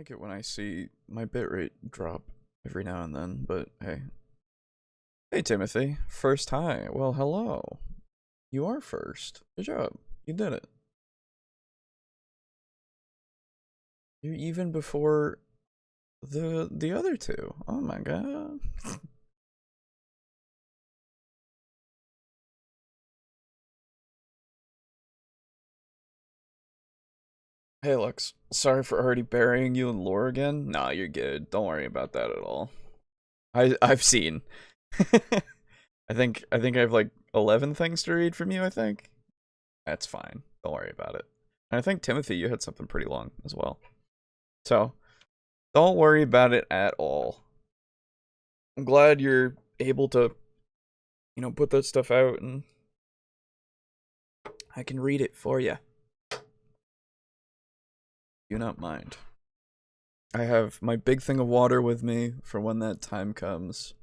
like it when I see my bitrate drop every now and then, but hey. Hey, Timothy. First hi. Well, hello. You are first. Good job. You did it. You're even before the other two. Oh my god. Hey, Lux. Sorry for already burying you in lore again. Nah, you're good. Don't worry about that at all. I've seen. I think I have like 11 things to read from you, I think. That's fine. Don't worry about it. And I think Timothy, you had something pretty long as well. So, don't worry about it at all. I'm glad you're able to, put that stuff out and I can read it for you. Do not mind. I have my big thing of water with me for when that time comes.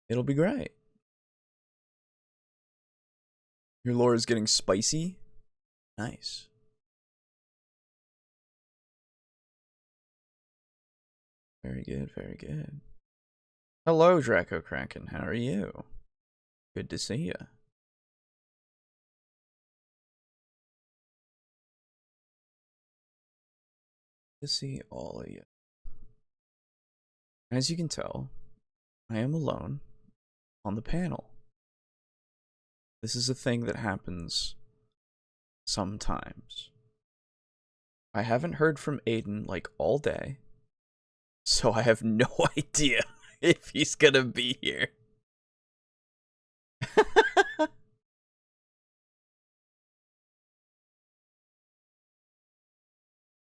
It'll be great. Your lore is getting spicy? Nice. Very good, very good. Hello, Draco Kraken. How are you? Good to see you. To see all of you. As you can tell, I am alone on the panel. This is a thing that happens sometimes. I haven't heard from Aiden like all day, so I have no idea if he's gonna be here.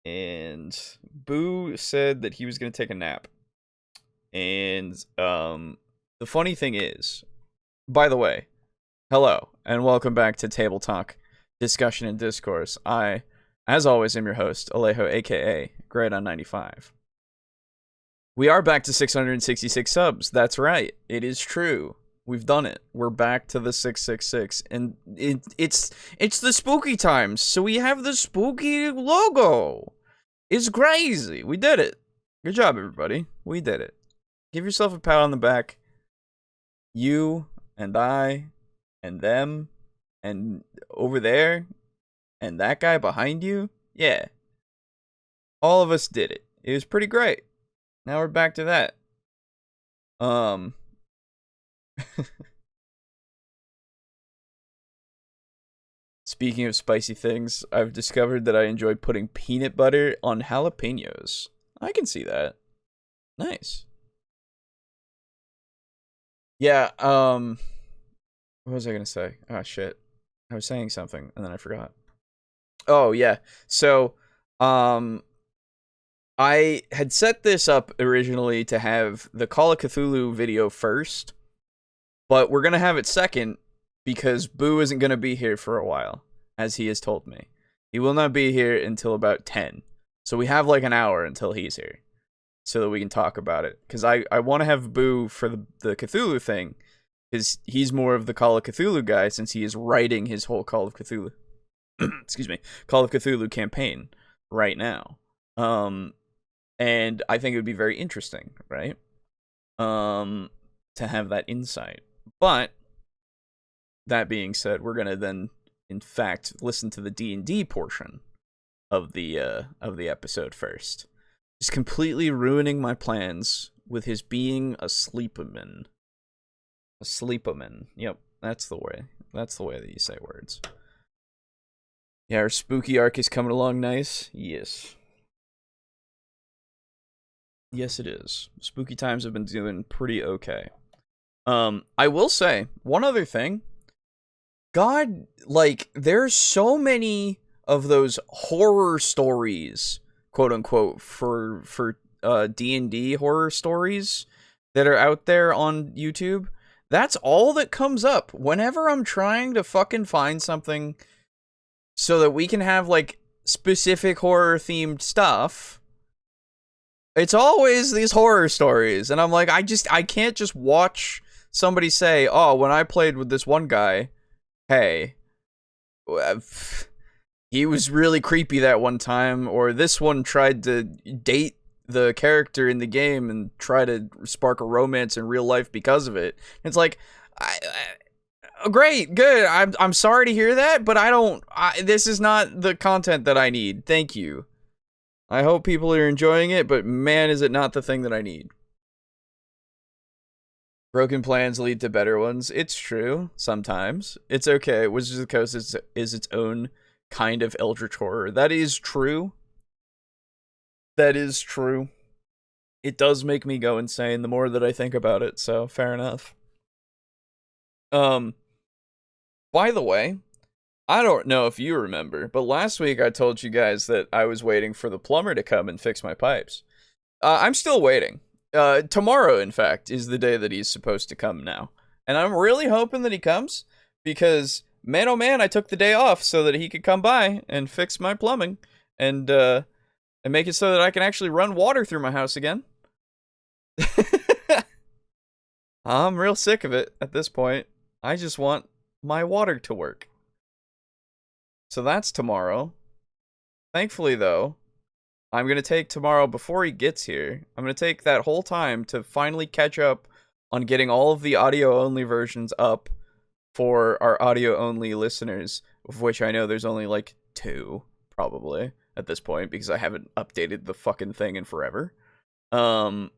And Boo said that he was gonna take a nap. And the funny thing is, by the way, hello and welcome back to TableTalk, Discussion and Discourse. I, as always, am your host, Alejo, aka Great on 95. We are back to 666 subs. That's right. It is true. We've done it. We're back to the 666, and it's the spooky times, so we have the spooky logo. It's crazy. We did it. Good job, everybody. We did it. Give yourself a pat on the back. You and I and them and over there and that guy behind you. Yeah. All of us did it. It was pretty great. Now we're back to that. Speaking of spicy things, I've discovered that I enjoy putting peanut butter on jalapenos. I can see that. Nice. Yeah, what was I gonna say? Oh, shit. I was saying something, and then I forgot. Oh, yeah. So, I had set this up originally to have the Call of Cthulhu video first, but we're gonna have it second because Boo isn't gonna be here for a while, as he has told me. He will not be here until about 10. So we have like an hour until he's here, so that we can talk about it. Because I want to have Boo for the Cthulhu thing, because he's more of the Call of Cthulhu guy since he is writing his whole Call of Cthulhu, excuse me, Call of Cthulhu campaign right now. And I think it would be very interesting, right? To have that insight. But that being said, we're gonna then, in fact, listen to the D&D portion of the episode first. Just completely ruining my plans with his being a sleepoman. A sleepoman. Yep, that's the way. That's the way that you say words. Yeah, our spooky arc is coming along nice. Yes. Yes, it is. Spooky times have been doing pretty okay. I will say, one other thing. God, like, there's so many of those horror stories, quote unquote, for D&D horror stories that are out there on YouTube. That's all that comes up whenever I'm trying to fucking find something so that we can have, like, specific horror themed stuff. It's always these horror stories, and I'm like, I can't just watch somebody say, oh, when I played with this one guy, hey, he was really creepy that one time, or this one tried to date the character in the game and try to spark a romance in real life because of it. It's like, great, good. I'm sorry to hear that, but this is not the content that I need. Thank you. I hope people are enjoying it, but man, is it not the thing that I need. Broken plans lead to better ones. It's true, sometimes. It's okay. Wizards of the Coast is its own kind of eldritch horror. That is true. That is true. It does make me go insane the more that I think about it, so fair enough. By the way, I don't know if you remember, but last week I told you guys that I was waiting for the plumber to come and fix my pipes. I'm still waiting. Tomorrow, in fact, is the day that he's supposed to come now. And I'm really hoping that he comes, because, man oh man, I took the day off so that he could come by and fix my plumbing, and make it so that I can actually run water through my house again. I'm real sick of it at this point. I just want my water to work. So that's tomorrow. Thankfully, though, I'm going to take tomorrow before he gets here. I'm going to take that whole time to finally catch up on getting all of the audio-only versions up for our audio-only listeners, of which I know there's only like 2, probably, at this point, because I haven't updated the fucking thing in forever. But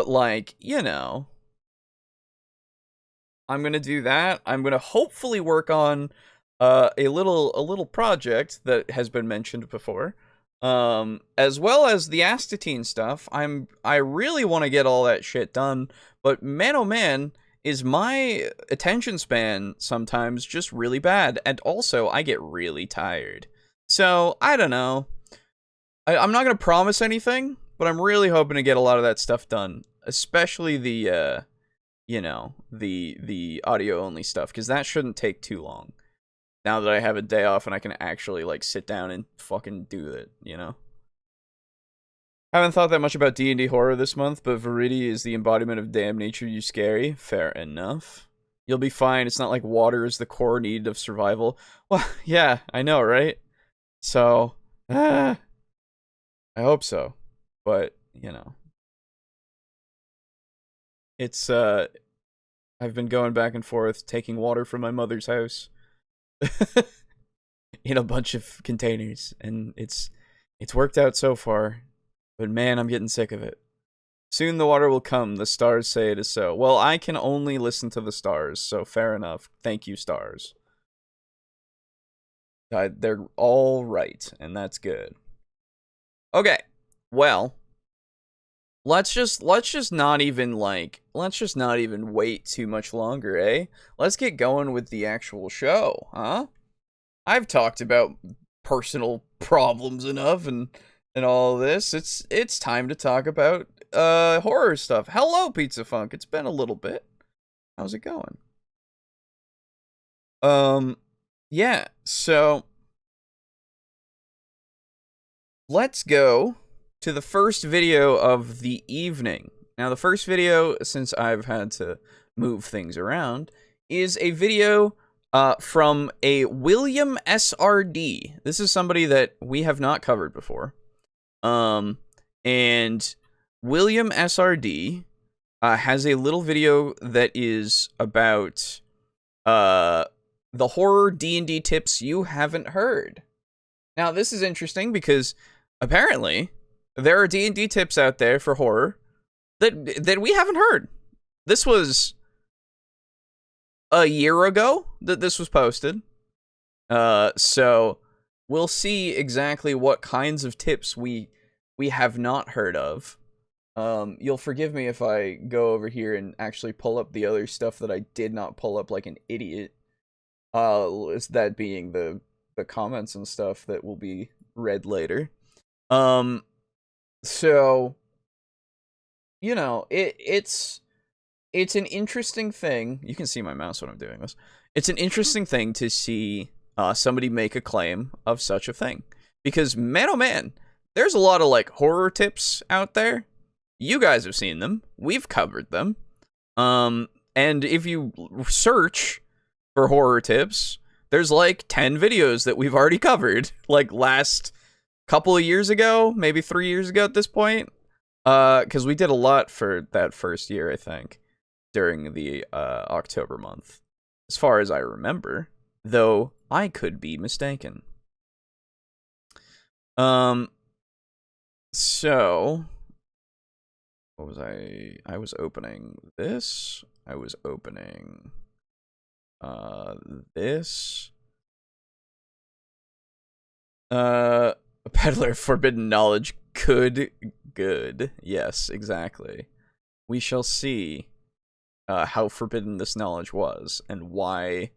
like, you know, I'm going to do that. I'm going to hopefully work on a little project that has been mentioned before. As well as the Astatine stuff. I really want to get all that shit done, but man oh man, is my attention span sometimes just really bad, and also I get really tired. So, I don't know. I'm not gonna promise anything, but I'm really hoping to get a lot of that stuff done, especially the audio-only stuff, because that shouldn't take too long. Now that I have a day off and I can actually, like, sit down and fucking do it, you know? Haven't thought that much about D&D horror this month, but Viridi is the embodiment of damn nature you scary. Fair enough. You'll be fine. It's not like water is the core need of survival. Well, yeah, I know, right? So, I hope so. But, you know. It's, I've been going back and forth, taking water from my mother's house. In a bunch of containers, and it's worked out so far, but man, I'm getting sick of it. Soon the water will come, the stars say it is so. Well, I can only listen to the stars, so fair enough. Thank you, stars. They're all right, and that's good. Okay, well, let's just not even wait too much longer, eh? Let's get going with the actual show, huh? I've talked about personal problems enough and all this. It's time to talk about horror stuff. Hello, Pizza Funk. It's been a little bit. How's it going? Yeah, so let's go to the first video of the evening. Now, the first video, since I've had to move things around, is a video from a William SRD. This is somebody that we have not covered before. And William SRD has a little video that is about the horror D&D tips you haven't heard. Now, this is interesting because apparently there are D&D tips out there for horror that we haven't heard. This was a year ago that this was posted. So we'll see exactly what kinds of tips we have not heard of. You'll forgive me if I go over here and actually pull up the other stuff that I did not pull up like an idiot. That being the comments and stuff that will be read later. So, you know, it's an interesting thing. You can see my mouse when I'm doing this. It's an interesting thing to see somebody make a claim of such a thing. Because, man oh man, there's a lot of, like, horror tips out there. You guys have seen them. We've covered them. And if you search for horror tips, there's, like, 10 videos that we've already covered, like, last couple of years ago, maybe 3 years ago at this point. Because we did a lot for that first year, I think, during the October month, as far as I remember, though I could be mistaken. So what was I was opening this. I was opening this. A peddler of forbidden knowledge could good. Yes, exactly. We shall see how forbidden this knowledge was and why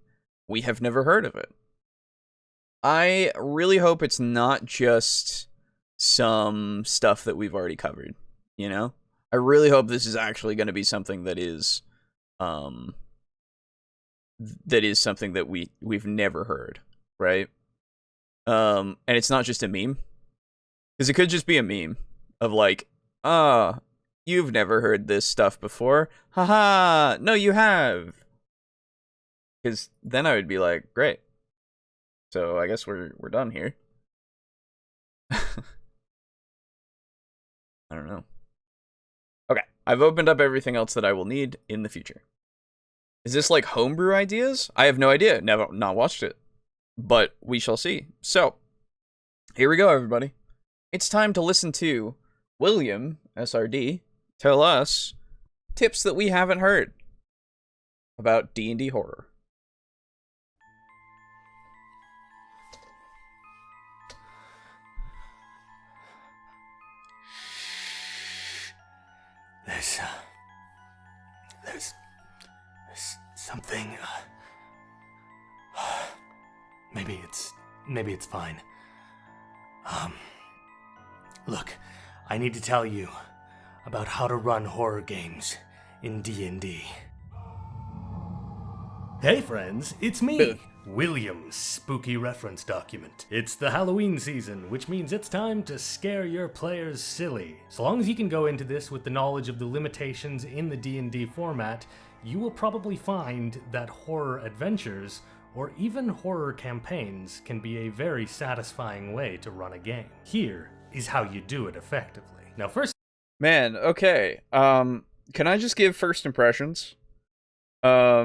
we have never heard of it. I really hope it's not just some stuff that we've already covered, you know? I really hope this is actually going to be something that is something that we've never heard, right? And it's not just a meme. Because it could just be a meme of like, you've never heard this stuff before. Haha, no, you have. Because then I would be like, great. So I guess we're done here. I don't know. Okay, I've opened up everything else that I will need in the future. Is this like homebrew ideas? I have no idea. Never, not watched it. But we shall see. So, here we go, everybody. It's time to listen to William, SRD, tell us tips that we haven't heard about D&D horror. There's something. Maybe it's fine. Look, I need to tell you about how to run horror games in D&D. Hey friends, it's me, William's spooky reference document. It's the Halloween season, which means it's time to scare your players silly. So long as you can go into this with the knowledge of the limitations in the D&D format, you will probably find that horror adventures, or even horror campaigns, can be a very satisfying way to run a game. Here is how you do it effectively. Now first... Man, okay. Can I just give first impressions? I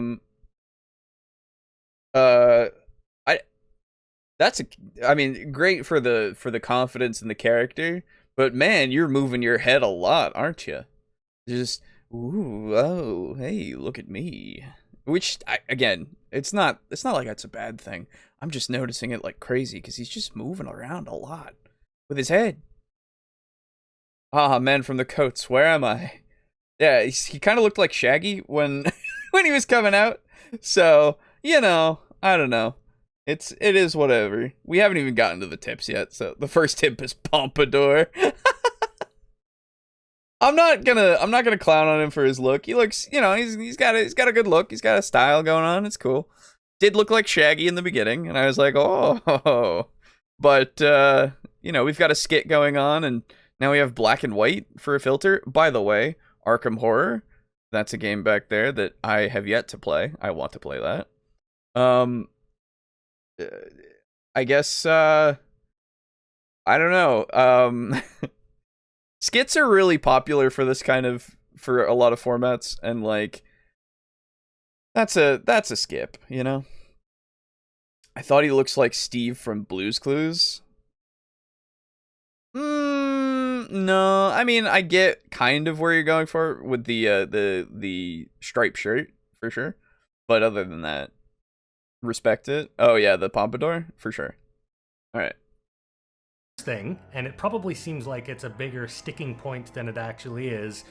mean, great for the confidence in the character, but man, you're moving your head a lot, aren't you? Just, ooh, oh, hey, look at me. Which, again, it's not like that's a bad thing. I'm just noticing it like crazy because he's just moving around a lot with his head. Ah, man from the coats, where am I? Yeah, he kind of looked like Shaggy when when he was coming out. So, you know, I don't know. It is whatever. We haven't even gotten to the tips yet, so the first tip is pompadour. I'm not gonna clown on him for his look. He looks, you know, he's got a good look. He's got a style going on. It's cool. Did look like Shaggy in the beginning, and I was like, oh. But you know, we've got a skit going on, and now we have black and white for a filter. By the way, Arkham Horror, that's a game back there that I have yet to play. I want to play that. I guess I don't know. Skits are really popular for this kind of, for a lot of formats, and like that's a skip, you know? I thought he looks like Steve from Blue's Clues. No, I mean, I get kind of where you're going for with the striped shirt for sure, but other than that, respect it. Oh yeah, the pompadour for sure. All right. Thing, and it probably seems like it's a bigger sticking point than it actually is.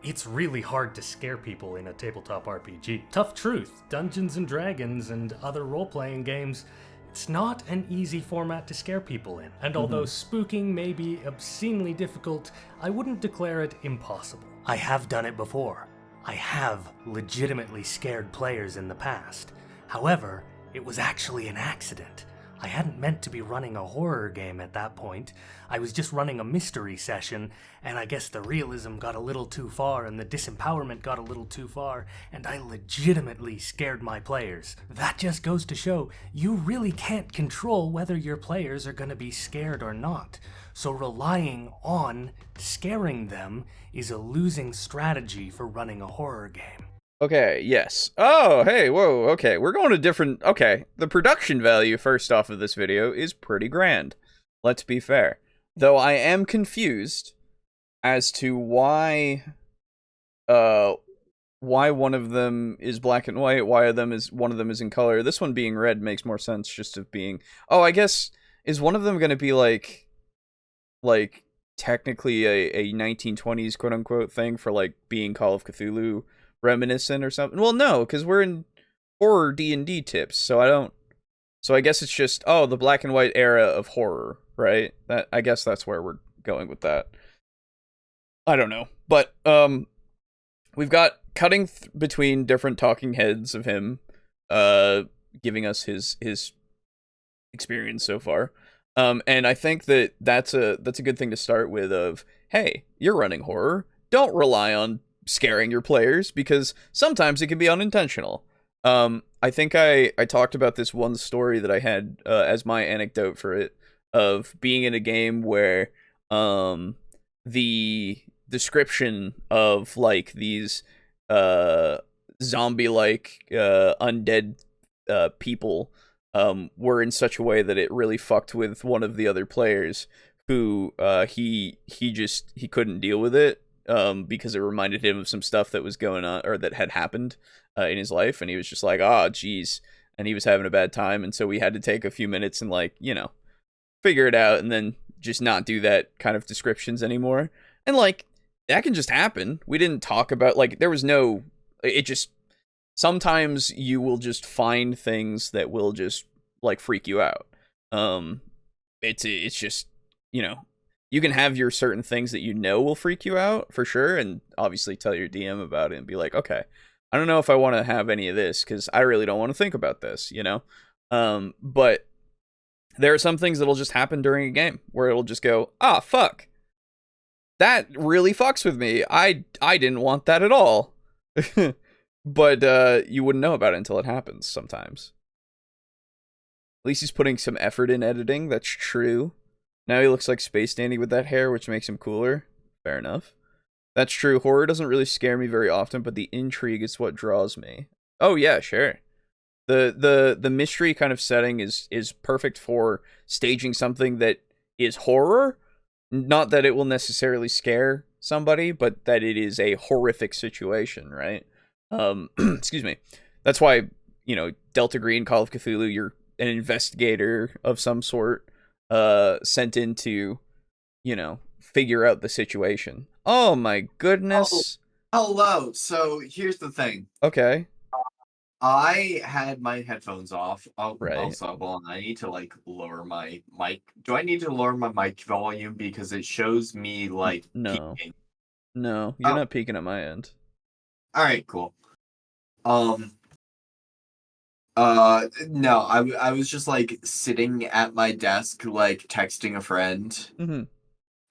It's really hard to scare people in a tabletop RPG. Tough truth, Dungeons and Dragons and other role-playing games, it's not an easy format to scare people in. And although spooking may be obscenely difficult, I wouldn't declare it impossible. I have done it before. I have legitimately scared players in the past. However, it was actually an accident. I hadn't meant to be running a horror game at that point. I was just running a mystery session, and I guess the realism got a little too far and the disempowerment got a little too far, and I legitimately scared my players. That just goes to show you really can't control whether your players are going to be scared or not. So relying on scaring them is a losing strategy for running a horror game. Okay, yes. Oh, hey, whoa, okay. We're going to different... Okay, the production value, first off, of this video is pretty grand. Let's be fair. Though I am confused as to why one of them is black and white, why one of them is in color. This one being red makes more sense just of being... Oh, I guess, is one of them going to be like technically a 1920s quote-unquote thing for, like, being Call of Cthulhu reminiscent or something? Well, no, because we're in horror D&D tips, so I guess it's just, oh, the black and white era of horror, right? I guess that's where we're going with that. I don't know, but we've got cutting between different talking heads of him giving us his experience so far, and I think that's a good thing to start with. Of, hey, you're running horror, don't rely on scaring your players, because sometimes it can be unintentional. I think I talked about this one story that I had as my anecdote for it, of being in a game where the description of, like, these zombie-like undead people were in such a way that it really fucked with one of the other players, who he couldn't deal with it. Because it reminded him of some stuff that was going on, or that had happened in his life, and he was just like, oh, geez, and he was having a bad time, and so we had to take a few minutes and, like, you know, figure it out, and then just not do that kind of descriptions anymore. And, like, that can just happen. We didn't talk about, like, there was no, it just, sometimes you will just find things that will just, like, freak you out. It's just, you know, you can have your certain things that you know will freak you out, for sure, and obviously tell your DM about it and be like, okay, I don't know if I want to have any of this, because I really don't want to think about this, you know? But there are some things that'll just happen during a game, where it'll just go, ah, fuck. That really fucks with me. I didn't want that at all. But you wouldn't know about it until it happens, sometimes. At least he's putting some effort in editing, that's true. Now he looks like Space Dandy with that hair, which makes him cooler. Fair enough. That's true. Horror doesn't really scare me very often, but the intrigue is what draws me. Oh yeah, sure. The mystery kind of setting is perfect for staging something that is horror. Not that it will necessarily scare somebody, but that it is a horrific situation, right? Excuse me. That's why, you know, Delta Green, Call of Cthulhu, you're an investigator of some sort. Sent in to, you know, figure out the situation. Oh my goodness. Oh, hello. So here's the thing. Okay. I had my headphones off. Right. Also, well, I need to, like, lower my mic. Do I need to lower my mic volume, because it shows me, like, no, peaking? no, you're not peeking at my end. All right, cool. No, I was just, like, sitting at my desk, like, texting a friend. Mm-hmm.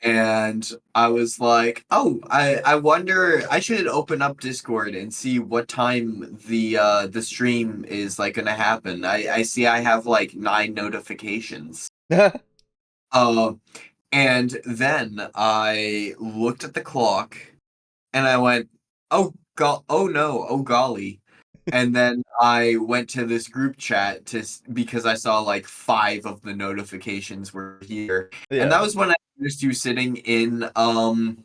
And I was like, oh, I wonder, I should open up Discord and see what time the stream is, like, gonna happen. I see I have, like, 9 notifications. And then I looked at the clock and I went, oh no, oh golly. And then I went to this group chat because I saw, like, 5 of the notifications were here. Yeah. And that was when I noticed you sitting in the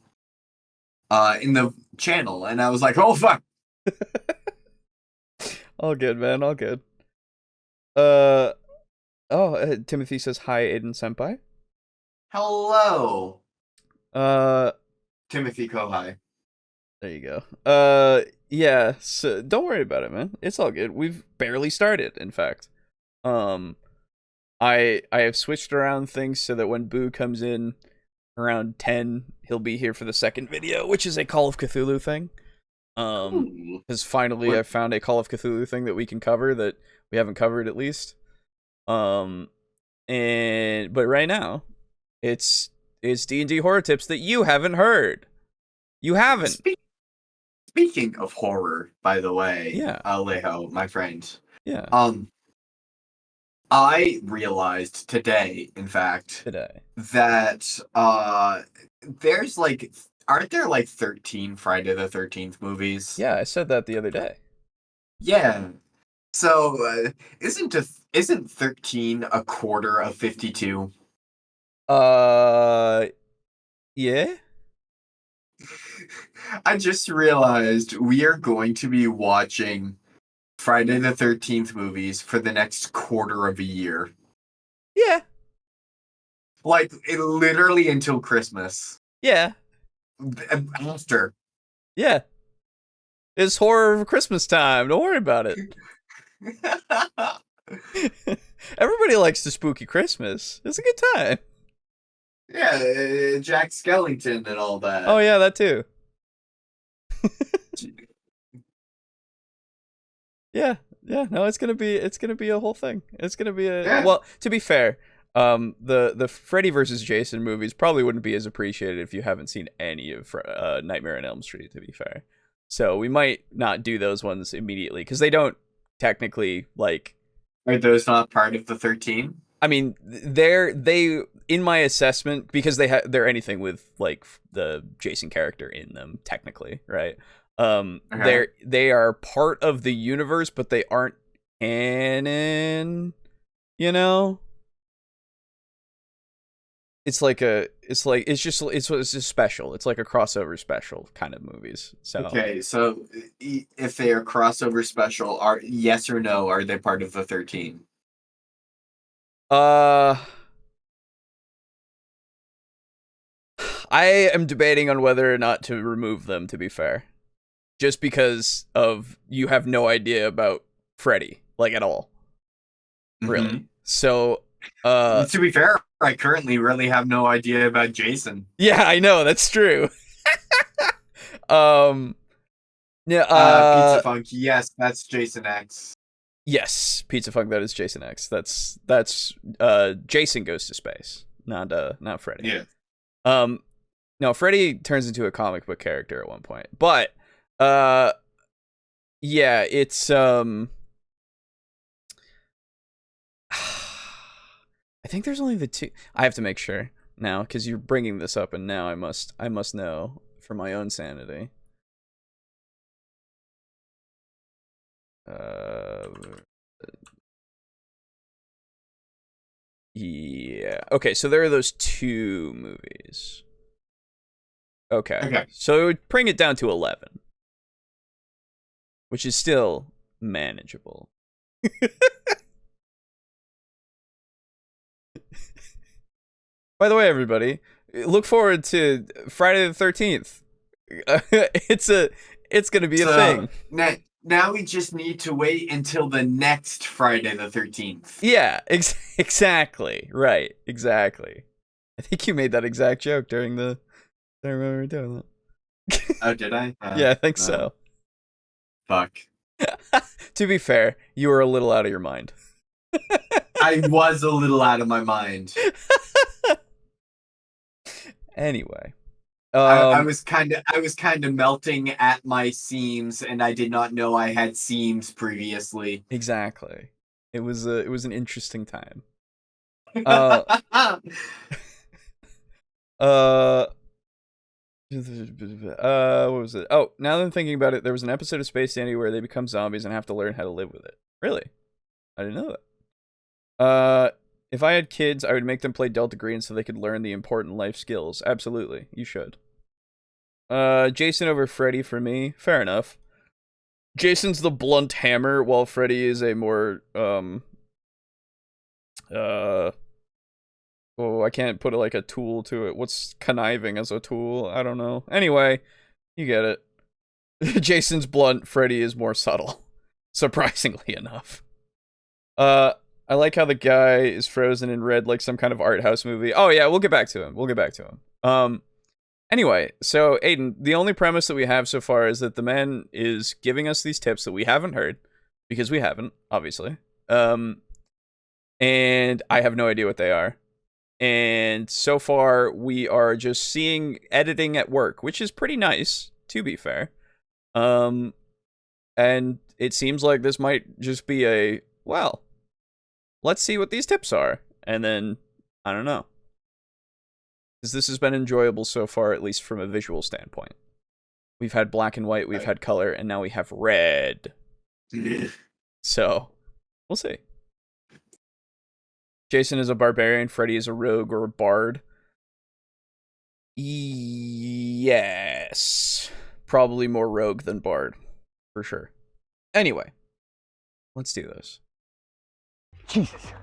channel, and I was like, oh fuck. All good, man, all good. Timothy says hi, Aiden senpai. Hello. Timothy Kohai. There you go. Yeah, so don't worry about it, man. It's all good. We've barely started, in fact. I have switched around things so that when Boo comes in around 10, he'll be here for the second video, which is a Call of Cthulhu thing. Because finally I found a Call of Cthulhu thing that we can cover, that we haven't covered, at least. but right now, it's D&D horror tips that you haven't heard. You haven't. Speaking of horror, by the way, Yeah. Alejo, my friend. Yeah. I realized today, in fact, that there's aren't there 13 Friday the 13th movies? Yeah, I said that the other day. Yeah. So isn't 13 a quarter of 52? Yeah. I just realized we are going to be watching Friday the 13th movies for the next quarter of a year. Yeah. Literally until Christmas. Yeah. After. Yeah. It's horror Christmas time. Don't worry about it. Everybody likes the spooky Christmas. It's a good time. Yeah, Jack Skellington and all that. Oh yeah, that too. Yeah, no, it's gonna be a whole thing. It's gonna be well, to be fair, the Freddy versus Jason movies probably wouldn't be as appreciated if you haven't seen any of Nightmare on Elm Street, to be fair. So we might not do those ones immediately because they don't technically Are those not part of the 13? I mean, they in my assessment, because they're anything with the Jason character in them technically, right? They are part of the universe, but they aren't canon. You know, it's just special. It's like a crossover special kind of movies. So okay, so if they are crossover special, are yes or no? Are they part of the 13? I am debating on whether or not to remove them, to be fair. Just because of you have no idea about Freddy, at all. Really. Mm-hmm. So, to be fair, I currently really have no idea about Jason. Yeah, I know, that's true. Yeah, Pizza Funk, yes, that's Jason X. Yes, Pizza Funk, that is Jason X. That's Jason Goes to Space, not Freddy. Yeah. No, Freddy turns into a comic book character at one point. But yeah, it's I think there's only the two. I have to make sure now because you're bringing this up, and now I must know for my own sanity. Yeah. Okay, so there are those two movies. Okay. So it would bring it down to 11, which is still manageable. By the way, everybody, look forward to Friday the 13th. It's gonna be a thing. Now we just need to wait until the next Friday the 13th. Yeah, exactly. Right, exactly. I think you made that exact joke during the. I remember doing that. Oh, did I? Yeah, I think so. Fuck. To be fair, you were a little out of your mind. I was a little out of my mind. Anyway, I was kind of melting at my seams, and I did not know I had seams previously. Exactly. It was an interesting time. What was it? Oh, now that I'm thinking about it, there was an episode of Space Dandy where they become zombies and have to learn how to live with it. Really? I didn't know that. If I had kids, I would make them play Delta Green so they could learn the important life skills. Absolutely. You should. Jason over Freddy for me. Fair enough. Jason's the blunt hammer, while Freddy is a more, I can't put a tool to it. What's conniving as a tool? I don't know. Anyway, you get it. Jason's blunt, Freddy is more subtle. Surprisingly enough. I like how the guy is frozen in red like some kind of art house movie. Oh yeah, we'll get back to him. Anyway, so Aiden, the only premise that we have so far is that the man is giving us these tips that we haven't heard, because we haven't, obviously. And and I have no idea what they are. And so far, we are just seeing editing at work, which is pretty nice, to be fair. And it seems like this might just be well, let's see what these tips are. And then, I don't know. Because this has been enjoyable so far, at least from a visual standpoint. We've had black and white, we've had color, and now we have red. So, we'll see. Jason is a barbarian, Freddy is a rogue or a bard. Yes. Probably more rogue than bard, for sure. Anyway, let's do this. Jesus.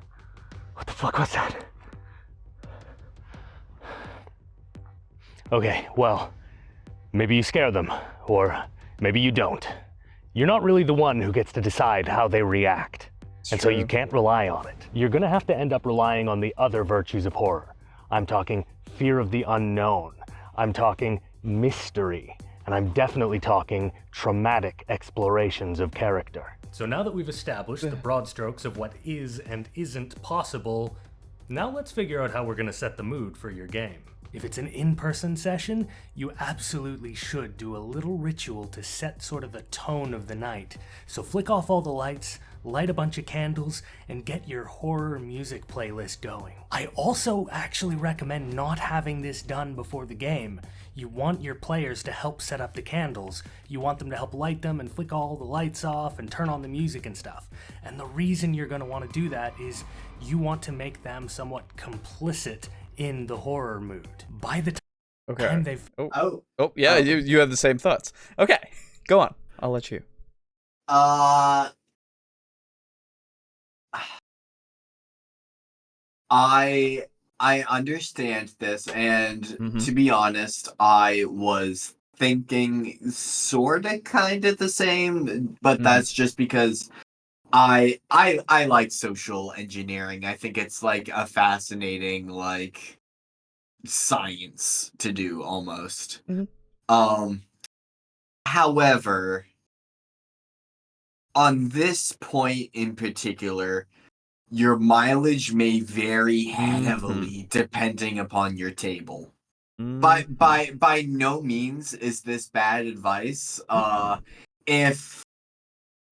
What the fuck was that? Okay, well, maybe you scare them, or maybe you don't. You're not really the one who gets to decide how they react. And so you can't rely on it. You're gonna have to end up relying on the other virtues of horror. I'm talking fear of the unknown. I'm talking mystery. And I'm definitely talking traumatic explorations of character. So now that we've established the broad strokes of what is and isn't possible, now let's figure out how we're gonna set the mood for your game. If it's an in-person session, you absolutely should do a little ritual to set sort of the tone of the night. So flick off all the lights, light a bunch of candles, and get your horror music playlist going. I also actually recommend not having this done before the game. You want your players to help set up the candles. You want them to help light them and flick all the lights off and turn on the music and stuff. And the reason you're going to want to do that is you want to make them somewhat complicit in the horror mood. By the time they've... Yeah, you have the same thoughts. Okay, go on. I'll let you. I understand this, and to be honest, I was thinking sorta kinda the same, but that's just because I like social engineering. I think it's like a fascinating science to do almost. However, on this point in particular, your mileage may vary heavily depending upon your table. By no means is this bad advice. If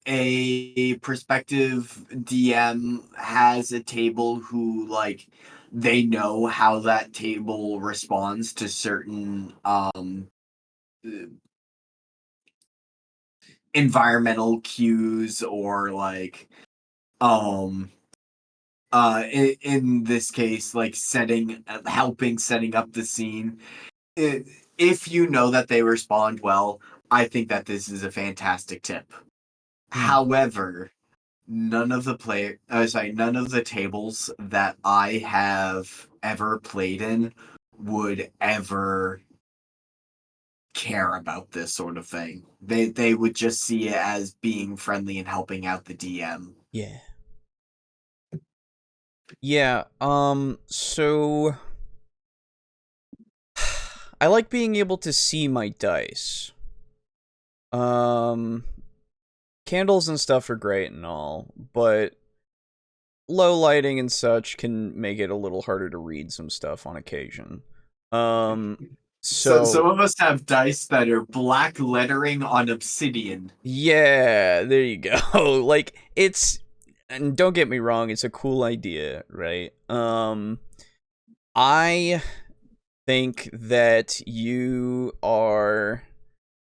a prospective DM has a table who they know how that table responds to certain environmental cues, or in this case helping setting up the scene, if you know that they respond well, I think that this is a fantastic tip. However, none of the tables that I have ever played in would ever care about this sort of thing. They would just see it as being friendly and helping out the DM. Yeah, so I like being able to see my dice. Candles and stuff are great and all, but low lighting and such can make it a little harder to read some stuff on occasion. So some of us have dice that are black lettering on obsidian. Yeah, there you go. And don't get me wrong, it's a cool idea, right? I think that you are,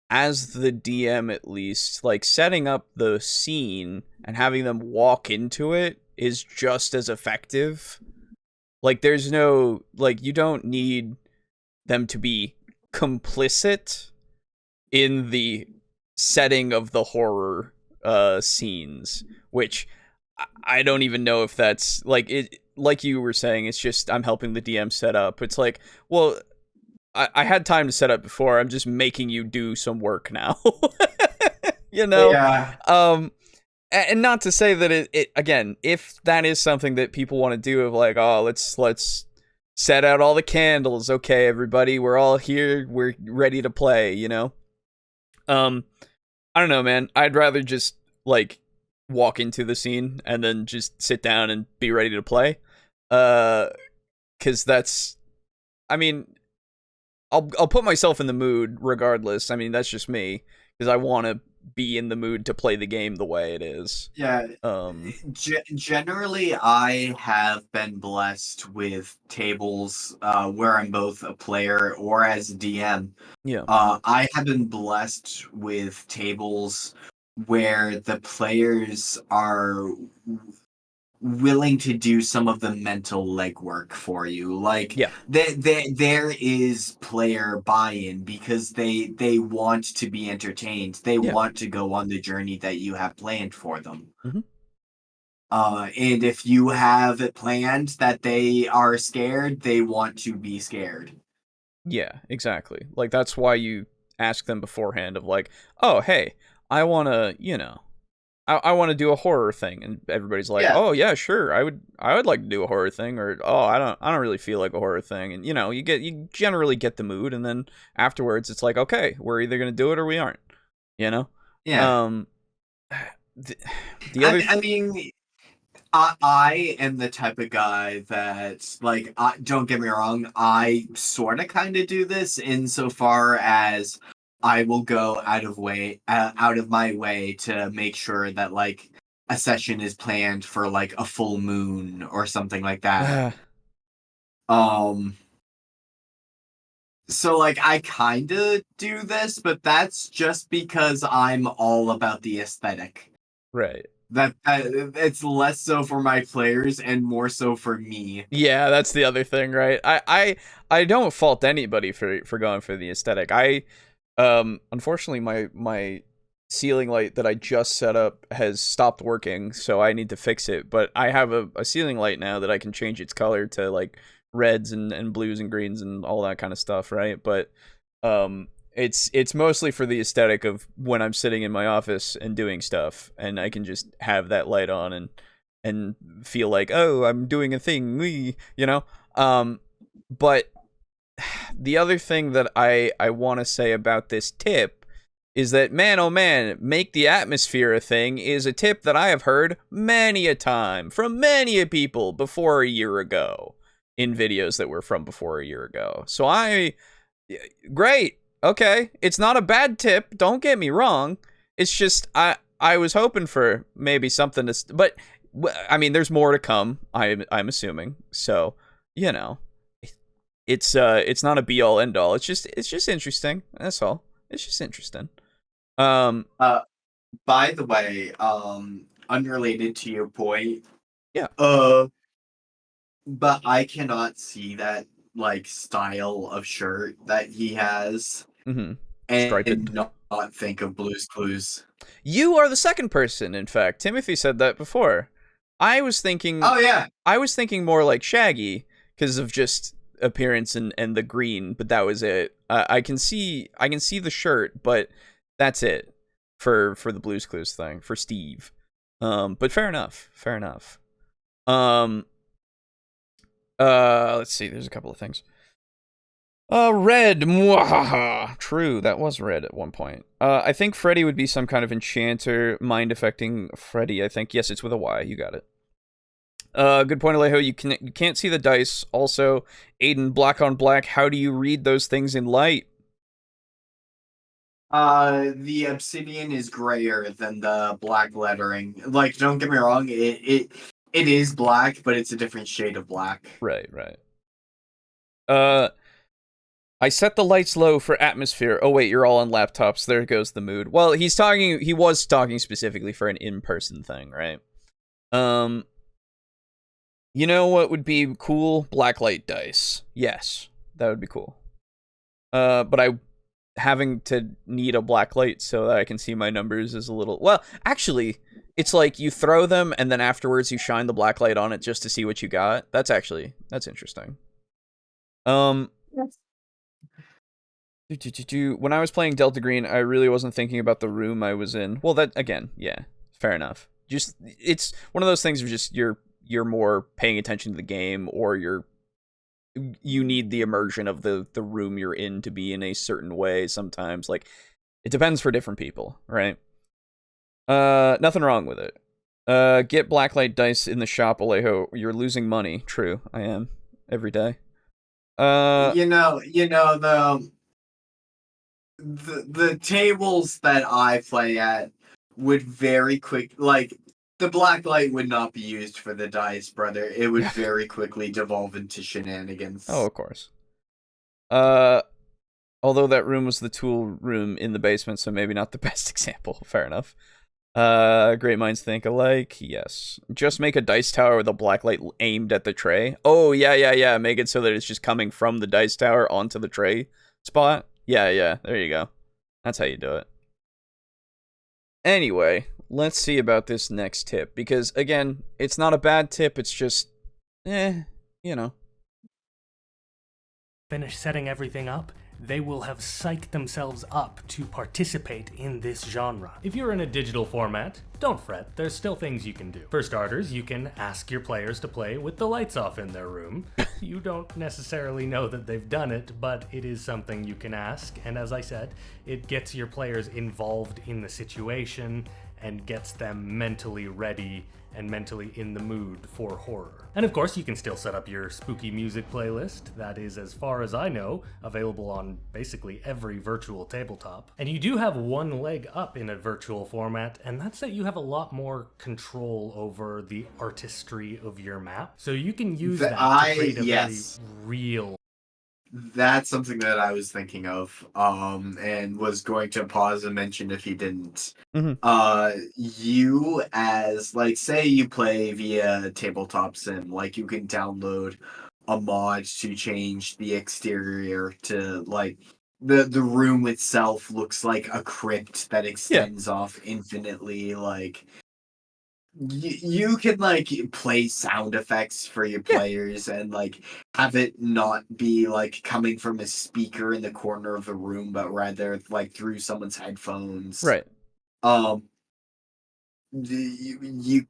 as the DM at least, setting up the scene and having them walk into it is just as effective. There's no, you don't need them to be complicit in the setting of the horror scenes, which I don't even know if that's it. Like you were saying, it's just I'm helping the DM set up. It's well, I had time to set up before. I'm just making you do some work now. Yeah. And not to say that it again, if that is something that people want to do, of let's set out all the candles. Okay, everybody, we're all here. We're ready to play. I don't know, man. I'd rather just walk into the scene and then just sit down and be ready to play. Because that's, I mean, I'll put myself in the mood regardless. I mean, that's just me, because I want to be in the mood to play the game the way it is. Yeah. Generally, I have been blessed with tables where I'm both a player or as a DM. Yeah. I have been blessed with tables where the players are willing to do some of the mental legwork for you. Like, Yeah. there is player buy-in because they want to be entertained. They want to go on the journey that you have planned for them. Mhm. And if you have it planned that they are scared, they want to be scared. Yeah, exactly. Like, that's why you ask them beforehand of like, oh, hey, I want to, I want to do a horror thing, and everybody's like, "Oh yeah, sure, I would like to do a horror thing," or "Oh, I don't really feel like a horror thing," and you generally get the mood, and then afterwards it's like, okay, we're either gonna do it or we aren't, Yeah. The other, I mean, I am the type of guy that, like, don't get me wrong, I sort of kind of do this insofar as I will go out of my way to make sure that, like, a session is planned for, like, a full moon or something like that. So, like, I kind of do this, but that's just because I'm all about the aesthetic. right. That it's less so for my players and more so for me. Yeah, that's the other thing, right? I don't fault anybody for going for the aesthetic. Unfortunately, my ceiling light that I just set up has stopped working, so I need to fix it. But I have a ceiling light now that I can change its color to like reds and blues and greens and all that kind of stuff, right? But it's mostly for the aesthetic of when I'm sitting in my office and doing stuff, and I can just have that light on and feel like, oh, I'm doing a thing, But the other thing that I want to say about this tip is that, man, oh man, make the atmosphere a thing is a tip that I have heard many a time from many a people before a year ago in videos that were from before a year ago. So great. Okay. It's not a bad tip. Don't get me wrong. It's just, I was hoping for maybe something but I mean, there's more to come. I'm assuming. So, it's not a be all end all. It's just interesting. That's all. It's just interesting. By the way, unrelated to your point. Yeah. But I cannot see that, like, style of shirt that he has. Mm-hmm. And not think of Blue's Clues. You are the second person, in fact. Timothy said that before. I was thinking. Oh yeah. I was thinking more like Shaggy because of just appearance and the green, but that was it. I can see the shirt, but that's it for the Blue's Clues thing for Steve. But fair enough. Let's see. There's a couple of things. Red. Mwahaha. True, that was red at one point. I think Freddy would be some kind of enchanter, mind affecting Freddy. I think yes, it's with a Y. You got it. Good point, Alejo. You can't see the dice. Also, Aiden, black on black. How do you read those things in light? The obsidian is grayer than the black lettering. Like, don't get me wrong, it is black, but it's a different shade of black. Right. I set the lights low for atmosphere. Oh wait, you're all on laptops. There goes the mood. Well, he was talking specifically for an in-person thing, right? You know what would be cool? Blacklight dice. Yes, that would be cool. But having to need a blacklight so that I can see my numbers is a little... Well, actually, it's like you throw them and then afterwards you shine the blacklight on it just to see what you got. That's interesting. When I was playing Delta Green, I really wasn't thinking about the room I was in. Well, that, again, yeah, fair enough. Just, it's one of those things where just you're more paying attention to the game, or you need the immersion of the room you're in to be in a certain way sometimes. Like, it depends for different people, right? Nothing wrong with it. Get blacklight dice in the shop, Alejo. You're losing money. True, I am every day. The tables that I play at would very quick the black light would not be used for the dice, brother. It would very quickly devolve into shenanigans. Oh, of course. Although that room was the tool room in the basement, so maybe not the best example. Fair enough. Great minds think alike. Yes. Just make a dice tower with a blacklight aimed at the tray. Oh, yeah. Make it so that it's just coming from the dice tower onto the tray spot. Yeah. There you go. That's how you do it. Anyway, let's see about this next tip. Because, again, it's not a bad tip. It's just, you know. Finish setting everything up, they will have psyched themselves up to participate in this genre. If you're in a digital format, don't fret, there's still things you can do. For starters, you can ask your players to play with the lights off in their room. You don't necessarily know that they've done it, but it is something you can ask, and as I said, it gets your players involved in the situation and gets them mentally ready and mentally in the mood for horror. And of course, you can still set up your spooky music playlist. That is, as far as I know, available on basically every virtual tabletop. And you do have one leg up in a virtual format, and that's that you have a lot more control over the artistry of your map. So you can use that to create a very real... That's something that I was thinking of, and was going to pause and mention if you didn't. Mm-hmm. You as, say you play via Tabletop Sim, you can download a mod to change the exterior to, the room itself looks like a crypt that extends off infinitely, You can play sound effects for your players and have it not be coming from a speaker in the corner of the room, but rather through someone's headphones. Right. You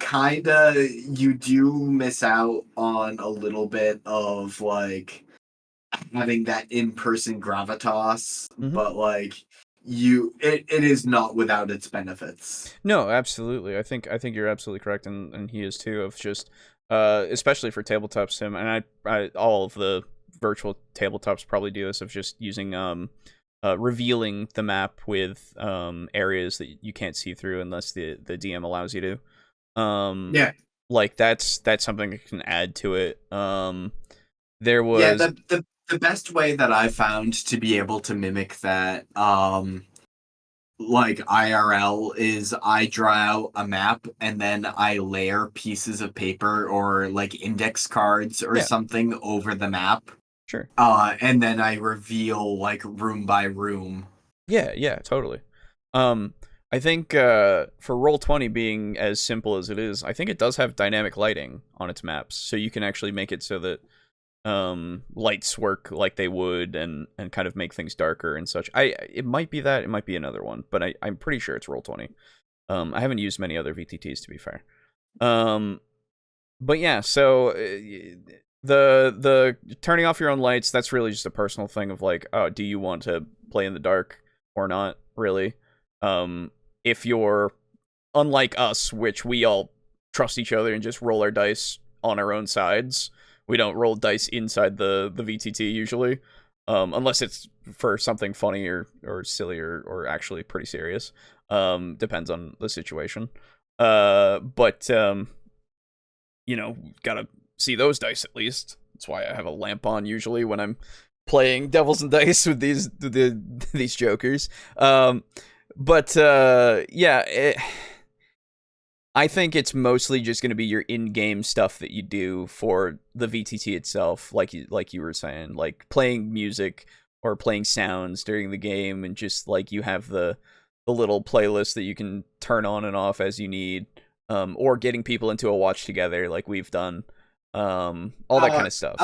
do miss out on a little bit of having that in-person gravitas, but it is not without its benefits. No, absolutely. I think you're absolutely correct, and he is too. Of just, especially for tabletop sim, and I all of the virtual tabletops probably do this of just using revealing the map with areas that you can't see through unless the DM allows you to. That's something that can add to it. There was the best way that I found to be able to mimic that, IRL, is I draw out a map and then I layer pieces of paper or index cards or something over the map. Sure. And then I reveal room by room. Yeah, totally. I think for Roll20 being as simple as it is, I think it does have dynamic lighting on its maps, so you can actually make it so that lights work like they would and kind of make things darker and such. It might be that, it might be another one, but I'm pretty sure it's Roll20. I haven't used many other VTTs, to be fair. But yeah, so the turning off your own lights, that's really just a personal thing of do you want to play in the dark or not, really? If you're unlike us, which we all trust each other and just roll our dice on our own sides, we don't roll dice inside the VTT usually, unless it's for something funny or silly or actually pretty serious. Depends on the situation. But gotta see those dice at least. That's why I have a lamp on usually when I'm playing Devils and Dice with these jokers. I think it's mostly just going to be your in-game stuff that you do for the VTT itself, like you were saying, playing music or playing sounds during the game, and just you have the little playlist that you can turn on and off as you need, or getting people into a watch together like we've done, all that kind of stuff.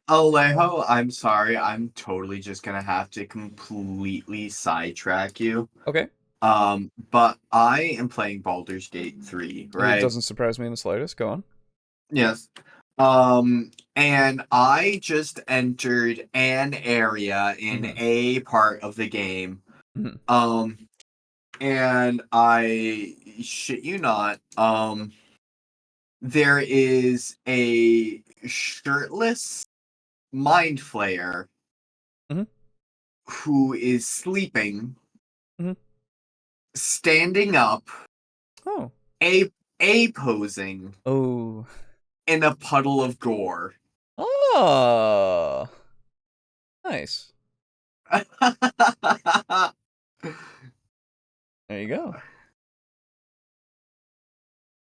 Alejo, I'm sorry, I'm totally just gonna have to completely sidetrack you. Okay. But I am playing Baldur's Gate 3, right? It doesn't surprise me in the slightest. Go on. Yes. And I just entered an area in a part of the game. and I shit you not, there is a shirtless mind flayer Mhm. who is sleeping, Mhm. standing up, Oh. a posing Oh. in a puddle of gore. Oh. Nice. There you go.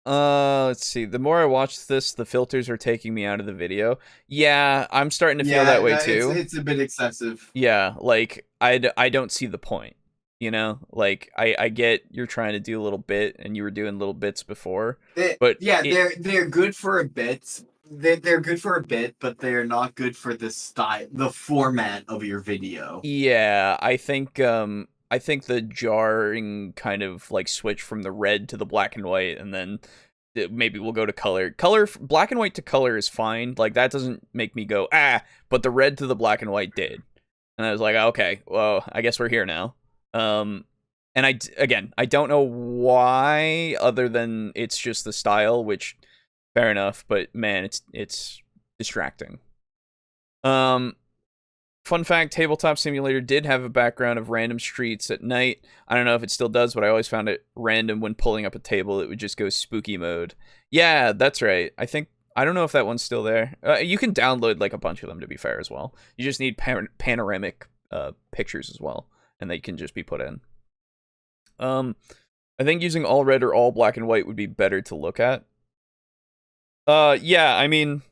Let's see. The more I watch this, the filters are taking me out of the video. Yeah, I'm starting to feel that way too. It's a bit excessive. Yeah, like I don't see the point. You know, like I get you're trying to do a little bit, and you were doing little bits before, but They're good for a bit. They're good for a bit, but they're not good for the style, the format of your video. yeah, I think the jarring kind of like switch from the red to the black and white, and then maybe we'll go to color. Black and white to color is fine. Like that doesn't make me go but the red to the black and white did, and I was like, okay, well, I guess we're here now. And I don't know why, other than it's just the style, which fair enough, but man, it's distracting. Fun fact, Tabletop Simulator did have a background of random streets at night. I don't know if it still does, but I always found it random when pulling up a table. It would just go spooky mode. Yeah, that's right. I don't know if that one's still there. You can download like a bunch of them, to be fair, as well. You just need panoramic pictures as well, and they can just be put in. I think using all red or all black and white would be better to look at. Yeah, I mean,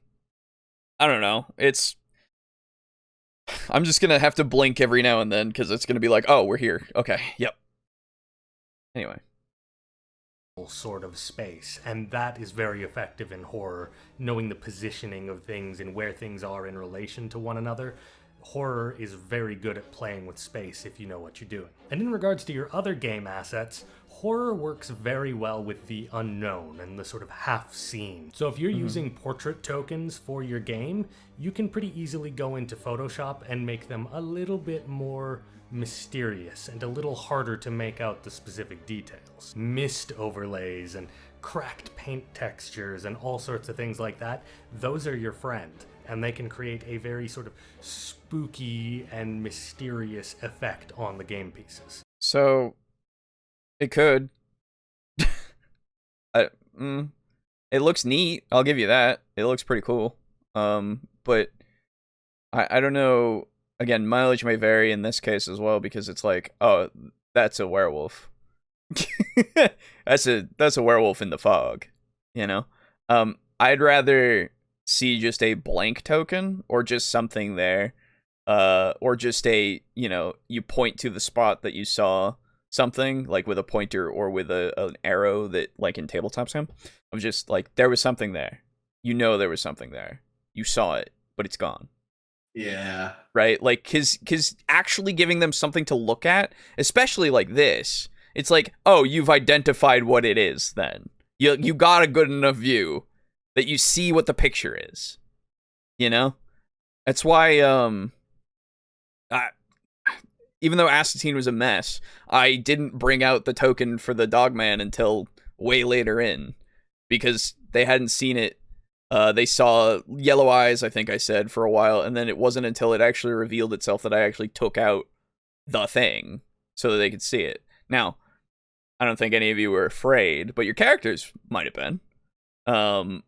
I don't know. I'm just gonna have to blink every now and then, because it's gonna be like, oh, we're here. Okay, yep. Anyway. Sort of space, and that is very effective in horror, knowing the positioning of things and where things are in relation to one another. Horror is very good at playing with space if you know what you're doing. And in regards to your other game assets, horror works very well with the unknown and the sort of half seen. So if you're using portrait tokens for your game, you can pretty easily go into Photoshop and make them a little bit more mysterious and a little harder to make out the specific details. Mist overlays and cracked paint textures and all sorts of things like that, those are your friend, and they can create a very sort of spooky and mysterious effect on the game pieces. So, it could. It looks neat, I'll give you that. It looks pretty cool. But I don't know. Again, mileage may vary in this case as well, because it's like, oh, that's a werewolf. that's a werewolf in the fog, you know? I'd rather see just a blank token, or just something there, or just a, you point to the spot that you saw something, like with a pointer or with an arrow, that, like in Tabletop Sim, of just like, there was something there. There was something there. You saw it, but it's gone. Yeah. Right? Like, cause actually giving them something to look at, especially like this, it's like, oh, you've identified what it is then. You got a good enough view that you see what the picture is. That's why, even though Assassine was a mess, I didn't bring out the token for the Dogman until way later in, because they hadn't seen it. They saw yellow eyes, I think I said, for a while, and then it wasn't until it actually revealed itself that I actually took out the thing so that they could see it. Now, I don't think any of you were afraid, but your characters might have been. And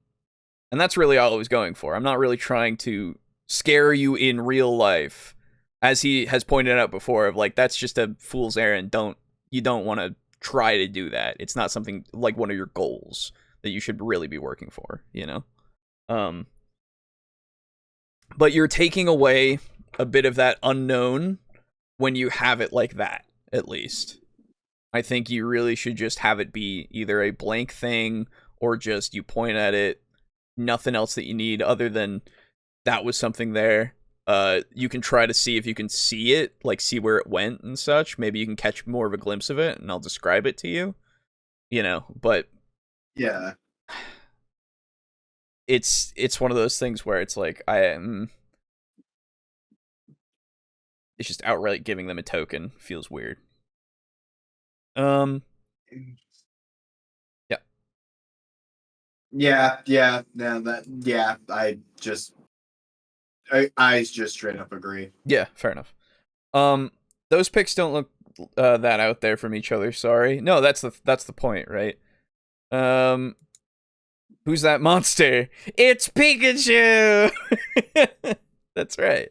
that's really all I was going for. I'm not really trying to scare you in real life, as he has pointed out before, of like, that's just a fool's errand. You don't want to try to do that. It's not something like one of your goals that you should really be working for, But you're taking away a bit of that unknown when you have it like that, at least. I think you really should just have it be either a blank thing, or just you point at it, nothing else that you need other than that was something there. You can try to see if you can see it, like see where it went and such. Maybe you can catch more of a glimpse of it, and I'll describe it to you. But yeah, it's one of those things where it's like, it's just outright giving them a token feels weird. Yeah. I just straight up agree. Yeah, fair enough. Those picks don't look that out there from each other. Sorry. No, that's the point, right? Who's that monster? It's Pikachu. That's right.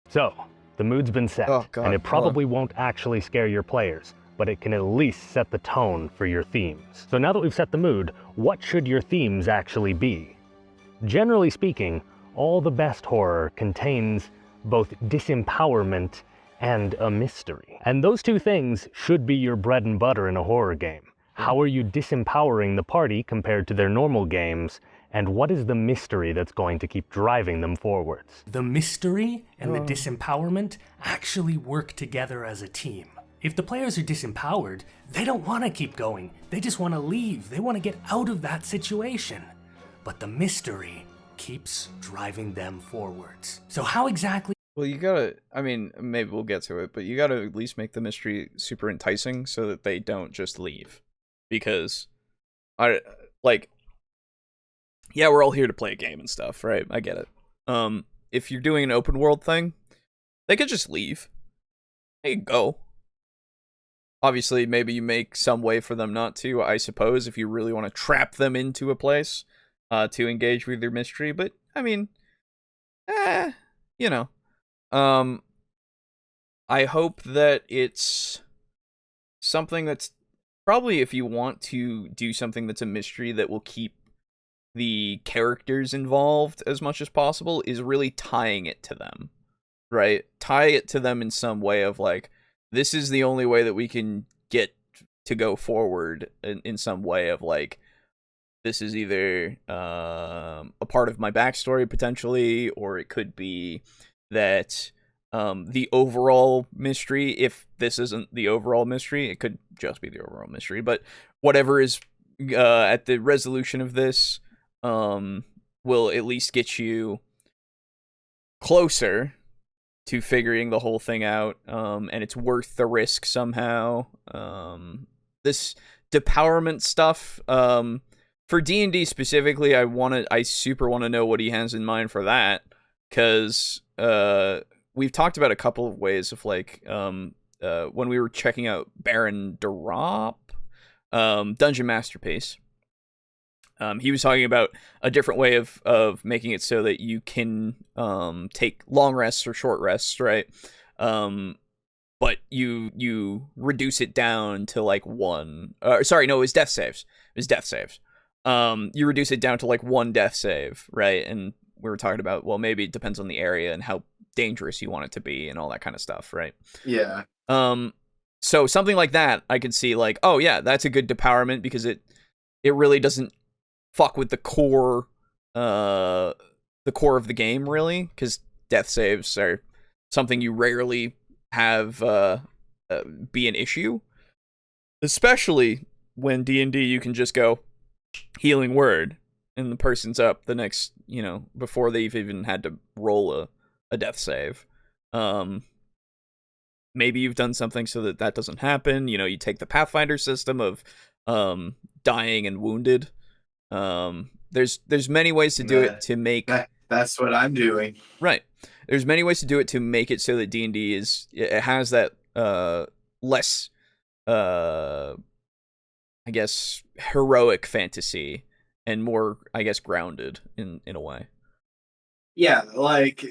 So, the mood's been set, Oh, God, and it hold on. probably won't actually scare your players, but it can at least set the tone for your themes. So now that we've set the mood, what should your themes actually be? Generally speaking, all the best horror contains both disempowerment and a mystery. And those two things should be your bread and butter in a horror game. How are you disempowering the party compared to their normal games? And what is the mystery that's going to keep driving them forwards? The mystery and the disempowerment actually work together as a team. If the players are disempowered, they don't want to keep going. They just want to leave. They want to get out of that situation. But the mystery keeps driving them forwards. So how exactly? Well, you gotta, I mean, maybe we'll get to it, but you gotta at least make the mystery super enticing so that they don't just leave. Because, yeah, we're all here to play a game and stuff, right? I get it. If you're doing an open world thing, they could just leave. They could go. Obviously, maybe you make some way for them not to, I suppose, if you really want to trap them into a place to engage with your mystery. But, I mean, you know. I hope that it's something that's probably, if you want to do something that's a mystery that will keep the characters involved as much as possible, is really tying it to them, right? Tie it to them in some way of like, this is the only way that we can get to go forward in some way of like, this is either a part of my backstory potentially, or it could be that the overall mystery, if this isn't the overall mystery, it could just be the overall mystery, but whatever is at the resolution of this will at least get you closer to figuring the whole thing out, and it's worth the risk somehow. This depowerment stuff, for D&D specifically, I super want to know what he has in mind for that, because we've talked about a couple of ways of like when we were checking out Baron Drop, Dungeon Masterpiece. He was talking about a different way of making it so that you can take long rests or short rests, right? But you reduce it down to like one. Sorry, no, it was death saves. It was death saves. You reduce it down to like one death save, right? And we were talking about, well, maybe it depends on the area and how dangerous you want it to be and all that kind of stuff, right? Yeah. So something like that, I could see like, oh yeah, that's a good depowerment because it really doesn't fuck with the core of the game, really, because death saves are something you rarely have be an issue, especially when D&D you can just go healing word and the person's up the next, before they've even had to roll a death save. Maybe you've done something so that doesn't happen. You take the Pathfinder system of dying and wounded. There's many ways to do it to make that's what I'm doing. Right. There's many ways to do it to make it so that D&D it has that less I guess heroic fantasy and more, I guess, grounded in a way. Yeah, like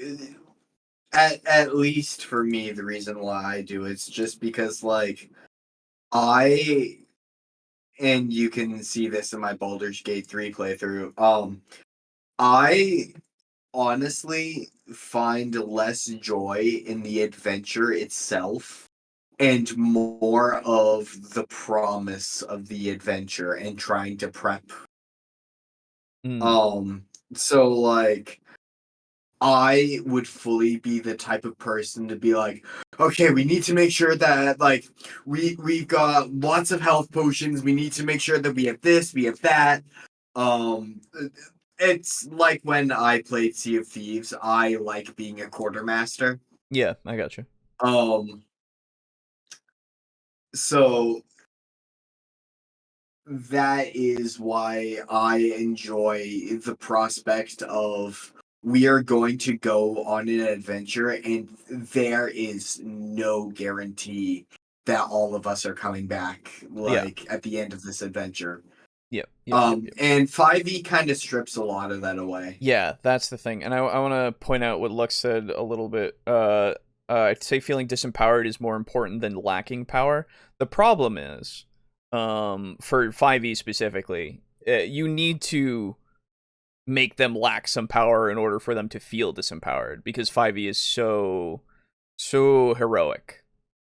at least for me, the reason why I do it's just because like and you can see this in my Baldur's Gate 3 playthrough. I honestly find less joy in the adventure itself and more of the promise of the adventure and trying to prep. So like I would fully be the type of person to be like, okay, we need to make sure that like we've got lots of health potions. We need to make sure that we have this, we have that. It's like when I played Sea of Thieves, I like being a quartermaster. Yeah, I got you. So that is why I enjoy the prospect of we are going to go on an adventure and there is no guarantee that all of us are coming back at the end of this adventure. Yep. And 5e kind of strips a lot of that away. Yeah, that's the thing. And I want to point out what Lux said a little bit. I'd say feeling disempowered is more important than lacking power. The problem is, for 5e specifically, you need to make them lack some power in order for them to feel disempowered, because 5e is so heroic.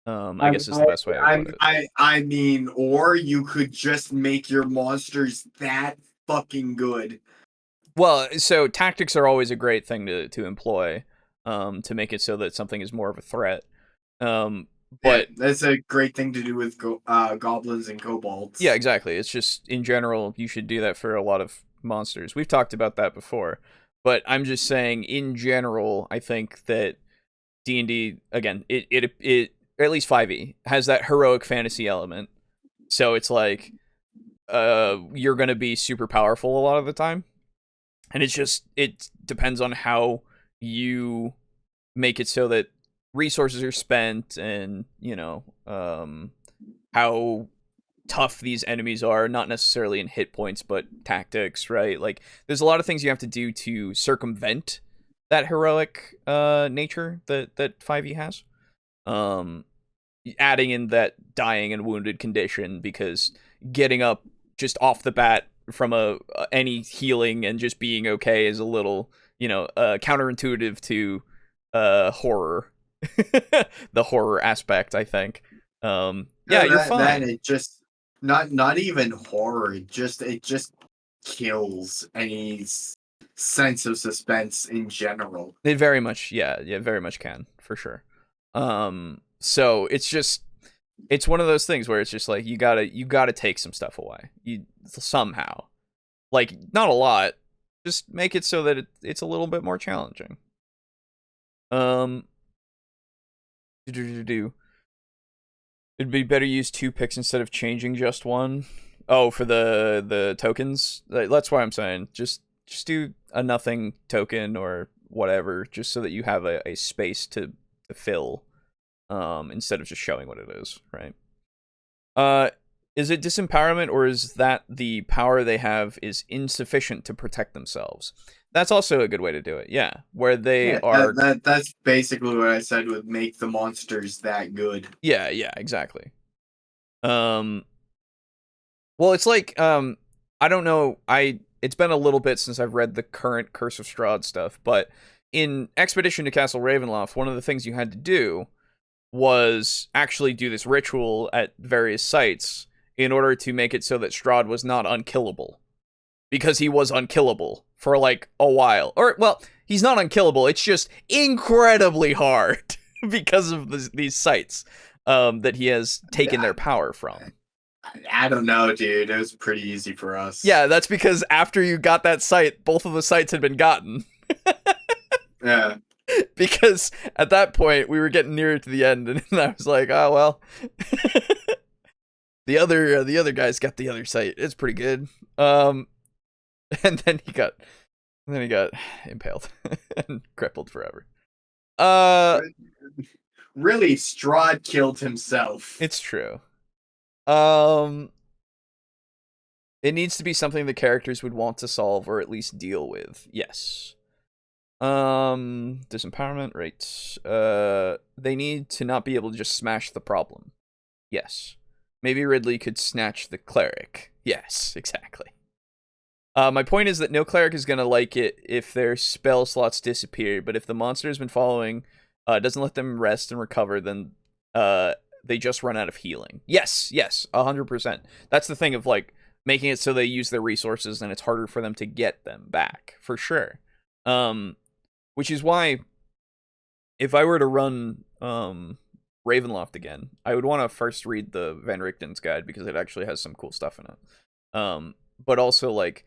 I guess is the best way to put it. I mean, or you could just make your monsters that fucking good. Well, so tactics are always a great thing to employ, to make it so that something is more of a threat. But that's a great thing to do with goblins and kobolds. Yeah, exactly. It's just, in general, you should do that for a lot of monsters. We've talked about that before, but I'm just saying, in general, I think that D&D, again, it or at least 5e has that heroic fantasy element. So it's like, you're gonna be super powerful a lot of the time, and it depends on how you make it so that resources are spent, and how tough these enemies are, not necessarily in hit points but tactics, right? Like, there's a lot of things you have to do to circumvent that heroic nature that 5e has. Adding in that dying and wounded condition, because getting up just off the bat from any healing and just being okay is a little counterintuitive to horror. The horror aspect, I think. You're fine. Then it just not even horror. It just kills any sense of suspense in general. It very much, very much can, for sure. So it's one of those things where it's just like you gotta take some stuff away. You somehow, like, not a lot, just make it so that it's a little bit more challenging. It'd be better to use 2 picks instead of changing just one. Oh, for the tokens? That's why I'm saying just do a nothing token or whatever, just so that you have a space to fill, instead of just showing what it is, right? Is it disempowerment, or is that the power they have is insufficient to protect themselves? That's also a good way to do it, yeah. Where they are... That's basically what I said would make the monsters that good. Yeah, exactly. Well, it's like, I don't know, it's been a little bit since I've read the current Curse of Strahd stuff, but in Expedition to Castle Ravenloft, one of the things you had to do was actually do this ritual at various sites in order to make it so that Strahd was not unkillable. Because he was unkillable for, like, a while. Or, well, he's not unkillable, it's just incredibly hard because of these sites that he has taken their power from. I don't know, dude. It was pretty easy for us. Yeah, that's because after you got that site, both of the sites had been gotten. Yeah. Because at that point, we were getting nearer to the end, and I was like, oh, well. the other guys got the other site. It's pretty good. And then he got impaled and crippled forever. Really, Strahd killed himself. It's true. It needs to be something the characters would want to solve or at least deal with. Yes. Disempowerment, right. They need to not be able to just smash the problem. Yes. Maybe Ridley could snatch the cleric. Yes, exactly. My point is that no cleric is going to like it if their spell slots disappear, but if the monster has been following, doesn't let them rest and recover, then they just run out of healing. Yes, 100%. That's the thing of, like, making it so they use their resources and it's harder for them to get them back, for sure. Which is why, if I were to run Ravenloft again, I would want to first read the Van Richten's guide, because it actually has some cool stuff in it. But also, like,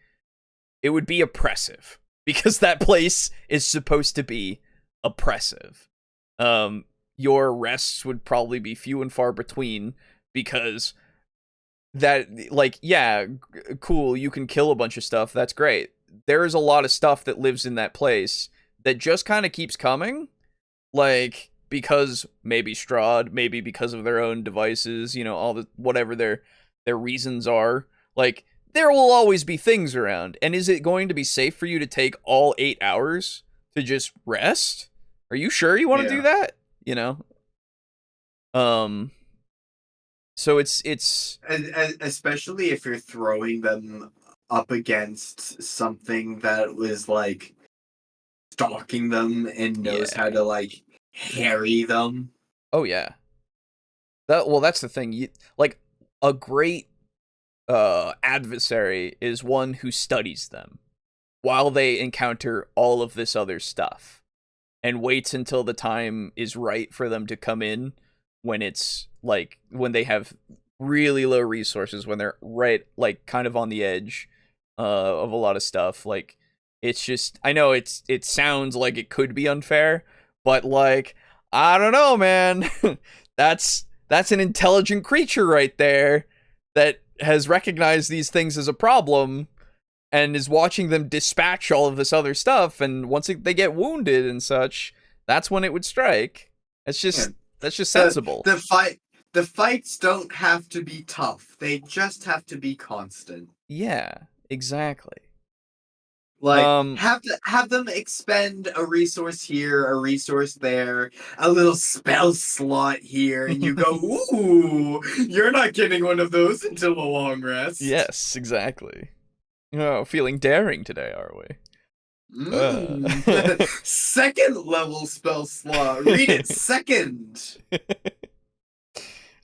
it would be oppressive, because that place is supposed to be oppressive. Your rests would probably be few and far between, because that, like, yeah, cool, you can kill a bunch of stuff, that's great. There's a lot of stuff that lives in that place that just kind of keeps coming, like, because maybe Strahd, maybe because of their own devices, you know, all the whatever their reasons are. Like, there will always be things around. And is it going to be safe for you to take all 8 hours to just rest? Are you sure you want to do that? You know? So it's and especially if you're throwing them up against something that was like stalking them and knows how to like harry them. Oh yeah. That's the thing. Like, a great adversary is one who studies them while they encounter all of this other stuff and waits until the time is right for them to come in, when it's like when they have really low resources, when they're right, like, kind of on the edge of a lot of stuff. Like, it's just, I know it sounds like it could be unfair, but like, I don't know, man. that's an intelligent creature right there that has recognized these things as a problem and is watching them dispatch all of this other stuff, and once they get wounded and such, that's when it would strike. That's just sensible. The fights don't have to be tough. They just have to be constant. Yeah, exactly. Like, have them expend a resource here, a resource there, a little spell slot here, and you go, ooh, you're not getting one of those until a long rest. Yes, exactly. Oh, feeling daring today, are we? Second level spell slot. Read it second.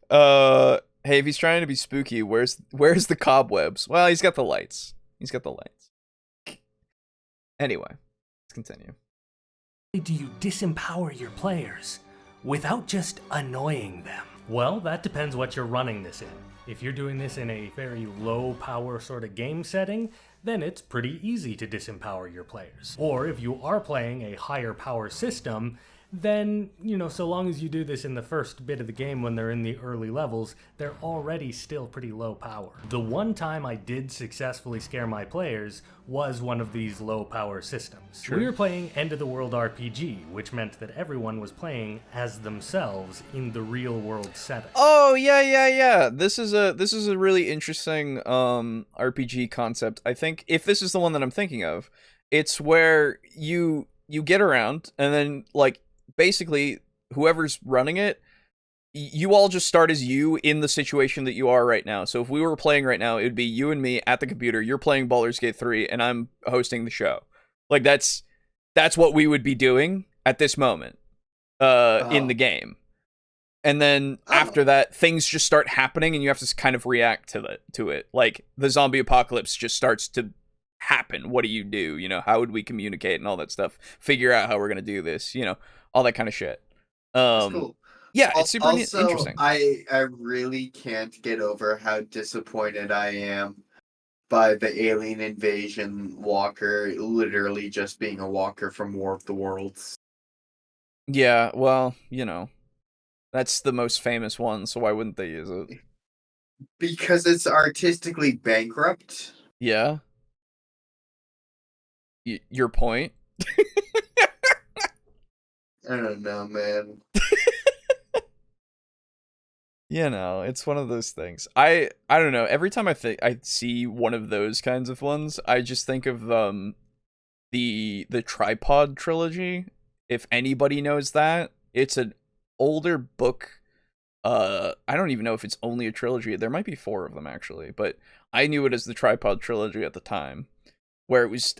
Hey, if he's trying to be spooky, where's the cobwebs? Well, he's got the lights. Anyway, let's continue. Do you disempower your players without just annoying them? Well, that depends what you're running this in. If you're doing this in a very low power sort of game setting, then it's pretty easy to disempower your players. Or if you are playing a higher power system, then, you know, so long as you do this in the first bit of the game when they're in the early levels, they're already still pretty low power. The one time I did successfully scare my players was one of these low power systems. Sure. We were playing End of the World RPG, which meant that everyone was playing as themselves in the real world setting. Oh, yeah. This is a really interesting RPG concept. I think if this is the one that I'm thinking of, it's where you get around and then, like, basically whoever's running it, you all just start as you in the situation that you are right now. So if we were playing right now, it would be you and me at the computer. You're playing Baldur's Gate 3 and I'm hosting the show. Like, that's what we would be doing at this moment in the game. And then after that, things just start happening and you have to kind of react to it. Like, the zombie apocalypse just starts to happen. What do? You know, how would we communicate and all that stuff? Figure out how we're going to do this, you know, all that kind of shit. That's cool. Yeah, it's super interesting. I really can't get over how disappointed I am by the alien invasion walker literally just being a walker from War of the Worlds. Yeah, well, you know, that's the most famous one, so why wouldn't they use it? Because it's artistically bankrupt. Yeah. Your point? I don't know, man. You know, it's one of those things. I don't know. Every time I see one of those kinds of ones, I just think of the Tripod trilogy. If anybody knows that, it's an older book. I don't even know if it's only a trilogy. There might be 4 of them actually, but I knew it as the Tripod trilogy at the time, where it was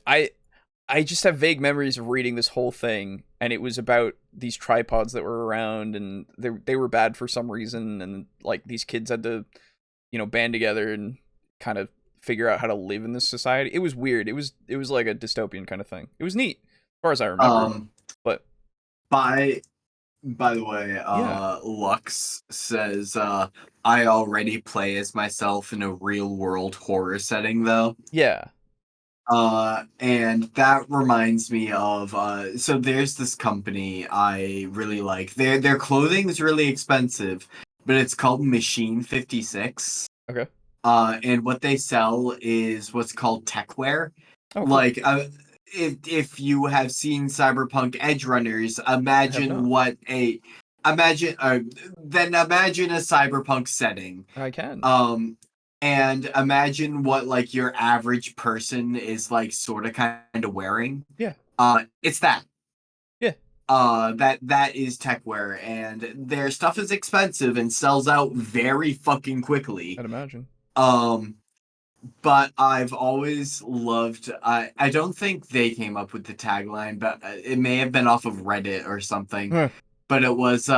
I just have vague memories of reading this whole thing, and it was about these tripods that were around, and they were bad for some reason, and like these kids had to, you know, band together and kind of figure out how to live in this society. It was weird. It was like a dystopian kind of thing. It was neat, as far as I remember. But by the way, Lux says I already play as myself in a real world horror setting, though. Yeah. And that reminds me of, so there's this company I really like. Their clothing is really expensive, but it's called Machine 56. Okay. And what they sell is what's called techwear. Oh, cool. Like, if you have seen Cyberpunk Edge Runners, imagine imagine a cyberpunk setting. I can. And imagine what like your average person is like sort of kind of wearing. Yeah. It's that. Yeah. That is techwear, and their stuff is expensive and sells out very fucking quickly. I'd imagine. But I've always loved. I don't think they came up with the tagline, but it may have been off of Reddit or something. Huh. But it was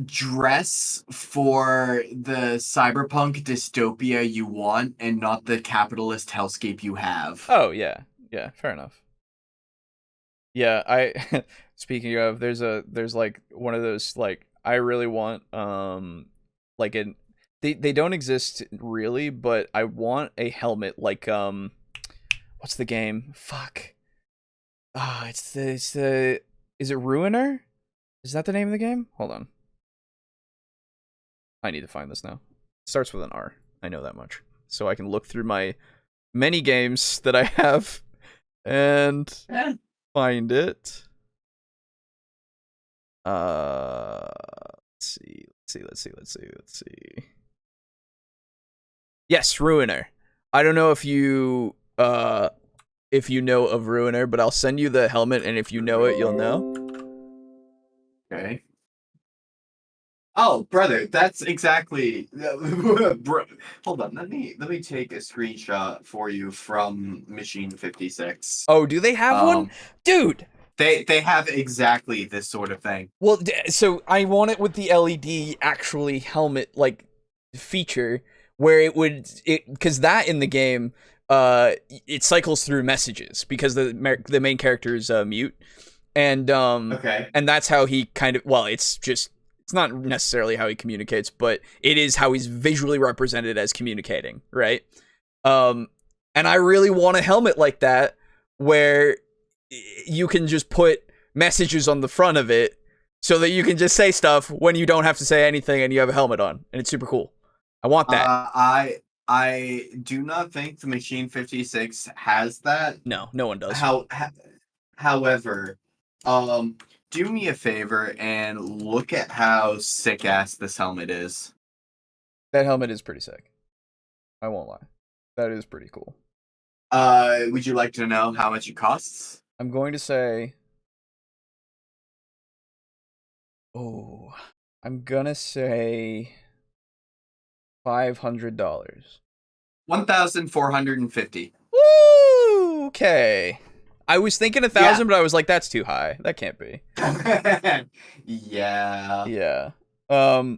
dress for the cyberpunk dystopia you want, and not the capitalist hellscape you have. Oh yeah, fair enough. Yeah, I speaking of, there's like one of those like I really want like an they don't exist really, but I want a helmet like what's the game? Fuck. It's the is it Ruiner? Is that the name of the game? Hold on. I need to find this now. It starts with an R. I know that much. So I can look through my many games that I have and find it. Let's see. Yes, Ruiner. I don't know if you know of Ruiner, but I'll send you the helmet, and if you know it, you'll know. Okay. Oh, brother, that's exactly. Hold on, let me take a screenshot for you from Machine 56. Oh, do they have one, dude? They have exactly this sort of thing. Well, so I want it with the LED actually helmet like feature where it would because that in the game it cycles through messages because the main character is mute, and Okay. and that's how he kind of it's not necessarily how he communicates, but it is how he's visually represented as communicating, right? And I really want a helmet like that where you can just put messages on the front of it so that you can just say stuff when you don't have to say anything and you have a helmet on, and it's super cool. I want that. I do not think the Machine 56 has that. No one does. However, do me a favor and look at how sick ass this helmet is. That helmet is pretty sick. I won't lie. That is pretty cool. Would you like to know how much it costs? I'm going to say $500. $1,450. Woo! Okay. I was thinking 1,000, but I was like, that's too high. That can't be. Yeah. Yeah.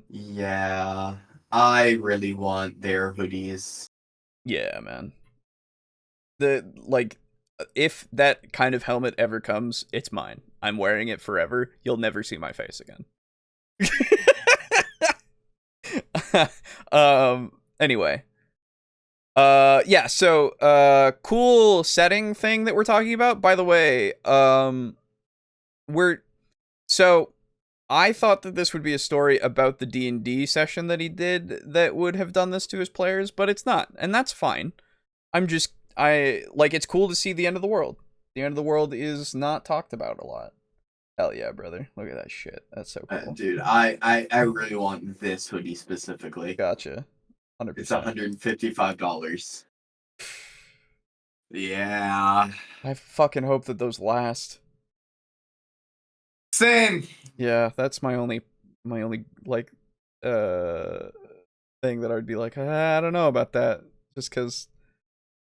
Yeah. I really want their hoodies. Yeah, man. If that kind of helmet ever comes, it's mine. I'm wearing it forever. You'll never see my face again. Anyway. Yeah, so cool setting thing that we're talking about. By the way, I thought that this would be a story about the D&D session that he did that would have done this to his players, but it's not, and that's fine. It's cool to see the end of the world. The end of the world is not talked about a lot. Hell yeah, brother. Look at that shit. That's so cool. Dude, I really want this hoodie specifically. Gotcha. 100%. It's $155. Yeah. I fucking hope that those last. Same. Yeah, that's my only like thing that I would be like, I don't know about that, just because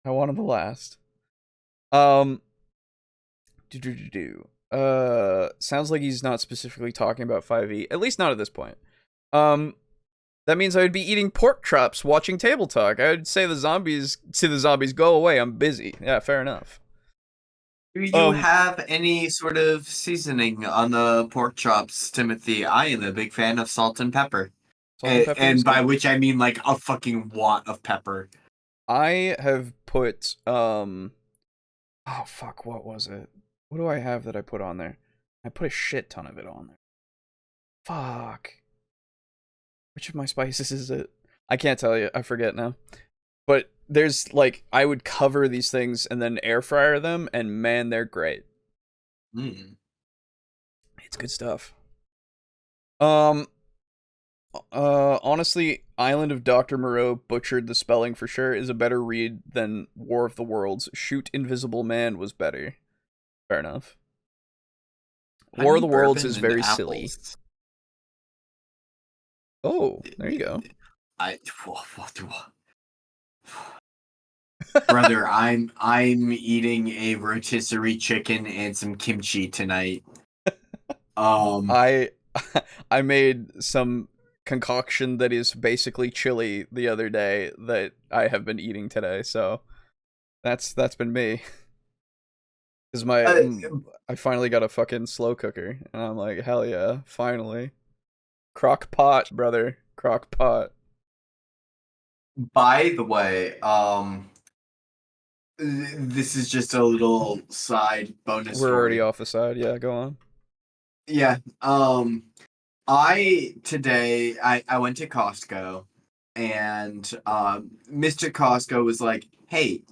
I want them to last. Sounds like he's not specifically talking about 5e, at least not at this point. That means I would be eating pork chops watching TableTalk. I would say to the zombies, go away, I'm busy. Yeah, fair enough. Do you have any sort of seasoning on the pork chops, Timothy? I am a big fan of salt and pepper. And by which I mean like a fucking wad of pepper. I have put oh fuck, what was it? What do I have that I put on there? I put a shit ton of it on there. Fuck. Which of my spices is it? I can't tell you. I forget now. But there's like I would cover these things and then air fryer them, and man, they're great. It's good stuff. Honestly, Island of Dr. Moreau butchered the spelling for sure is a better read than War of the Worlds. Shoot Invisible Man was better. Fair enough. War of the Worlds is very silly. Oh, there you go. Brother, I'm eating a rotisserie chicken and some kimchi tonight. I made some concoction that is basically chili the other day that I have been eating today, so that's been me. Cause I finally got a fucking slow cooker, and I'm like, hell yeah, finally. Crock pot, brother, crock pot. By the way, this is just a little side bonus. We're already off the side. Yeah, go on. Yeah. Today I went to Costco, and Mr. Costco was like, "Hey,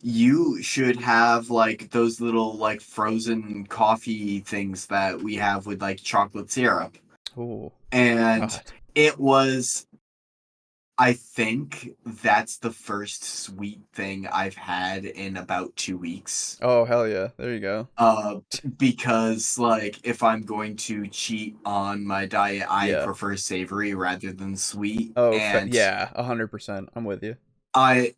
you should have like those little like frozen coffee things that we have with like chocolate syrup." Oh. And God. it was, I think that's the first sweet thing I've had in about 2 weeks. Oh, hell yeah. There you go. Because like if I'm going to cheat on my diet, I prefer savory rather than sweet. Oh, and yeah, 100%. I'm with you. I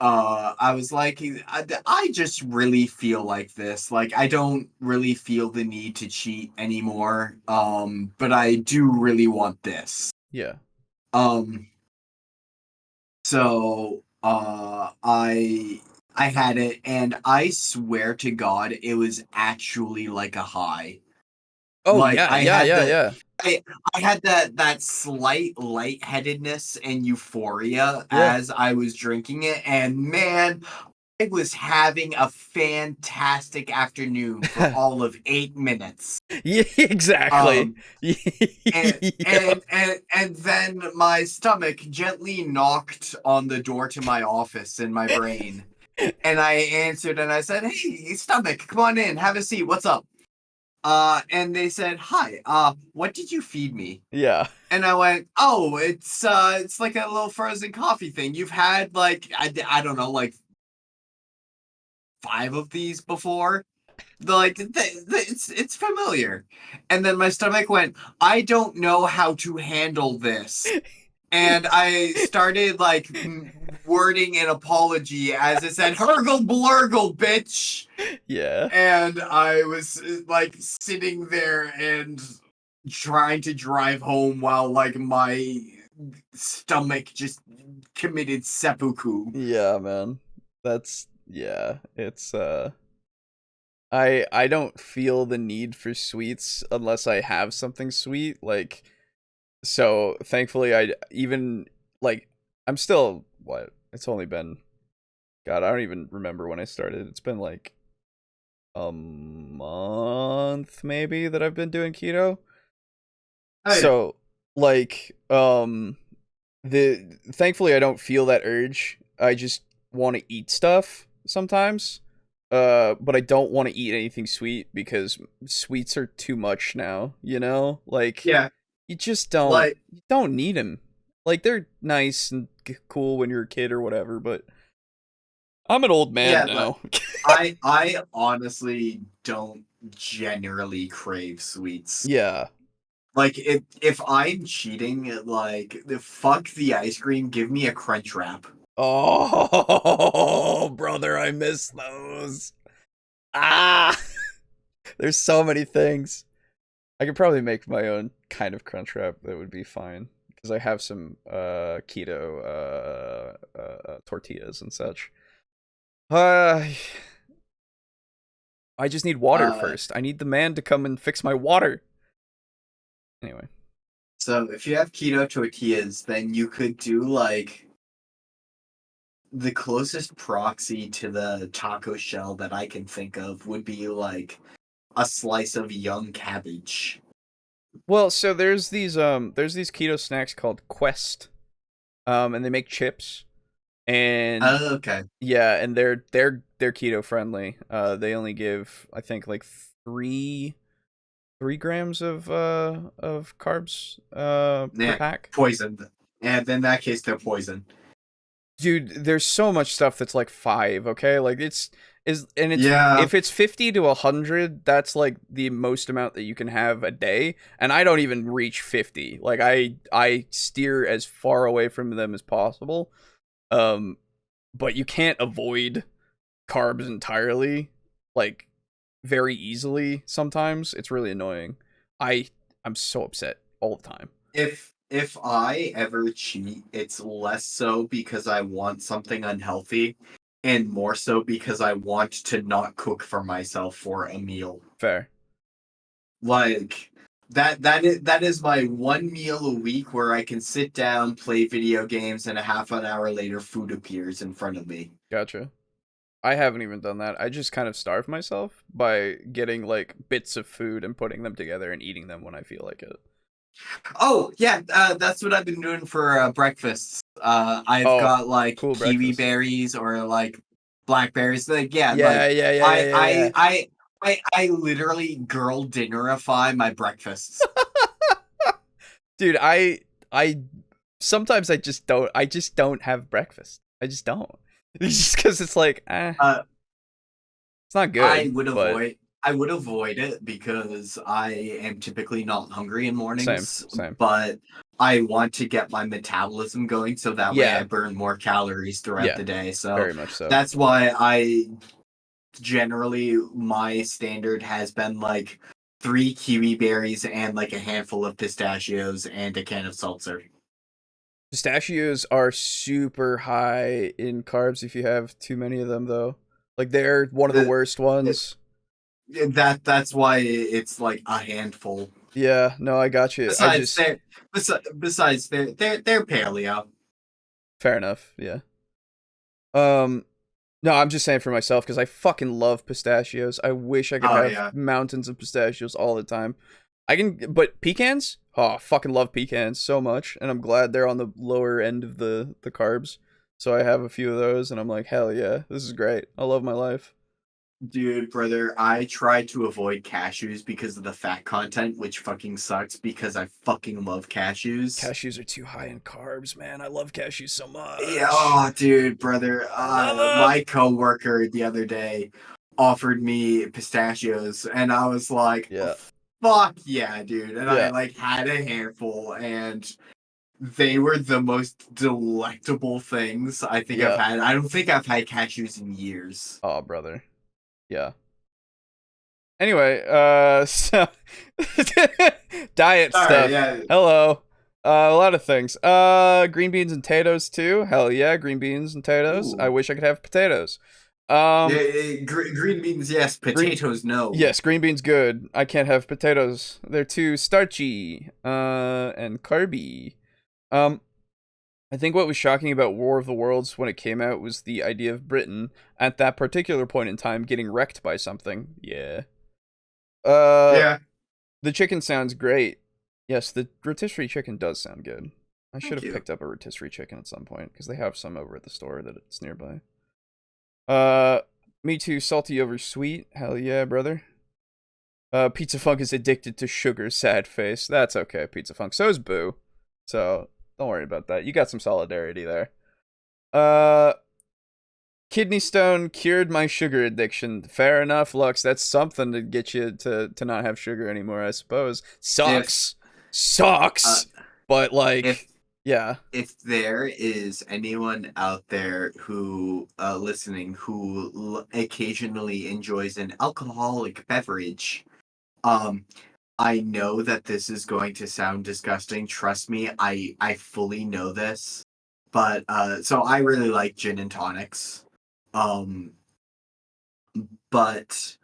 was like, I just really feel like this. Like, I don't really feel the need to cheat anymore. But I do really want this. Yeah. So, I had it, and I swear to God, it was actually like a high. Oh, like, yeah. I had that slight lightheadedness and euphoria as I was drinking it, and man, I was having a fantastic afternoon for all of 8 minutes. Yeah, exactly. And then my stomach gently knocked on the door to my office in my brain. And I answered and I said, "Hey, stomach, come on in, have a seat. What's up?" And they said, "Hi, what did you feed me?" Yeah. And I went, "Oh, it's like a little frozen coffee thing. You've had like, I don't know, like 5 of these before. It's familiar." And then my stomach went, "I don't know how to handle this." And I started like wording an apology as it said, "Hergle blurgle, bitch." Yeah. And I was like sitting there and trying to drive home while like my stomach just committed seppuku. Yeah, man. It's I don't feel the need for sweets unless I have something sweet, like, so thankfully I even like I'm still what? It's only been, God, I don't even remember when I started. It's been like a month maybe that I've been doing keto. Oh, yeah. So like thankfully I don't feel that urge. I just want to eat stuff sometimes. But I don't want to eat anything sweet because sweets are too much now, Like, Yeah. you just don't need them. Like, they're nice and cool when you're a kid or whatever, but I'm an old man now. I honestly don't generally crave sweets. Yeah. Like, if I'm cheating, like, fuck the ice cream, give me a Crunch Wrap. Oh, brother, I miss those. Ah! There's so many things. I could probably make my own kind of crunch wrap that would be fine. Because I have some keto tortillas and such. I just need water first. I need the man to come and fix my water. Anyway. So if you have keto tortillas, then you could do like the closest proxy to the taco shell that I can think of would be like a slice of young cabbage. Well, so there's these keto snacks called Quest, and they make chips, and Okay. yeah, and they're keto friendly. They only give, I think, like 3 grams of carbs per Yeah, pack. poison. And in that case, they're poison. Dude, there's so much stuff that's like 5, okay? Like it's Yeah. if it's 50 to 100, that's like the most amount that you can have a day, and I don't even reach 50. Like I steer as far away from them as possible. But you can't avoid carbs entirely, like very easily sometimes. It's really annoying. I'm so upset all the time. If I ever cheat, it's less so because I want something unhealthy, and more so because I want to not cook for myself for a meal. Fair. Like that is my one meal a week where I can sit down, play video games, and a half an hour later food appears in front of me. Gotcha. I haven't even done that. I just kind of starve myself by getting like bits of food and putting them together and eating them when I feel like it. Oh yeah, that's what I've been doing for breakfasts. I've got like cool kiwi breakfast. berries or like blackberries. Like yeah, I literally girl dinnerify my breakfasts. Dude, I sometimes I just don't have breakfast. I just don't. It's just because it's like, it's not good. I would avoid it because I am typically not hungry in mornings. Same. But I want to get my metabolism going so that way I burn more calories throughout the day. So very much so. That's why my standard has been like 3 kiwi berries and like a handful of pistachios and a can of seltzer. Pistachios are super high in carbs if you have too many of them, though. Like they're one of the worst ones. That's why it's like a handful. Yeah, no, I got you. Besides, they're paleo. Fair enough. Yeah. No, I'm just saying for myself because I fucking love pistachios. I wish I could have mountains of pistachios all the time. But pecans? Oh, I fucking love pecans so much, and I'm glad they're on the lower end of the carbs. So I have a few of those, and I'm like, hell yeah, this is great. I love my life. Dude, brother, I try to avoid cashews because of the fat content, which fucking sucks because I fucking love cashews. Cashews are too high in carbs, man. I love cashews so much. Yeah, oh, dude, brother. My coworker the other day offered me pistachios, and I was like, fuck yeah, dude. And I like had a handful, and they were the most delectable things I think I've had. I don't think I've had cashews in years. Oh, brother. Yeah. Anyway, so diet stuff. Yeah. Hello. A lot of things. Green beans and potatoes too. Hell yeah, green beans and potatoes. Ooh. I wish I could have potatoes. Green beans, yes. Potatoes, no. Yes, green beans, good. I can't have potatoes. They're too starchy, and carby. I think what was shocking about War of the Worlds when it came out was the idea of Britain at that particular point in time getting wrecked by something. Yeah. The chicken sounds great. Yes, the rotisserie chicken does sound good. I should have picked up a rotisserie chicken at some point because they have some over at the store that it's nearby. Me too, salty over sweet. Hell yeah, brother. Pizza Funk is addicted to sugar, sad face. That's okay, Pizza Funk. So is Boo. So don't worry about that. You got some solidarity there. Kidney stone cured my sugar addiction. Fair enough, Lux. That's something to get you to not have sugar anymore, I suppose. Sucks. But like, if there is anyone out there who listening who occasionally enjoys an alcoholic beverage, I know that this is going to sound disgusting. Trust me, I fully know this. But so I really like gin and tonics. But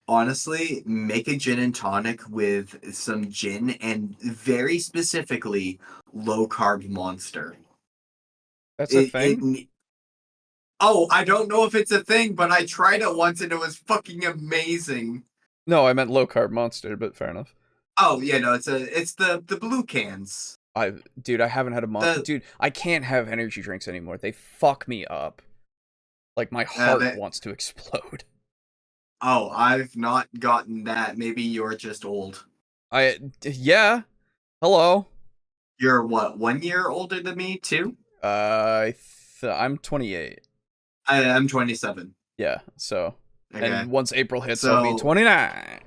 honestly, make a gin and tonic with some gin and very specifically low carb Monster. That's a thing? I don't know if it's a thing, but I tried it once and it was fucking amazing. No, I meant low carb Monster, but fair enough. Oh yeah, no, it's the blue cans. Dude, I haven't had a month. The Dude, I can't have energy drinks anymore. They fuck me up. Like my heart wants to explode. Oh, I've not gotten that. Maybe you're just old. Yeah. Hello. You're what, 1 year older than me too? I'm 28. I'm 27. Yeah. So, Okay. and once April hits, I'll be 29.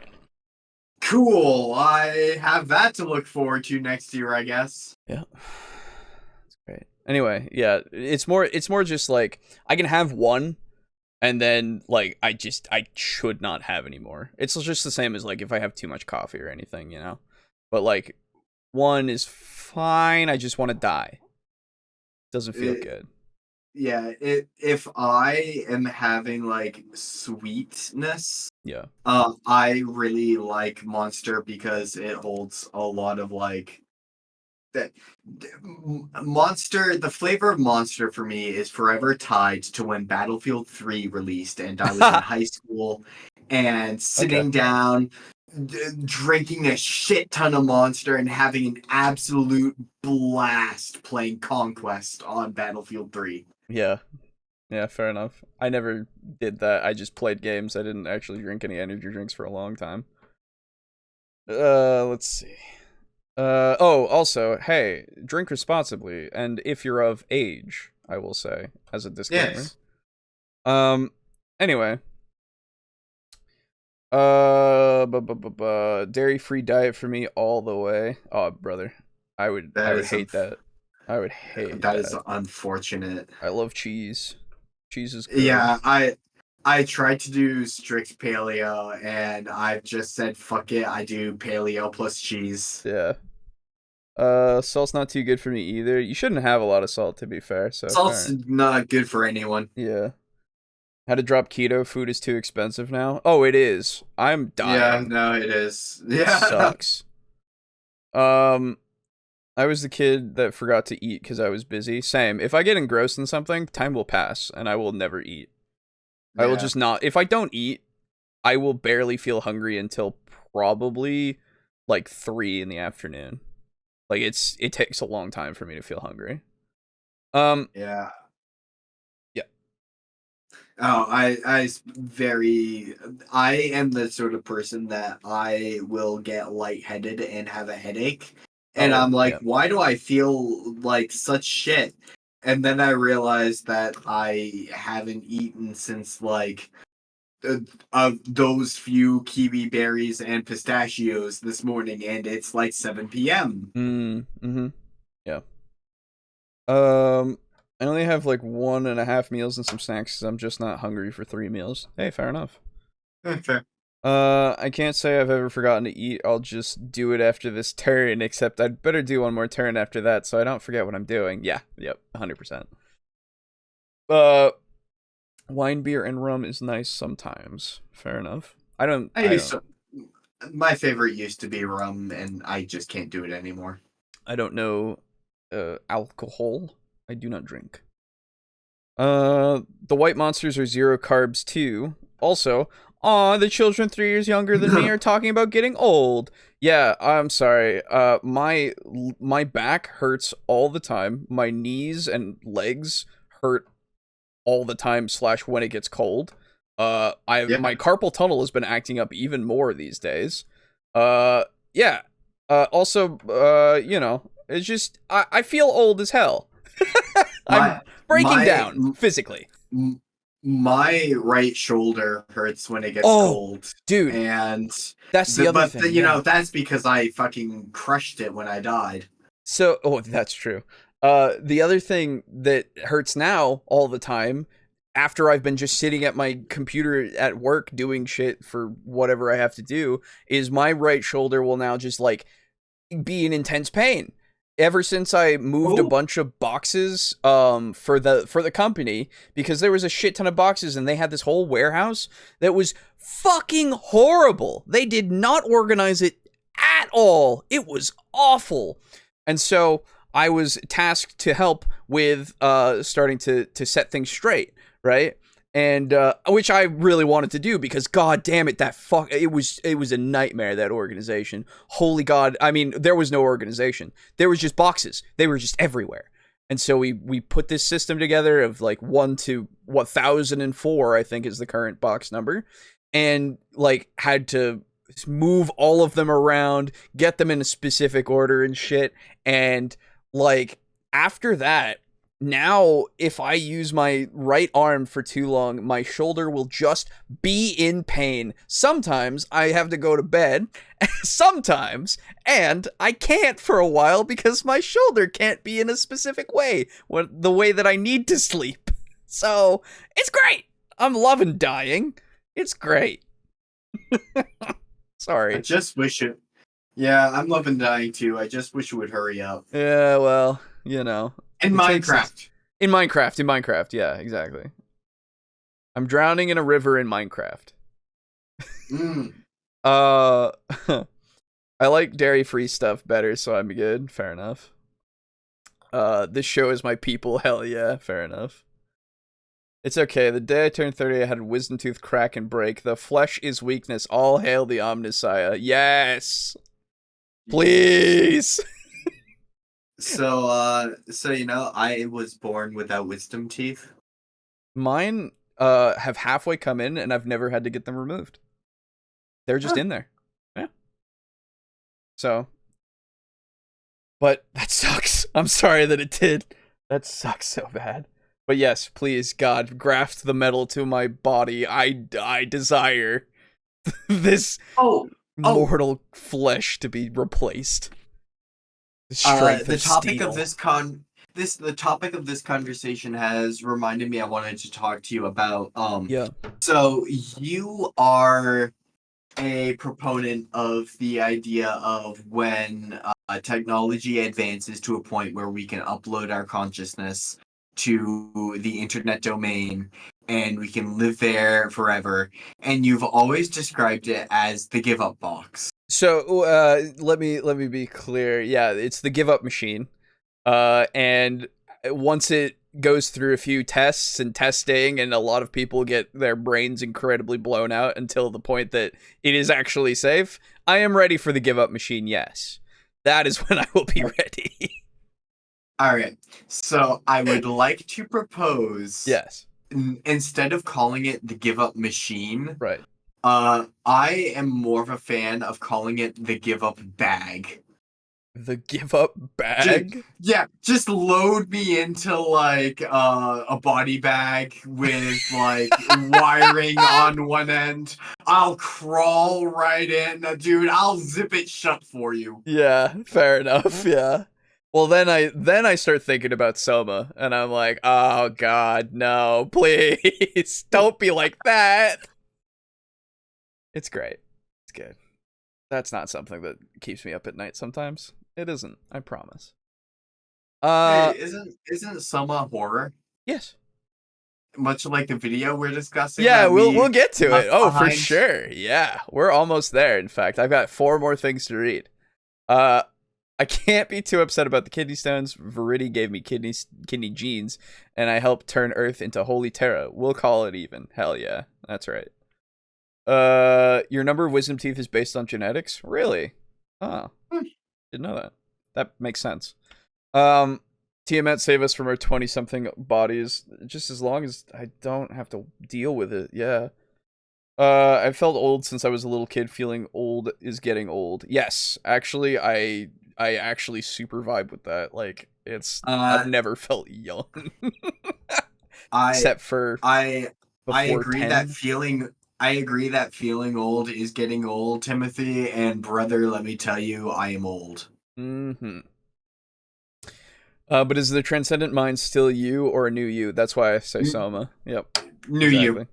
Cool. I have that to look forward to next year, I guess. Yeah. That's great. Anyway, yeah, it's more just like I can have one and then like I should not have anymore. It's just the same as like if I have too much coffee or anything, you know. But like one is fine, I just want to die. Doesn't feel good. Yeah, if I am having like sweetness, Yeah. I really like Monster because it holds a lot of like that Monster. The flavor of Monster for me is forever tied to when Battlefield 3 released, and I was in high school and sitting down, drinking a shit ton of Monster and having an absolute blast playing Conquest on Battlefield 3. Yeah. Yeah, fair enough. I never did that. I just played games. I didn't actually drink any energy drinks for a long time. Let's see. Also, hey, drink responsibly, and if you're of age, I will say, as a disclaimer. Yes. Anyway. Dairy-free diet for me all the way. Oh, brother. I would hate that. I would hate that. That is unfortunate. I love cheese. Cheese is good. Yeah, I tried to do strict paleo, and I've just said, fuck it, I do paleo plus cheese. Yeah. Salt's not too good for me either. You shouldn't have a lot of salt, to be fair. So salt's not good for anyone. Yeah. How to drop keto? Food is too expensive now. Oh, it is. I'm dying. Yeah, no, it is. Yeah. It sucks. I was the kid that forgot to eat because I was busy. Same. If I get engrossed in something, time will pass, and I will never eat. Yeah. I will just not. If I don't eat, I will barely feel hungry until probably like 3 in the afternoon. Like it takes a long time for me to feel hungry. Yeah. Yeah. Oh, I am the sort of person that I will get lightheaded and have a headache. And I'm like, why do I feel like such shit? And then I realized that I haven't eaten since like of those few kiwi berries and pistachios this morning, and it's like 7 p.m. Mm-hmm. Yeah. I only have like 1.5 meals and some snacks because I'm just not hungry for 3 meals. Hey, fair enough. Fair. I can't say I've ever forgotten to eat. I'll just do it after this turn, except I'd better do one more turn after that so I don't forget what I'm doing. Yeah, yep, 100%. Wine, beer, and rum is nice sometimes. Fair enough. My favorite used to be rum, and I just can't do it anymore. I don't know alcohol. I do not drink. The white monsters are 0 carbs too. Also, the children 3 years younger than me are talking about getting old. Yeah, I'm sorry. My back hurts all the time. My knees and legs hurt all the time / when it gets cold. My carpal tunnel has been acting up even more these days. Yeah. Also, you know, it's just I feel old as hell. I'm breaking down physically. My right shoulder hurts when it gets cold, dude. And that's the other thing. But you know, that's because I fucking crushed it when I died. So, that's true. The other thing that hurts now all the time, after I've been just sitting at my computer at work doing shit for whatever I have to do, is my right shoulder will now just like be in intense pain. Ever since I moved a bunch of boxes for the company, because there was a shit ton of boxes and they had this whole warehouse that was fucking horrible. They did not organize it at all. It was awful. And so I was tasked to help with starting to set things straight, right? and which I really wanted to do because god damn it, it was a nightmare, that organization. Holy god, I mean, there was no organization. There was just boxes. They were just everywhere. And so we put this system together of like 1 to 1004, I think is the current box number, and like had to move all of them around, get them in a specific order and shit. And like after that, now if I use my right arm for too long, my shoulder will just be in pain. Sometimes I have to go to bed, sometimes, and I can't for a while because my shoulder can't be in a specific way, the way that I need to sleep. So it's great. I'm loving dying. It's great. Sorry. I just wish it. Yeah, I'm loving dying too. I just wish it would hurry up. Yeah, well, you know. In Minecraft. In Minecraft, yeah, exactly. I'm drowning in a river in Minecraft. I like dairy-free stuff better, so I'm good. Fair enough. This show is my people. Hell yeah, fair enough. It's okay. The day I turned 30, I had a wisdom tooth crack and break. The flesh is weakness. All hail the Omnissiah. Yes! Please! So you know, I was born without wisdom teeth. Mine have halfway come in, and I've never had to get them removed. They're just in there. Yeah. So. But that sucks. I'm sorry that it did. That sucks so bad. But yes, please, God, graft the metal to my body. I desire this mortal flesh to be replaced. The topic of the topic of this conversation has reminded me I wanted to talk to you about. Yeah. So you are a proponent of the idea of when technology advances to a point where we can upload our consciousness to the internet domain and we can live there forever, and you've always described it as the give up box. So let me be clear. Yeah, it's the give up machine. And once it goes through a few tests and testing, and a lot of people get their brains incredibly blown out until the point that it is actually safe, I am ready for the give up machine. Yes, that is when I will be ready. All right, so I would like to propose. Yes. Instead of calling it the give up machine, right? I am more of a fan of calling it the give up bag. The give up bag? Just load me into like a body bag with like wiring on one end. I'll crawl right in, dude. I'll zip it shut for you. Yeah, fair enough. Yeah. Well, then I start thinking about Soma, and I'm like, oh god, no, please, don't be like that. It's great. It's good. That's not something that keeps me up at night sometimes. It isn't, I promise. Hey, isn't Soma horror? Yes. Much like the video we're discussing. Yeah, we'll get to it. Oh, behind. for sure. Yeah, we're almost there. In fact, I've got 4 more things to read. I can't be too upset about the kidney stones. Viridi gave me kidney genes, and I helped turn Earth into Holy Terra. We'll call it even. Hell yeah, that's right. Your number of wisdom teeth is based on genetics? Really? Oh, didn't know that. That makes sense. Tiamat, save us from our 20-something bodies, just as long as I don't have to deal with it. Yeah. I felt old since I was a little kid. Feeling old is getting old. Yes, actually, I actually super vibe with that. Like, I've never felt young. Except for I agree 10. I agree that feeling old is getting old, Timothy, and brother, let me tell you, I am old. Mm-hmm. But is the transcendent mind still you or a new you? That's why I say Soma. Yep. New you.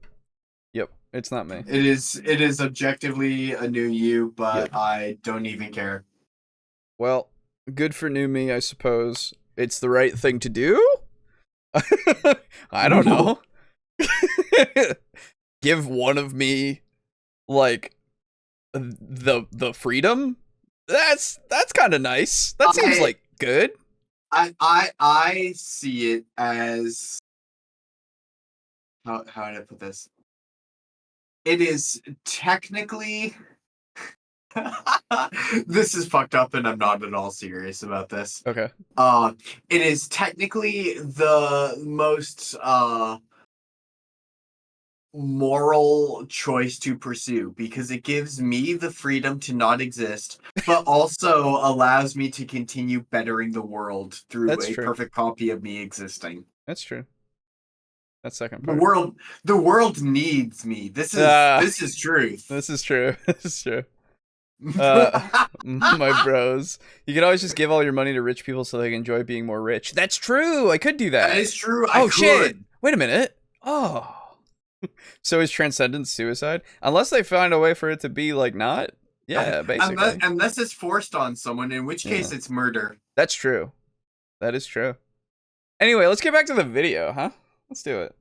Yep. It's not me. It is objectively a new you, but yep. I don't even care. Well, good for new me, I suppose. It's the right thing to do? I don't know. Give one of me, like, the freedom? That's kind of nice. That seems like good. I see it as how did I put this? It is technically. This is fucked up, and I'm not at all serious about this. Okay. It is technically the most moral choice to pursue because it gives me the freedom to not exist, but also allows me to continue bettering the world through That's a true. perfect copy of me existing. That's true. That second The part. world needs me. This is truth. This is true. This is true. My bros. You can always just give all your money to rich people so they can enjoy being more rich. That's true. I could do that. That is true. Oh, shit. Wait a minute. Oh. So is transcendence suicide? Unless they find a way for it to be like not. Yeah, basically. Unless it's forced on someone, in which case it's murder. That's true. That is true. Anyway, let's get back to the video, huh? Let's do it.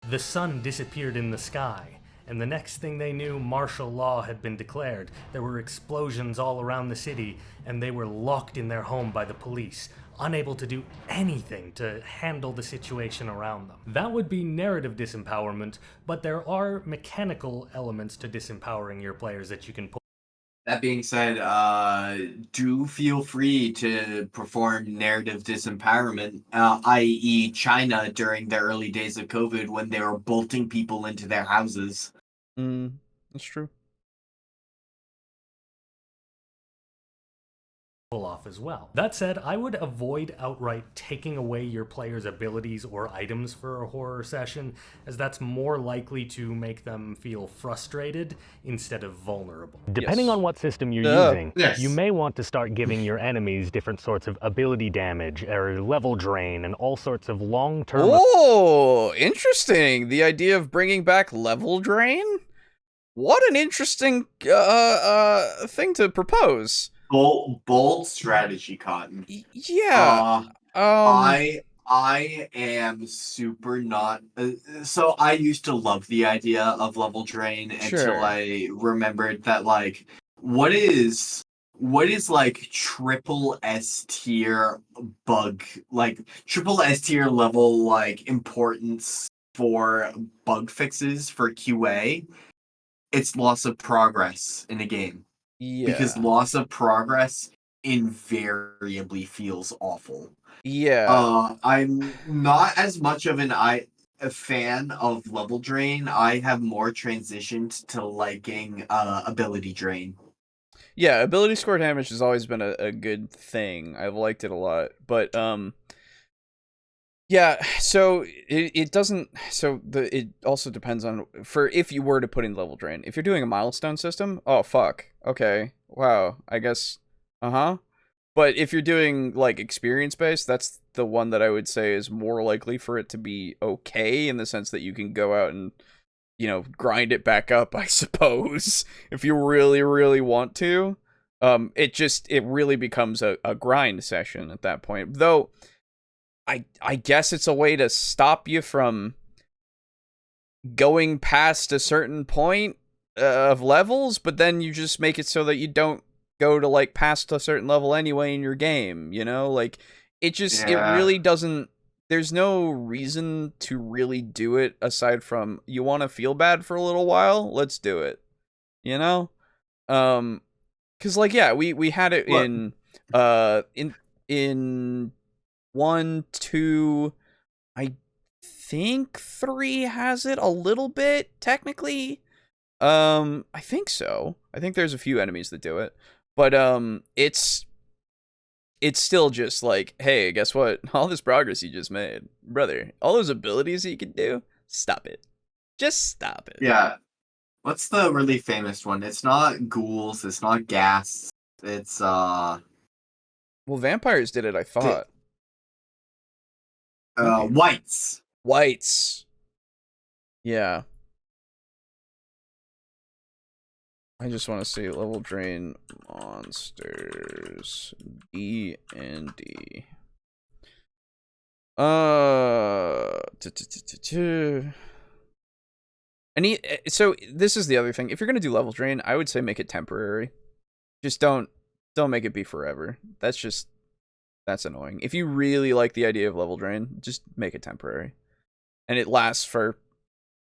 The sun disappeared in the sky, and the next thing they knew, martial law had been declared. There were explosions all around the city, and they were locked in their home by the police, unable to do anything to handle the situation around them. That would be narrative disempowerment, but there are mechanical elements to disempowering your players that you can pull. That being said, do feel free to perform narrative disempowerment, i.e. China during the early days of COVID when they were bolting people into their houses. That's true. Off as well. That said, I would avoid outright taking away your player's abilities or items for a horror session, as that's more likely to make them feel frustrated instead of vulnerable. Depending on what system you're using, you may want to start giving your enemies different sorts of ability damage or level drain and all sorts of long-term... Oh, interesting. The idea of bringing back level drain? What an interesting thing to propose. Bold strategy, Cotton. Yeah. I am super not. So I used to love the idea of level drain until I remembered that, like, what is like triple S tier bug, like triple S tier level, like importance for bug fixes for QA? It's loss of progress in a game. Yeah. Because loss of progress invariably feels awful. Yeah. I'm not as much of a fan of level drain. I have more transitioned to liking ability drain. Yeah, ability score damage has always been a good thing. I've liked it a lot. But yeah, so it doesn't, so it also depends on, for if you were to put in level drain. If you're doing a milestone system, oh fuck, okay, wow, I guess, but if you're doing like experience based, that's the one that I would say is more likely for it to be okay, in the sense that you can go out and, you know, grind it back up, I suppose, if you really, really want to. It really becomes a grind session at that point, though. I guess it's a way to stop you from going past a certain point of levels, but then you just make it so that you don't go to like past a certain level anyway in your game, you know? Like it really doesn't, there's no reason to really do it aside from you want to feel bad for a little while, let's do it. You know? Cuz like yeah, we had it in 1, 2, I think 3 has it a little bit, technically. I think so. I think there's a few enemies that do it. But, it's still just like, hey, guess what? All this progress you just made, brother, all those abilities you can do, stop it. Just stop it. Yeah. What's the really famous one? It's not ghouls, it's not ghasts, it's, Well, vampires did it, I thought. Whites. Whites. Yeah. I just want to see level drain monsters D&D. So this is the other thing. If you're gonna do level drain, I would say make it temporary. Just don't make it be forever. That's annoying. If you really like the idea of level drain, just make it temporary. and it lasts for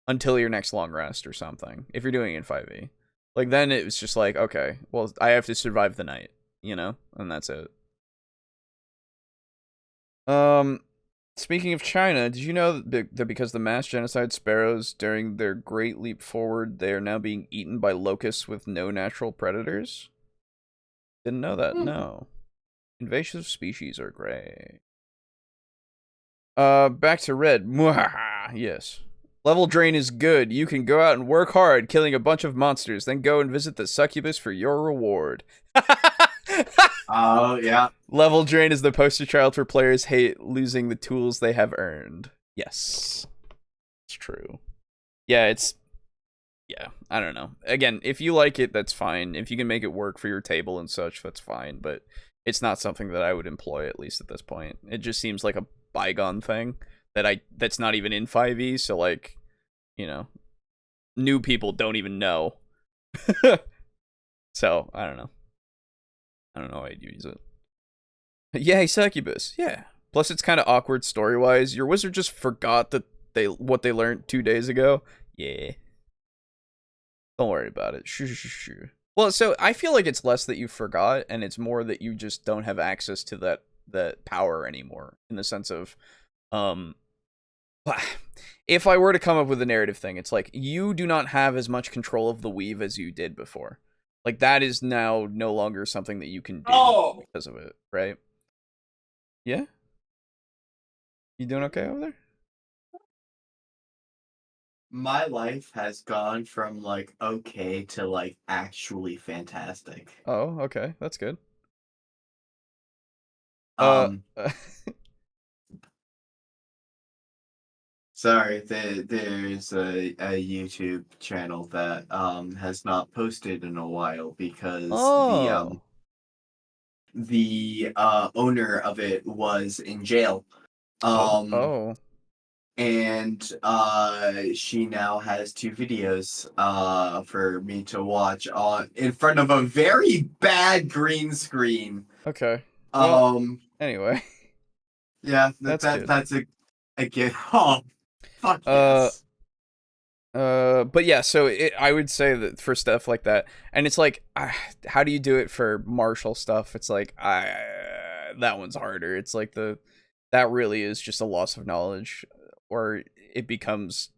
until your next long rest or something. If you're doing it in 5e, like then it was just like, okay, well I have to survive the night, and that's it. Speaking of China, did you know that because the mass genocide sparrows during their great leap forward, they are now being eaten by locusts with no natural predators? Didn't know that. No. Invasive species are great. Back to red. Yes. Level drain is good. You can go out and work hard, killing a bunch of monsters, then go and visit the succubus for your reward. Oh, yeah. Level drain is the poster child for players hate losing the tools they have earned. Yes. It's true. Yeah, I don't know. Again, if you like it, that's fine. If you can make it work for your table and such, that's fine. But it's not something that I would employ, at least at this point. It just seems like a bygone thing that's not even in 5e, so like, new people don't even know. So, I don't know. I don't know how I'd use it. Yay, succubus. Yeah. Plus, it's kind of awkward story-wise. Your wizard just forgot that what they learned 2 days ago. Yeah. Don't worry about it. Shoo. Well, so I feel like it's less that you forgot, and it's more that you just don't have access to that power anymore. In the sense of, if I were to come up with a narrative thing, it's like you do not have as much control of the weave as you did before. Like, that is now no longer something that you can do because of it, right? Yeah? You doing okay over there? My life has gone from, like, okay to, like, actually fantastic. Oh, okay. That's good. Sorry, there's a YouTube channel that has not posted in a while because the owner of it was in jail. And she now has 2 videos for me to watch in front of a very bad green screen. Okay. Well, anyway. Yeah, that's a good. Oh, fuck yes. But yeah, so I would say that for stuff like that, and it's like, how do you do it for martial stuff? It's like, that one's harder. It's like that really is just a loss of knowledge, or it becomes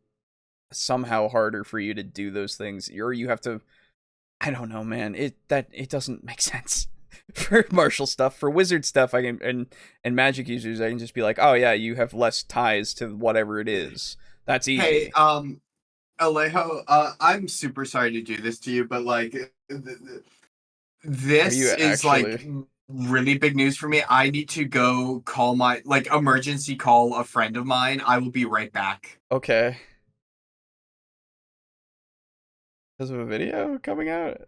somehow harder for you to do those things, or you have to, I don't know, man. It doesn't make sense. For martial stuff, for wizard stuff, I can and magic users, I can just be like, oh yeah, you have less ties to whatever it is. That's easy. Hey, Alejo, I'm super sorry to do this to you, but like, this is like really big news for me. I need to go call emergency call a friend of mine. I will be right back. Okay. Because of a video coming out?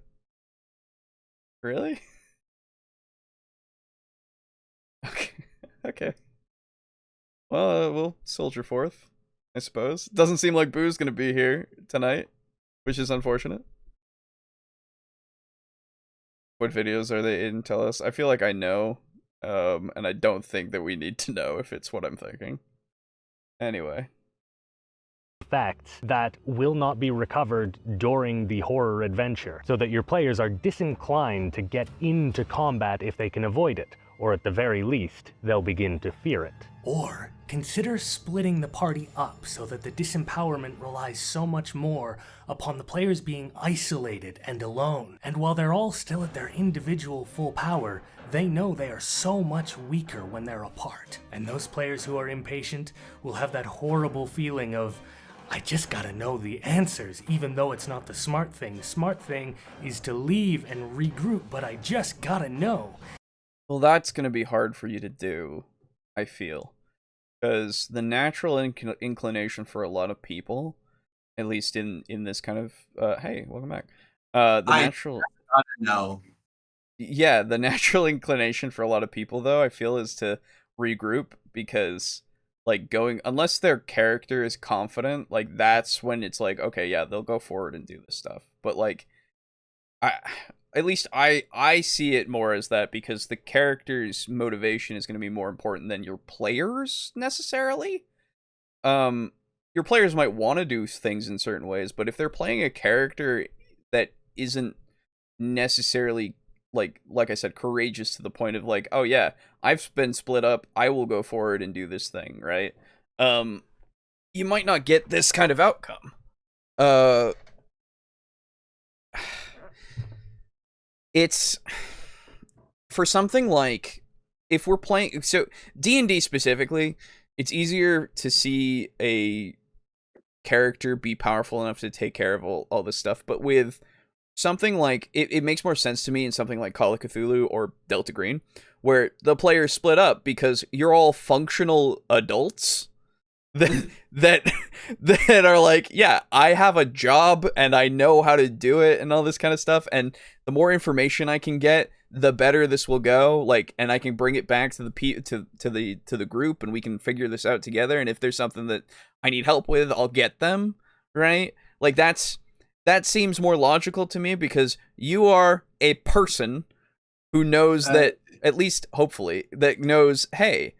Really? Okay. Well, we'll soldier forth, I suppose. Doesn't seem like Boo's gonna be here tonight, which is unfortunate. What videos are they in? Tell us. I feel like I know, and I don't think that we need to know if it's what I'm thinking. Anyway. Facts that will not be recovered during the horror adventure, so that your players are disinclined to get into combat if they can avoid it, or at the very least, they'll begin to fear it. Or consider splitting the party up so that the disempowerment relies so much more upon the players being isolated and alone. And while they're all still at their individual full power, they know they are so much weaker when they're apart. And those players who are impatient will have that horrible feeling of, I just gotta know the answers, even though it's not the smart thing. Smart thing is to leave and regroup, but I just gotta know. Well, that's gonna be hard for you to do, I feel. Because the natural inclination for a lot of people, at least in this kind of... hey, welcome back. Yeah, the natural inclination for a lot of people, though, I feel, is to regroup, because... like unless their character is confident, like that's when it's like, okay, yeah, they'll go forward and do this stuff. But like, at least I see it more as that, because the character's motivation is going to be more important than your players necessarily. your players might want to do things in certain ways, but if they're playing a character that isn't necessarily like I said, courageous to the point of like, oh yeah, I've been split up, I will go forward and do this thing, right? You might not get this kind of outcome. It's for something like if we're playing so D&D specifically, it's easier to see a character be powerful enough to take care of all this stuff, but with something like it makes more sense to me in something like Call of Cthulhu or Delta Green, where the players split up because you're all functional adults that are like, yeah, I have a job and I know how to do it and all this kind of stuff, and the more information I can get, the better this will go. Like, and I can bring it back to the group, and we can figure this out together. And if there's something that I need help with, I'll get them, right? Like that seems more logical to me because you are a person who knows that, at least hopefully, that knows, hey,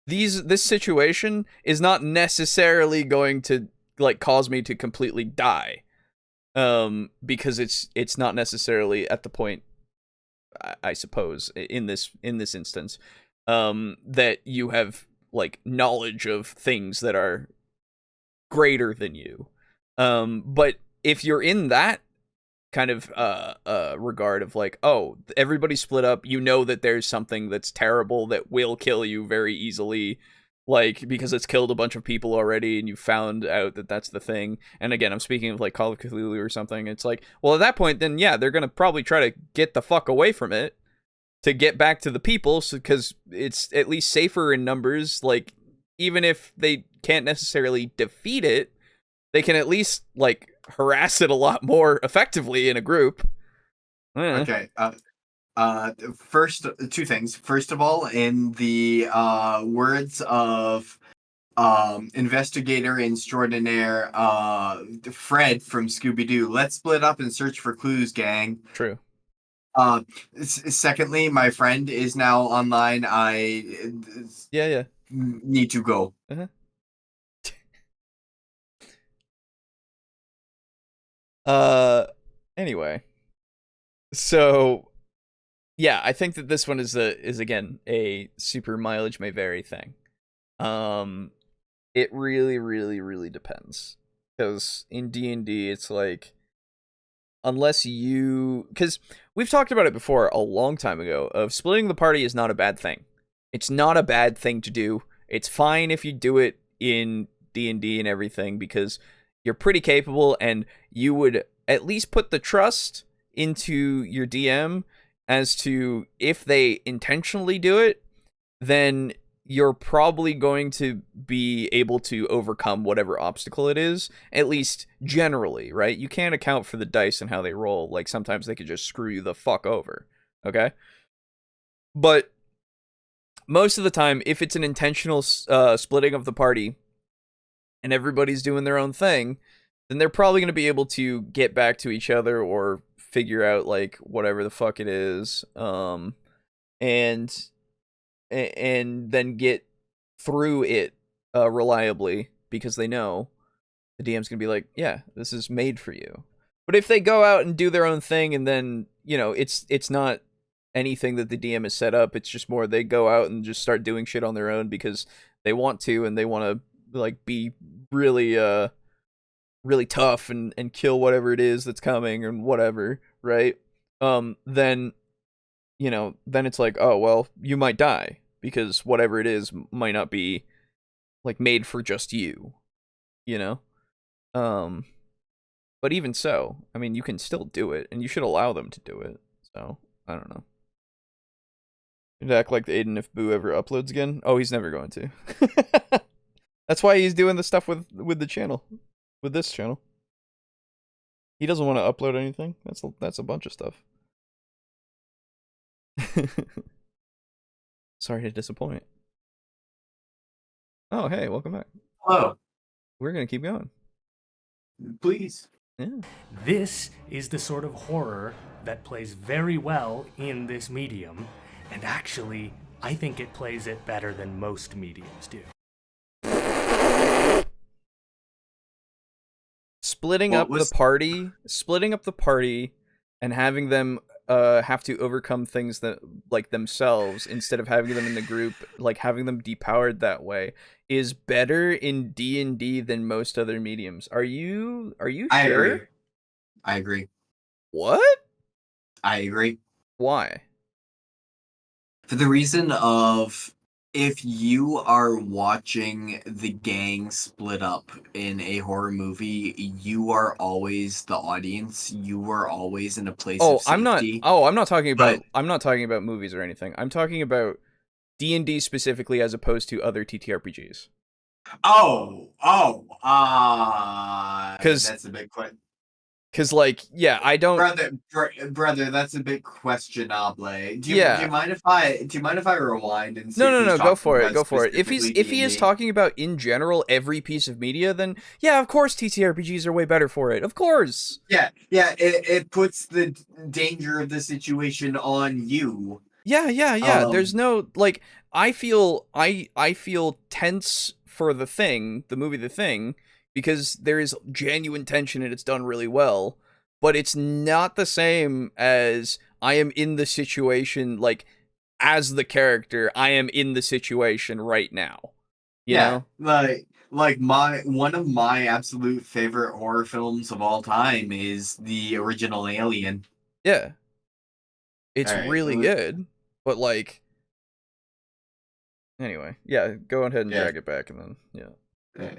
this situation is not necessarily going to like cause me to completely die, because it's not necessarily at the point, I suppose, in this instance, that you have like knowledge of things that are greater than you, but if you're in that kind of regard of like, oh, everybody split up, you know that there's something that's terrible that will kill you very easily, like because it's killed a bunch of people already and you found out that that's the thing. And again, I'm speaking of like Call of Cthulhu or something. It's like, well, at that point, then yeah, they're gonna probably try to get the fuck away from it to get back to the people, because it's at least safer in numbers. Like, even if they can't necessarily defeat it, they can at least like harass it a lot more effectively in a group. Okay. First, two things. First of all, in the words of investigator extraordinaire Fred from Scooby-Doo, let's split up and search for clues, gang. True. Secondly, my friend is now online. I need to go. Uh-huh. Anyway, so yeah, I think that this one is again a super mileage may vary thing. It really, really, really depends, because in D&D it's like, unless because we've talked about it before a long time ago, of splitting the party is not a bad thing. It's not a bad thing to do. It's fine if you do it in D&D and everything, because you're pretty capable, and you would at least put the trust into your DM as to, if they intentionally do it, then you're probably going to be able to overcome whatever obstacle it is, at least generally, right? You can't account for the dice and how they roll. Like, sometimes they could just screw you the fuck over, okay? But most of the time, if it's an intentional splitting of the party and everybody's doing their own thing, then they're probably going to be able to get back to each other or figure out like whatever the fuck it is, and then get through it reliably, because they know the DM's going to be like, yeah, this is made for you. But if they go out and do their own thing, and then, you know, it's not anything that the DM has set up, it's just more they go out and just start doing shit on their own because they want to, and they want to like be really really tough and kill whatever it is that's coming and whatever, right? Then, you know, then it's like, oh, well, you might die because whatever it is might not be like made for just you, you know? But even so, I mean, you can still do it, and you should allow them to do it. So, I don't know. You'd act like Aiden if Boo ever uploads again? Oh, he's never going to. That's why he's doing the stuff with the channel. With this channel. He doesn't want to upload anything. That's a bunch of stuff. Sorry to disappoint. Oh, hey, welcome back. Hello. We're going to keep going. Please. Yeah. This is the sort of horror that plays very well in this medium, and actually, I think it plays it better than most mediums do. splitting up the party and having them have to overcome things that like themselves instead of having them in the group, like having them depowered that way is better in D&D than most other mediums. Are you sure? I agree. What? I agree. Why? For the reason of, if you are watching the gang split up in a horror movie, you are always the audience. You are always in a place of safety. I'm not talking about movies or anything. I'm talking about D&D specifically as opposed to other TTRPGs. That's a big question. Because, like, yeah, I don't... Brother, that's a bit questionable. Do you mind if I rewind and see? No, go for it. If he is talking about in general every piece of media, then yeah, of course TTRPGs are way better for it. Of course. Yeah. It puts the danger of the situation on you. Yeah. There's no, like, I feel tense for the movie The Thing, because there is genuine tension and it's done really well, but it's not the same as I am in the situation, like, as the character, I am in the situation right now. You know? Like one of my absolute favorite horror films of all time is the original Alien. Yeah. It's really good, but like, anyway, yeah, go ahead and drag it back and then, yeah.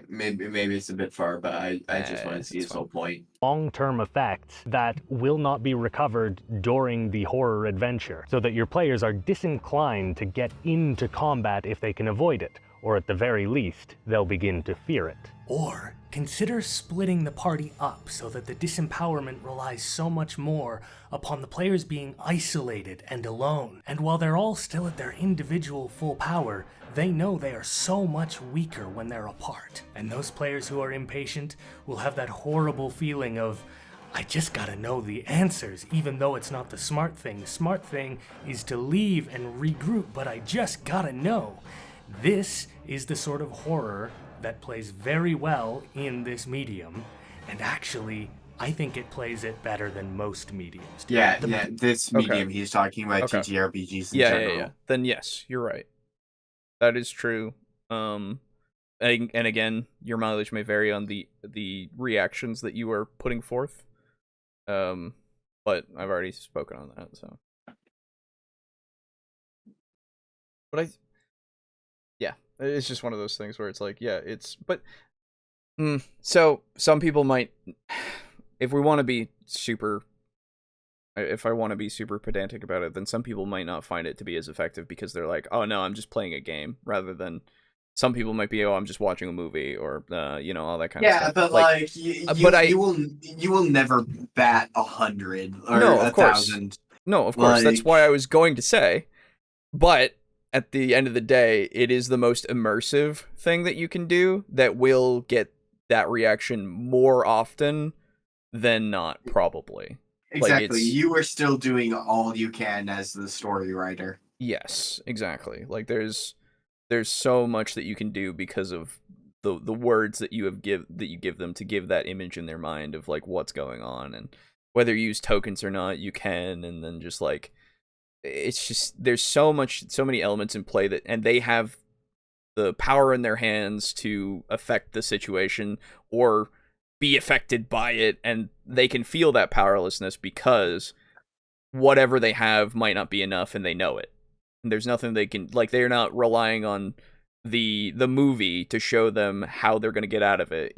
Maybe it's a bit far, but I just want to see his whole point. Long-term effects that will not be recovered during the horror adventure, so that your players are disinclined to get into combat if they can avoid it, or at the very least, they'll begin to fear it. Or consider splitting the party up so that the disempowerment relies so much more upon the players being isolated and alone. And while they're all still at their individual full power, they know they are so much weaker when they're apart. And those players who are impatient will have that horrible feeling of, I just gotta know the answers, even though it's not the smart thing. The smart thing is to leave and regroup, but I just gotta know. This is the sort of horror that plays very well in this medium, and actually, I think it plays it better than most mediums. This medium he's talking about TTRPGs in general. Yeah. Then yes, you're right. That is true. And again, your mileage may vary on the reactions that you are putting forth. But I've already spoken on that, so. But it's just one of those things where it's like, so some people might, if I want to be super pedantic about it, then some people might not find it to be as effective because they're like, oh no, I'm just playing a game, rather than some people might be, oh, I'm just watching a movie, or all that kind of stuff. Yeah, but you will never bat 100 or 1,000. No, of course. That's why I was going to say, but at the end of the day, it is the most immersive thing that you can do that will get that reaction more often than not, probably. Exactly. You are still doing all you can as the story writer. Yes, exactly. Like, there's so much that you can do because of the words that you give them to give that image in their mind of like what's going on, and whether you use tokens or not, you can, and then just like, it's just, there's so many elements in play and they have the power in their hands to affect the situation or be affected by it, and they can feel that powerlessness because whatever they have might not be enough, and they know it. And there's nothing they can, like, they're not relying on the movie to show them how they're going to get out of it,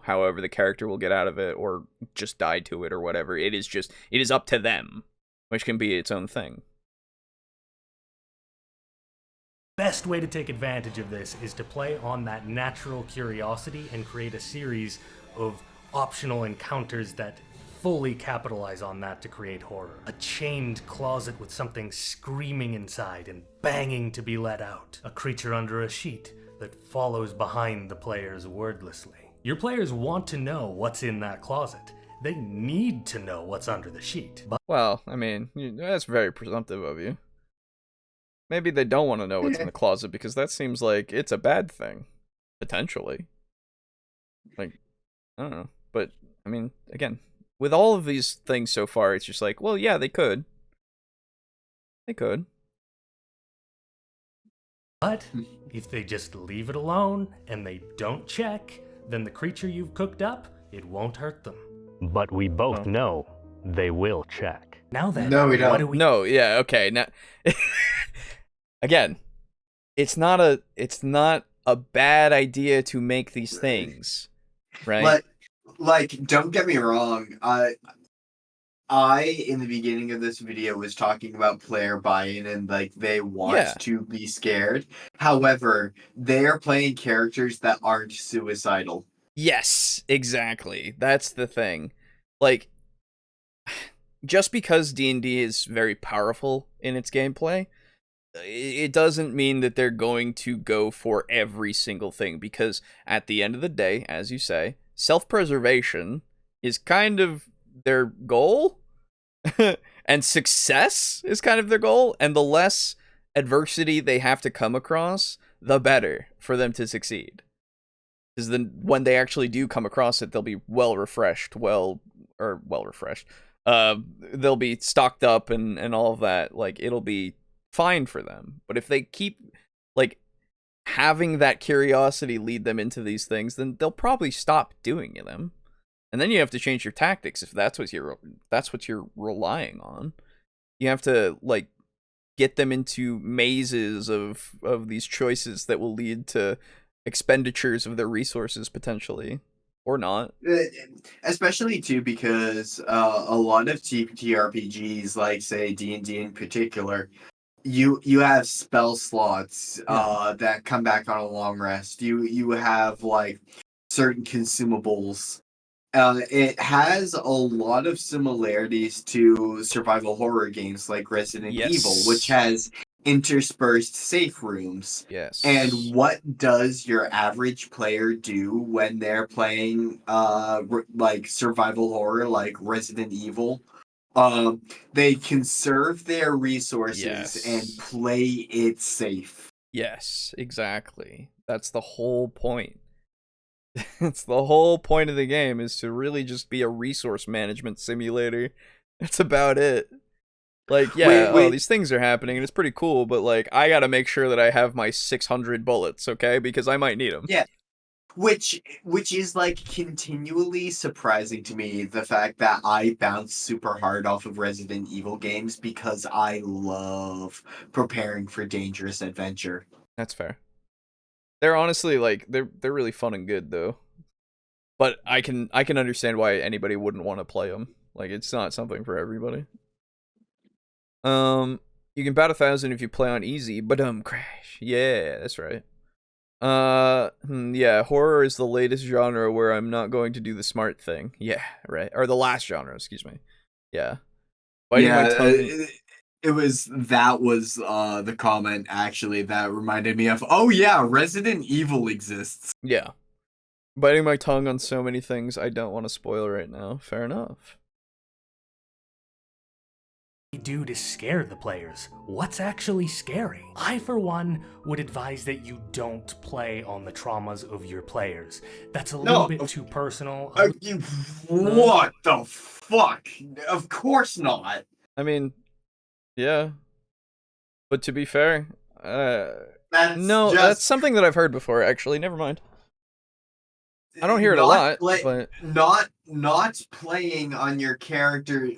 however the character will get out of it or just die to it or whatever. It is up to them, which can be its own thing. Best way to take advantage of this is to play on that natural curiosity and create a series of optional encounters that fully capitalize on that to create horror. A chained closet with something screaming inside and banging to be let out. A creature under a sheet that follows behind the players wordlessly. Your players want to know what's in that closet. They need to know what's under the sheet. Well, I mean, that's very presumptive of you. Maybe they don't want to know what's in the closet because that seems like it's a bad thing. Potentially. Like, I don't know. But I mean, again, with all of these things so far, it's just like, well, yeah, they could. They could. But if they just leave it alone and they don't check, then the creature you've cooked up, it won't hurt them. But we both know they will check. Now then, No, we don't. what do we... No, yeah, okay. Now, again, it's not a bad idea to make these things, right? But, like, don't get me wrong. I, in the beginning of this video, was talking about player buy-in and, like, they want to be scared. However, they are playing characters that aren't suicidal. Yes, exactly. That's the thing. Like, just because D&D is very powerful in its gameplay, it doesn't mean that they're going to go for every single thing, because at the end of the day, as you say, self-preservation is kind of their goal, and success is kind of their goal, and the less adversity they have to come across, the better for them to succeed. Because then when they actually do come across it, they'll be well-refreshed. They'll be stocked up and all of that. Like, it'll be fine for them. But if they keep, like, having that curiosity lead them into these things, then they'll probably stop doing them. And then you have to change your tactics if that's what you're relying on. You have to, like, get them into mazes of these choices that will lead to expenditures of their resources potentially, or not. Especially too because a lot of ttrpgs, like say D&D in particular, you have spell slots that come back on a long rest. You have like certain consumables. It has a lot of similarities to survival horror games like Resident Evil, which has interspersed safe rooms. Yes. And what does your average player do when they're playing like survival horror like Resident Evil? They conserve their resources and play it safe. Yes, exactly. That's the whole point. It's the whole point of the game, is to really just be a resource management simulator. That's about it. Like, yeah, wait. these things are happening, and it's pretty cool, but, like, I gotta make sure that I have my 600 bullets, okay? Because I might need them. Yeah. Which is, like, continually surprising to me, the fact that I bounce super hard off of Resident Evil games, because I love preparing for dangerous adventure. That's fair. They're honestly, like, they're really fun and good, though. But I can understand why anybody wouldn't want to play them. Like, it's not something for everybody. You can bat 1,000 if you play on easy, but crash. Yeah, that's right. Yeah, horror is the latest genre where I'm not going to do the smart thing. Yeah, right. Or the last genre, excuse me. Yeah. Biting my tongue. That was the comment actually that reminded me of, oh yeah, Resident Evil exists. Yeah. Biting my tongue on so many things I don't want to spoil right now. Fair enough. Do to scare the players? What's actually scary? I, for one, would advise that you don't play on the traumas of your players. That's a little bit too personal. What the fuck? Of course not. I mean, yeah. But to be fair, that's something that I've heard before, actually. Never mind. I don't hear it a lot, but not playing on your character,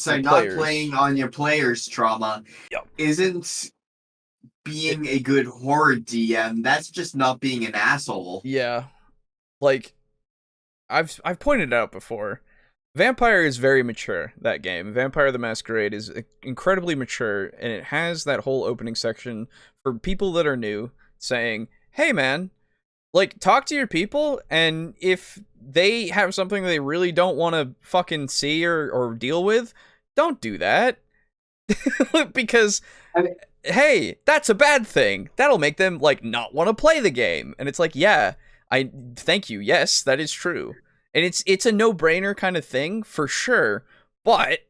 not playing on your player's trauma isn't being a good horror DM. That's just not being an asshole. Yeah, like I've pointed out before, Vampire is very mature. That game, Vampire the Masquerade, is incredibly mature, and it has that whole opening section for people that are new, saying, "Hey, man. Like, talk to your people, and if they have something they really don't want to fucking see or deal with, don't do that." Because, hey, that's a bad thing. That'll make them, like, not want to play the game. And it's like, yeah, thank you, yes, that is true. And it's a no-brainer kind of thing, for sure, but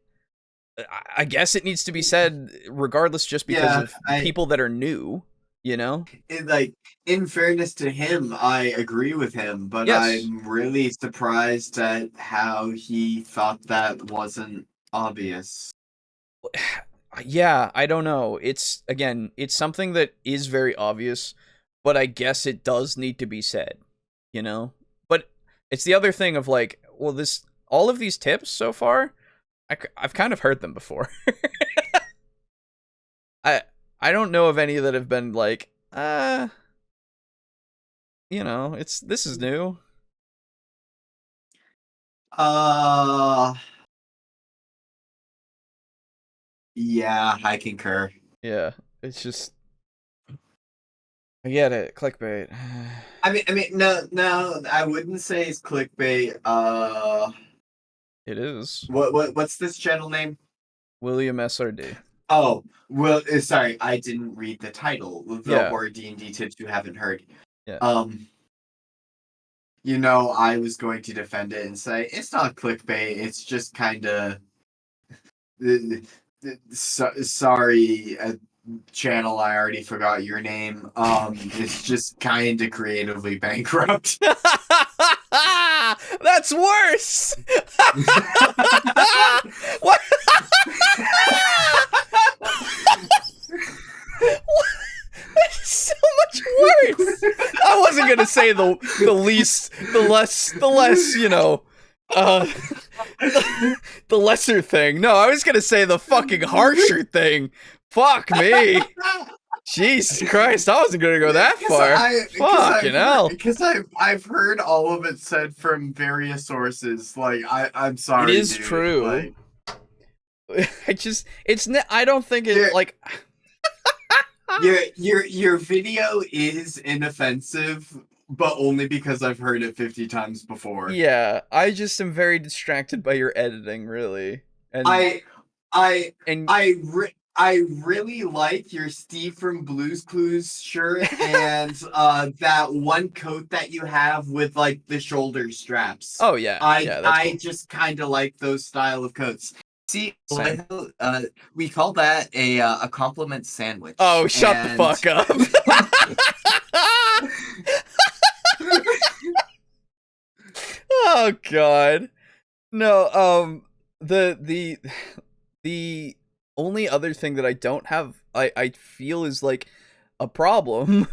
I guess it needs to be said regardless, just because of people that are new. you know? Like, in fairness to him, I agree with him, but Yes. I'm really surprised at how he thought that wasn't obvious. Yeah, I don't know. It's again, it's something that is very obvious, but I guess it does need to be said, you know? But it's the other thing of like, well, this all of these tips so far, I've kind of heard them before. I I don't know of any that have been like, this is new. Uh, yeah, I concur. Yeah, it's just I get it, clickbait. I mean, no, I wouldn't say it's clickbait. It is. What's this channel name? William SRD. Oh, well, sorry, I didn't read the title. The Yeah. horror D&D tips you haven't heard. Yeah. I was going to defend it and say it's not clickbait. It's just kind of sorry, channel. I already forgot your name. It's just kind of creatively bankrupt. That's worse. What? That's so much worse. I wasn't gonna say the less, the lesser thing. No, I was gonna say the fucking harsher thing. Fuck me. Jesus Christ, I wasn't gonna go that far. Fucking hell. Because I've heard all of it said from various sources. Like I'm sorry. It is dude, true. like, I don't think it Yeah. like. Your video is inoffensive, but only because I've heard it 50 times before. Yeah, I just am very distracted by your editing, really. And I really like your Steve from Blue's Clues shirt and that one coat that you have with like the shoulder straps. oh yeah, that's I cool. just kind of like those style of coats. See, Same. we call that a compliment sandwich. Oh, shut the fuck up. Oh god. No, the only other thing that I don't have I feel is like a problem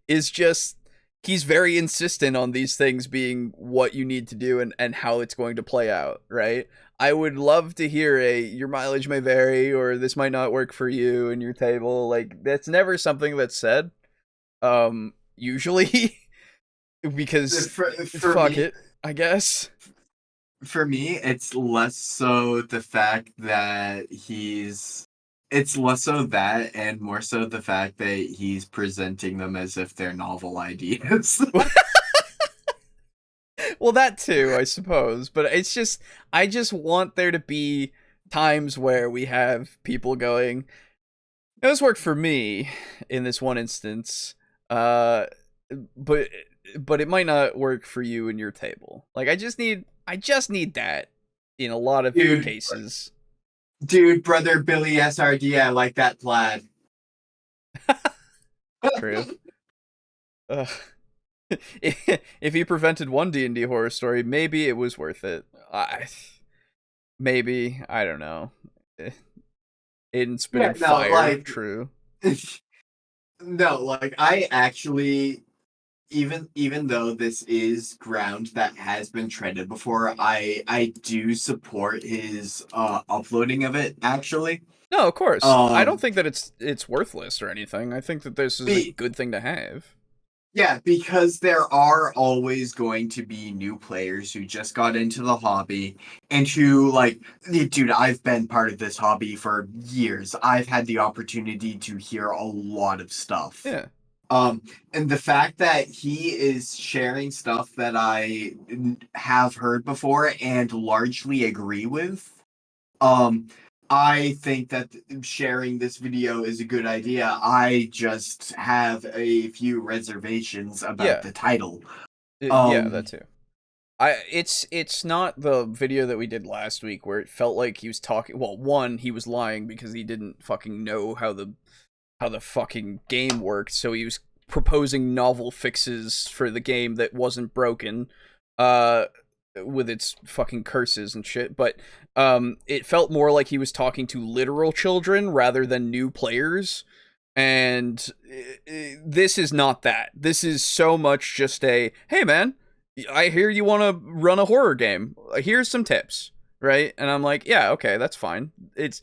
is just he's very insistent on these things being what you need to do and how it's going to play out, right? I would love to hear your mileage may vary or this might not work for you and your table. Like that's never something that's said. Usually because fuck me, it, I guess. For me, it's less so the fact that it's less so that and more so the fact that he's presenting them as if they're novel ideas. Well, that too, I suppose. But it's just, I just want there to be times where we have people going, this worked for me in this one instance, but it might not work for you and your table. Like, I just need that in a lot of cases. Dude, brother Billy SRD, I like that plaid. True. If he prevented one D&D horror story, maybe it was worth it. Maybe, I don't know. Aiden spitting fire. Like, true. No, like I actually, even though this is ground that has been treaded before, I do support his uploading of it. Actually, no, of course. I don't think that it's worthless or anything. I think that this is a good thing to have. Yeah, because there are always going to be new players who just got into the hobby and who, like, dude, I've been part of this hobby for years. I've had the opportunity to hear a lot of stuff. Yeah. And the fact that he is sharing stuff that I have heard before and largely agree with, I think that sharing this video is a good idea. I just have a few reservations about the title. Yeah, that too. It's not the video that we did last week where it felt like he was talking. Well, one, he was lying because he didn't fucking know how the how the fucking game worked, so he was proposing novel fixes for the game that wasn't broken, with its fucking curses and shit. But it felt more like he was talking to literal children rather than new players. And this is not that. This is so much just a, hey man, I hear you want to run a horror game. Here's some tips, right? And I'm like, yeah, okay, that's fine. It's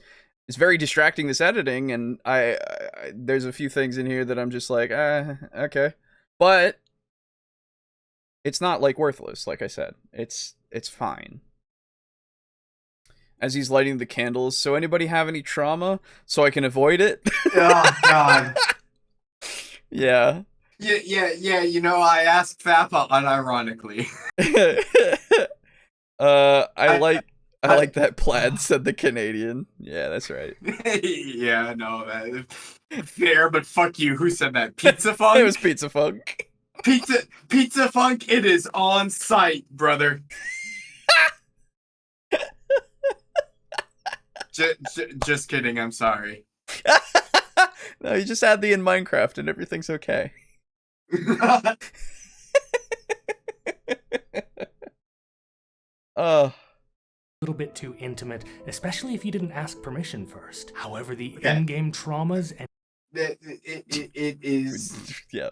very distracting, this editing, and I there's a few things in here that I'm just like, okay. But it's not like worthless, like I said. It's fine. As he's lighting the candles, so anybody have any trauma so I can avoid it? Oh God. Yeah. Yeah. You know, I asked Fappa unironically. I like that plaid, said the Canadian. Yeah, that's right. Yeah, no, fair, but fuck you. Who said that? Pizza Funk? It was Pizza Funk. Pizza Funk, it is on site, brother. Just kidding, I'm sorry. No, you just add the in Minecraft and everything's okay. A little bit too intimate, especially if you didn't ask permission first. However, the in-game traumas and it is yeah.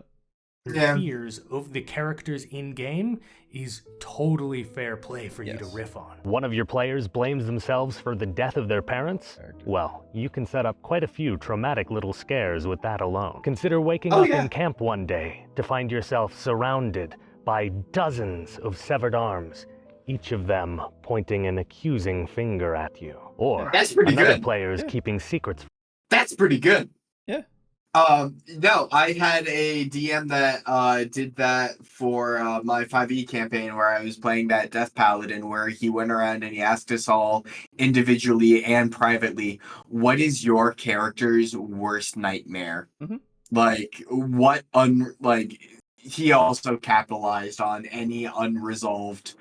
fears of the characters in-game is totally fair play for you to riff on. One of your players blames themselves for the death of their parents? Well, you can set up quite a few traumatic little scares with that alone. Consider waking up in camp one day to find yourself surrounded by dozens of severed arms, each of them pointing an accusing finger at you. Or that's pretty another good. player is keeping secrets. That's pretty good. Yeah. No, I had a DM that did that for my 5e campaign where I was playing that Death Paladin, where he went around and he asked us all individually and privately, what is your character's worst nightmare? Mm-hmm. Like, what he also capitalized on any unresolved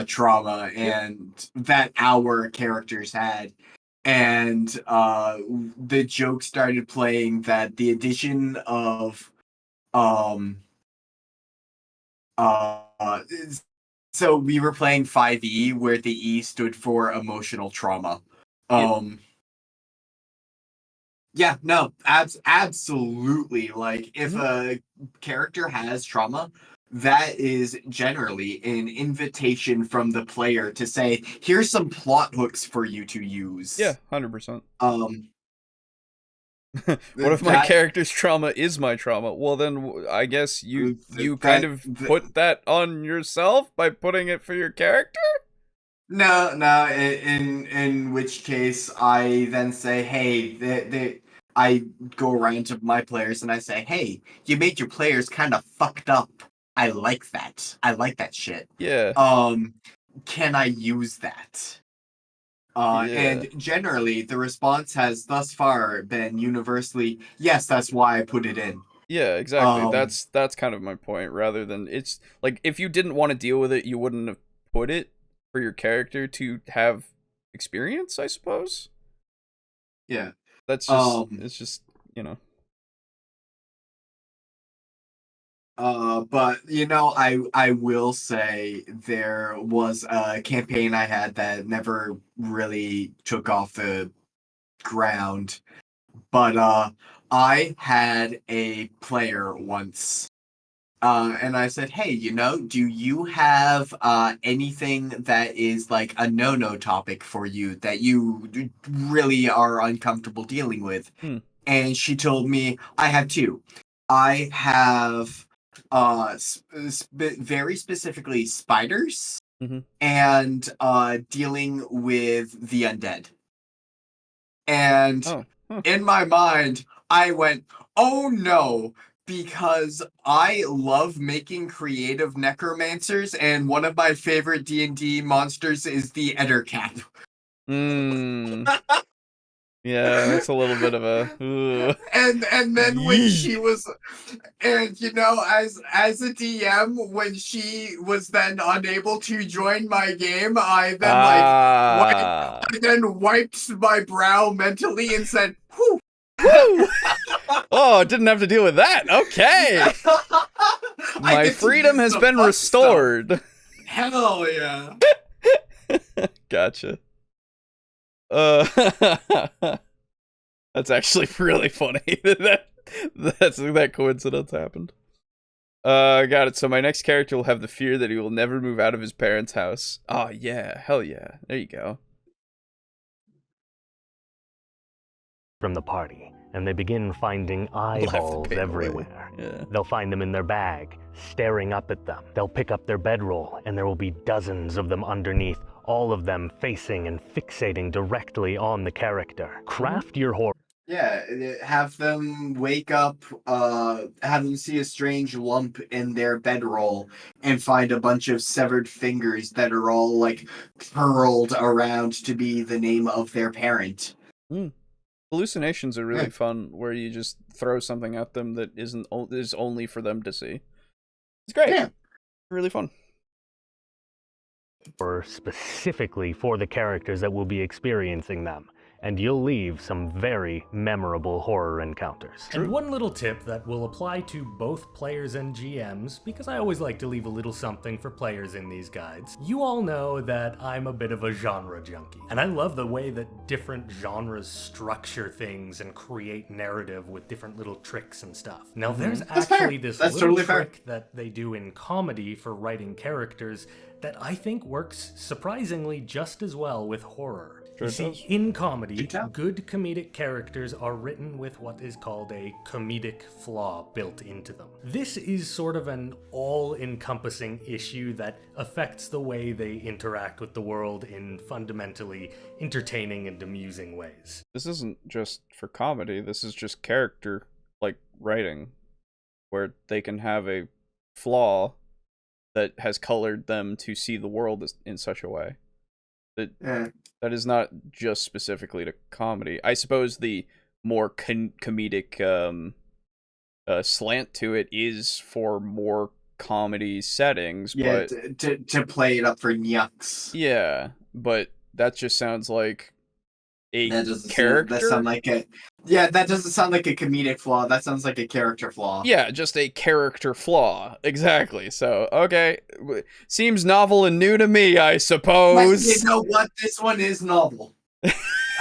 trauma and that our characters had. And the joke started playing that the addition of so we were playing 5e where the E stood for emotional trauma. Absolutely. Like, if a character has trauma, that is generally an invitation from the player to say, here's some plot hooks for you to use. Yeah, 100%. What What if my character's trauma is my trauma? Well, then I guess you kind of put that on yourself by putting it for your character? No, in which case I then say, hey, I go around to my players and I say, hey, you made your players kind of fucked up. I like that. I like that shit. Yeah. Can I use that? And generally, the response has thus far been universally, yes, that's why I put it in. Yeah, exactly. That's kind of my point. Rather than, it's like, if you didn't want to deal with it, you wouldn't have put it for your character to have experience, I suppose. Yeah. That's just, it's just, you know. But you know, I will say there was a campaign I had that never really took off the ground. But I had a player once, and I said, hey, you know, do you have anything that is like a no-no topic for you that you really are uncomfortable dealing with? And she told me, I have two. I have very specifically spiders and dealing with the undead. And in my mind, I went, oh no, because I love making creative necromancers, and one of my favorite D&D monsters is the Ettercap. Yeah, that's a little bit of a. And then when she was, and you know, as a DM, when she was then unable to join my game, I then wiped my brow mentally and said, "Whew, Woo! Oh, didn't have to deal with that. Okay. I My get to freedom use has the been fun restored. stuff. Hell yeah. Gotcha. That's actually really funny. that coincidence happened. Got it. So my next character will have the fear that he will never move out of his parents' house. Oh yeah, hell yeah. There you go. From the party, and they begin finding eyeballs pain away. everywhere. Yeah. They'll find them in their bag, staring up at them. They'll pick up their bedroll, and there will be dozens of them underneath, all of them facing and fixating directly on the character. Craft your horror. Yeah, have them wake up, have them see a strange lump in their bedroll and find a bunch of severed fingers that are all, like, curled around to be the name of their parent. Hallucinations are really fun, where you just throw something at them that is only for them to see. It's great. Yeah. Really fun. Or specifically for the characters that will be experiencing them, and you'll leave some very memorable horror encounters. And one little tip that will apply to both players and GMs, because I always like to leave a little something for players in these guides. You all know that I'm a bit of a genre junkie, and I love the way that different genres structure things and create narrative with different little tricks and stuff. Now there's actually this That's little totally fair. trick that they do in comedy for writing characters that I think works surprisingly just as well with horror. You see, in comedy, good comedic characters are written with what is called a comedic flaw built into them. This is sort of an all-encompassing issue that affects the way they interact with the world in fundamentally entertaining and amusing ways. This isn't just for comedy, this is just character, like, writing, where they can have a flaw that has colored them to see the world in such a way. That is not just specifically to comedy. I suppose the more comedic slant to it is for more comedy settings, but to play it up for yucks. Yeah, but that just sounds like a That doesn't character. That doesn't sound like a comedic flaw. That sounds like a character flaw. Yeah, just a character flaw. Exactly. So, okay. Seems novel and new to me, I suppose. But you know what? This one is novel.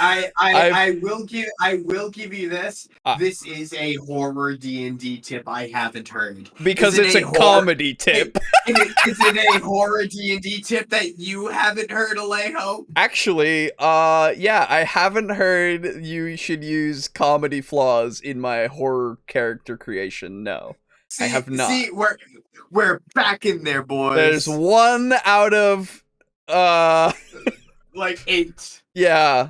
I will give you this. This is a horror D&D tip I haven't heard. Because it's a comedy tip. Is it a horror D&D tip that you haven't heard, Alejo? Actually, yeah, I haven't heard you should use comedy flaws in my horror character creation. No, I have not. See, we're back in there, boys. There's one out of like 8. Yeah.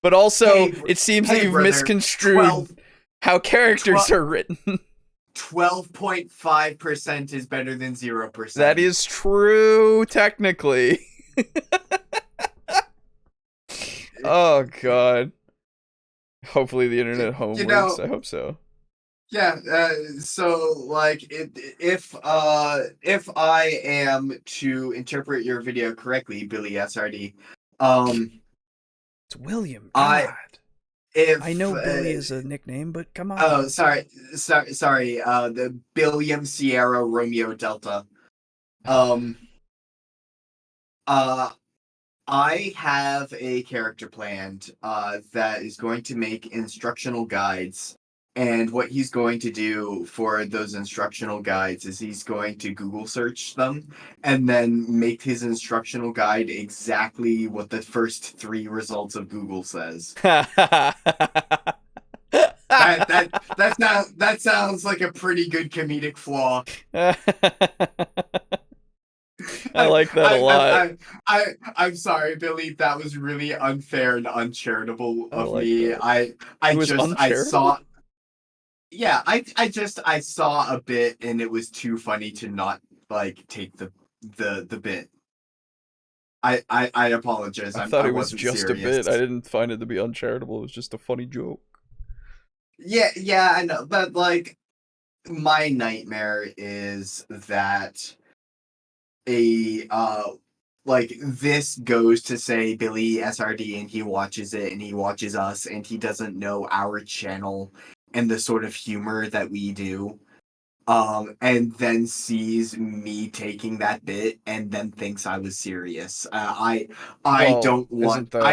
But also, it seems that you've brother, misconstrued how characters are written. 12.5% is better than 0%. That is true, technically. Oh, God. Hopefully the internet at home works. I hope so. Yeah, so, like, if I am to interpret your video correctly, Billy SRD, it's William. God. I know Billy is a nickname, but come on. Oh, sorry. The Billiam Sierra Romeo Delta. I have a character planned that is going to make instructional guides. And what he's going to do for those instructional guides is he's going to Google search them and then make his instructional guide exactly what the first 3 results of Google says. that sounds like a pretty good comedic flaw. I like that a lot. I'm sorry, Billy. That was really unfair and uncharitable of me. That. I saw. Yeah, I saw a bit and it was too funny to not like take the bit. I apologize. I thought it was just serious. A bit. I didn't find it to be uncharitable. It was just a funny joke. Yeah, I know. But like, my nightmare is that a like, this goes to say Billy SRD, and he watches it, and he watches us, and he doesn't know our channel and the sort of humor that we do. And then sees me taking that bit, and then thinks I was serious. I Well, don't isn't want. that-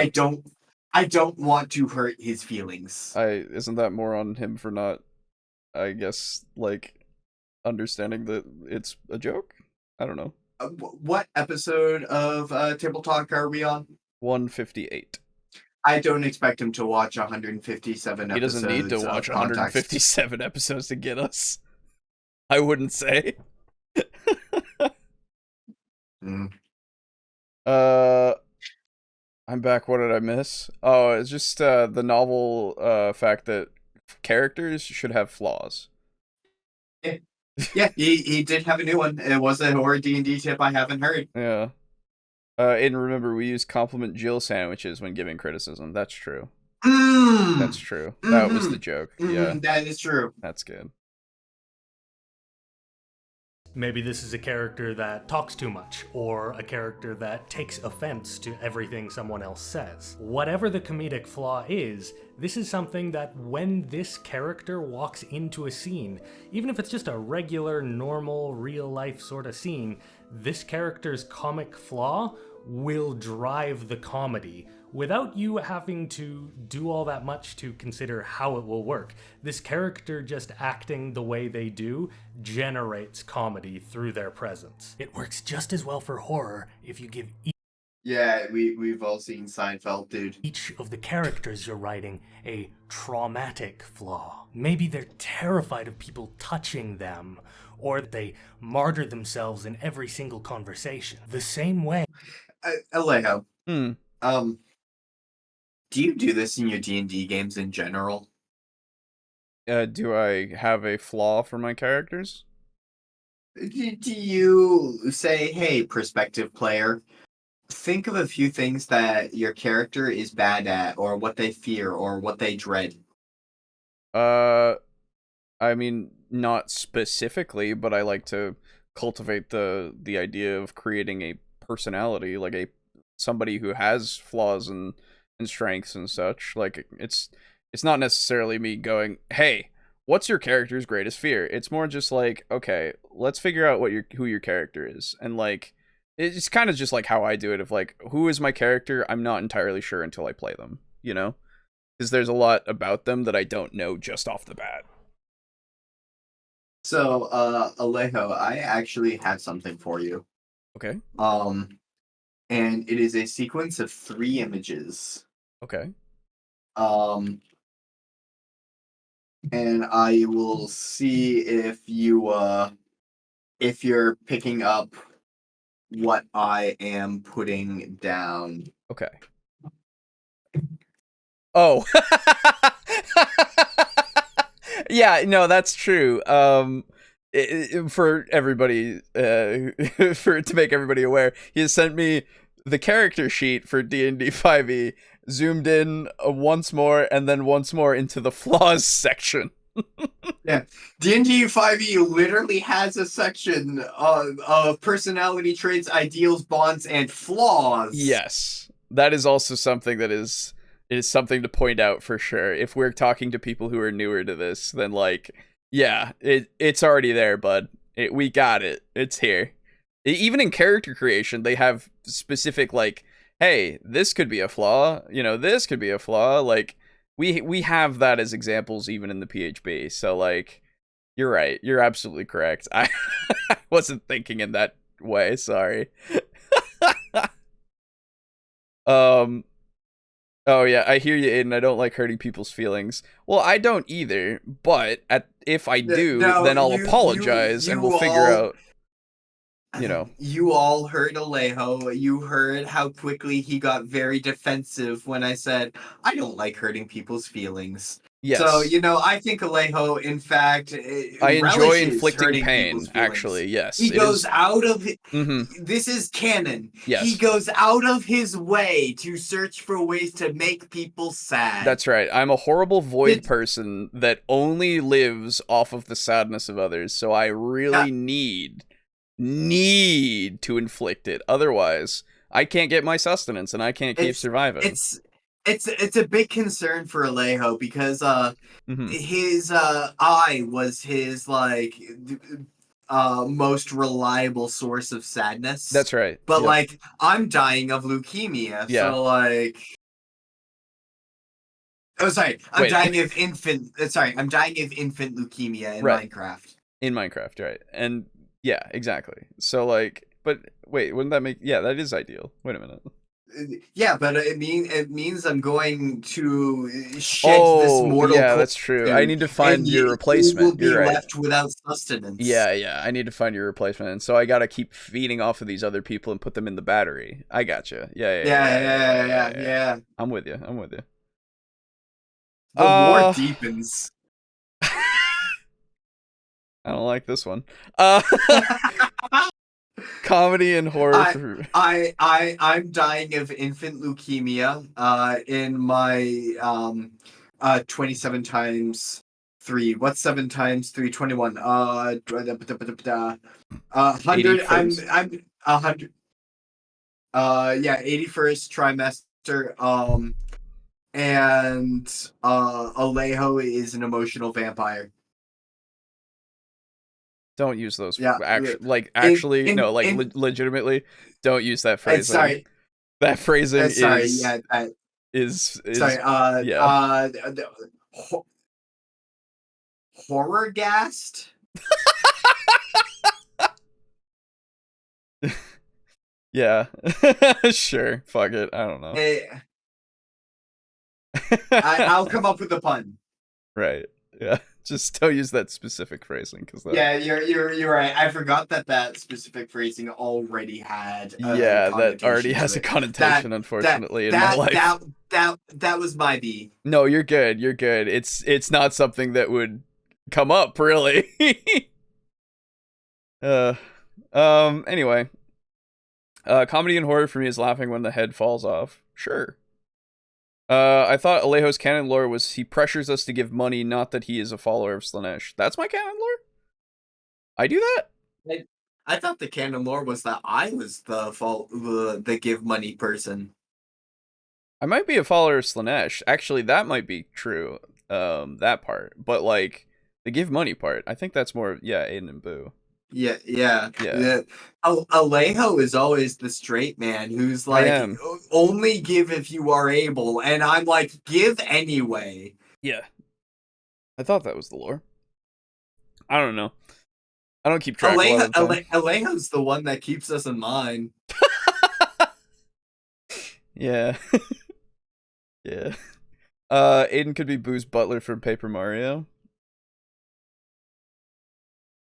I don't want to hurt his feelings. Isn't that more on him for not, I guess, like, understanding that it's a joke? I don't know. What episode of Table Talk are we on? 158. I don't expect him to watch 157 He doesn't need to episodes watch of Context. 157 episodes to get us. I wouldn't say. Mm. I'm back. What did I miss? Oh, it's just the novel fact that characters should have flaws. Yeah, he did have a new one. It was a horror D&D tip I haven't heard. Yeah. And remember, we use compliment Jill sandwiches when giving criticism. That's true. That's true. That was the joke. Yeah. That is true. That's good. Maybe this is a character that talks too much, or a character that takes offense to everything someone else says. Whatever the comedic flaw is, this is something that when this character walks into a scene, even if it's just a regular, normal, real-life sort of scene, this character's comic flaw will drive the comedy without you having to do all that much to consider how it will work. This character just acting the way they do generates comedy through their presence. It works just as well for horror if you give Yeah, we've all seen Seinfeld, dude. each of the characters you're writing a traumatic flaw. Maybe they're terrified of people touching them, or they martyr themselves in every single conversation. The same way. Alejo, Hmm. do you do this in your D&D games in general? Do I have a flaw for my characters? Do you say, hey, prospective player, think of a few things that your character is bad at, or what they fear, or what they dread? I mean, not specifically, but I like to cultivate the idea of creating a personality, like somebody who has flaws and strengths and such. Like, it's not necessarily me going, hey, what's your character's greatest fear? It's more just like, okay, let's figure out who your character is. And like, it's kind of just like how I do it, of like, who is my character? I'm not entirely sure until I play them, you know? Because there's a lot about them that I don't know just off the bat. So, Alejo, I actually had something for you. Okay. And it is a sequence of 3 images. Okay. And I will see if you're picking up what I am putting down. Okay. Oh. Yeah, no, that's true. For everybody, to make everybody aware, he has sent me the character sheet for D&D 5e, zoomed in once more, and then once more into the flaws section. Yeah, D&D 5e literally has a section of personality traits, ideals, bonds, and flaws. Yes, that is also something that is something to point out for sure. If we're talking to people who are newer to this, then like, yeah, it's already there, bud. We got it. It's here. Even in character creation, they have specific, like, hey, this could be a flaw. You know, this could be a flaw. Like, we have that as examples even in the PHB. So like, you're right. You're absolutely correct. I wasn't thinking in that way. Sorry. Oh yeah, I hear you, Aiden. I don't like hurting people's feelings. Well, I don't either, but if I do, then I'll apologize and we'll figure out, you know. You all heard Alejo. You heard how quickly he got very defensive when I said, I don't like hurting people's feelings. Yes. So, you know, I think Alejo, in fact, I enjoy relishes inflicting hurting pain, people's feelings. actually, yes. He goes out of... Mm-hmm. This is canon. Yes. He goes out of his way to search for ways to make people sad. That's right. I'm a horrible void person that only lives off of the sadness of others, so I really need to inflict it. Otherwise, I can't get my sustenance, and I can't keep surviving. It's a big concern for Alejo because Mhm. his eye was his like most reliable source of sadness. That's right. But Yep. like I'm dying of leukemia, Yeah. so like I'm Wait. dying of infant leukemia in Right. Minecraft. In Minecraft, right? And yeah, exactly. So like, but wait, wouldn't that make? Yeah, that is ideal. Wait a minute. Yeah, but it means I'm going to shed this mortal yeah, coil, that's true. I need to find your you replacement. will be You're right. left without sustenance. Yeah, I need to find your replacement, and so I gotta keep feeding off of these other people and put them in the battery. I gotcha. Yeah. I'm with you. The war deepens. I don't like this one. Comedy and horror. I'm dying of infant leukemia. In my 27 times 3. What's 7 times 3? 21. 100. I'm 100. 81st trimester. And Alejo is an emotional vampire. Don't use those. Yeah, Actually, no, legitimately, don't use that phrasing. Sorry. That phrasing is. Sorry, yeah, is sorry. yeah. Horror gassed. Yeah. Sure. Fuck it. I don't know. I'll come up with a pun. Right. Yeah. Just don't use that specific phrasing because yeah, you're right. I forgot that specific phrasing already had. That already has a connotation, unfortunately, in my life. That was my B. No, you're good. You're good. It's not something that would come up really. Anyway, comedy and horror for me is laughing when the head falls off. Sure. I thought Alejo's canon lore was he pressures us to give money, not that he is a follower of Slanesh. That's my canon lore? I do that? I thought the canon lore was that I was the give money person. I might be a follower of Slanesh. Actually, that might be true. That part. But like the give money part, I think that's more Aiden and Boo. Yeah. Alejo is always the straight man who's like, only give if you are able, and I'm like, give anyway. Yeah. I thought that was the lore. I don't know. I don't keep track. Alejo's the one that keeps us in mind. Yeah. Yeah. Aiden could be Boo's butler from Paper Mario.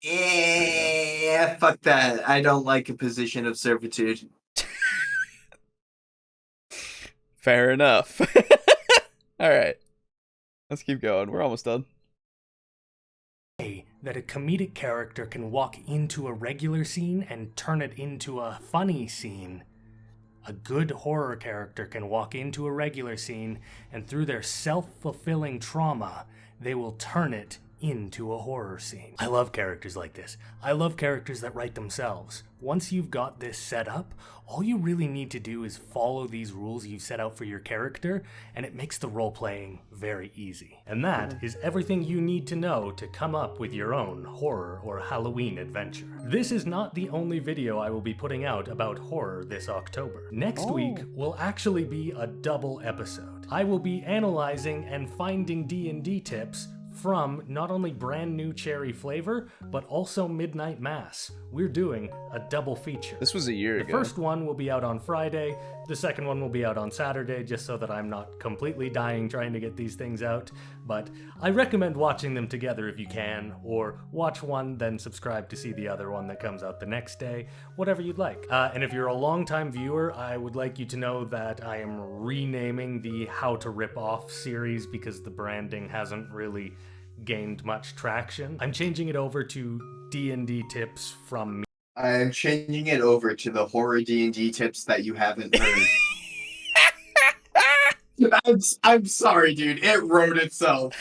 Yeah, fuck that. I don't like a position of servitude. Fair enough. All right. Let's keep going. We're almost done. That a comedic character can walk into a regular scene and turn it into a funny scene. A good horror character can walk into a regular scene and through their self-fulfilling trauma, they will turn it into a horror scene. I love characters like this. I love characters that write themselves. Once you've got this set up, all you really need to do is follow these rules you've set out for your character, and it makes the role-playing very easy. And that is everything you need to know to come up with your own horror or Halloween adventure. This is not the only video I will be putting out about horror this October. Next week will actually be a double episode. I will be analyzing and finding D&D tips from not only brand new cherry flavor, but also Midnight Mass. We're doing a double feature. This was a year ago. The first one will be out on Friday, the second one will be out on Saturday, just so that I'm not completely dying trying to get these things out. But I recommend watching them together if you can, or watch one, then subscribe to see the other one that comes out the next day, whatever you'd like. And if you're a longtime viewer, I would like you to know that I am renaming the How to Rip Off series because the branding hasn't really gained much traction. I'm changing it over to D&D tips from me. I'm changing it over to the horror D&D tips that you haven't heard. I'm sorry, dude. It wrote itself.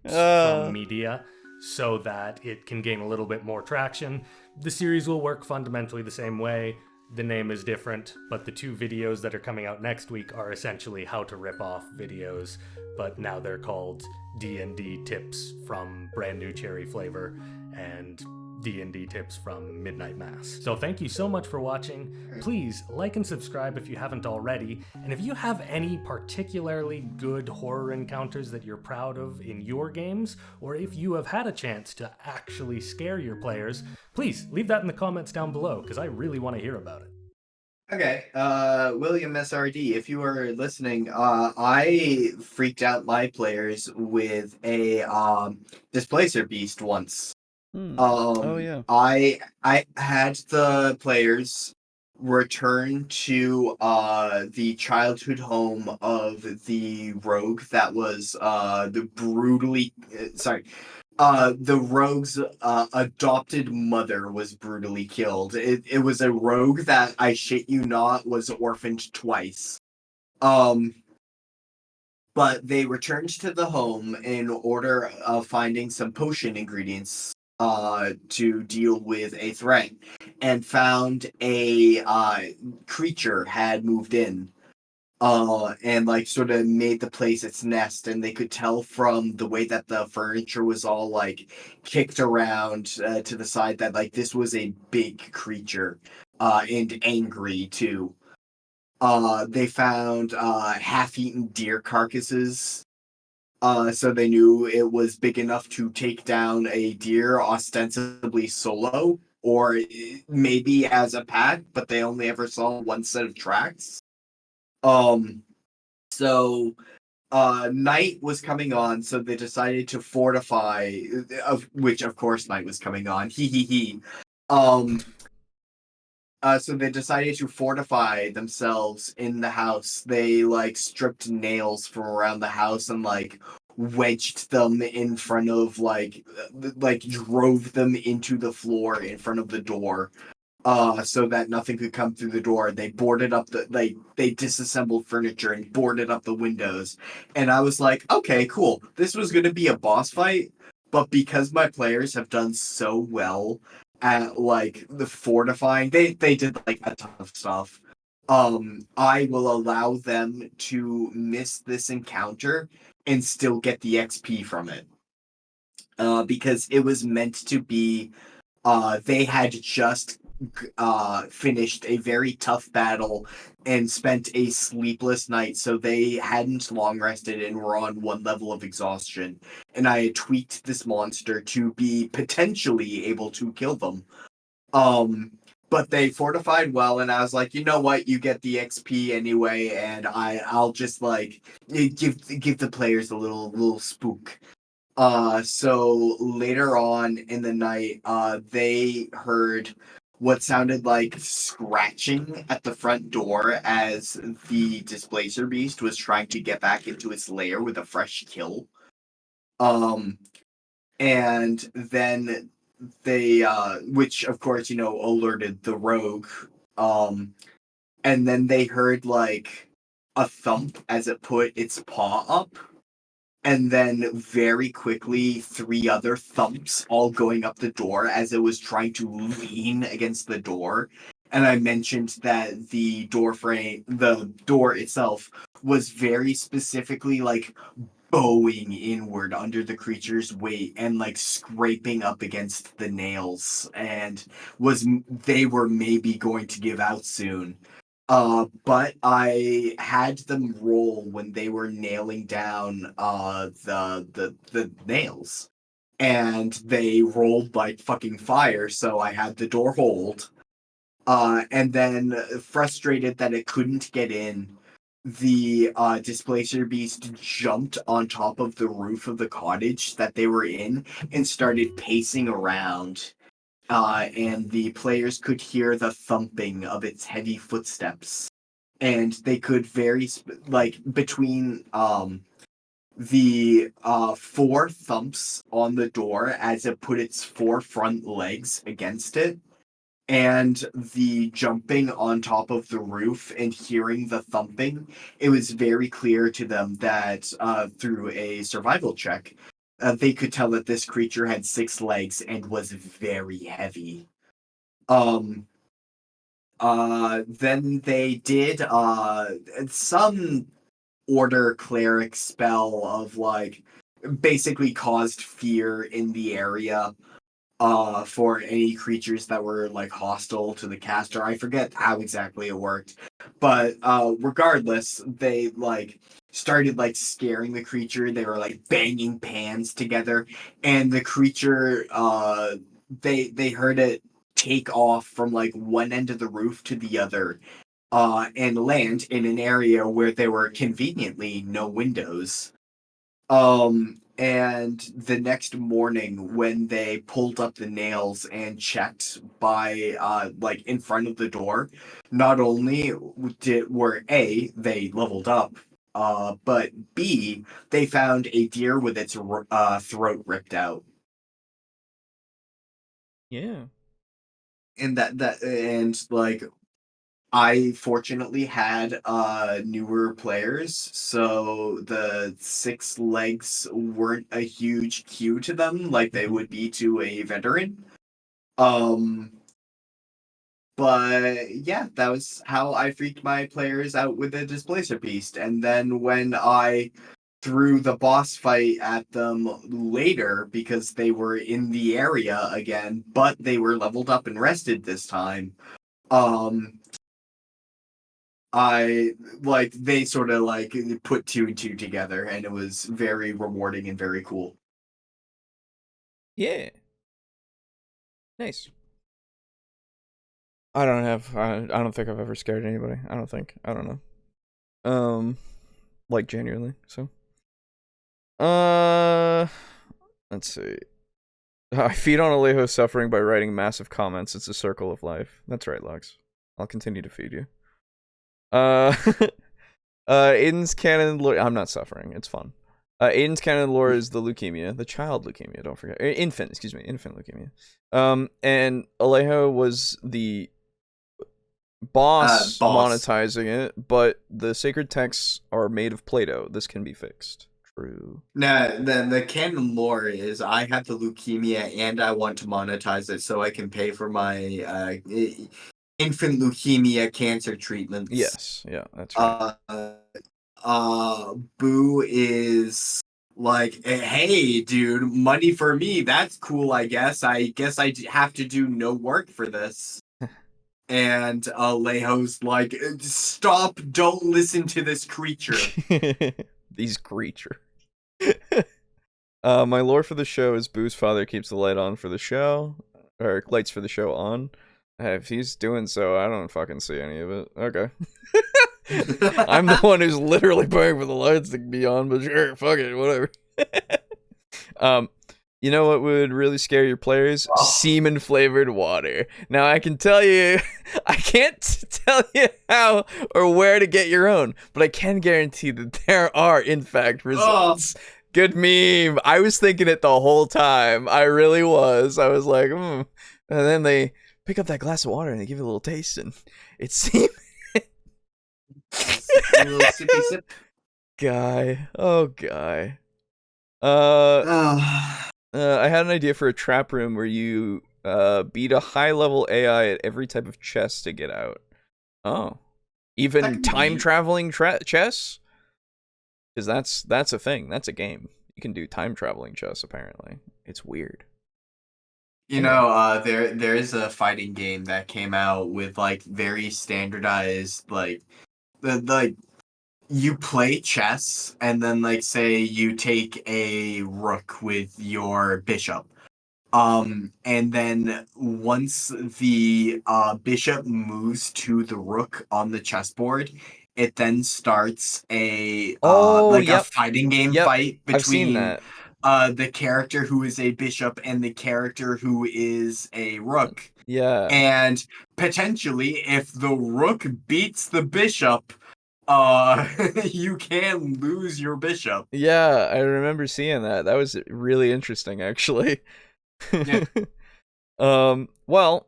From media. so that it can gain a little bit more traction. The series will work fundamentally the same way. The name is different, but the 2 videos that are coming out next week are essentially how to rip off videos, but now they're called D&D tips from Brand New Cherry Flavor and D&D tips from Midnight Mass. So thank you so much for watching. Please like and subscribe if you haven't already, and if you have any particularly good horror encounters that you're proud of in your games, or if you have had a chance to actually scare your players, please leave that in the comments down below, because I really want to hear about it. Okay, William SRD, if you are listening, I freaked out my players with a Displacer Beast once. Oh yeah. I had the players return to the childhood home of the rogue that was the rogue's adopted mother was brutally killed. It was a rogue that, I shit you not, was orphaned twice. But they returned to the home in order of finding some potion ingredients to deal with a threat, and found a creature had moved in and like sort of made the place its nest, and they could tell from the way that the furniture was all like kicked around to the side that like this was a big creature and angry too. They found half-eaten deer carcasses, so they knew it was big enough to take down a deer, ostensibly solo, or maybe as a pack, but they only ever saw one set of tracks. So night was coming on, so they decided to fortify, which of course night was coming on. So they decided to fortify themselves in the house. They like stripped nails from around the house and like wedged them in front of like drove them into the floor in front of the door, so that nothing could come through the door. They boarded up they disassembled furniture and boarded up the windows. And I was like, okay, cool. This was going to be a boss fight, but because my players have done so well at like the fortifying, they did like a ton of stuff. I will allow them to miss this encounter and still get the XP from it. Because it was meant to be, they had just finished a very tough battle and spent a sleepless night, so they hadn't long rested and were on 1 level of exhaustion. And I had tweaked this monster to be potentially able to kill them. But they fortified well, and I was like, you know what, you get the XP anyway, and I'll just like give the players a little spook. So later on in the night, they heard what sounded like scratching at the front door as the Displacer Beast was trying to get back into its lair with a fresh kill. And then they, which of course, alerted the rogue. And then they heard like a thump as it put its paw up. And then very quickly, 3 other thumps all going up the door as it was trying to lean against the door. And I mentioned that the door itself, was very specifically like bowing inward under the creature's weight and like scraping up against the nails, and they were maybe going to give out soon. But I had them roll when they were nailing down the nails, and they rolled like fucking fire. So I had the door hold, and then frustrated that it couldn't get in, the Displacer Beast jumped on top of the roof of the cottage that they were in and started pacing around. And the players could hear the thumping of its heavy footsteps, and they could between the 4 thumps on the door as it put its 4 front legs against it, and the jumping on top of the roof and hearing the thumping, it was very clear to them that through a survival check they could tell that this creature had 6 legs and was very heavy. Then they did some order cleric spell of like basically caused fear in the area for any creatures that were like hostile to the caster. I forget how exactly it worked, but regardless, they like started like scaring the creature. They were like banging pans together, and the creature they heard it take off from like one end of the roof to the other and land in an area where there were conveniently no windows. And the next morning when they pulled up the nails and checked by like in front of the door, not only were A, they leveled up, but B, they found a deer with its throat ripped out. Yeah. And and like I fortunately had newer players, so the 6 legs weren't a huge cue to them like they would be to a veteran. But yeah, that was how I freaked my players out with the Displacer Beast. And then when I threw the boss fight at them later, because they were in the area again, but they were leveled up and rested this time, I like they sort of like put 2 and 2 together, and it was very rewarding and very cool. Yeah. Nice. I don't think I've ever scared anybody. I don't know. Like genuinely. So. Let's see. I feed on Alejo's suffering by writing massive comments. It's a circle of life. That's right, Lux. I'll continue to feed you. Aiden's canon lore. I'm not suffering. It's fun. Aiden's canon lore is the leukemia, the child leukemia. Don't forget, infant leukemia. And Alejo was the boss monetizing it, but the sacred texts are made of Play-Doh. This can be fixed. True. Nah, the canon lore is I have the leukemia and I want to monetize it so I can pay for my infant leukemia cancer treatments. Yes, yeah, that's right. Boo is like, hey, dude, money for me. That's cool. I guess I have to do no work for this. And Alejo's like, stop! Don't listen to this creature. These creatures. My lore for the show is Boo's father keeps the light on for the show, or lights for the show on. If he's doing so, I don't fucking see any of it. Okay. I'm the one who's literally paying for the lights to be on, but sure, fuck it, whatever. You know what would really scare your players? Semen flavored water. Now I can tell you, I can't tell you how or where to get your own, but I can guarantee that there are, in fact, results. Good meme. I was thinking it the whole time. I really was. I was like, And then they pick up that glass of water and they give it a little taste, and it seemed. A little sippy sip. Guy. Oh, guy. I had an idea for a trap room where you beat a high-level AI at every type of chess to get out. Oh. Even time-traveling chess? Because that's a thing. That's a game. You can do time-traveling chess, apparently. It's weird. You know, there is a fighting game that came out with like very standardized like you play chess and then like say you take a rook with your bishop. And then once the bishop moves to the rook on the chessboard, it then starts a a fighting game fight between the character who is a bishop and the character who is a rook. Yeah. And potentially, if the rook beats the bishop, you can lose your bishop. Yeah, I remember seeing that. That was really interesting, actually. Yeah. Well,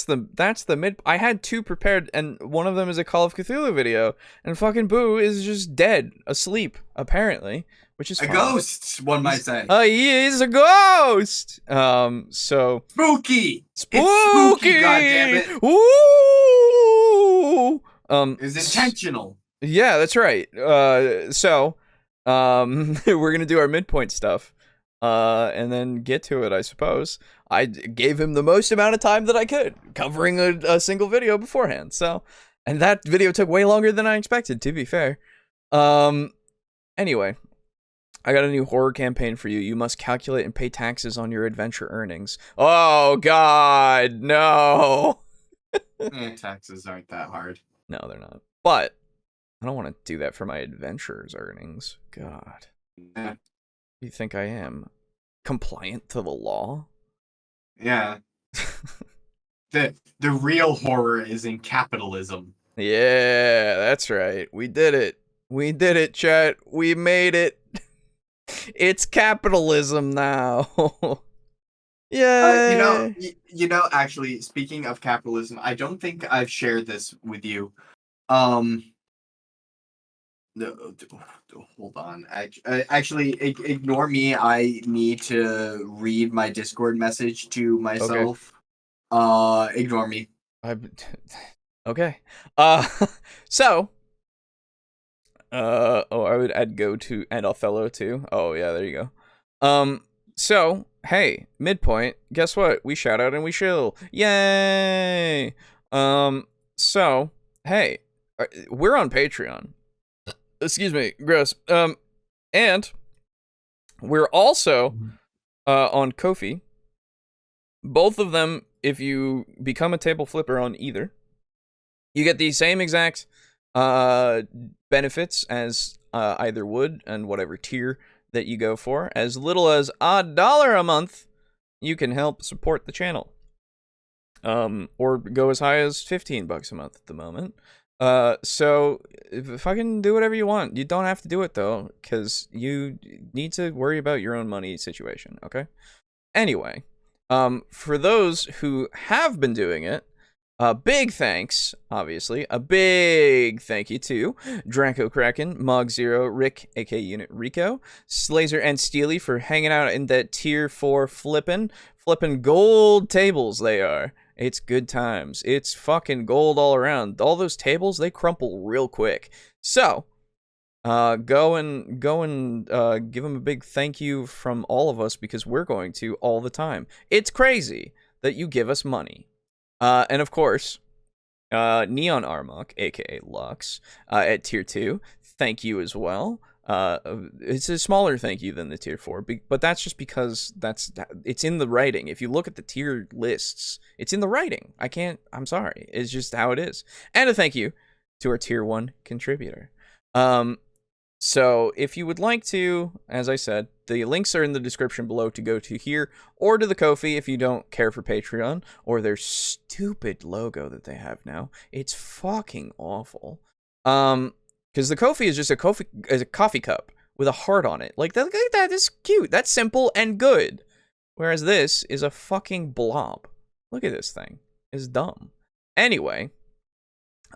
the mid. I had 2 prepared, and one of them is a Call of Cthulhu video, and fucking Boo is just dead, asleep, apparently, which is A fine. ghost, one might say. He is a ghost. So Spooky. spooky. It's spooky, goddammit. Ooh. It's intentional. Yeah, that's right. So, we're gonna do our midpoint stuff, and then get to it, I suppose. I gave him the most amount of time that I could, covering a single video beforehand. So, and that video took way longer than I expected, to be fair. Anyway, I got a new horror campaign for you. You must calculate and pay taxes on your adventure earnings. Oh, God, no. Taxes aren't that hard. No, they're not. But I don't want to do that for my adventurer's earnings. God. Yeah. You think I am compliant to the law? Yeah. The real horror is in capitalism. Yeah, that's right. We did it. We did it, chat. We made it. It's capitalism now. Yeah. Actually, speaking of capitalism, I don't think I've shared this with you. No, hold on. Actually, ignore me. I need to read my Discord message to myself. Okay. Ignore me. Okay. So. I would add Go to and Othello too. Oh yeah, there you go. So hey, midpoint. Guess what? We shout out and we shill. Yay! So hey, we're on Patreon. Excuse me, gross. And we're also on Ko-fi. Both of them, if you become a table flipper on either, you get the same exact benefits as either would, and whatever tier that you go for. As little as $1 a month, you can help support the channel. Or go as high as $15 a month at the moment. So fucking do whatever you want. You don't have to do it though, because you need to worry about your own money situation, okay? Anyway, for those who have been doing it, big thanks, obviously. A big thank you to Draco Kraken, Mog Zero, Rick, aka Unit Rico, Slazer, and Steely for hanging out in that tier 4 flippin' gold tables they are. It's good times. It's fucking gold all around. All those tables, they crumple real quick. So, go and give them a big thank you from all of us, because we're going to all the time. It's crazy that you give us money. And of course, Neon Armok, aka Lux, at tier 2, thank you as well. It's a smaller thank you than the tier 4, but that's just because it's in the writing. If you look at the tier lists, it's in the writing. I'm sorry. It's just how it is. And a thank you to our tier 1 contributor. So if you would like to, as I said, the links are in the description below to go to here, or to the Ko-fi if you don't care for Patreon, or their stupid logo that they have now. It's fucking awful. Because the Ko-fi is just a coffee cup with a heart on it. Like that is cute. That's simple and good. Whereas this is a fucking blob. Look at this thing. It's dumb. Anyway,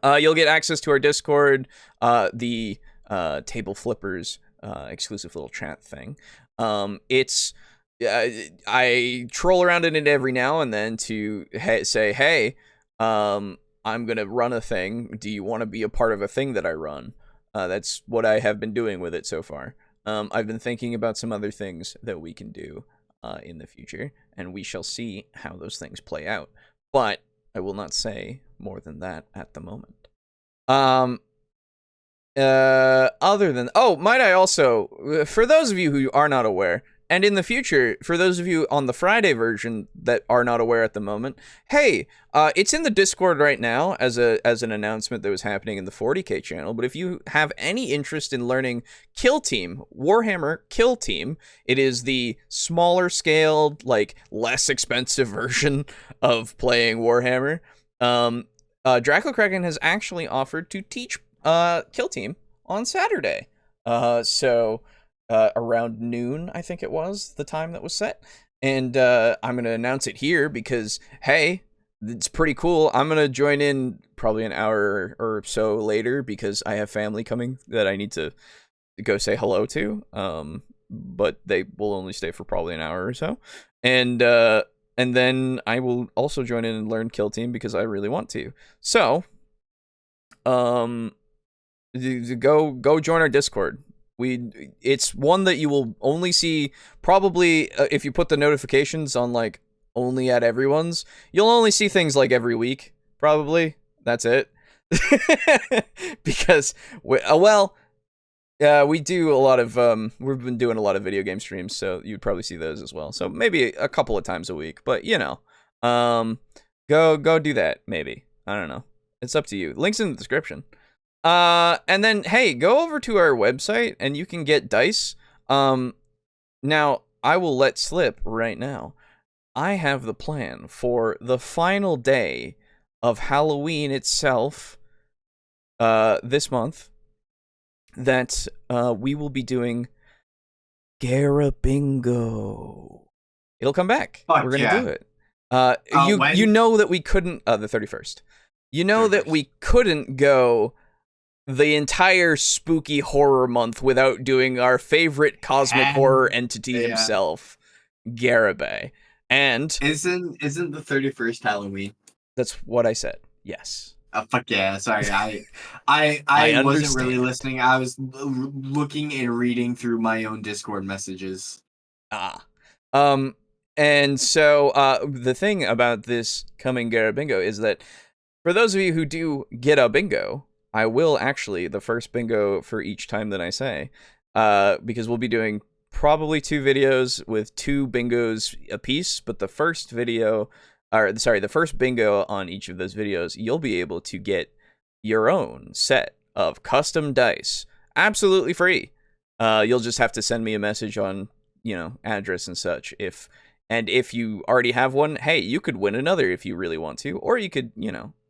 you'll get access to our Discord, the Table Flippers exclusive little chat thing. It's I troll around in it every now and then to say, hey, I'm gonna run a thing. Do you want to be a part of a thing that I run? That's what I have been doing with it so far. I've been thinking about some other things that we can do in the future, and we shall see how those things play out. But I will not say more than that at the moment. Other than, might I also, for those of you who are not aware, and in the future, for those of you on the Friday version that are not aware at the moment, hey, it's in the Discord right now as an announcement that was happening in the 40K channel. But if you have any interest in learning Kill Team, Warhammer Kill Team, it is the smaller scaled, like less expensive version of playing Warhammer. Draco Kraken has actually offered to teach Kill Team on Saturday. So around noon, I think it was the time that was set. And I'm going to announce it here because, hey, it's pretty cool. I'm gonna join in probably an hour or so later because I have family coming that I need to go say hello to. But they will only stay for probably an hour or so, and then I will also join in and learn Kill Team because I really want to. So, go join our Discord. It's one that you will only see probably if you put the notifications on like only at everyone's. You'll only see things like every week, probably. That's it. Because we do a lot of we've been doing a lot of video game streams, so you'd probably see those as well. So maybe a couple of times a week, but go do that maybe. I don't know. It's up to you. Links in the description. And then hey, go over to our website and you can get dice. Now I will let slip right now. I have the plan for the final day of Halloween itself this month that we will be doing Garabingo. It'll come back. Fuck We're gonna yeah. do it. When? You know that we couldn't the 31st. You know 31st. that we couldn't go the entire spooky horror month without doing our favorite cosmic horror entity himself, Garabay. And isn't the 31st Halloween? that's what I said. Yes. Oh, fuck yeah! Sorry, I wasn't really listening. I was looking and reading through my own Discord messages. And so the thing about this coming Garabingo is that for those of you who do get a bingo, I will actually the first bingo for each time that I say, because we'll be doing probably 2 videos with 2 bingos apiece, but the first bingo on each of those videos, you'll be able to get your own set of custom dice absolutely free. You'll just have to send me a message on, address and such. If you already have one, hey, you could win another if you really want to, or you could,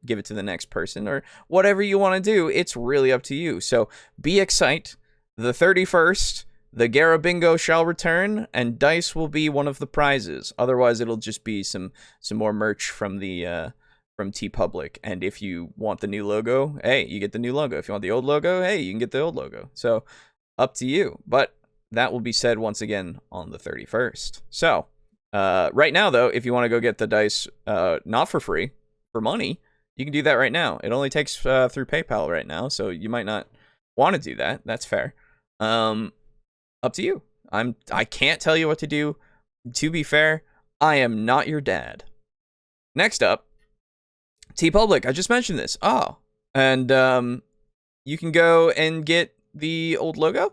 give it to the next person or whatever you want to do. It's really up to you. So be excited. The 31st, the Garabingo shall return, and dice will be one of the prizes. Otherwise, it'll just be some more merch from the from TeePublic. And if you want the new logo, hey, you get the new logo. If you want the old logo, hey, you can get the old logo. So up to you. But that will be said once again on the 31st. So right now, though, if you want to go get the dice not for free, for money, you can do that right now. It only takes through PayPal right now, so you might not want to do that. That's fair. Up to you. I can't tell you what to do. To be fair, I am not your dad. Next up, TeePublic. I just mentioned this. And you can go and get the old logo,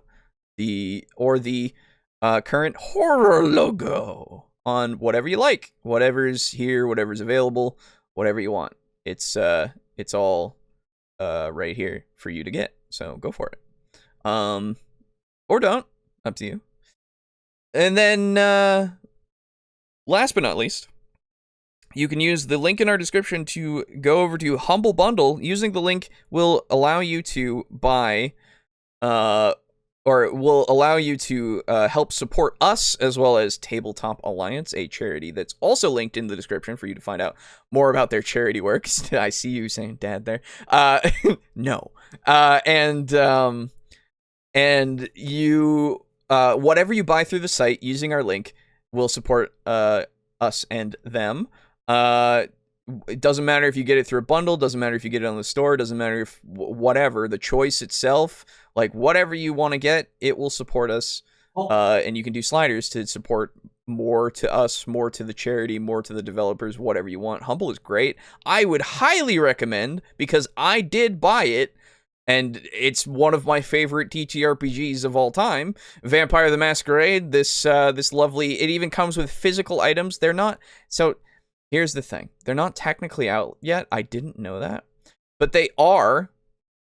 the current horror logo on whatever you like, whatever's here, whatever's available, whatever you want. It's all right here for you to get. So go for it. Or don't. Up to you. And then, last but not least, you can use the link in our description to go over to Humble Bundle. Using the link will allow you to buy, or will allow you to help support us as well as Tabletop Alliance, a charity that's also linked in the description for you to find out more about their charity work. I see you saying "Dad" there. No. And you, whatever you buy through the site using our link will support us and them. It doesn't matter if you get it through a bundle, doesn't matter if you get it on the store, doesn't matter if whatever, the choice itself, like whatever you want to get, it will support us. And you can do sliders to support more to us, more to the charity, more to the developers, whatever you want. Humble is great. I would highly recommend, because I did buy it, and it's one of my favorite TTRPGs of all time. Vampire the Masquerade, this lovely, it even comes with physical items. They're not, so here's the thing. They're not technically out yet. I didn't know that. But they are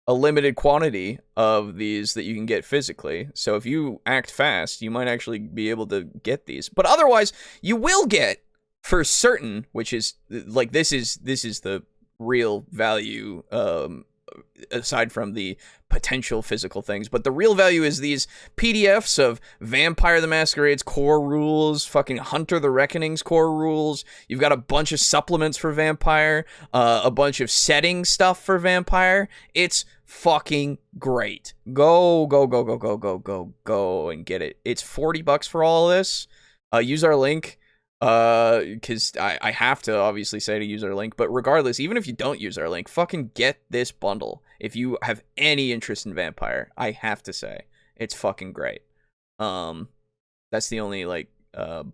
a limited quantity of these that you can get physically. So if you act fast, you might actually be able to get these. But otherwise, you will get, for certain, which is, like, this is the real value aside from the potential physical things. But the real value is these PDFs of Vampire the Masquerade's core rules, fucking Hunter the Reckoning's core rules. You've got a bunch of supplements for Vampire, a bunch of setting stuff for Vampire. It's fucking great. Go and get it. It's $40 for all of this. Use our link. Because I have to obviously say to use our link, but regardless, even if you don't use our link, fucking get this bundle. If you have any interest in Vampire, I have to say it's fucking great. That's the only like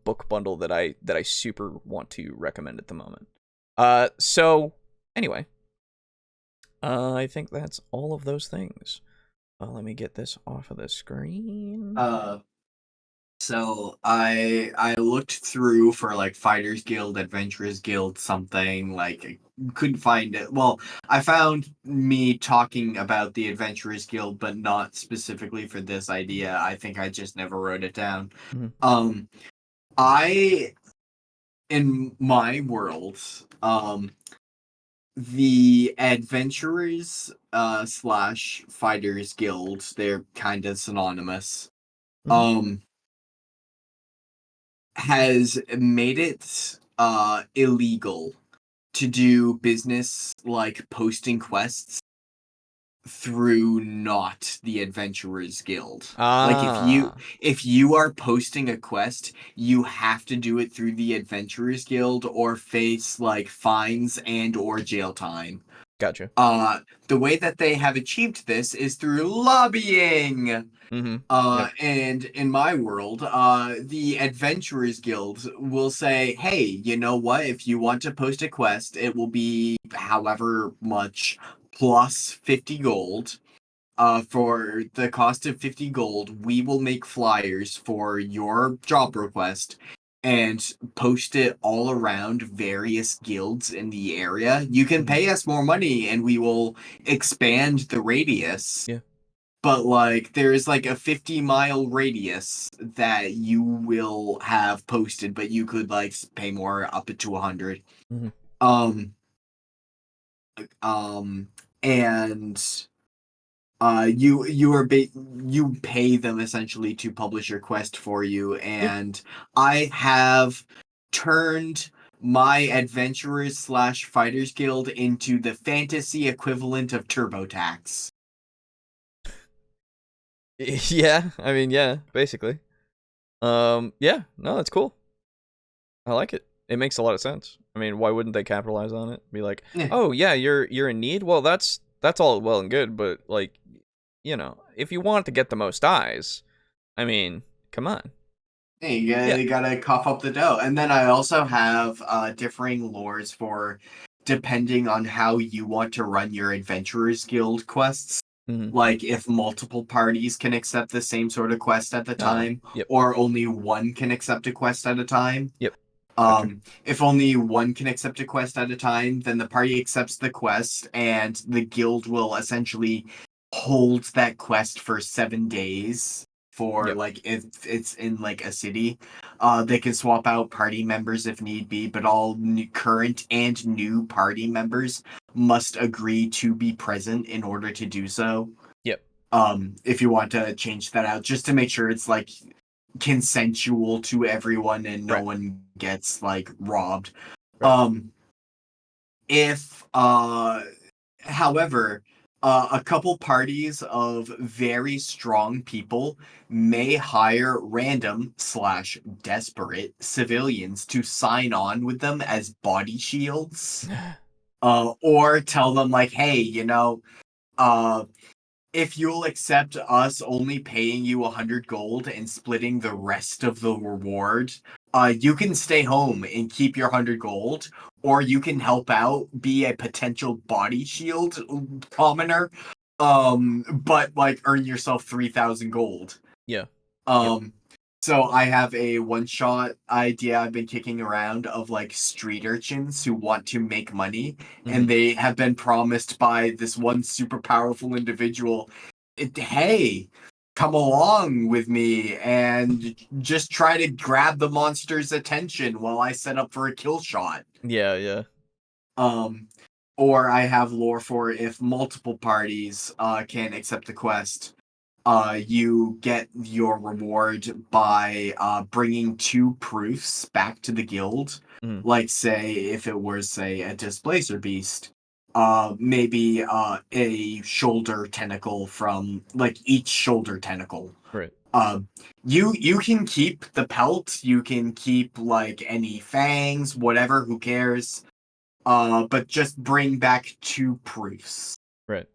book bundle that I super want to recommend at the moment. So anyway, I think that's all of those things. Let me get this off of the screen. So I looked through for like Fighters Guild, Adventurers Guild, something like couldn't find it. Well, I found me talking about the Adventurers Guild, but not specifically for this idea. I think I just never wrote it down. Mm-hmm. In my world, the Adventurers slash Fighters Guild, they're kind of synonymous. Has made it illegal to do business like posting quests through not the Adventurers Guild. Like if you are posting a quest, you have to do it through the Adventurers Guild or face like fines and or jail time. Gotcha. The way that they have achieved this is through lobbying. Mm-hmm. And in my world, the Adventurers Guild will say, hey, you know what? If you want to post a quest, it will be however much plus 50 gold. For the cost of 50 gold, we will make flyers for your job request and post it all around various guilds in the area. You can pay us more money and we will expand the radius. Yeah. But like there's like a 50-mile radius that you will have posted, but you could like pay more up to 100. Mm-hmm. And you pay them essentially to publish your quest for you, and I have turned my Adventurers slash Fighters Guild into the fantasy equivalent of TurboTax. Yeah, I mean, yeah, basically. Yeah, no, that's cool. I like it. It makes a lot of sense. I mean, why wouldn't they capitalize on it? Be like, oh yeah, you're in need. Well, that's all well and good, but like, you know, if you want to get the most eyes, I mean, come on. Hey, you gotta cough up the dough. And then I also have differing lores for depending on how you want to run your Adventurers Guild quests. Mm-hmm. Like if multiple parties can accept the same sort of quest at the time, or only one can accept a quest at a time. Yep. If only one can accept a quest at a time, then the party accepts the quest, and the guild will essentially hold that quest for 7 days. For like if it's in like a city, they can swap out party members if need be, but all current and new party members must agree to be present in order to do so. Yep. If you want to change that out, just to make sure it's like consensual to everyone and no one gets like robbed. However, a couple parties of very strong people may hire random / desperate civilians to sign on with them as body shields. Or tell them like, hey, you know, if you'll accept us only paying you 100 gold and splitting the rest of the reward, you can stay home and keep your 100 gold, or you can help out, be a potential body shield commoner, but like earn yourself 3,000 gold. Yeah. So I have a one-shot idea I've been kicking around of like street urchins who want to make money, and they have been promised by this one super powerful individual, hey, come along with me and just try to grab the monster's attention while I set up for a kill shot. Yeah. or I have lore for if multiple parties can accept the quest. You get your reward by bringing 2 proofs back to the guild. Mm. Like, say, if it was, say, a displacer beast, maybe a shoulder tentacle from, like, each shoulder tentacle. Right. You can keep the pelt, you can keep, like, any fangs, whatever, who cares? But just bring back 2 proofs. Right.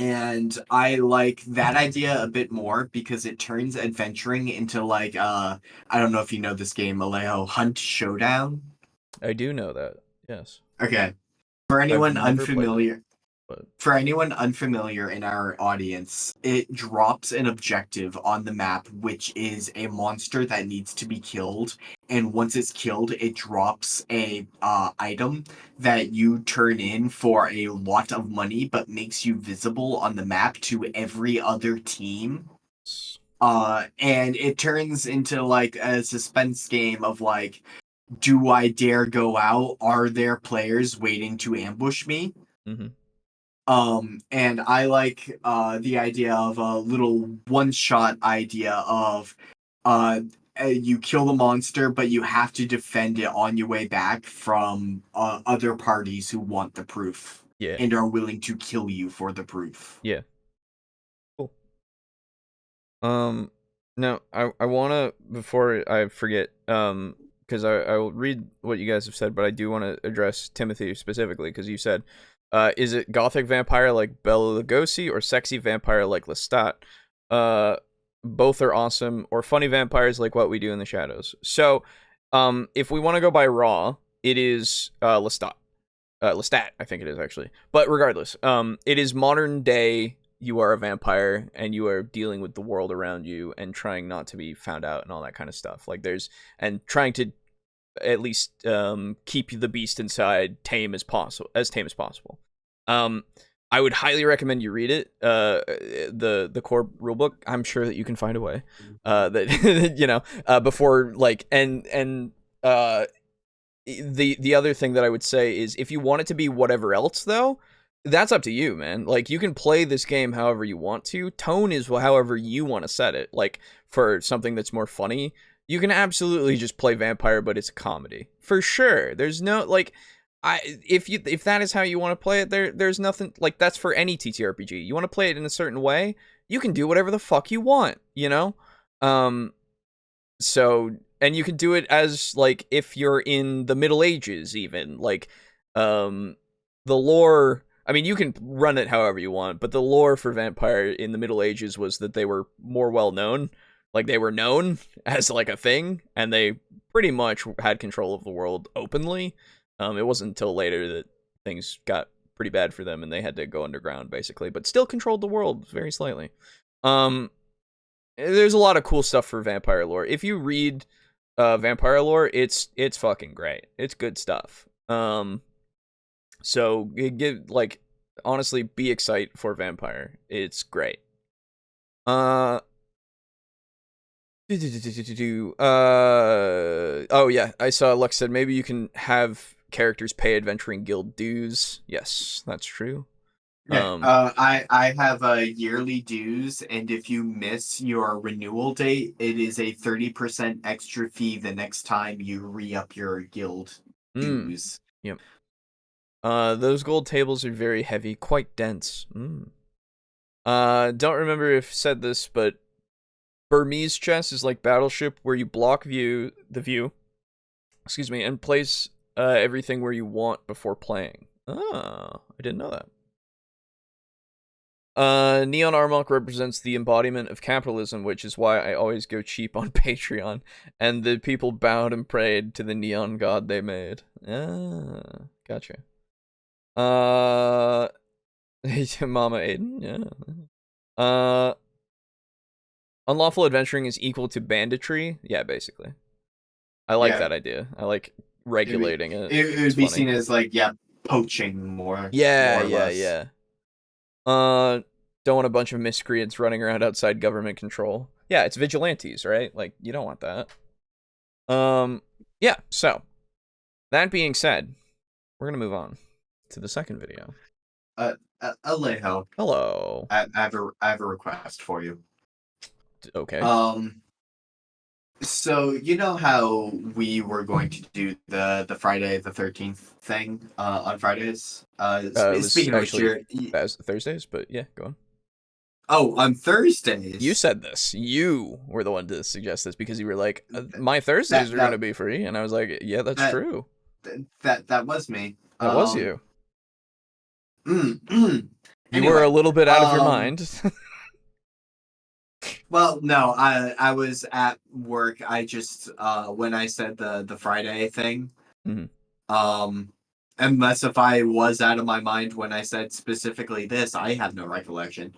And I like that idea a bit more because it turns adventuring into like I don't know if you know this game, Alejo, Hunt Showdown. I do know that. Yes. Okay. For I've anyone never played unfamiliar, it, but for anyone unfamiliar in our audience, it drops an objective on the map, which is a monster that needs to be killed. And once it's killed, it drops a item that you turn in for a lot of money, but makes you visible on the map to every other team. And it turns into like a suspense game of like, do I dare go out? Are there players waiting to ambush me? Mm-hmm. And I like the idea of a little one-shot idea of you kill the monster, but you have to defend it on your way back from other parties who want the proof. Yeah. And are willing to kill you for the proof. Yeah. Cool. No, I wanna, before I forget, because I will read what you guys have said, but I do want to address Timothy specifically, because you said, is it gothic vampire like Bela Lugosi or sexy vampire like Lestat? Both are awesome, or funny vampires like What We Do in the Shadows. So, if we want to go by raw, it is Lestat. Lestat, I think it is actually. But regardless, it is modern day. You are a vampire and you are dealing with the world around you and trying not to be found out and all that kind of stuff. Like and trying to at least keep the beast inside tame as possible. I would highly recommend you read it. The core rulebook. I'm sure that you can find a way. Before like the other thing that I would say is if you want it to be whatever else though, that's up to you, man. Like, you can play this game however you want to. Tone is however you want to set it. Like, for something that's more funny, you can absolutely just play vampire, but it's a comedy. For sure. There's no, like, if that is how you want to play it, there's nothing, like, that's for any TTRPG. You want to play it in a certain way, you can do whatever the fuck you want, you know? So, and you can do it as, like, if you're in the Middle Ages, even. Like, the lore... I mean, you can run it however you want, but the lore for vampire in the Middle Ages was that they were more well-known. Like, they were known as, like, a thing, and they pretty much had control of the world openly. It wasn't until later that things got pretty bad for them, and they had to go underground, basically, but still controlled the world very slightly. There's a lot of cool stuff for vampire lore. If you read vampire lore, it's fucking great. It's good stuff. So honestly, be excited for vampire. It's great. Oh yeah, I saw Lux said maybe you can have characters pay adventuring guild dues. Yes, that's true. Yeah, I have yearly dues, and if you miss your renewal date, it is a 30% extra fee the next time you re-up your guild dues. Yep. Those gold tables are very heavy, quite dense. Don't remember if said this, but Burmese chess is like Battleship, where you block the view, and place everything where you want before playing. Oh, I didn't know that. Neon Armok represents the embodiment of capitalism, which is why I always go cheap on Patreon, and the people bowed and prayed to the neon god they made. Ah, gotcha. Mama Aiden, yeah. Unlawful adventuring is equal to banditry. Yeah, basically. I like that idea. I like regulating it. It would be seen as like, poaching more. Yeah, more or less. yeah. Don't want a bunch of miscreants running around outside government control. Yeah, it's vigilantes, right? Like, you don't want that. Yeah, so that being said, we're gonna move on. to the second video. Alejo, Hello. I have a request for you. Okay. So you know how we were going to do the Friday the 13th thing on Fridays? It was Speaking of which, actually that was Thursdays, but yeah, go on. oh, on Thursdays. You said this. You were the one to suggest this because you were like, my Thursdays are going to be free. And I was like, yeah, that's true. That was me. That was you. Anyway, you were a little bit out of your mind. Well, no, I was at work. I just when I said the Friday thing, unless if I was out of my mind when I said specifically this, I have no recollection.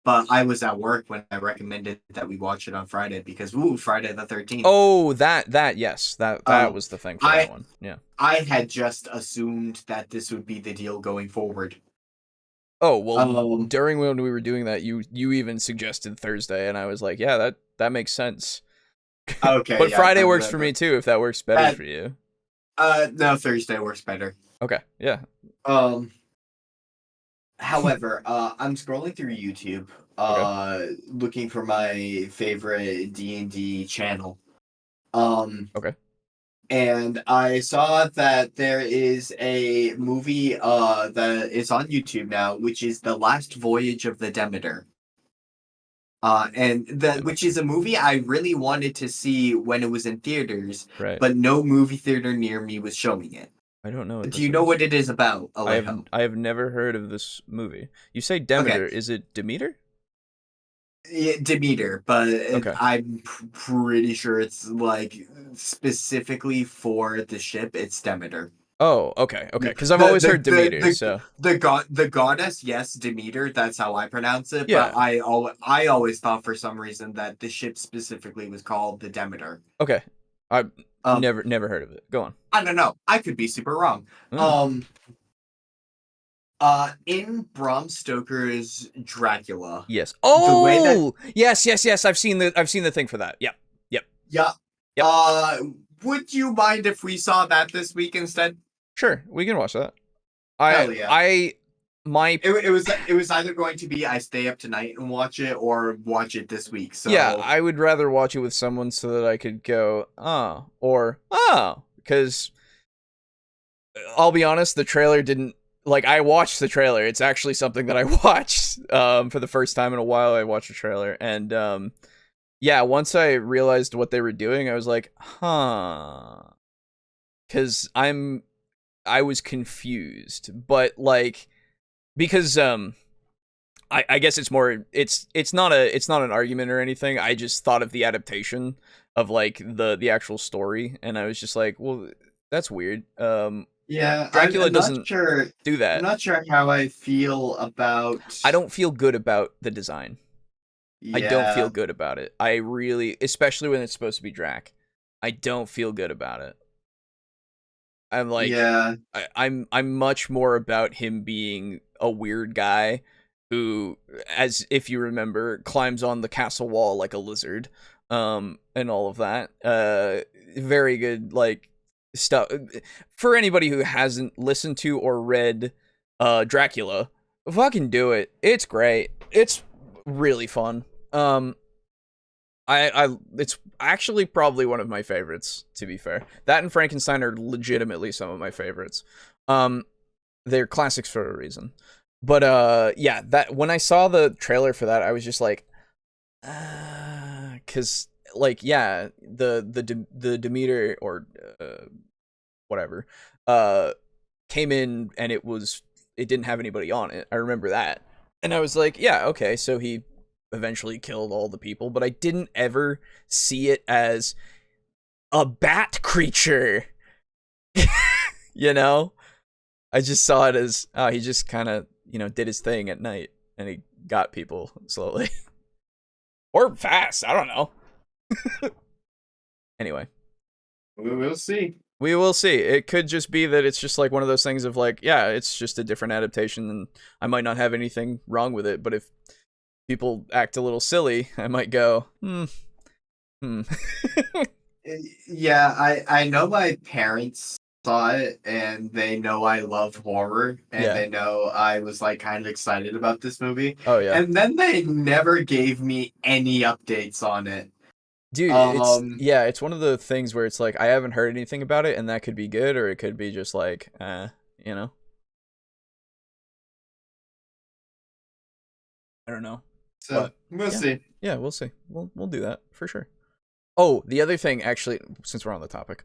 But I was at work when I recommended that we watch it on Friday because Friday the 13th. Oh, yes, that was the thing for that one. Yeah, I had just assumed that this would be the deal going forward. Oh, well, during when we were doing that, you even suggested Thursday, and I was like, yeah, that makes sense. Okay. But yeah, Friday works for me too, if that works better for you. No, Thursday works better. Okay, yeah. However, I'm scrolling through YouTube, looking for my favorite D&D channel. Okay. And I saw that there is a movie that is on YouTube now, which is The Last Voyage of the Demeter. Which is a movie I really wanted to see when it was in theaters, right. But no movie theater near me was showing it. I don't know. Do you know what it is about, Alejo? I have never heard of this movie. You say Demeter. Okay. Is it Demeter? Yeah, Demeter, but I'm pretty sure it's like specifically for the ship. It's Demeter. Oh, okay. Because I've always heard Demeter. The goddess, yes, Demeter. That's how I pronounce it. Yeah. But I always thought for some reason that the ship specifically was called the Demeter. Okay, I've never heard of it. Go on. I don't know. I could be super wrong. In Bram Stoker's Dracula. Yes. Oh, yes. I've seen the thing for that. Yep. Yeah. Would you mind if we saw that this week instead? Sure, we can watch that. Hell yeah. It was either going to be I stay up tonight and watch it or watch it this week. So yeah, I would rather watch it with someone so that I could go because I'll be honest, the trailer didn't. Like, I watched the trailer. It's actually something that I watched for the first time in a while. I watched the trailer, and yeah, once I realized what they were doing, I was like, because I was confused, but like, because I guess it's more it's not an argument or anything. I just thought of the adaptation of like the actual story, and I was just like, well, that's weird. Yeah, Dracula doesn't do that. I'm not sure how I feel about. I don't feel good about the design. Yeah. I don't feel good about it. I really, especially when it's supposed to be Drac, I don't feel good about it. I'm like, I'm much more about him being a weird guy who, as if you remember, climbs on the castle wall like a lizard, and all of that. Very good, like. Stuff for anybody who hasn't listened to or read Dracula, fucking do it. It's great. It's really fun. It's actually probably one of my favorites, to be fair. That and Frankenstein are legitimately some of my favorites. They're classics for a reason. But yeah, that when I saw the trailer for that, I was just like, cuz like, yeah, the Demeter or whatever came in and it didn't have anybody on it. I remember that, and I was like, yeah, okay, so he eventually killed all the people, but I didn't ever see it as a bat creature. You know, I just saw it as he just kind of did his thing at night and he got people slowly or fast. I don't know. Anyway, we will see. We will see. It could just be that it's just like one of those things of like, yeah, it's just a different adaptation and I might not have anything wrong with it, but if people act a little silly, I might go, Yeah, I know my parents saw it, and they know I love horror, and Yeah. they know I was like kind of excited about this movie. Oh yeah. And then they never gave me any updates on it. Dude, it's one of the things where it's like I haven't heard anything about it, and that could be good, or it could be just like, you know. I don't know. So But, we'll see. Yeah, we'll see. We'll do that for sure. Oh, the other thing, actually, since we're on the topic,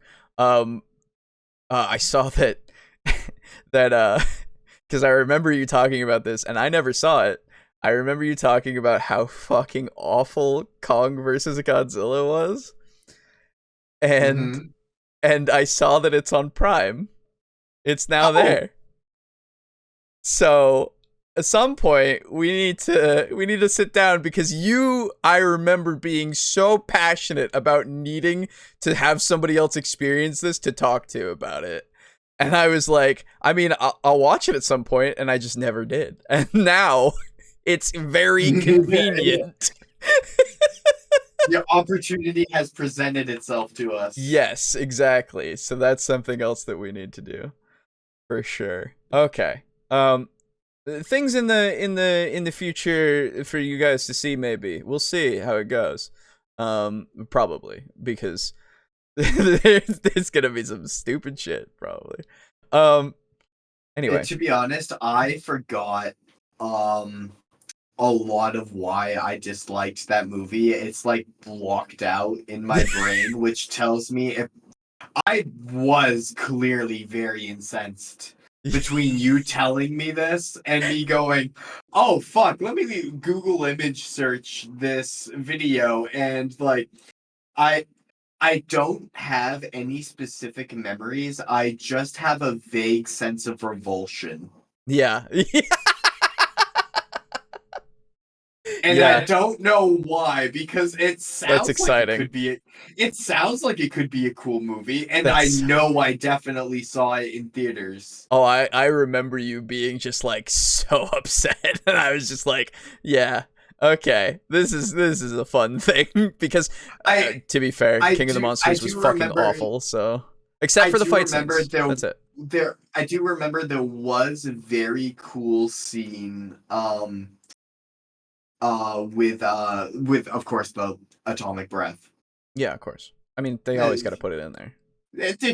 I saw that because I remember you talking about this, and I never saw it. I remember you talking about how fucking awful Kong versus Godzilla was, and I saw that it's on Prime. It's now there. So at some point we need to sit down, because I remember being so passionate about needing to have somebody else experience this to talk to about it. And I was like, I mean, I'll watch it at some point, and I just never did. And now it's very convenient. The opportunity has presented itself to us. Yes, exactly. So that's something else that we need to do. For sure. Okay. Things in the future for you guys to see, maybe. We'll see how it goes. Probably, because there's gonna be some stupid shit, probably. Anyway. And to be honest, I forgot a lot of why I disliked that movie. It's like blocked out in my brain, which tells me I was clearly very incensed between you telling me this and me going, oh fuck, let me Google image search this video, and like I don't have any specific memories. I just have a vague sense of revulsion. Yeah. And yeah. I don't know why, because it sounds That's exciting. Like it sounds like it could be a cool movie, and I know I definitely saw it in theaters. Oh, I remember you being just like so upset, and I was just like, yeah, okay, this is a fun thing, because to be fair, King of the Monsters was fucking awful. So except for the fight scenes, that's it. I do remember there was a very cool scene with of course the atomic breath. Yeah, of course. I mean, they always got to put it in there.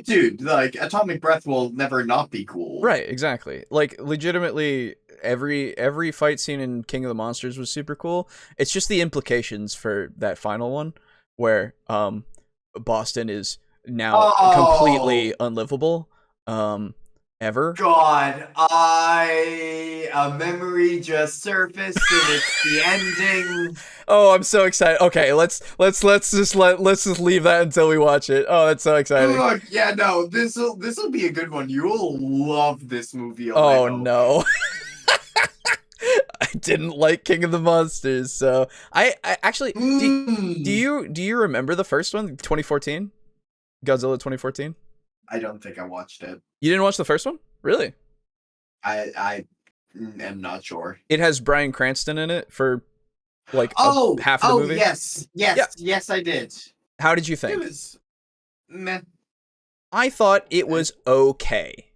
Dude, like atomic breath will never not be cool. Right, exactly. Like legitimately every fight scene in King of the Monsters was super cool. It's just the implications for that final one where Boston is now completely unlivable. Ever. God, a memory just surfaced, and it's the ending. Oh, I'm so excited. Okay, let's just leave that until we watch it. Oh, that's so exciting. Look, yeah, no, this'll be a good one. You'll love this movie. Alejo. Oh no. I didn't like King of the Monsters, so I actually do you remember the first one, 2014? Godzilla 2014? I don't think I watched it. You didn't watch the first one? Really? I am not sure. It has Bryan Cranston in it for like half of the movie. Yes, I did. How did you think? It was meh. I thought it was okay.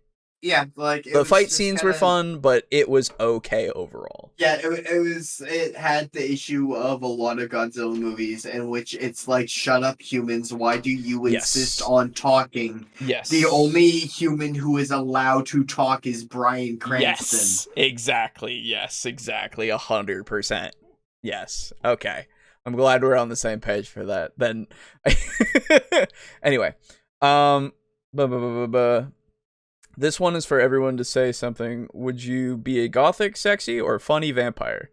Yeah, like the fight scenes were fun, but it was okay overall. Yeah, it had the issue of a lot of Godzilla movies in which it's like, shut up, humans, why do you insist on talking? Yes. The only human who is allowed to talk is Bryan Cranston. Yes, exactly, 100%. Yes, okay. I'm glad we're on the same page for that. Then, anyway, this one is for everyone to say something. Would you be a gothic, sexy, or funny vampire?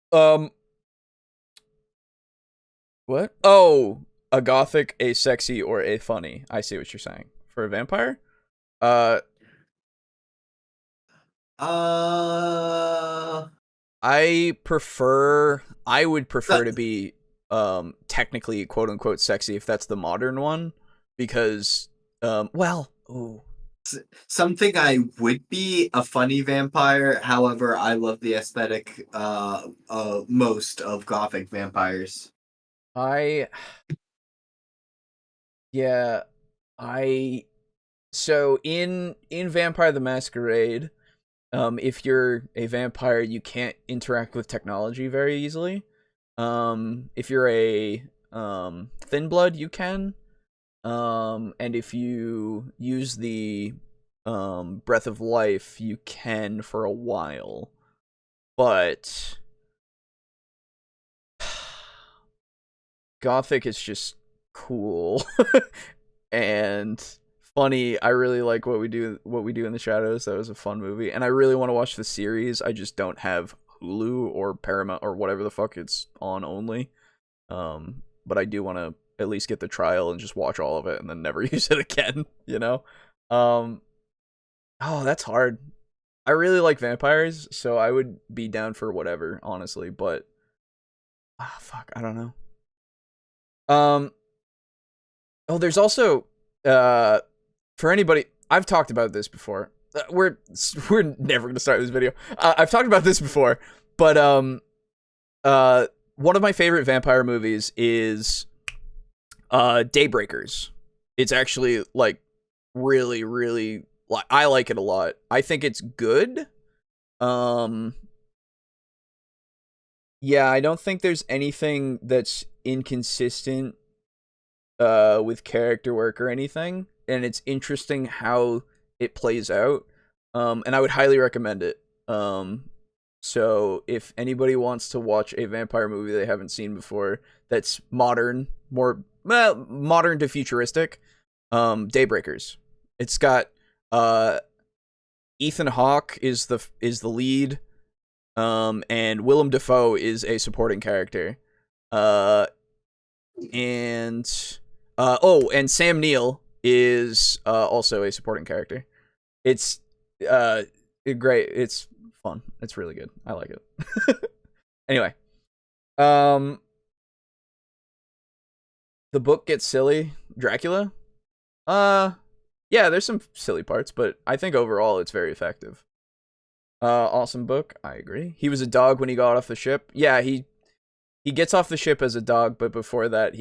What? Oh, a gothic, a sexy, or a funny. I see what you're saying. For a vampire? I would prefer to be technically quote unquote sexy if that's the modern one, because something I would be a funny vampire. However, I love the aesthetic most of gothic vampires. I So in Vampire the Masquerade, if you're a vampire, you can't interact with technology very easily. If you're a thin blood, you can. And if you use the breath of life, you can for a while. But Gothic is just cool and funny. I really like what we do in the shadows. That was a fun movie, and I really want to watch the series. I just don't have Hulu or Paramount or whatever the fuck it's on only. But I do want to at least get the trial and just watch all of it and then never use it again, you know? Oh, that's hard. I really like vampires, so I would be down for whatever, honestly, but fuck, I don't know. Oh, there's also for anybody, I've talked about this before. We're never going to start this video. I've talked about this before, but one of my favorite vampire movies is Daybreakers. It's actually like really, really, I like it a lot. I think it's good. Yeah, I don't think there's anything that's inconsistent with character work or anything, and it's interesting how it plays out. And I would highly recommend it. So if anybody wants to watch a vampire movie they haven't seen before that's modern, more modern to futuristic, Daybreakers. It's got Ethan Hawke is the lead, and Willem Dafoe is a supporting character, and Sam Neill is also a supporting character. It's great. It's fun. It's really good. I like it. Anyway, the book gets silly. Dracula. Yeah, there's some silly parts, but I think overall it's very effective. Awesome book. I agree. He was a dog when he got off the ship. Yeah, he gets off the ship as a dog, but before that,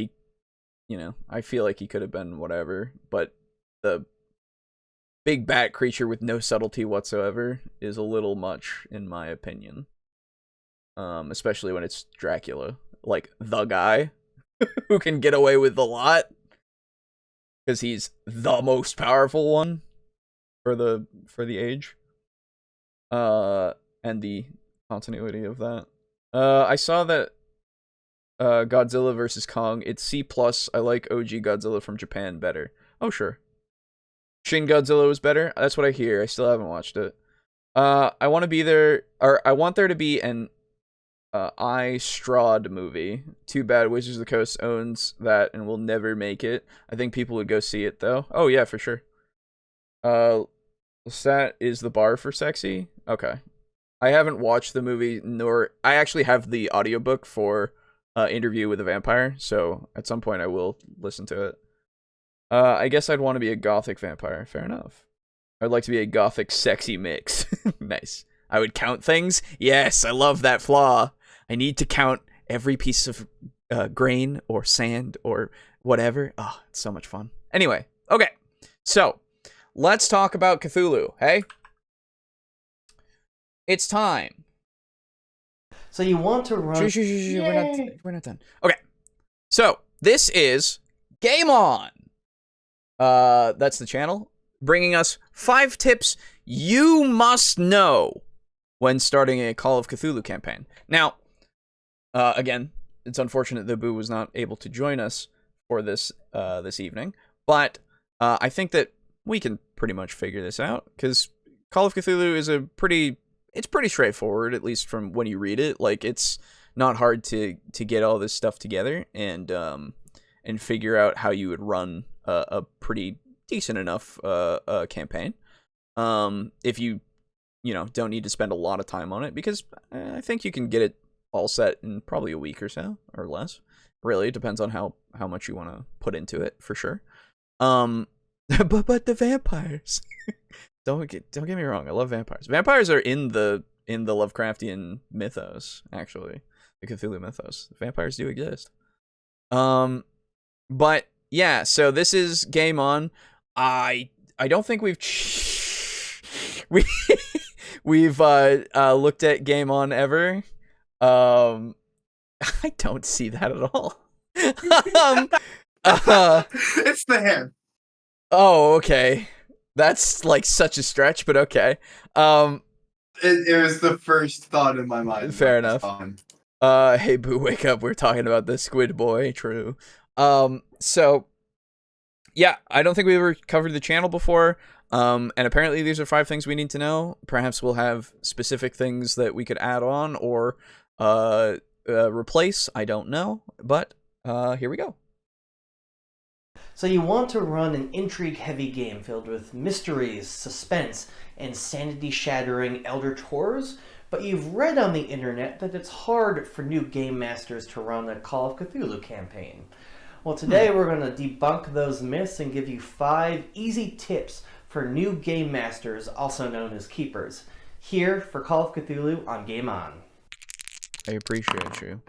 I feel like he could have been whatever. But the big bat creature with no subtlety whatsoever is a little much, in my opinion. Especially when it's Dracula, like the guy who can get away with a lot. Because he's the most powerful one for the age. And the continuity of that. I saw that Godzilla vs. Kong, it's C+. I like OG Godzilla from Japan better. Oh, sure. Shin Godzilla was better? That's what I hear. I still haven't watched it. I want there to be an I Strahd movie. Too bad Wizards of the Coast owns that and will never make it. I think people would go see it though. Oh yeah, for sure. Lestat is the bar for sexy? Okay. I haven't watched the movie, nor I actually have the audiobook for Interview with a Vampire, so at some point I will listen to it. I guess I'd want to be a gothic vampire. Fair enough. I'd like to be a gothic sexy mix. Nice. I would count things? Yes, I love that flaw. I need to count every piece of grain or sand or whatever. Oh, it's so much fun. Anyway, okay. So, let's talk about Cthulhu, hey? It's time. So you want to run... We're not done. Okay. So, this is Game On. That's the channel. Bringing us 5 tips you must know when starting a Call of Cthulhu campaign. Now, again, it's unfortunate that Boo was not able to join us for this this evening, but I think that we can pretty much figure this out, because Call of Cthulhu is pretty straightforward, at least from when you read it. Like, it's not hard to get all this stuff together and figure out how you would run a pretty decent enough campaign. If you don't need to spend a lot of time on it, because I think you can get it all set in probably a week or so, or less. Really, it depends on how much you want to put into it, for sure. But the vampires. Don't get me wrong, I love vampires. Vampires are in the Lovecraftian mythos, actually. The Cthulhu mythos. Vampires do exist. But yeah, so this is Game On. I I don't think we we've looked at Game On ever. I don't see that at all. It's the hair. Oh, okay. That's like such a stretch, but okay. It was the first thought in my mind. Fair enough. Hey Boo, wake up. We're talking about the Squid Boy. True. So yeah, I don't think we ever covered the channel before. And apparently these are 5 things we need to know. Perhaps we'll have specific things that we could add on or replace. I don't know, but here we go. So you want to run an intrigue-heavy game filled with mysteries, suspense, and sanity-shattering Elder Tours, but you've read on the internet that it's hard for new game masters to run a Call of Cthulhu campaign. Well, today we're going to debunk those myths and give you 5 easy tips for new game masters, also known as keepers. Here for Call of Cthulhu on Game On. I appreciate you.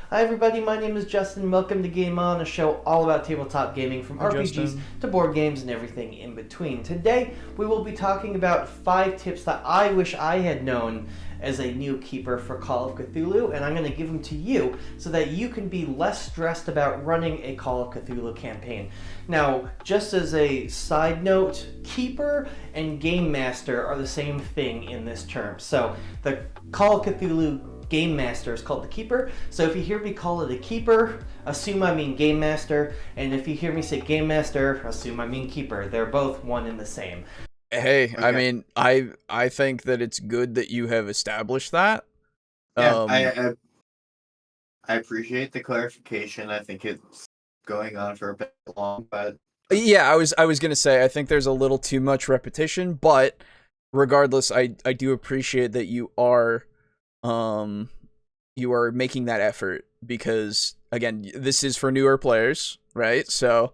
Hi everybody, my name is Justin. Welcome to Game On, a show all about tabletop gaming from RPGs Justin. to board games and everything in between. Today, we will be talking about 5 tips that I wish I had known as a new keeper for Call of Cthulhu, and I'm going to give them to you so that you can be less stressed about running a Call of Cthulhu campaign. Now, just as a side note, keeper and game master are the same thing in this term. So, the Call of Cthulhu game master is called the keeper. So if you hear me call it a keeper, assume I mean game master. And if you hear me say game master, assume I mean keeper. They're both one and the same. Hey, Okay. I mean, I think that it's good that you have established that. Yeah, I appreciate the clarification. I think it's going on for a bit long, but Yeah, I was gonna say I think there's a little too much repetition, but regardless, I do appreciate that you are making that effort because again, this is for newer players, right? So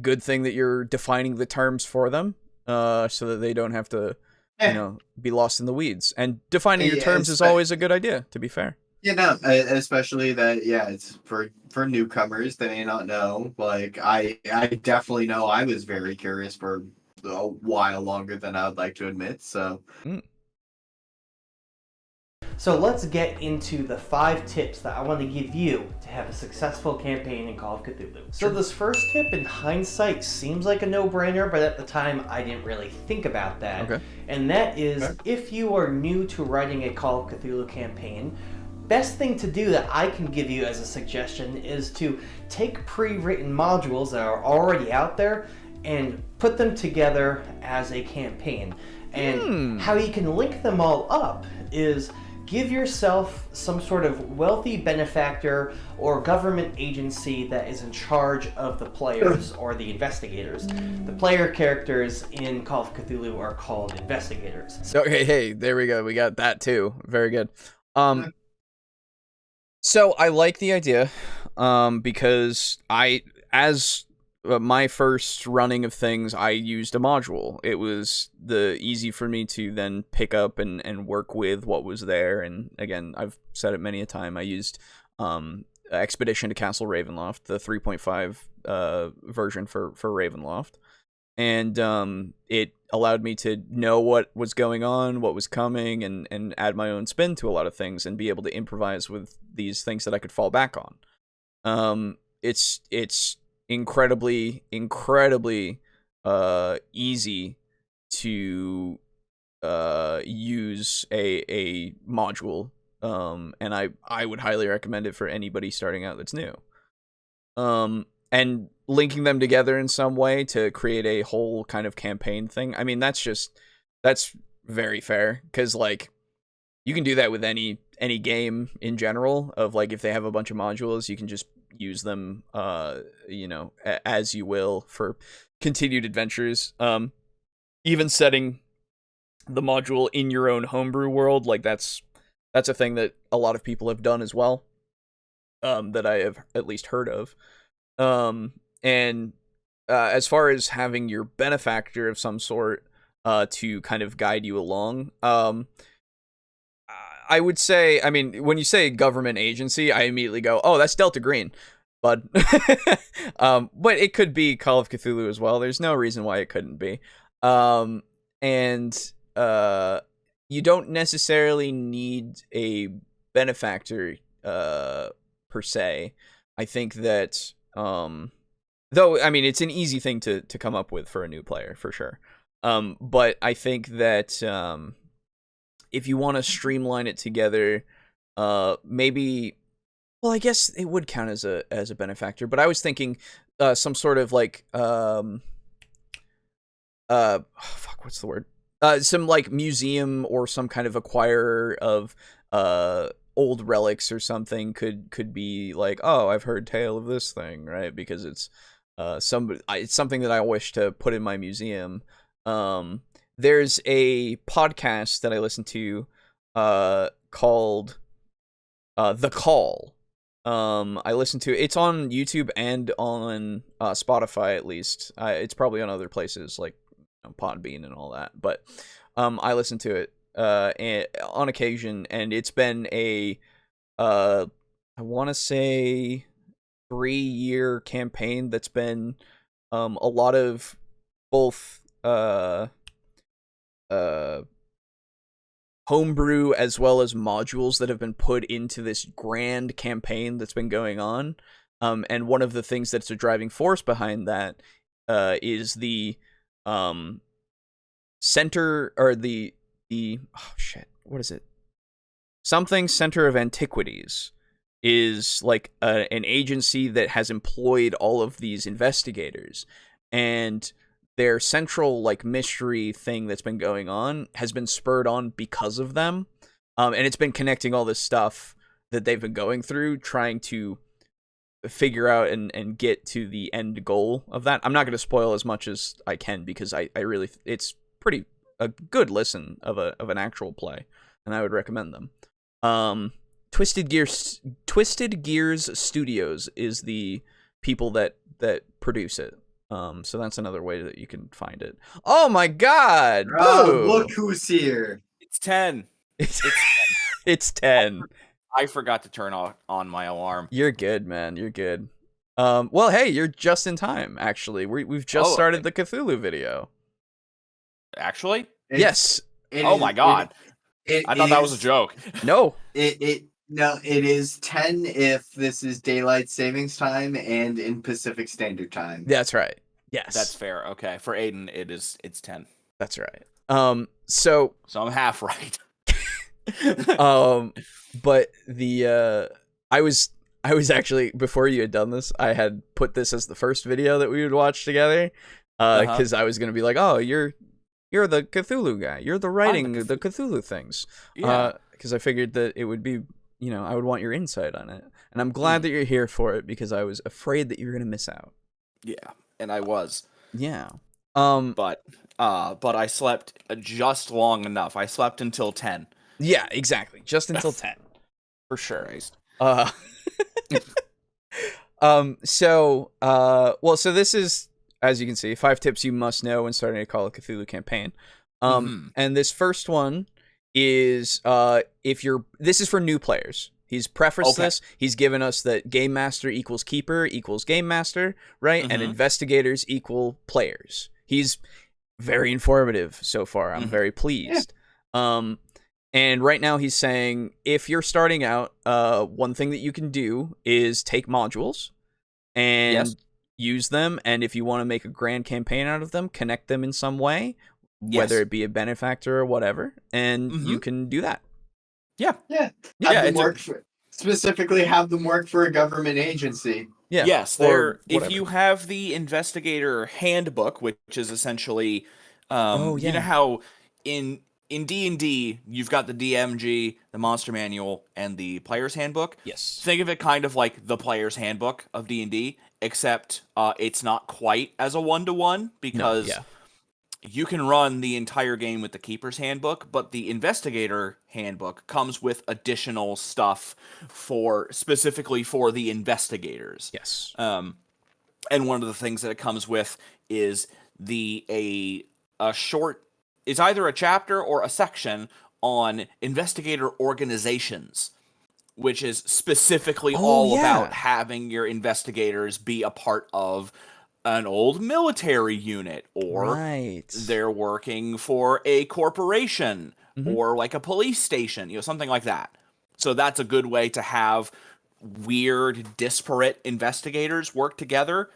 good thing that you're defining the terms for them, so that they don't have to, be lost in the weeds. And defining your terms is always a good idea, to be fair. Especially that, it's for newcomers. They may not know. Like, I definitely know I was very curious for a while longer than I would like to admit, so. So let's get into the 5 tips that I want to give you to have a successful campaign in Call of Cthulhu. So this first tip, in hindsight, seems like a no-brainer, but at the time I didn't really think about that. Okay. And that is, if you are new to writing a Call of Cthulhu campaign, best thing to do that I can give you as a suggestion is to take pre-written modules that are already out there and put them together as a campaign. And how you can link them all up is give yourself some sort of wealthy benefactor or government agency that is in charge of the players or the investigators. The player characters in Call of Cthulhu are called investigators. So hey, there we go. We got that too. Very good. So I like the idea, because my first running of things, I used a module. It was easy for me to then pick up and work with what was there. And again, I've said it many a time. I used Expedition to Castle Ravenloft, the 3.5 version for Ravenloft, and it allowed me to know what was going on, what was coming, and add my own spin to a lot of things and be able to improvise with these things that I could fall back on. It's incredibly easy to use a module, and I would highly recommend it for anybody starting out that's new, and linking them together in some way to create a whole kind of campaign thing. I mean, that's very fair, because like you can do that with any game in general. Of like, if they have a bunch of modules, you can just use them as you will for continued adventures. Even setting the module in your own homebrew world, like that's a thing that a lot of people have done as well, that I have at least heard of. And as far as having your benefactor of some sort to kind of guide you along, I would say, I mean, when you say government agency, I immediately go, oh, that's Delta Green. But but it could be Call of Cthulhu as well. There's no reason why it couldn't be. And you don't necessarily need a benefactor per se. I think that though, I mean, it's an easy thing to come up with for a new player, for sure. But I think that if you want to streamline it together, maybe, well, I guess it would count as a benefactor. But I was thinking some sort of like what's the word? Some like museum or some kind of acquirer of old relics or something could be like, oh, I've heard tale of this thing, right? Because it's it's something that I wish to put in my museum. There's a podcast that I listen to called The Call. I listen to it's on YouTube and on Spotify at least. It's probably on other places like Podbean and all that, but I listen to it on occasion, and it's been a I want to say 3-year campaign that's been a lot of both homebrew as well as modules that have been put into this grand campaign that's been going on. And one of the things that's a driving force behind that is the center, or the what is it? Something Center of Antiquities is like an agency that has employed all of these investigators, and their central like mystery thing that's been going on has been spurred on because of them. And it's been connecting all this stuff that they've been going through, trying to figure out and get to the end goal of that. I'm not going to spoil as much as I can, because I really, it's pretty a good listen of an actual play, and I would recommend them. Twisted Gears Studios is the people that produce it. So that's another way that you can find it. Oh my god! Oh, look who's here. It's 10. It's 10. I forgot to turn on my alarm. You're good, man. You're good. Well, hey, you're just in time, actually. We've just started the Cthulhu video. Actually? Yes. Oh my god. I thought that was a joke. No. No, it is 10 if this is daylight savings time and in Pacific Standard Time. That's right. Yes. That's fair. Okay. For Aiden, it's 10. That's right. So I'm half right. But the I was actually, before you had done this, I had put this as the first video that we would watch together. Because I was gonna be like, oh, you're the Cthulhu guy. You're the writing the Cthulhu things. Yeah. Because I figured that it would be, I would want your insight on it. And I'm glad that you're here for it, because I was afraid that you were going to miss out. Yeah, and I was. Yeah. But I slept just long enough. I slept until 10. Yeah, exactly. Just until 10. For sure. Christ. So this is, as you can see, 5 tips you must know when starting a Call of Cthulhu campaign. And this first one is this is for new players. He's prefaced this. He's given us that game master equals keeper equals game master, right? And investigators equal players. He's very informative so far. I'm very pleased. Yeah. And right now he's saying, if you're starting out, one thing that you can do is take modules and use them. And if you want to make a grand campaign out of them, connect them in some way, whether it be a benefactor or whatever, and you can do that. Have them specifically have them work for a government agency. Yeah. Yes, if you have the investigator handbook, which is essentially, you know how in D&D you've got the DMG, the monster manual, and the player's handbook. Yes. Think of it kind of like the player's handbook of D&D, except it's not quite as a 1-to-1, because you can run the entire game with the keeper's handbook, but the investigator handbook comes with additional stuff specifically for the investigators. Yes. And one of the things that it comes with is a short, it's either a chapter or a section on investigator organizations, which is specifically about having your investigators be a part of an old military unit, or they're working for a corporation, or like a police station, something like that. So that's a good way to have weird, disparate investigators work together.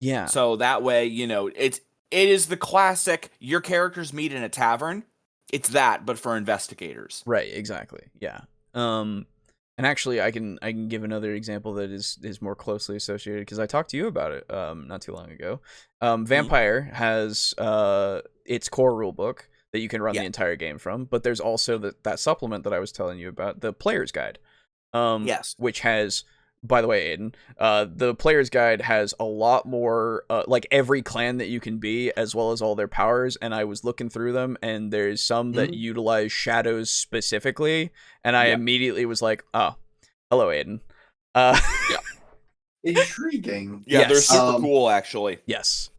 Yeah. So that way, it is the classic, your characters meet in a tavern. It's that, but for investigators. Right, exactly. Yeah. And actually, I can give another example that is more closely associated, because I talked to you about it not too long ago. Vampire has its core rulebook that you can run the entire game from, but there's also that supplement that I was telling you about, the Player's Guide. Yes. Which has, by the way, Aiden, the Player's Guide has a lot more, like every clan that you can be, as well as all their powers, and I was looking through them, and there's some that utilize shadows specifically, and I immediately was like, oh, hello, Aiden. Intriguing. Yeah, they're super cool, actually. Yes.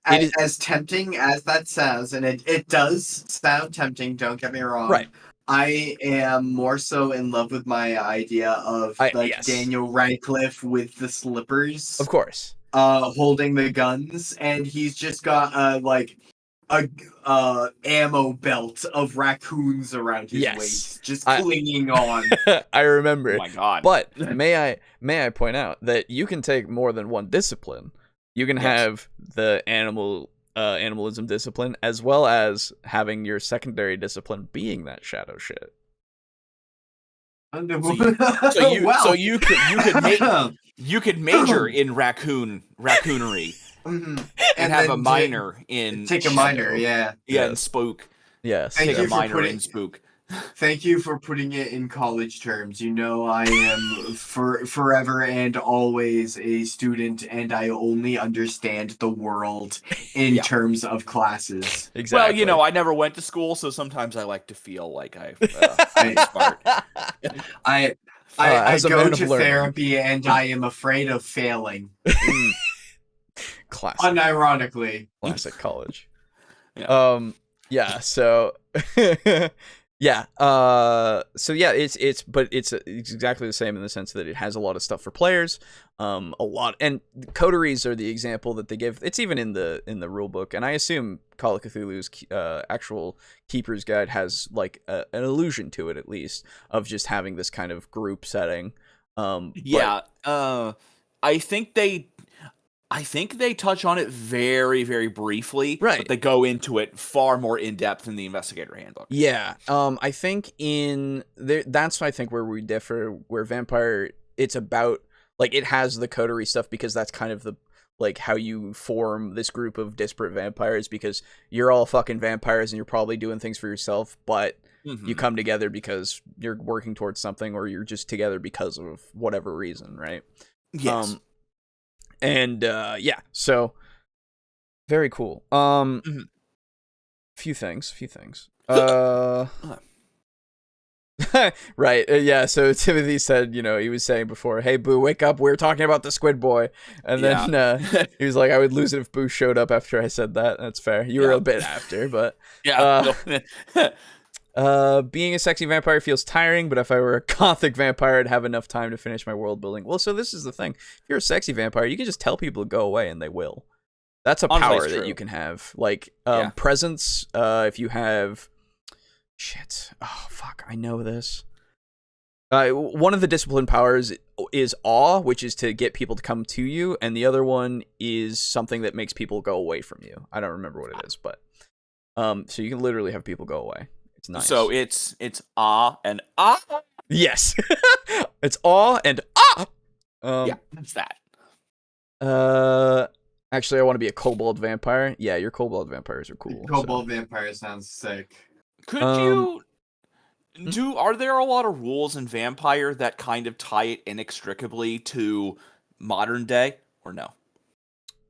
As tempting as that sounds, and it does sound tempting, don't get me wrong. Right. I am more so in love with my idea of Daniel Radcliffe with the slippers. Of course. Holding the guns, and he's just got a ammo belt of raccoons around his waist, just clinging on. I remember. Oh my god. But may I point out that you can take more than one discipline. You can have the animalism discipline, as well as having your secondary discipline being that shadow shit. So you could major in raccoonery, and have a minor in take a minor, in spook. Yes, take a minor in spook. Thank you for putting it in college terms. I am forever and always a student, and I only understand the world in terms of classes. Exactly. Well, I never went to school, so sometimes I like to feel like I'm smart. I go to therapy, and I am afraid of failing. Classic. Unironically. Classic college. Yeah. So yeah. So yeah, it's exactly the same in the sense that it has a lot of stuff for players. A lot, and coteries are the example that they give. It's even in the rule book, and I assume Call of Cthulhu's actual Keeper's Guide has like an allusion to it, at least, of just having this kind of group setting. I think they touch on it very, very briefly, right? But they go into it far more in depth in the Investigator Handbook. Yeah, I think that's I think where we differ. Where Vampire, it's about like it has the coterie stuff because that's kind of the like how you form this group of disparate vampires, because you're all fucking vampires and you're probably doing things for yourself, but you come together because you're working towards something, or you're just together because of whatever reason, right? Yes. And so very cool. Few things. Right. Yeah. So Timothy said, he was saying before, "Hey, Boo, wake up. We're talking about the Squid Boy." And then he was like, "I would lose it if Boo showed up after I said that." That's fair. You were a bit after, but being a sexy vampire feels tiring, but if I were a gothic vampire, I'd have enough time to finish my world building. Well, so this is the thing. If you're a sexy vampire, you can just tell people to go away and they will. That's a power that you can have. Like, presence, if you have... Shit. Oh, fuck. I know this. One of the discipline powers is awe, which is to get people to come to you, and the other one is something that makes people go away from you. I don't remember what it is, but... so you can literally have people go away. It's nice. So it's ah and ah. Yes, it's awe and ah. Yeah, it's that. Actually, I want to be a kobold vampire. Yeah, your kobold vampires are cool. Kobold vampire sounds sick. Could you are there a lot of rules in Vampire that kind of tie it inextricably to modern day, or no?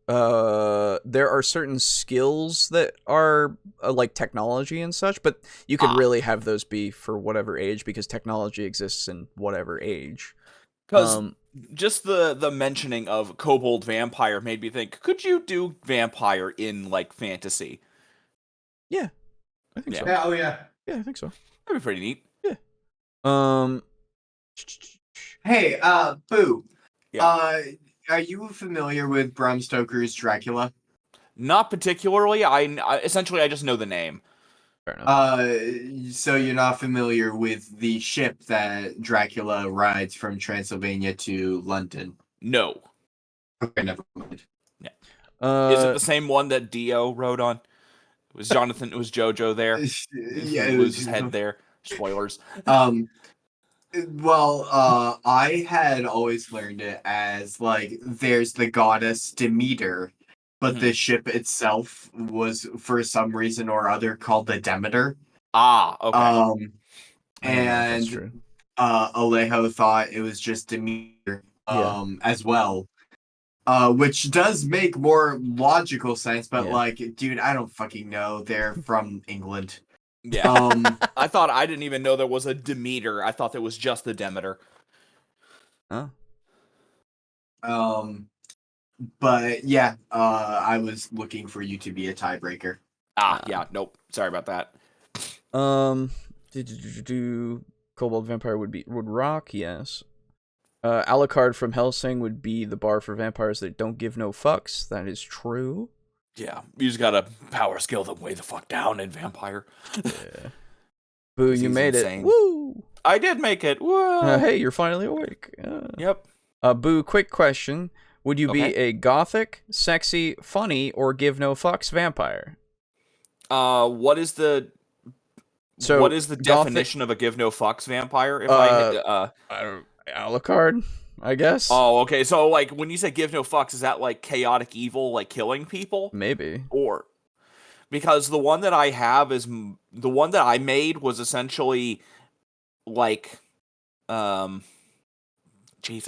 There are certain skills that are like technology and such, but you could really have those be for whatever age, because technology exists in whatever age. Because just the mentioning of kobold vampire made me think, could you do vampire in like fantasy? Yeah, I think so. Yeah, yeah, I think so. That'd be pretty neat. Yeah. Hey, Boo. Yeah. are you familiar with Bram Stoker's Dracula? Not particularly. I essentially I just know the name. Fair enough. So you're not familiar with the ship that Dracula rides from Transylvania to London? No. Okay, never mind. Is it the same one that Dio rode on? It was Jonathan. It was Jojo there. Yeah, He lose his head there. Spoilers. Well, I had always learned it as like there's the goddess Demeter, but the ship itself was for some reason or other called the Demeter. Ah, okay. I don't know if that's true. Alejo thought it was just Demeter, as well. Which does make more logical sense, but like, dude, I don't fucking know. They're from England. Yeah. I thought I didn't even know there was a Demeter. I thought there was just the Demeter. Oh. But yeah, I was looking for you to be a tiebreaker. Yeah, nope. Sorry about that. Kobold Vampire would rock, yes. Alucard from Helsing would be the bar for vampires that don't give no fucks. That is true. Yeah, you just gotta power skill them way the fuck down in Vampire. Yeah. Boo, you made insane. it. Woo! I did make it. Whoa! Hey, you're finally awake. Yep. Boo, quick question. Would you be a gothic, sexy, funny, or give no fucks vampire? What is the definition of a give no fucks vampire? If I don't Alucard, I guess. Oh, okay. So, like, when you say give no fucks, is that like chaotic evil, like killing people? Maybe. Or because the one that I have is the one that I made was essentially like, jeez,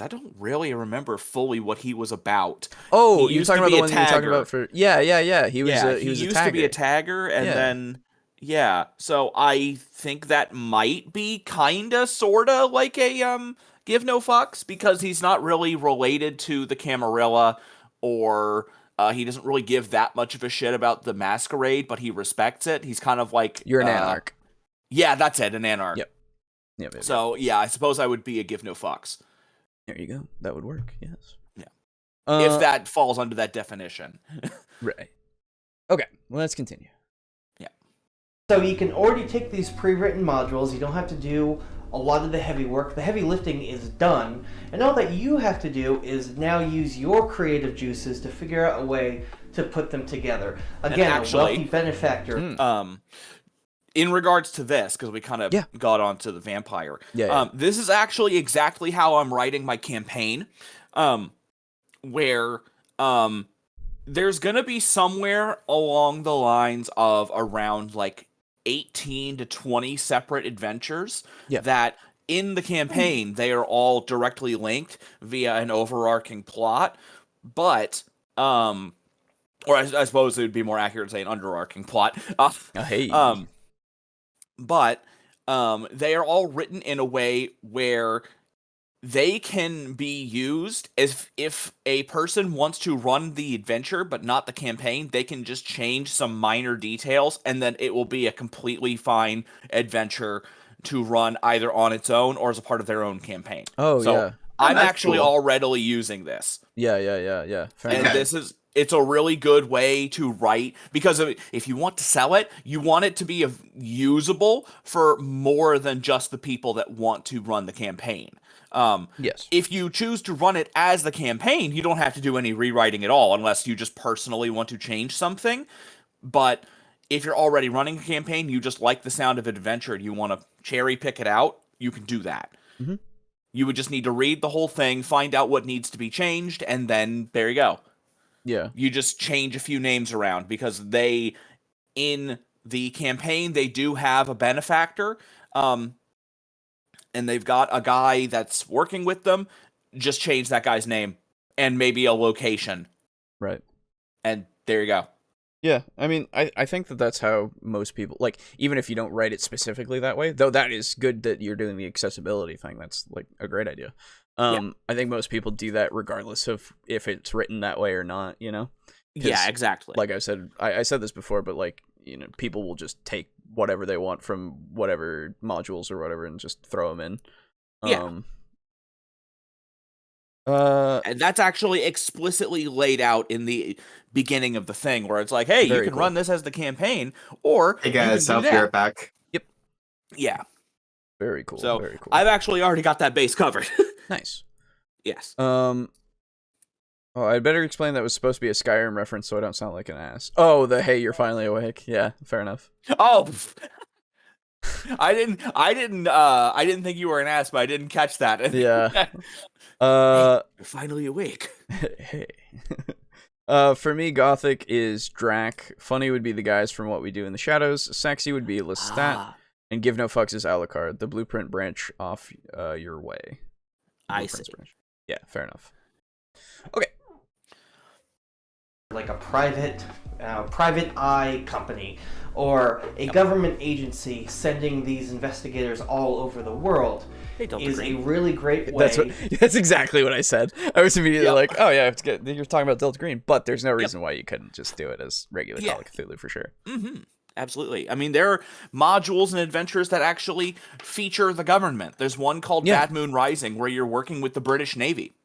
I don't really remember fully what he was about. Oh, you're talking about the one that you're talking about for? Yeah. He was a he used a tagger. To be a tagger, and then. Yeah, so I think that might be kinda, sorta like a, give no fucks, because he's not really related to the Camarilla, or, he doesn't really give that much of a shit about the Masquerade, but he respects it. He's kind of like... You're an anarch. Yeah, that's it, an anarch. Yep. So, yeah, I suppose I would be a give no fucks. There you go. That would work, yes. Yeah. If that falls under that definition. Right. Okay, well, let's continue. So you can already take these pre-written modules. You don't have to do a lot of the heavy work. The heavy lifting is done. And all that you have to do is now use your creative juices to figure out a way to put them together. Again, actually, a wealthy benefactor. In regards to this, because we kind of got onto the vampire. This is actually exactly how I'm writing my campaign. Where... there's gonna be somewhere along the lines of around, like, 18 to 20 separate adventures that in the campaign they are all directly linked via an overarching plot, but or I suppose it would be more accurate to say an underarching plot. But they are all written in a way where they can be used as if a person wants to run the adventure but not the campaign, they can just change some minor details and then it will be a completely fine adventure to run either on its own or as a part of their own campaign. I'm actually already using this. Yeah. And it's a really good way to write, because if you want to sell it, you want it to be usable for more than just the people that want to run the campaign. If you choose to run it as the campaign, you don't have to do any rewriting at all, unless you just personally want to change something. But if you're already running a campaign, you just like the sound of adventure, and you want to cherry pick it out, you can do that. Mm-hmm. You would just need to read the whole thing, find out what needs to be changed, and then there you go. Yeah. You just change a few names around, because in the campaign, they do have a benefactor, and they've got a guy that's working with them. Just change that guy's name and maybe a location. Right. And there you go. Yeah, I mean, I think that's how most people, like, even if you don't write it specifically that way, though that is good that you're doing the accessibility thing. That's, like, a great idea. I think most people do that regardless of if it's written that way or not, you know? Yeah, exactly. Like I said, I said this before, but, like, you know, people will just take whatever they want from whatever modules or whatever and just throw them in. And that's actually explicitly laid out in the beginning of the thing, where it's like, hey, you can run this as the campaign, or Hey you can guys, do I'll be that. right back. Yep. Yeah. Very cool. So very cool. I've actually already got that base covered. Nice. Yes. Oh, I'd better explain that was supposed to be a Skyrim reference, so I don't sound like an ass. Oh, the hey, you're finally awake. Yeah, fair enough. Oh, I didn't think you were an ass, but I didn't catch that. Yeah. Hey, you're finally awake. Hey. For me, Gothic is Drac. Funny would be the guys from What We Do in the Shadows. Sexy would be Lestat. And Give No Fucks is Alucard. The blueprint branch off your way. I see. Branch. Yeah, fair enough. Okay. Like a private eye company or a government agency sending these investigators all over the world is a really great way. That's exactly what I said. I was immediately like, oh yeah, you're talking about Delta Green, but there's no reason why you couldn't just do it as regular Call of Cthulhu for sure. Mm-hmm. Absolutely. I mean, there are modules and adventures that actually feature the government. There's one called Bad Moon Rising where you're working with the British Navy.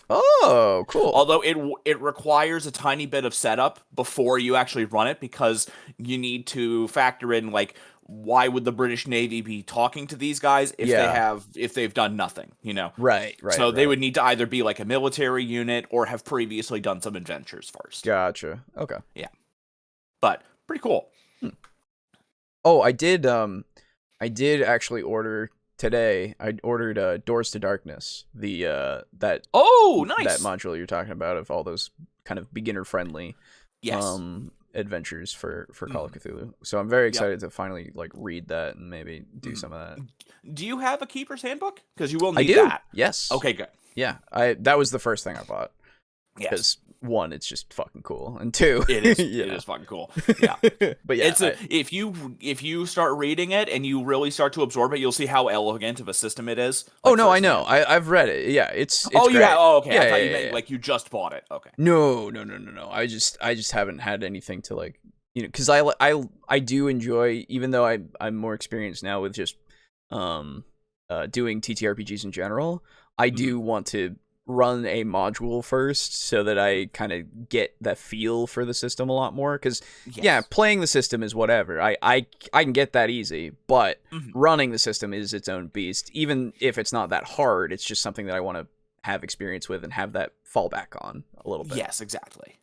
Oh, cool. Although it requires a tiny bit of setup before you actually run it, because you need to factor in, like, why would the British Navy be talking to these guys if they've done nothing, you know? Right. So they would need to either be like a military unit or have previously done some adventures first. Gotcha. Okay. Yeah. But pretty cool. Oh, I did actually order today. I ordered Doors to Darkness, nice, that module you're talking about of all those kind of beginner friendly adventures for Call of Cthulhu. So I'm very excited to finally like read that and maybe do some of that. Do you have a Keeper's Handbook? Because you will need that. Yes. Okay, good. Yeah, that was the first thing I bought. Yes. Because one, it's just fucking cool, and two, it is fucking cool. Yeah, but yeah, if you start reading it and you really start to absorb it, you'll see how elegant of a system it is. Like, oh no, I know. I've read it. Yeah, it's oh, great. Yeah. Oh, okay. Yeah, I thought you meant like you just bought it. Okay. No. I just haven't had anything to like, you know, because I do enjoy, even though I'm more experienced now with just doing TTRPGs in general. I do want to run a module first so that I kind of get that feel for the system a lot more, because playing the system is whatever. I can get that easy, but running the system is its own beast. Even if it's not that hard, it's just something that I want to have experience with and have that fallback on a little bit. Yes, exactly.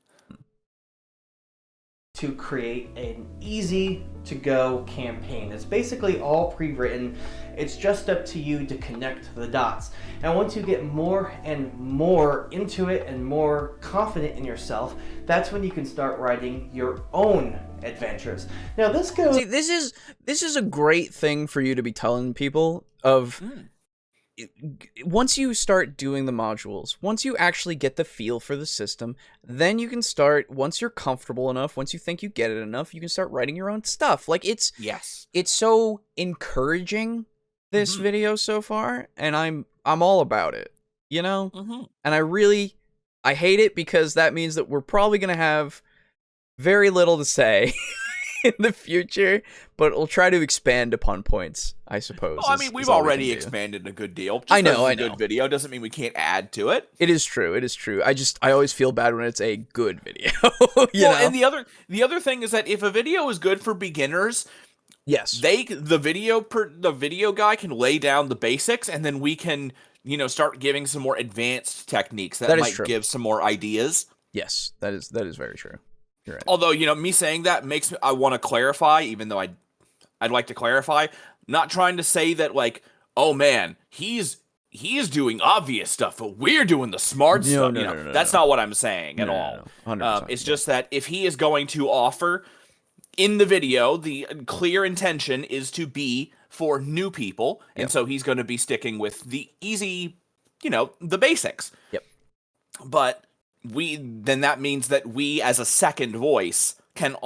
To create an easy-to-go campaign. It's basically all pre-written. It's just up to you to connect the dots. And once you get more and more into it and more confident in yourself, that's when you can start writing your own adventures. Now this goes... See, this is a great thing for you to be telling people of... Once you start doing the modules, once you actually get the feel for the system, then you can start, once you're comfortable enough, once you think you get it enough, you can start writing your own stuff. Like, it's so encouraging, this video so far, and I'm all about it, you know? And I hate it because that means that we're probably going to have very little to say in the future, but we'll try to expand upon points, I suppose. Well, I mean, we've already expanded a good deal. Just I know. Good video doesn't mean we can't add to it. It is true. I always feel bad when it's a good video. you know? And the other thing is that if a video is good for beginners, yes, the video guy can lay down the basics, and then we can, you know, start giving some more advanced techniques that might give some more ideas. Yes, that is very true. You're right. Although, you know, me saying that makes me, I want to clarify, even though I'd like to clarify, not trying to say that, like, oh man, he's doing obvious stuff, but we're doing the smart stuff. No, that's not what I'm saying at all. 100%, it's just that if he is going to offer in the video, the clear intention is to be for new people, and so he's going to be sticking with the easy, you know, the basics. Yep. But then that means that we, as a second voice, can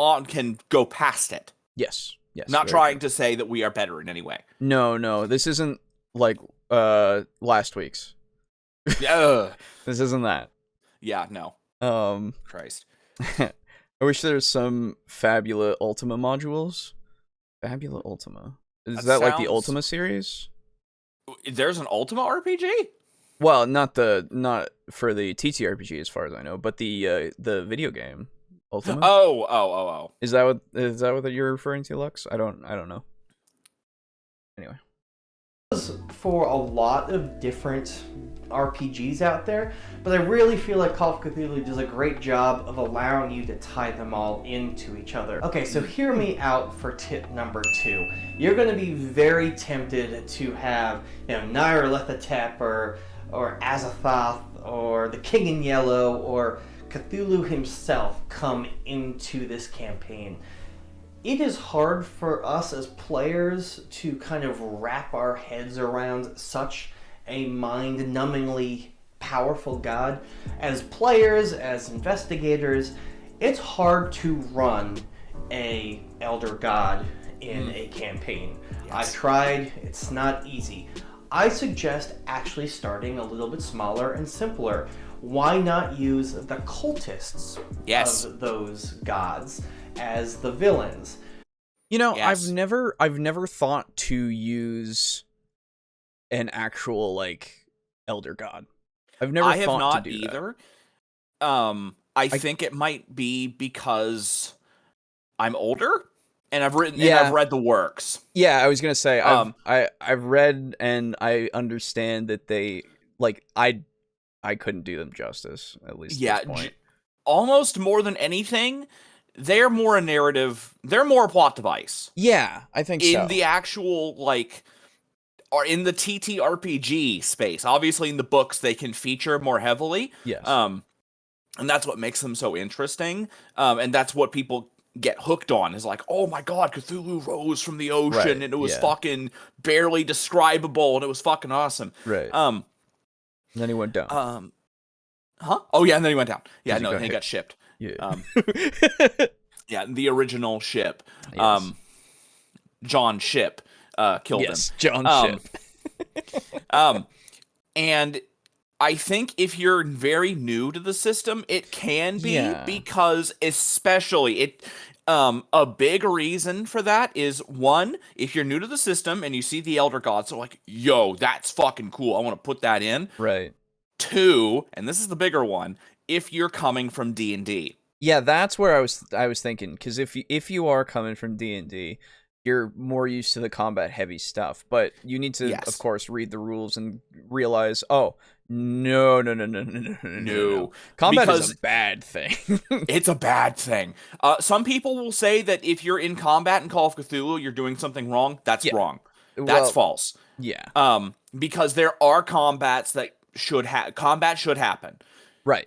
go past it. Yes. Not trying to say that we are better in any way. No. This isn't like last week's. Yeah. This isn't that. Yeah, no. Christ. I wish there was some Fabula Ultima modules. Fabula Ultima. Is that like the Ultima series? There's an Ultima RPG? Well, not for the TTRPG as far as I know, but the video game Ultima. Oh. Is that what you're referring to, Lux? I don't know. Anyway. For a lot of different RPGs out there, but I really feel like Call of Cthulhu does a great job of allowing you to tie them all into each other. Okay, so hear me out for tip number 2. You're going to be very tempted to have, Nyarlathotep or Azathoth or the King in Yellow or Cthulhu himself come into this campaign. It is hard for us as players to kind of wrap our heads around such a mind-numbingly powerful god. As players, as investigators, it's hard to run a elder god in a campaign. Yes. I've tried, it's not easy. I suggest actually starting a little bit smaller and simpler. Why not use the cultists of those gods as the villains? Yes. I've never thought to use an actual elder god. I have not to do either. That. I think it might be because I'm older and I've read the works. Yeah, I was gonna say I've read and I understand that they I couldn't do them justice, at least at this point. Almost more than anything, they're more a narrative. They're more a plot device. Yeah, I think so. In the actual or in the TTRPG space. Obviously, in the books, they can feature more heavily. Yes. And that's what makes them so interesting. And that's what people get hooked on. Is like, oh my god, Cthulhu rose from the ocean, and it was fucking barely describable, and it was fucking awesome. Right. And then he went down. Oh yeah, and then he went down. Yeah, no, then he got shipped. Yeah. Yeah, the original ship. Yes. John Ship killed him. John Ship. And I think if you're very new to the system, it can be because especially a big reason for that is, one, if you're new to the system and you see the Elder Gods, so yo, that's fucking cool, I want to put that in. Right. 2, and this is the bigger one, if you're coming from D&D. Yeah, that's where I was thinking, because if you are coming from D&D, you're more used to the combat heavy stuff, but you need to of course read the rules and realize, oh, no. Combat is a bad thing. It's a bad thing. Some people will say that if you're in combat in Call of Cthulhu, you're doing something wrong. That's wrong. That's false. Yeah. Because there are combats that combat should happen. Right.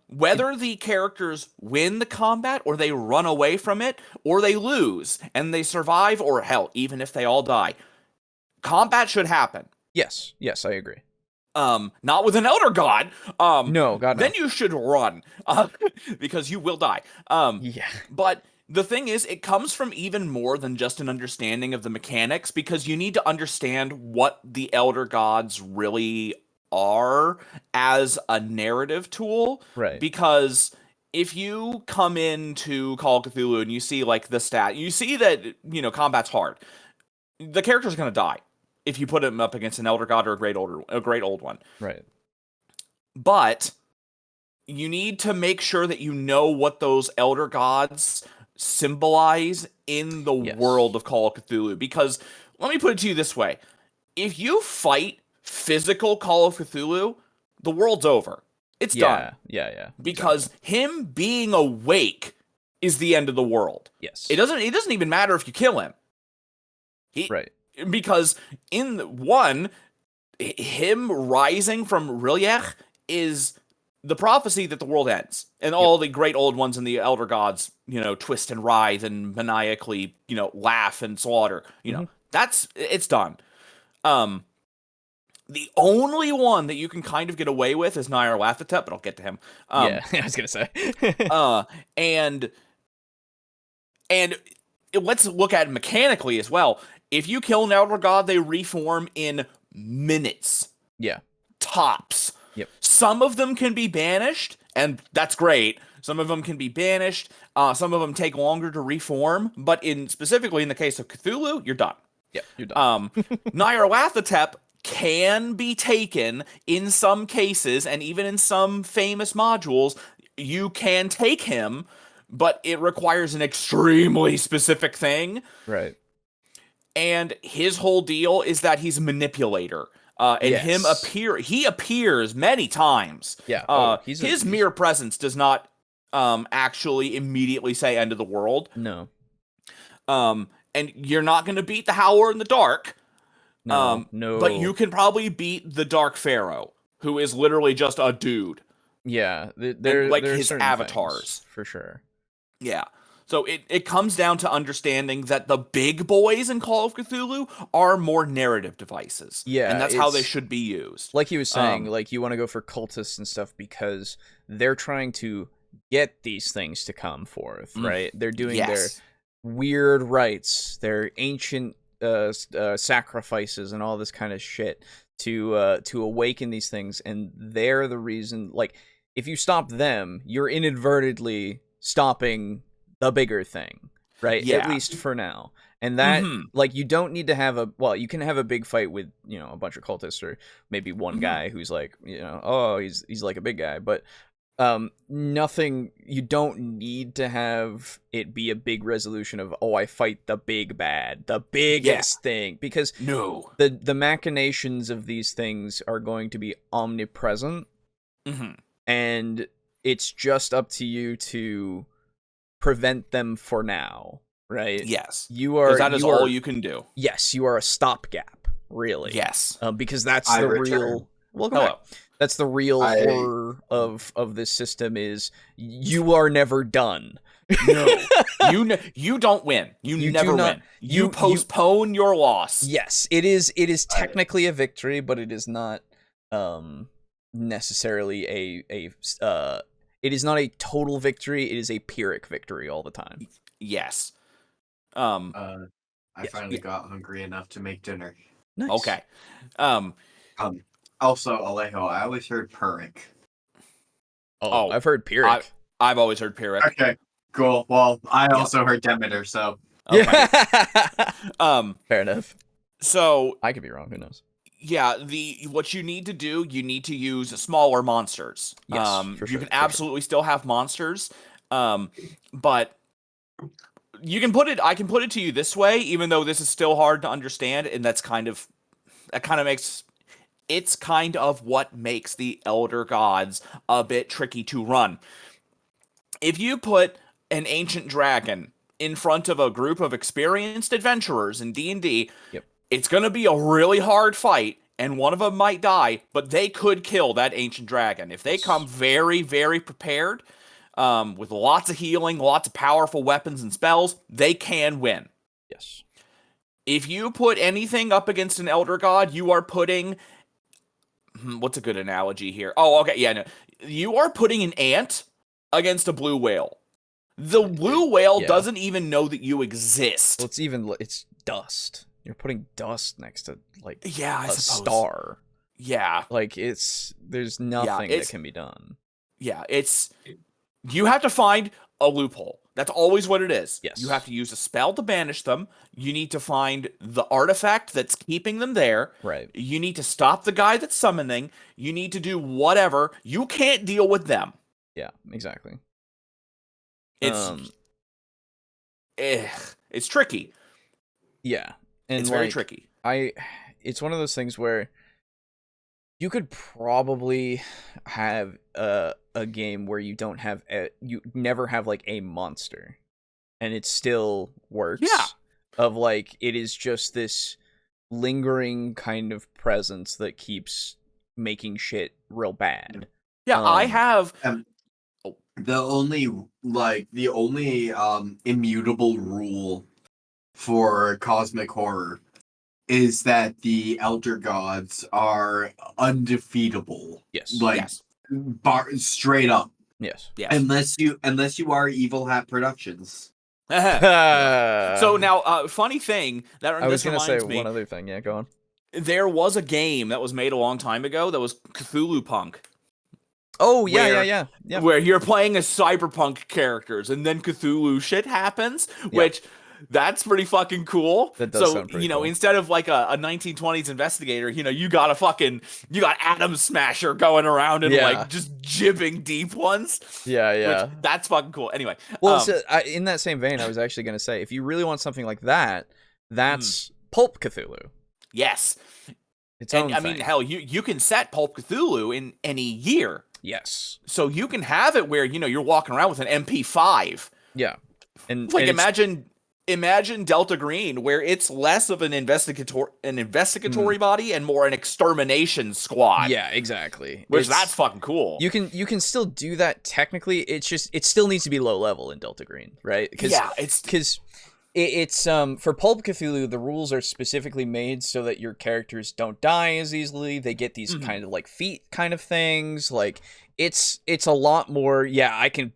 Whether the characters win the combat, or they run away from it, or they lose, and they survive, or hell, even if they all die, combat should happen. Yes, I agree. Not with an Elder God. No, God, no. Then you should run, because you will die. Yeah. But the thing is, it comes from even more than just an understanding of the mechanics, because you need to understand what the Elder Gods really are as a narrative tool. Right. Because if you come into Call of Cthulhu and you see the stat, you see that, combat's hard. The character's going to die if you put him up against an Elder God or a great old one. Right. But you need to make sure that you know what those Elder Gods symbolize in the world of Call of Cthulhu. Because, let me put it to you this way. If you fight physical Call of Cthulhu, the world's over. It's done. Yeah. Because him being awake is the end of the world. Yes. It doesn't even matter if you kill him. Right. Because him rising from Rilliach is the prophecy that the world ends. And all the great old ones and the Elder Gods, twist and writhe and maniacally, laugh and slaughter. It's done. The only one that you can kind of get away with is Nyarlathotep, but I'll get to him. I was gonna say. And let's look at it mechanically as well. If you kill an Elder God, they reform in minutes. Yeah. Tops. Yep. Some of them can be banished, and that's great. Some of them can be banished. Some of them take longer to reform, but specifically in the case of Cthulhu, you're done. Yeah, you're done. Nyarlathotep can be taken in some cases, and even in some famous modules, you can take him, but it requires an extremely specific thing. Right. And his whole deal is that he's a manipulator. He appears many times. Yeah. His mere presence does not actually immediately say end of the world. No. And you're not going to beat the Howler in the Dark. No. But you can probably beat the Dark Pharaoh, who is literally just a dude. Yeah. They're like his avatars. For sure. Yeah. So it comes down to understanding that the big boys in Call of Cthulhu are more narrative devices. Yeah. And that's how they should be used. Like he was saying, like you want to go for cultists and stuff because they're trying to get these things to come forth, right? They're doing their weird rites, their ancient sacrifices and all this kind of shit to awaken these things, and they're the reason. Like, if you stop them, you're inadvertently stopping the bigger thing, right? Yeah. At least for now. And that, like, you don't need to have you can have a big fight with, a bunch of cultists or maybe one guy who's like, he's like a big guy, but you don't need to have it be a big resolution of, I fight the big bad, the biggest thing, because the machinations of these things are going to be omnipresent, and it's just up to you to prevent them for now, right? Yes. That is all you can do. Yes, you are a stopgap, really. Yes. Because that's the real... Welcome back. That's the real horror of this system is you are never done. No. You don't win. You never win. You postpone your loss. Yes, it is technically a victory, but it is not necessarily it is not a total victory. It is a Pyrrhic victory all the time. Yes. I finally got hungry enough to make dinner. Nice. Okay. Also, Alejo, I always heard Pyrrhic. Oh, I've heard Pyrrhic. I've always heard Pyrrhic. Okay, cool. Well, I also heard Demeter, so... Okay. Fair enough. So... I could be wrong, who knows? Yeah, what you need to do, you need to use smaller monsters. Yes, for sure. You can absolutely still have monsters, but you can I can put it to you this way, even though this is still hard to understand, and that kind of makes... It's kind of what makes the Elder Gods a bit tricky to run. If you put an ancient dragon in front of a group of experienced adventurers in D&D, it's going to be a really hard fight, and one of them might die, but they could kill that ancient dragon. If they come very, very prepared, with lots of healing, lots of powerful weapons and spells, they can win. Yes. If you put anything up against an Elder God, you are putting... What's a good analogy here? Oh, okay, yeah, no. You are putting an ant against a blue whale. The blue whale doesn't even know that you exist. Well, it's dust. You're putting dust next to, like, I suppose. Star. Yeah. Like, there's nothing that can be done. Yeah, you have to find a loophole. That's always what it is. Yes. You have to use a spell to banish them. You need to find the artifact that's keeping them there. Right. You need to stop the guy that's summoning. You need to do whatever. You can't deal with them. Yeah, exactly. It's tricky. Yeah. And it's very tricky. It's one of those things where you could probably have a game where you don't have you never have like a monster, and it still works. Yeah. Of like it is just this lingering kind of presence that keeps making shit real bad. Yeah, I have. The only immutable rule for cosmic horror is that the Elder Gods are undefeatable. Yes. Straight up. Yes. Unless you are Evil Hat Productions. So now, funny thing that I was going to say me, one other thing. Yeah, go on. There was a game that was made a long time ago that was Cthulhu Punk. Oh, yeah. Where you're playing as cyberpunk characters, and then Cthulhu shit happens, which That's pretty fucking cool. That does so, sound pretty you know, cool. instead of like a 1920s investigator, you know, you got Atom Smasher going around and like just jibbing deep ones. Yeah. Which, that's fucking cool. Anyway. Well, so, in that same vein, I was actually going to say, if you really want something like that, that's Pulp Cthulhu. Yes. Its own I mean, hell, you can set Pulp Cthulhu in any year. Yes. So you can have it where, you know, you're walking around with an MP5. Yeah. And like, imagine Delta Green, where it's less of an investigatory body and more an extermination squad. Yeah, exactly. Which that's fucking cool. You can still do that technically. It's just it still needs to be low level in Delta Green, right? It's for Pulp Cthulhu, the rules are specifically made so that your characters don't die as easily. They get these kind of like feat kind of things. Like it's a lot more. Yeah, I can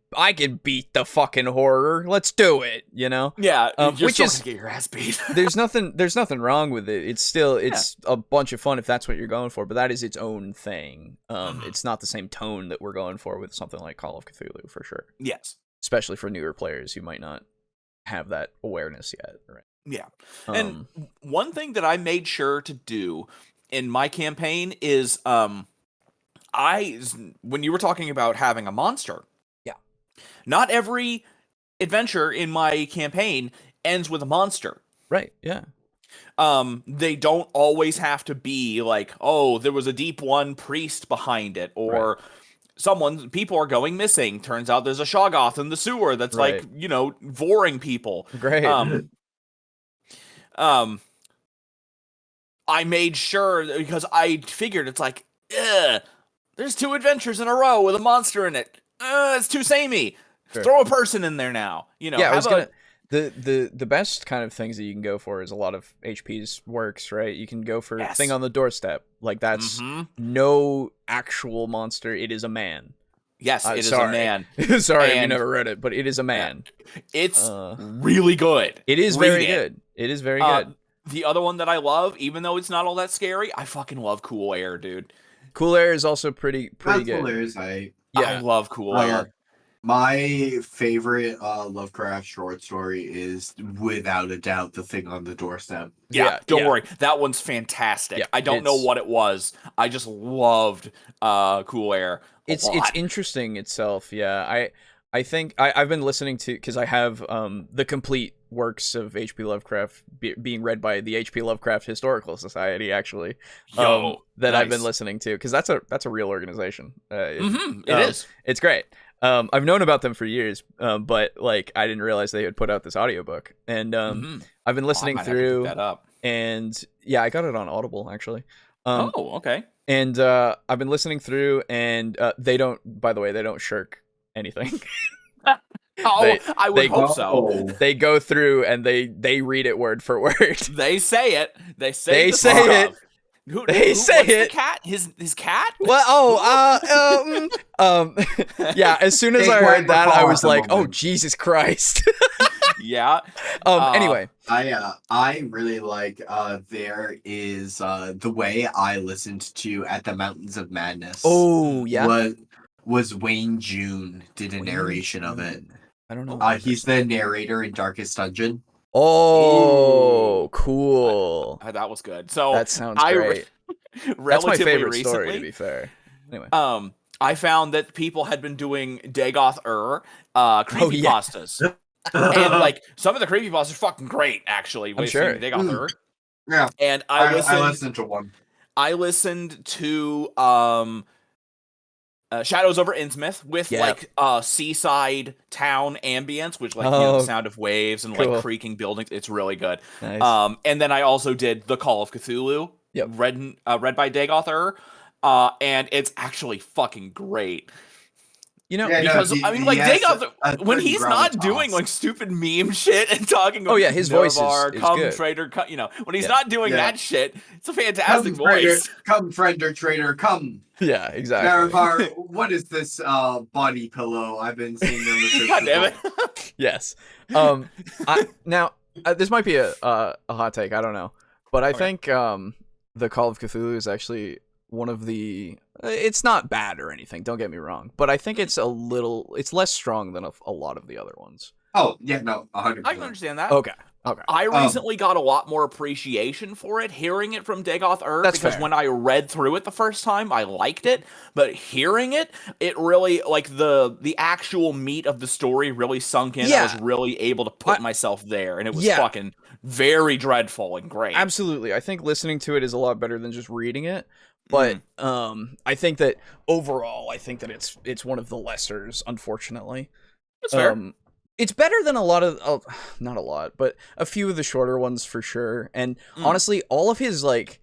beat the fucking horror. Let's do it. You know. Yeah, which is get your ass beat. there's nothing wrong with it. It's still a bunch of fun if that's what you're going for. But that is its own thing. It's not the same tone that we're going for with something like Call of Cthulhu for sure. Yes, especially for newer players who might not have that awareness yet, right? Yeah. And one thing that I made sure to do in my campaign is when you were talking about having a monster, not every adventure in my campaign ends with a monster. Right, yeah. They don't always have to be like, oh, there was a deep one priest behind it, or people are going missing. Turns out there's a Shoggoth in the sewer that's like, you know, voring people. Great. I made sure, because I figured it's like, there's 2 adventures in a row with a monster in it. It's too samey. Sure. Throw a person in there now. You know, the best kind of things that you can go for is a lot of HP's works, right? You can go for Thing on the Doorstep. Like that's no actual monster. It is a man. Yes, it is a man. Sorry if you never read it, but it is a man. It's really good. It is very good. It is very good. The other one that I love, even though it's not all that scary, I fucking love Cool Air, dude. Cool Air is also pretty good. Cool Air is I love Cool Air. My favorite Lovecraft short story is, without a doubt, The Thing on the Doorstep. Yeah, don't worry. That one's fantastic. I don't know what it was. I just loved Cool Air. It's interesting itself. Yeah, I think I've been listening to, because I have the complete works of H.P. Lovecraft being read by the H.P. Lovecraft Historical Society, actually. That nice. I've been listening to, because that's a real organization. It is. It's great. I've known about them for years, but like I didn't realize they had put out this audiobook, and I've been listening through. Pick that up. And yeah, I got it on Audible actually. Okay. And I've been listening through, and they don't shirk anything. I would hope so. They go through and they read it word for word. They say it. They say it. What's the cat? His cat? Well, yeah. As soon as I heard that, I was like, "Oh, Jesus Christ!" Yeah. Anyway, I really like. There is The Way I listened to At the Mountains of Madness. Oh yeah. Was Wayne June did a narration of it. I don't know. He's the narrator in Darkest Dungeon. Oh, ooh, cool. That was good. So that sounds great. That's my favorite recently, story, to be fair. Anyway, I found that people had been doing Dagoth creepypastas. And like some of the creepypastas are fucking great, actually. I'm sure. Dagoth Yeah. And I listened to one. I listened to Shadows over Innsmouth with like seaside town ambience, which like the sound of waves and like creaking buildings. It's really good. Nice. And then I also did the Call of Cthulhu, read by Dagoth and it's actually fucking great. You know, because I mean, like Dagoth, when he's not doing like stupid meme shit and talking about his voice is come good. Trader, you know, when he's not doing that shit, it's a fantastic voice. Come, friend or traitor, come. Yeah, exactly. Naravar, what is this body pillow I've been seeing on the God damn it. Yes. Now this might be a hot take, I don't know, but I think the Call of Cthulhu is actually one of the. It's not bad or anything. Don't get me wrong, but I think it's less strong than a lot of the other ones. Oh, yeah, no, 100%. I can understand that. Okay. I recently got a lot more appreciation for it, hearing it from Dagoth Ur, because fair. when I read through it the first time, I liked it, but hearing it, it really, like, the actual meat of the story really sunk in. Yeah. I was really able to put myself there, and it was fucking very dreadful and great. Absolutely. I think listening to it is a lot better than just reading it. But I think that overall, I think that it's one of the lessers, unfortunately. That's fair. It's better than a lot of, not a lot, but a few of the shorter ones for sure. And honestly, all of his like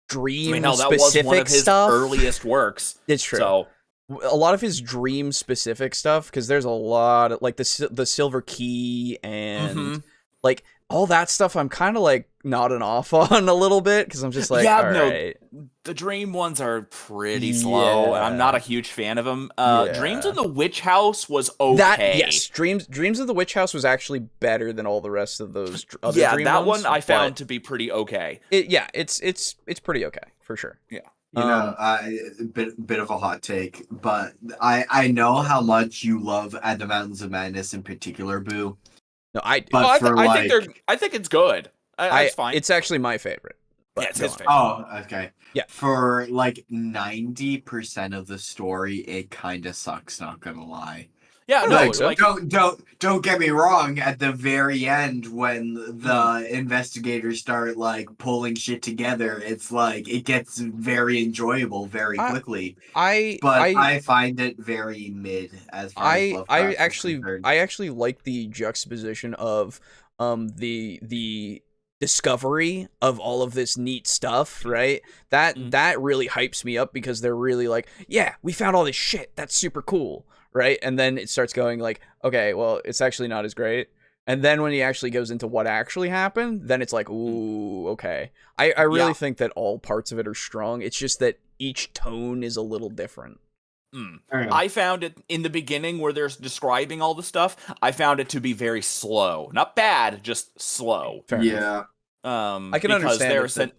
dream that specific was one of his stuff, earliest works. It's true. So a lot of his dream specific stuff, because there's a lot of like the Silver Key and like all that stuff. I'm kind of like nodding off on a little bit because I'm just like, all right. The dream ones are pretty slow, and I'm not a huge fan of them. Dreams in the Witch House was okay. Dreams of the Witch House was actually better than all the rest of those other dream that ones, one I found to be pretty okay. It's pretty okay for sure. Yeah. You know, bit of a hot take, but I know how much you love At the Mountains of Madness in particular, Boo. No, I think it's good. It's fine. It's actually my favorite. Yeah, it's his favorite. Oh, okay. Yeah. For like 90% of the story, it kind of sucks. Not gonna lie. Yeah, no, like, don't get me wrong. At the very end, when the investigators start like pulling shit together, it's like it gets very enjoyable very quickly. I find it very mid as far as Lovecraft is concerned. I actually like the juxtaposition of the discovery of all of this neat stuff, right? That really hypes me up because they're really like, yeah, we found all this shit. That's super cool. Right? And then it starts going like, okay, well, it's actually not as great. And then when he actually goes into what actually happened, then it's like, ooh, okay. I really think that all parts of it are strong. It's just that each tone is a little different. I found it in the beginning where they're describing all the stuff, I found it to be very slow. Not bad, just slow. Fair enough. I can understand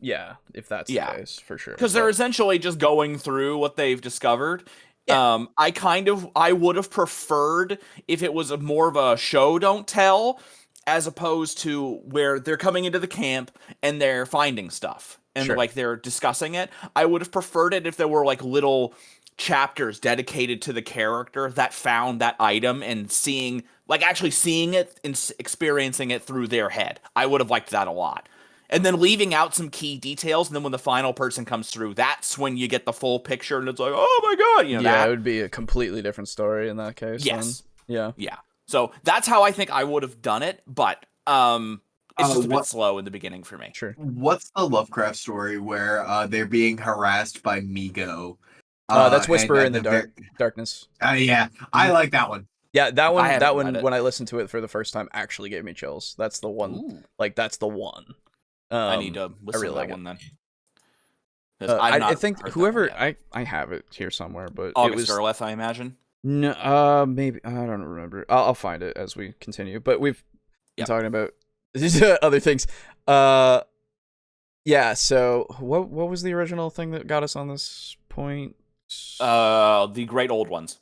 if that's the case, for sure. Because they're essentially just going through what they've discovered. Yeah. I would have preferred if it was more of a show don't tell, as opposed to where they're coming into the camp and they're finding stuff and like they're discussing it. I would have preferred it if there were like little chapters dedicated to the character that found that item and actually seeing it and experiencing it through their head. I would have liked that a lot. And then leaving out some key details, and then when the final person comes through, that's when you get the full picture, and it's like, oh my god, it would be a completely different story in that case. Yes. Then. Yeah. So that's how I think I would have done it, but it's just a bit slow in the beginning for me. Sure. What's the Lovecraft story where they're being harassed by Migo? That's Whisper in the Darkness. Yeah, I like that one. Yeah, that one. When I listened to it for the first time, actually gave me chills. That's the one. Ooh. Like that's the one. I need to listen to that one then. I think whoever I have it here somewhere, but August Derleth, I imagine. No, maybe I don't remember. I'll find it as we continue. But we've been talking about these other things. Yeah. So what was the original thing that got us on this point? The Great Old Ones.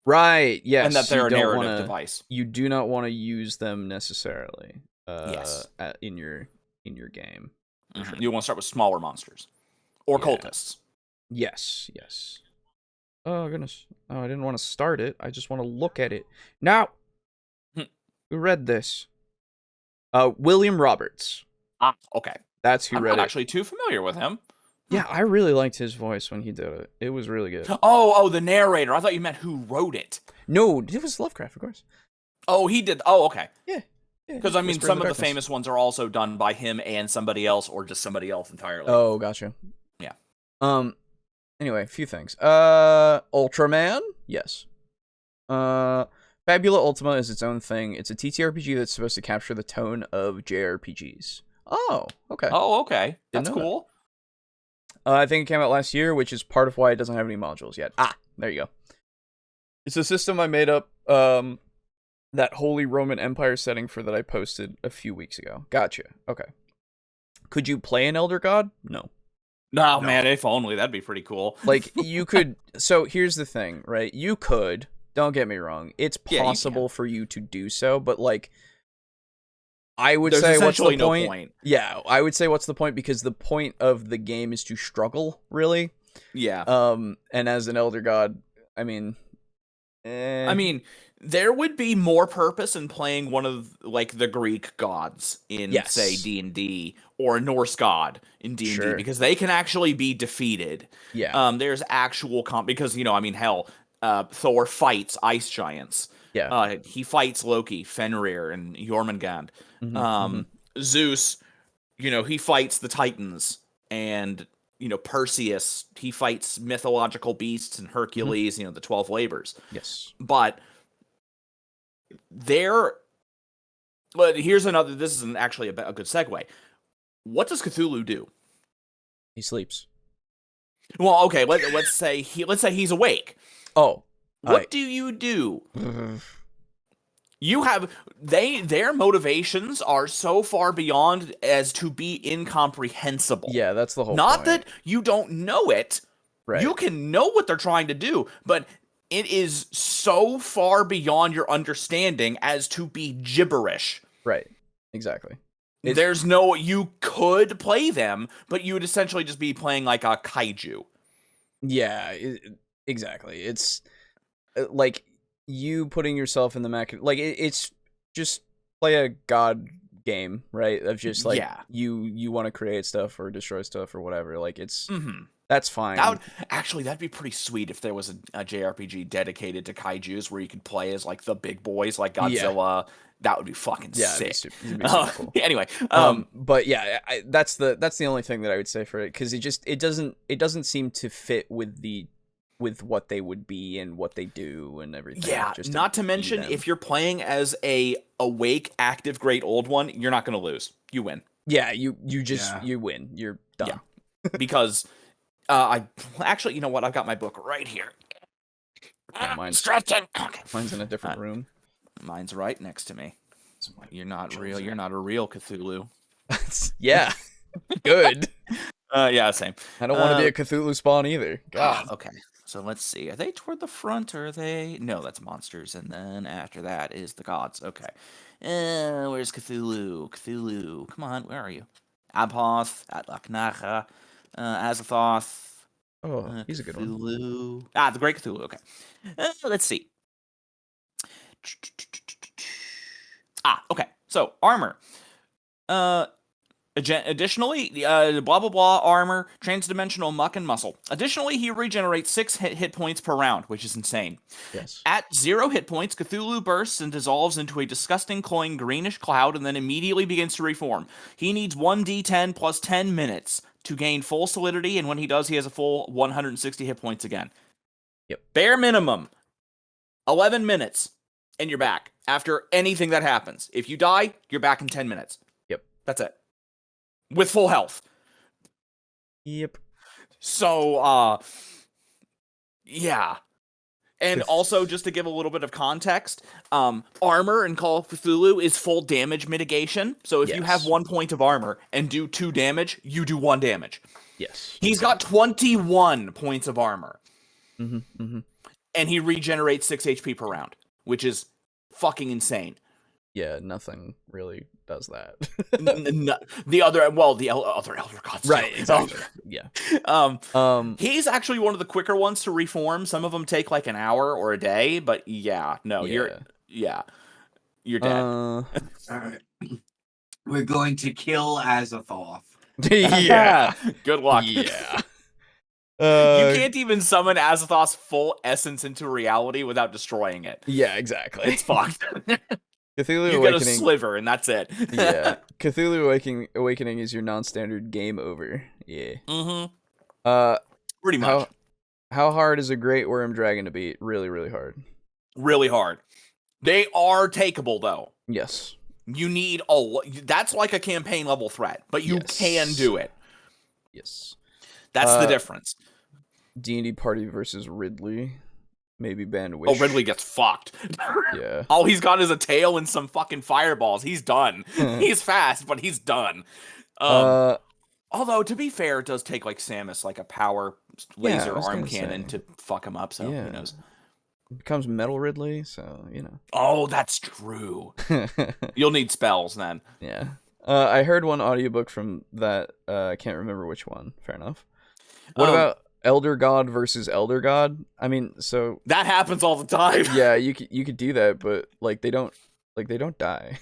Right. Yes. And that they're a narrative device. You do not want to use them necessarily. Yes. In your game. Mm-hmm. You want to start with smaller monsters or cultists. Yes. Oh goodness. Oh, I didn't want to start it. I just want to look at it. Now, who read this? William Roberts. Ah, okay. That's who read it. I'm not actually too familiar with him. Yeah, I really liked his voice when he did it. It was really good. Oh, the narrator. I thought you meant who wrote it. No, it was Lovecraft, of course. Oh, he did. Oh, okay. Yeah. Because, I mean, some of the famous ones are also done by him and somebody else, or just somebody else entirely. Oh, gotcha. Yeah. Anyway, a few things. Ultraman? Yes. Fabula Ultima is its own thing. It's a TTRPG that's supposed to capture the tone of JRPGs. Oh, okay. Oh, okay. That's cool. I think it came out last year, which is part of why it doesn't have any modules yet. Ah, there you go. It's a system I made up, that Holy Roman Empire setting for that I posted a few weeks ago. Gotcha. Okay. Could you play an Elder God? No. No, man, if only. That'd be pretty cool. Like, you could... So, here's the thing, right? You could, Don't get me wrong. It's Yeah, you possible for you to do so, but like, I would There's say what's the essentially no point? point. Yeah, I would say what's the point, because the point of the game is to struggle, really. Yeah. And as an elder god, I mean, there would be more purpose in playing one of like the Greek gods in Yes. say D&D, or a Norse god in D&D, Sure. because they can actually be defeated. yeah, There's actual because hell, Thor fights ice giants. yeah. He fights Loki, Fenrir, and Jormungand. Mhm, Zeus, he fights the Titans, and Perseus, he fights mythological beasts, and Hercules, the 12 labors. Yes. But here's another. This is actually a good segue. What does Cthulhu do? He sleeps. Well, okay. Let's say he's awake. Oh. What do you do? You have their motivations are so far beyond as to be incomprehensible. Yeah, that's the whole Not point. that you don't know it. Right. You can know what they're trying to do, but it is so far beyond your understanding as to be gibberish. Right. Exactly. You could play them, but you would essentially just be playing like a kaiju. Yeah, exactly. It's like you putting yourself in the it's just play a god game, right? Of just like you want to create stuff or destroy stuff or whatever. Like it's that's fine. That'd be pretty sweet if there was a JRPG dedicated to kaijus where you could play as like the big boys like Godzilla. Yeah. That would be fucking sick. It'd be super cool. Anyway, but yeah, that's the only thing that I would say for it, because it doesn't seem to fit with what they would be and what they do and everything. Yeah, just not to mention, if you're playing as a awake, active, great old one, you're not going to lose. You win. Yeah, you win. You're done. Yeah, because actually, you know what? I've got my book right here. Stretching. Okay. Mine's in a different room. Mine's right next to me. You're not real. You're not a real Cthulhu. Yeah. Good. Yeah, same. I don't want to be a Cthulhu spawn either. God. Okay. So let's see. Are they toward the front, or are they? No, that's monsters, and then after that is the gods. Okay. Where's Cthulhu? Cthulhu. Come on, where are you? Abhoth, Atlaknacha, Azathoth. Oh, he's a good one. Cthulhu. The Great Cthulhu. Okay. Let's see. Okay. So armor. Additionally, blah blah blah armor, transdimensional muck and muscle. Additionally, he regenerates 6 hit points per round, which is insane. Yes. At 0 hit points, Cthulhu bursts and dissolves into a disgusting, cloying greenish cloud, and then immediately begins to reform. He needs 1d10 plus 10 minutes to gain full solidity, and when he does, he has a full 160 hit points again. Yep. Bare minimum, 11 minutes, and you're back after anything that happens. If you die, you're back in 10 minutes. Yep. That's it. With full health. Yep. So, yeah. And also, just to give a little bit of context, armor in Call of Cthulhu is full damage mitigation. So if you have 1 point of armor and do 2 damage, you do 1 damage. Yes. He's got 21 points of armor. Mm-hmm. Mm-hmm. And he regenerates 6 HP per round, which is fucking insane. Yeah, nothing really does that. The other elder gods, right? Exactly. Yeah. He's actually one of the quicker ones to reform. Some of them take like an hour or a day, but you're dead. All right. We're going to kill Azathoth. Yeah. Good luck. Yeah. You can't even summon Azathoth's full essence into reality without destroying it. Yeah, exactly. It's fucked. Cthulhu you Awakening. get a sliver, and that's it. Yeah. Cthulhu Awakening is your non-standard game over. Yeah. Mm-hmm. Pretty much. How hard is a Great Worm Dragon to beat? Really, really hard. Really hard. They are takeable, though. Yes. You need that's like a campaign level threat, but you can do it. Yes. That's the difference. D&D party versus Ridley. Maybe Bandwish. Oh, Ridley gets fucked. Yeah. All he's got is a tail and some fucking fireballs. He's done. He's fast, but he's done. Although, to be fair, it does take like Samus, like a power laser arm cannon to fuck him up, so who knows. becomes Metal Ridley, so, Oh, that's true. You'll need spells then. Yeah. I heard one audiobook from that. I can't remember which one. Fair enough. What about Elder God versus Elder God? I mean, so that happens all the time. Yeah, you could do that, but they don't die.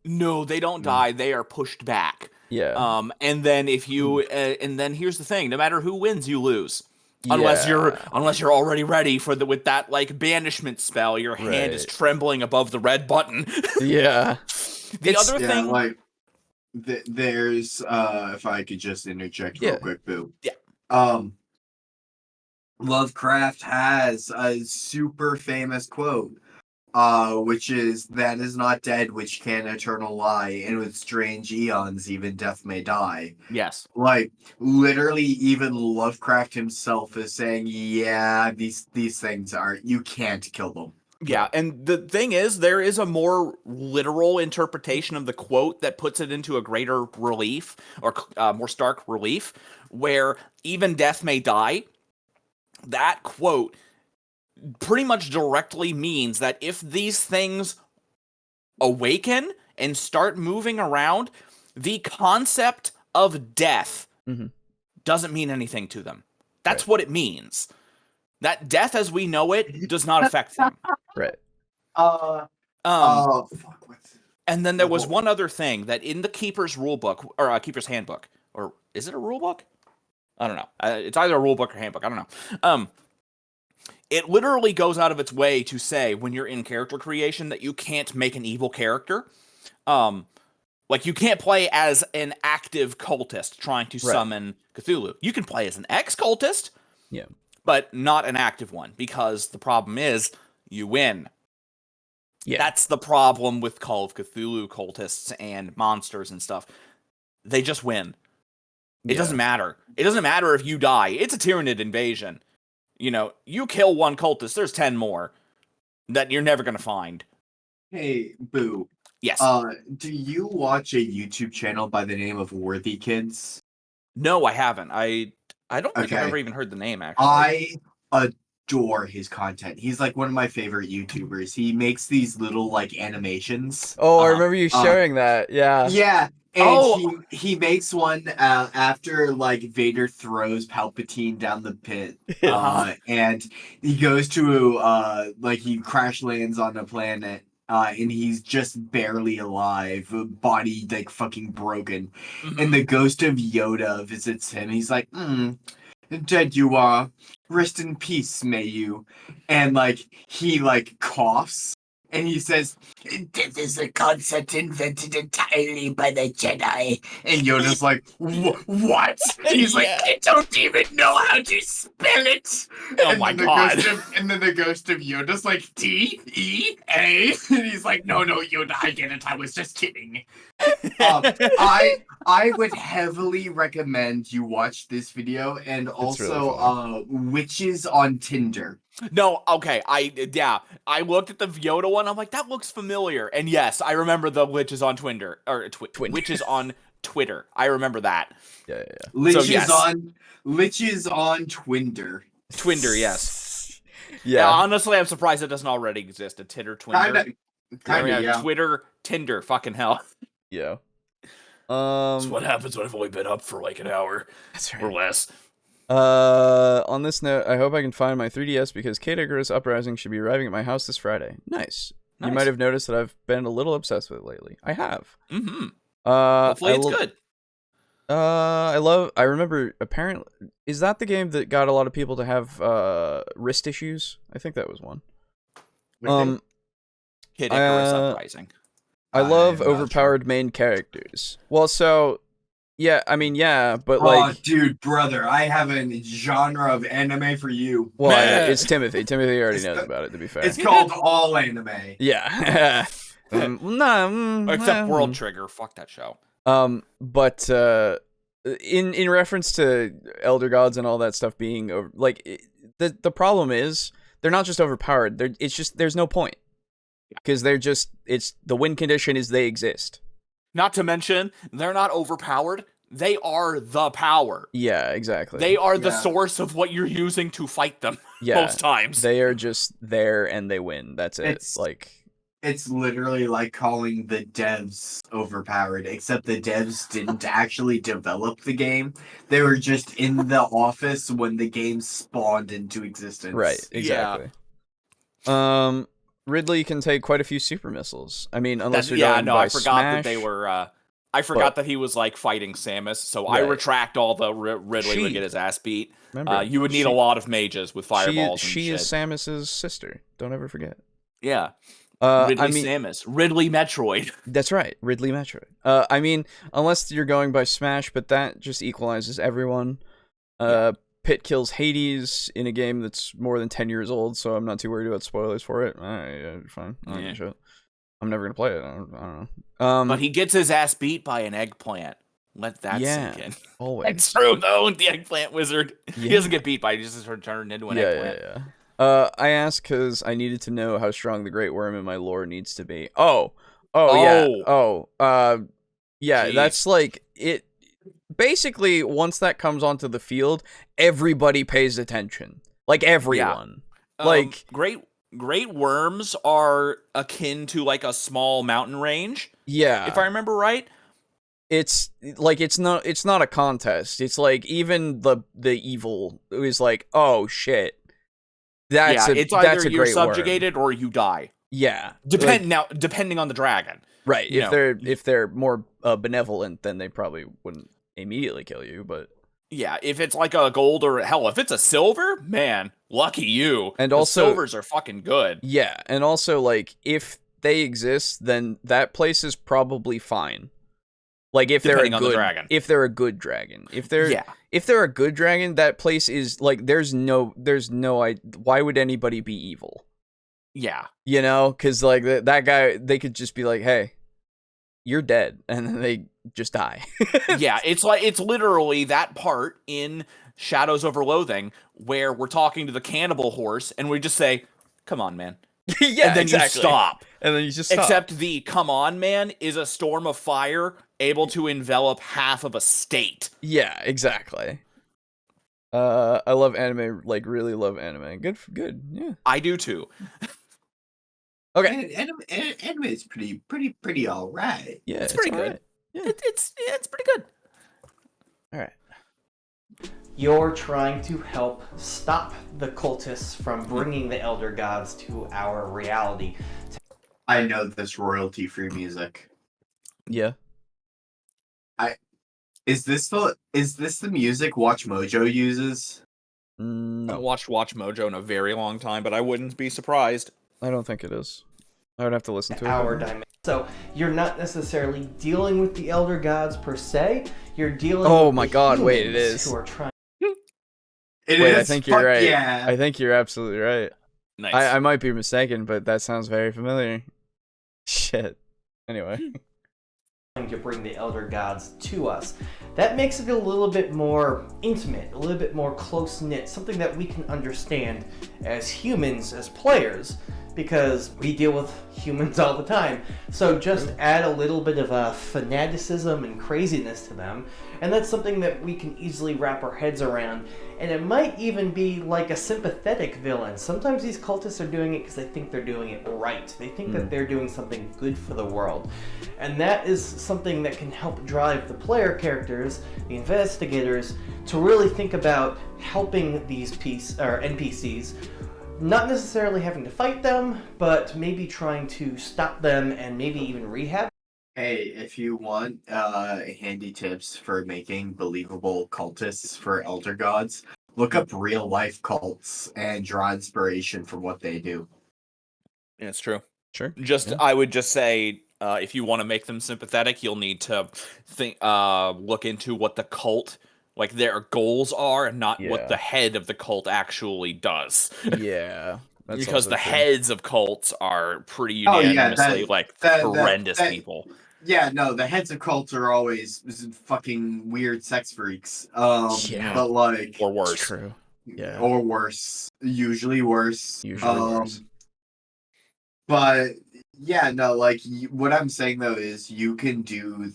No, they don't die. They are pushed back. Yeah. And then if you and then here's the thing: no matter who wins, you lose. Unless you're already ready for with that banishment spell, your hand is trembling above the red button. Yeah. The other thing, there's if I could just interject real quick, Boo. Yeah. Lovecraft has a super famous quote, which is, "That is not dead which can eternal lie, and with strange eons even death may die." Yes. Literally, even Lovecraft himself is saying, yeah, these things you can't kill them. Yeah, and the thing is, there is a more literal interpretation of the quote that puts it into a greater relief, or more stark relief, where even death may die. That quote pretty much directly means that if these things awaken and start moving around, the concept of death doesn't mean anything to them. That's what it means. That death as we know it does not affect them. Right. And then there was one other thing that in the Keeper's rulebook, or Keeper's handbook, or is it a rulebook? I don't know. It's either a rulebook or handbook. I don't know. It literally goes out of its way to say when you're in character creation that you can't make an evil character. You can't play as an active cultist trying to summon Cthulhu. You can play as an ex-cultist, but not an active one, because the problem is you win. Yeah. That's the problem with Call of Cthulhu cultists and monsters and stuff. They just win. It doesn't matter. It doesn't matter if you die. It's a Tyranid invasion. You kill one cultist, there's 10 more that you're never going to find. Hey, Boo. Yes. Do you watch a YouTube channel by the name of Worthy Kids? No, I haven't. I don't think I've ever even heard the name, actually. I adore his content. He's one of my favorite YouTubers. He makes these little animations. Oh, I remember you sharing that. Yeah. Yeah. And he makes one after Vader throws Palpatine down the pit, and he goes to he crash lands on a planet, and he's just barely alive, body fucking broken, and the ghost of Yoda visits him. He's like, "Dead you are, rest in peace, may you," and he coughs. And he says, "This is a concept invented entirely by the Jedi." And Yoda's like, "What?" And he's like, "I don't even know how to spell it." Oh my god. And then the ghost of Yoda's like, "D-E-A." And he's like, no, Yoda, I get it. I was just kidding. I would heavily recommend you watch this video, and also Witches on Tinder. No, okay, I looked at the Yoda one, I'm like, that looks familiar. And yes, I remember the Witches on Twinder, or Witches on Twitter. I remember that. Yeah. Liches on Twinder. Twinder, yes. Yeah. Honestly, I'm surprised it doesn't already exist. A Tinder Twinder. Kinda, Twitter, Tinder, fucking hell. Yeah. That's what happens when I've only been up for an hour. That's right. Or less. On this note, I hope I can find my 3DS because Kate Icarus Uprising should be arriving at my house this Friday. Nice. You might have noticed that I've been a little obsessed with it lately. I have. Mm-hmm. Hopefully it's good. I remember, apparently, is that the game that got a lot of people to have wrist issues? I think that was one. Kid Icarus Uprising. I love overpowered main characters. Well, so, but dude, brother, I have a genre of anime for you. Well, it's Timothy. Timothy already knows about it, to be fair. It's called all anime. Yeah. Except World Trigger. Fuck that show. But in reference to Elder Gods and all that stuff being over, the problem is they're not just overpowered. There's no point. Because the win condition is they exist. Not to mention, they're not overpowered. they are the power. Yeah, exactly. They are the source of what you're using to fight them. Yeah, most times they are just there and they win. That's it. It's literally like calling the devs overpowered, except the devs didn't actually develop the game. They were just in the office when the game spawned into existence. Right, exactly. Yeah. Ridley can take quite a few super missiles. I mean, unless you're going by I forgot Smash, that they were. I forgot that he was like fighting Samus, so I retract all the Ridley would get his ass beat. You would need a lot of mages with fireballs. She is Samus's sister. Don't ever forget. Yeah. Samus. Ridley Metroid. That's right, Ridley Metroid. I mean, unless you're going by Smash, but that just equalizes everyone. Pit kills Hades in a game that's more than 10 years old, so I'm not too worried about spoilers for it. Fine. I'm never gonna play it. I don't know. But he gets his ass beat by an eggplant. Let that sink in. Always. It's true though. The eggplant wizard. He doesn't get beat by. He just turned into an eggplant. I asked because I needed to know how strong the Great Worm in my lore needs to be. That's like it. Basically, once that comes onto the field, everybody pays attention. Like everyone. Great worms are akin to like a small mountain range. Yeah, if I remember right. It's like it's not a contest. It's like even the evil is like, oh shit. It's either you're subjugated or you die. Yeah. Depending on the dragon. Right. If they're more benevolent, then they probably wouldn't immediately kill you, but yeah, if it's like a gold or hell, if it's a silver, man, lucky you. And also silvers are fucking good. Yeah, and also like if they exist, then that place is probably fine. Like if they're a good dragon. If they're a good dragon, that place is like there's no why would anybody be evil? Yeah. You know, cuz like that guy, they could just be like, "Hey, you're dead." And then they just die. Yeah, it's literally that part in Shadows Over Loathing where we're talking to the cannibal horse and we just say, "Come on, man." Yeah, and then you stop. And then you just stop. Except the "come on, man" is a storm of fire able to envelop half of a state. Yeah, exactly. I love anime, like really love anime. Good. Yeah. I do too. Okay. Anime is pretty all right. Yeah, it's pretty good. Right. Yeah. It's pretty good. All right. You're trying to help stop the cultists from bringing the Elder Gods to our reality. I know this royalty-free music. Yeah. Is this the music Watch Mojo uses? No. I haven't watched Watch Mojo in a very long time, but I wouldn't be surprised. I don't think it is. I would have to listen to it. So you're not necessarily dealing with the Elder Gods per se. You're dealing. Oh with my the God! humans Wait, it is. Who are trying. I think you're right. Yeah. I think you're absolutely right. Nice. I might be mistaken, but that sounds very familiar. Shit. Anyway. To bring the Elder Gods to us. That makes it a little bit more intimate, a little bit more close-knit, something that we can understand as humans, as players, because we deal with humans all the time. So just add a little bit of a fanaticism and craziness to them, and that's something that we can easily wrap our heads around. And it might even be like a sympathetic villain. Sometimes these cultists are doing it because they think they're doing it right. They think that they're doing something good for the world. And that is something that can help drive the player characters, the investigators, to really think about helping these NPCs, not necessarily having to fight them, but maybe trying to stop them and maybe even rehab. Hey, if you want handy tips for making believable cultists for Elder Gods, look up real-life cults and draw inspiration from what they do. Yeah, it's true. Sure. I would just say, if you want to make them sympathetic, you'll need to look into what the cult, like their goals are, and not what the head of the cult actually does. Yeah. Because the heads of cults are pretty unanimously horrendous people. Yeah, no, the heads of cults are always fucking weird sex freaks. But like, or worse. True. Yeah. Or worse. Usually worse. Worse. But yeah, no, like what I'm saying though is you can do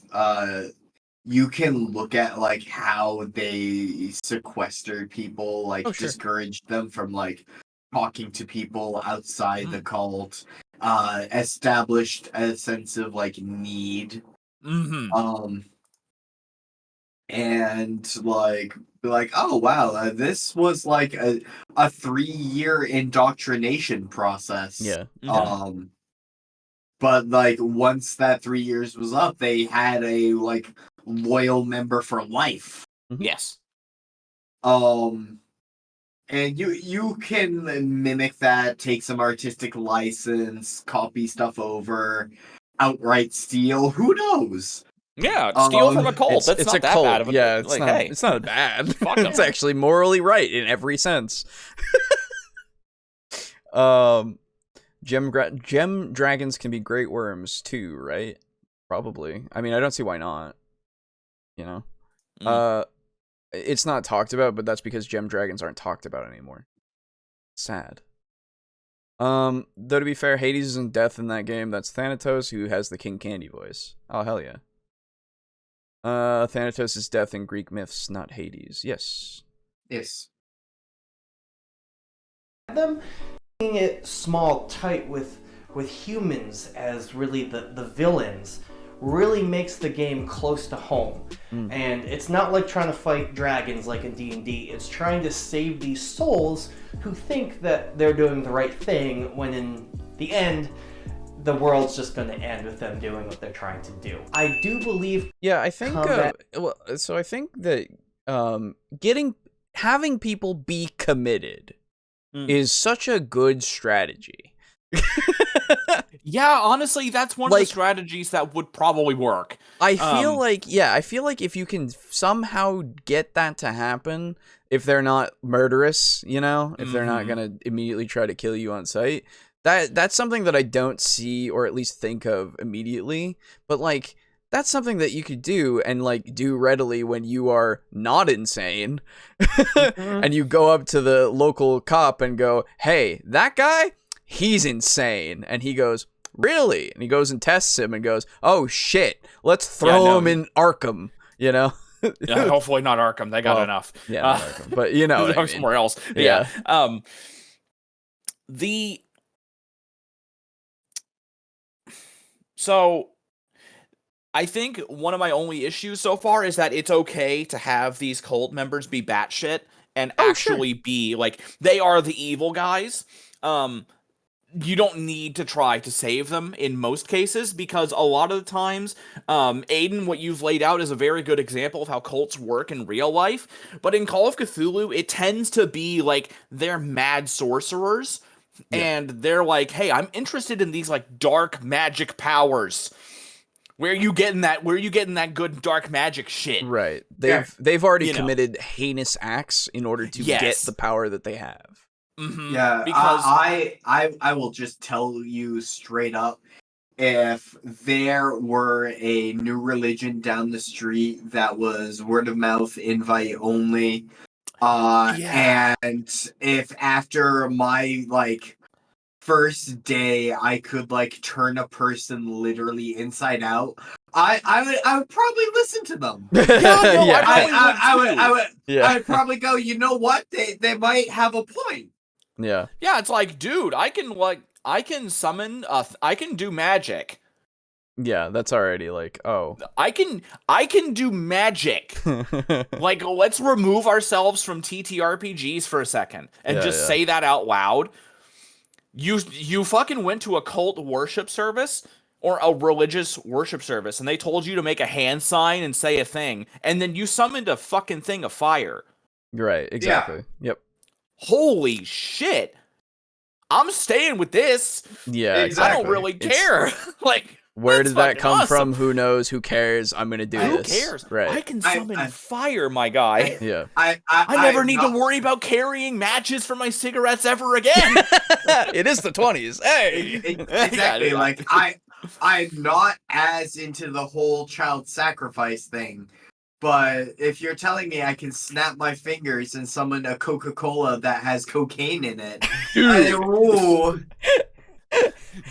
you can look at like how they sequestered people, like discouraged them from like talking to people outside the cult, established a sense of like need. And like, oh wow, this was like a 3-year indoctrination process. Yeah. But like once that 3 years was up, they had a like loyal member for life. Yes. And you can mimic that, take some artistic license, copy stuff over, outright steal. Who knows? Yeah, steal from a cult. That's it's not a that cult. bad of a yeah. It's like, not. hey, It's not bad. Fuck It's 'em. actually morally right in every sense. Gem dragons can be great worms too, right? Probably. I mean, I don't see why not. You know. It's not talked about, but that's because gem dragons aren't talked about anymore. Sad. Though to be fair, Hades isn't death in that game. That's Thanatos, who has the King Candy voice. Oh hell yeah. Thanatos is death in Greek myths, not Hades. Yes. Yes. Them making it small, tight with humans as really the villains really makes the game close to home. And it's not like trying to fight dragons like in D&D. It's trying to save these souls who think that they're doing the right thing when in the end the world's just going to end with them doing what they're trying to do. I do believe. Yeah, I think. So I think that having people be committed is such a good strategy. Yeah, honestly, that's one of the strategies that would probably work. I feel like if you can somehow get that to happen, if they're not murderous, you know, if they're not gonna immediately try to kill you on sight. That's something that I don't see or at least think of immediately, but like that's something that you could do and like do readily when you are not insane. And you go up to the local cop and go, "Hey, that guy, he's insane." And he goes, "Really?" And he goes and tests him and goes, "Oh shit, let's throw him in Arkham," you know? Yeah, hopefully not Arkham. They got enough. Yeah, not Arkham, but you know what I mean. Somewhere else. Yeah. So I think one of my only issues so far is that it's okay to have these cult members be batshit and actually be like, they are the evil guys. You don't need to try to save them in most cases, because a lot of the times, Aiden, what you've laid out is a very good example of how cults work in real life. But in Call of Cthulhu, it tends to be like they're mad sorcerers. Yeah. And they're like, "Hey, I'm interested in these like dark magic powers. Where are you getting that good dark magic shit?" Right. They've already committed heinous acts in order to get the power that they have. Yeah, because I will just tell you straight up, if there were a new religion down the street that was word of mouth, invite only, and if after my like first day I could like turn a person literally inside out, I would probably listen to them. I would probably go, you know what, they might have a point. Yeah. Yeah, it's like, dude, I can summon I can do magic. Yeah, that's already like, oh. I can do magic. Like, let's remove ourselves from TTRPGs for a second and say that out loud. You fucking went to a cult worship service or a religious worship service and they told you to make a hand sign and say a thing, and then you summoned a fucking thing of fire. Right, exactly. Yeah. Yep. Holy shit. I'm staying with this. Yeah, exactly. I don't really care. Like, where did that come from? Who knows? Who cares? I'm gonna do this. Who cares? Right. I can summon fire, my guy. Yeah. I never need to worry about carrying matches for my cigarettes ever again. It is the 20s. Hey. Exactly. Like I'm not as into the whole child sacrifice thing. But if you're telling me I can snap my fingers and summon a Coca-Cola that has cocaine in it,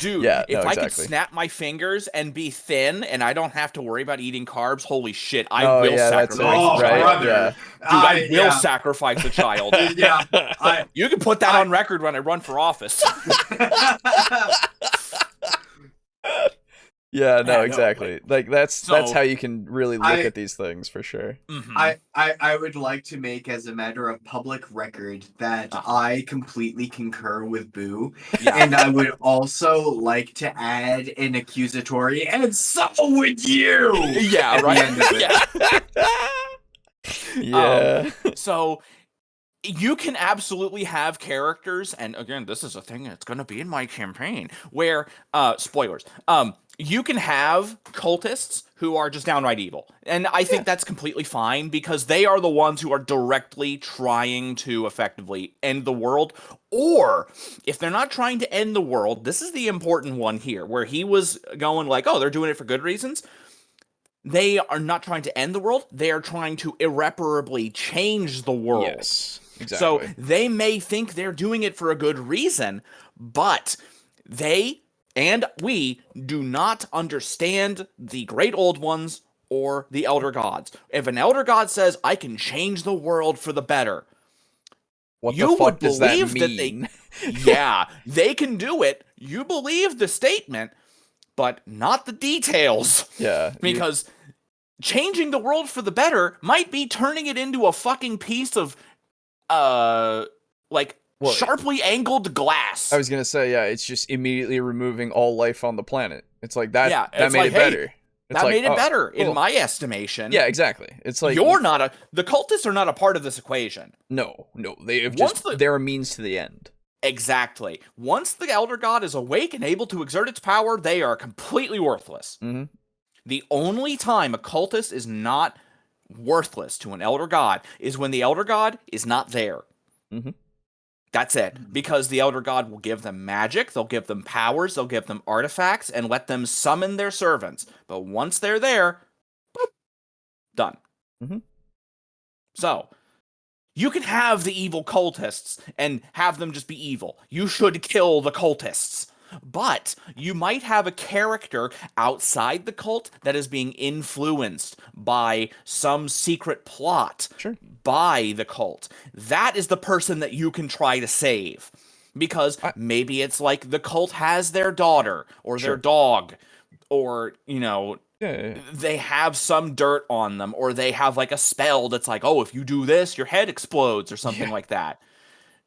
Dude, Yeah, if no, I could exactly. snap my fingers and be thin and I don't have to worry about eating carbs, holy shit, I Oh, will yeah, that's sacrifice it, a Oh, right? child. brother. Yeah. Dude, I will yeah. sacrifice a child. Yeah. You can put that on record when I run for office. Yeah, no, Yeah, no, exactly. Like that's So- how you can really look I- at these things for sure. Mhm. I would like to make as a matter of public record that I completely concur with Boo. Yeah. And I would also like to add an accusatory, and so would you! Yeah, at the right. end of it. Yeah. So you can absolutely have characters, and again, this is a thing that's going to be in my campaign, where, spoilers, you can have cultists who are just downright evil. And I think that's completely fine, because they are the ones who are directly trying to effectively end the world. Or, if they're not trying to end the world, this is the important one here, where he was going like, oh, they're doing it for good reasons. They are not trying to end the world. They are trying to irreparably change the world. Yes. Exactly. So they may think they're doing it for a good reason, but they and we do not understand the great old ones or the elder gods. If an elder god says, I can change the world for the better, what you the fuck would does that believe that mean? yeah, they can do it. You believe the statement, but not the details. Yeah. Because changing the world for the better might be turning it into a fucking piece of like Well, sharply angled glass. I was gonna say, yeah, it's just immediately removing all life on the planet. It's like that. Yeah, that it's made like, it hey, better. It's that like, made it oh, better in cool. my estimation. Yeah, exactly. It's like the cultists are not a part of this equation. No, they have Once just they're a means to the end. Exactly. Once the elder god is awake and able to exert its power, they are completely worthless. Mm-hmm. The only time a cultist is not worthless to an elder god is when the elder god is not there. Mm-hmm. That's it. Because the elder god will give them magic, they'll give them powers, they'll give them artifacts, and let them summon their servants. But once they're there, boop, done. Mm-hmm. So, you can have the evil cultists and have them just be evil. You should kill the cultists. But you might have a character outside the cult that is being influenced by some secret plot by the cult. That is the person that you can try to save. Because maybe it's like the cult has their daughter or their dog, or, you know, they have some dirt on them, or they have like a spell that's like, oh, if you do this, your head explodes or something like that.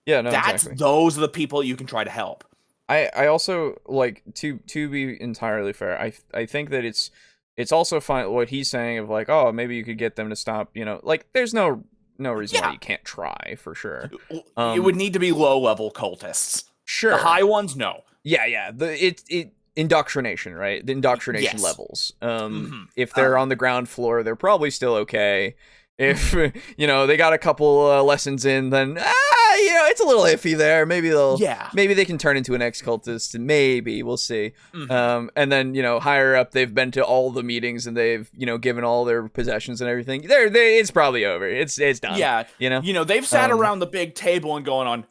Yeah, no, exactly. Those are the people you can try to help. I also like to be entirely fair. I think that it's also fine what he's saying of like, oh, maybe you could get them to stop, you know, like there's no reason why you can't try for sure. It would need to be low level cultists. Sure. The high ones, no. Yeah. It indoctrination, right? The indoctrination levels. If they're on the ground floor, they're probably still okay. If, you know, they got a couple lessons in, then, you know, it's a little iffy there. Maybe maybe they can turn into an ex-cultist, and maybe, we'll see. And then, you know, higher up, they've been to all the meetings, and they've, you know, given all their possessions and everything. It's probably over. It's done. Yeah. You know, they've sat around the big table and going on,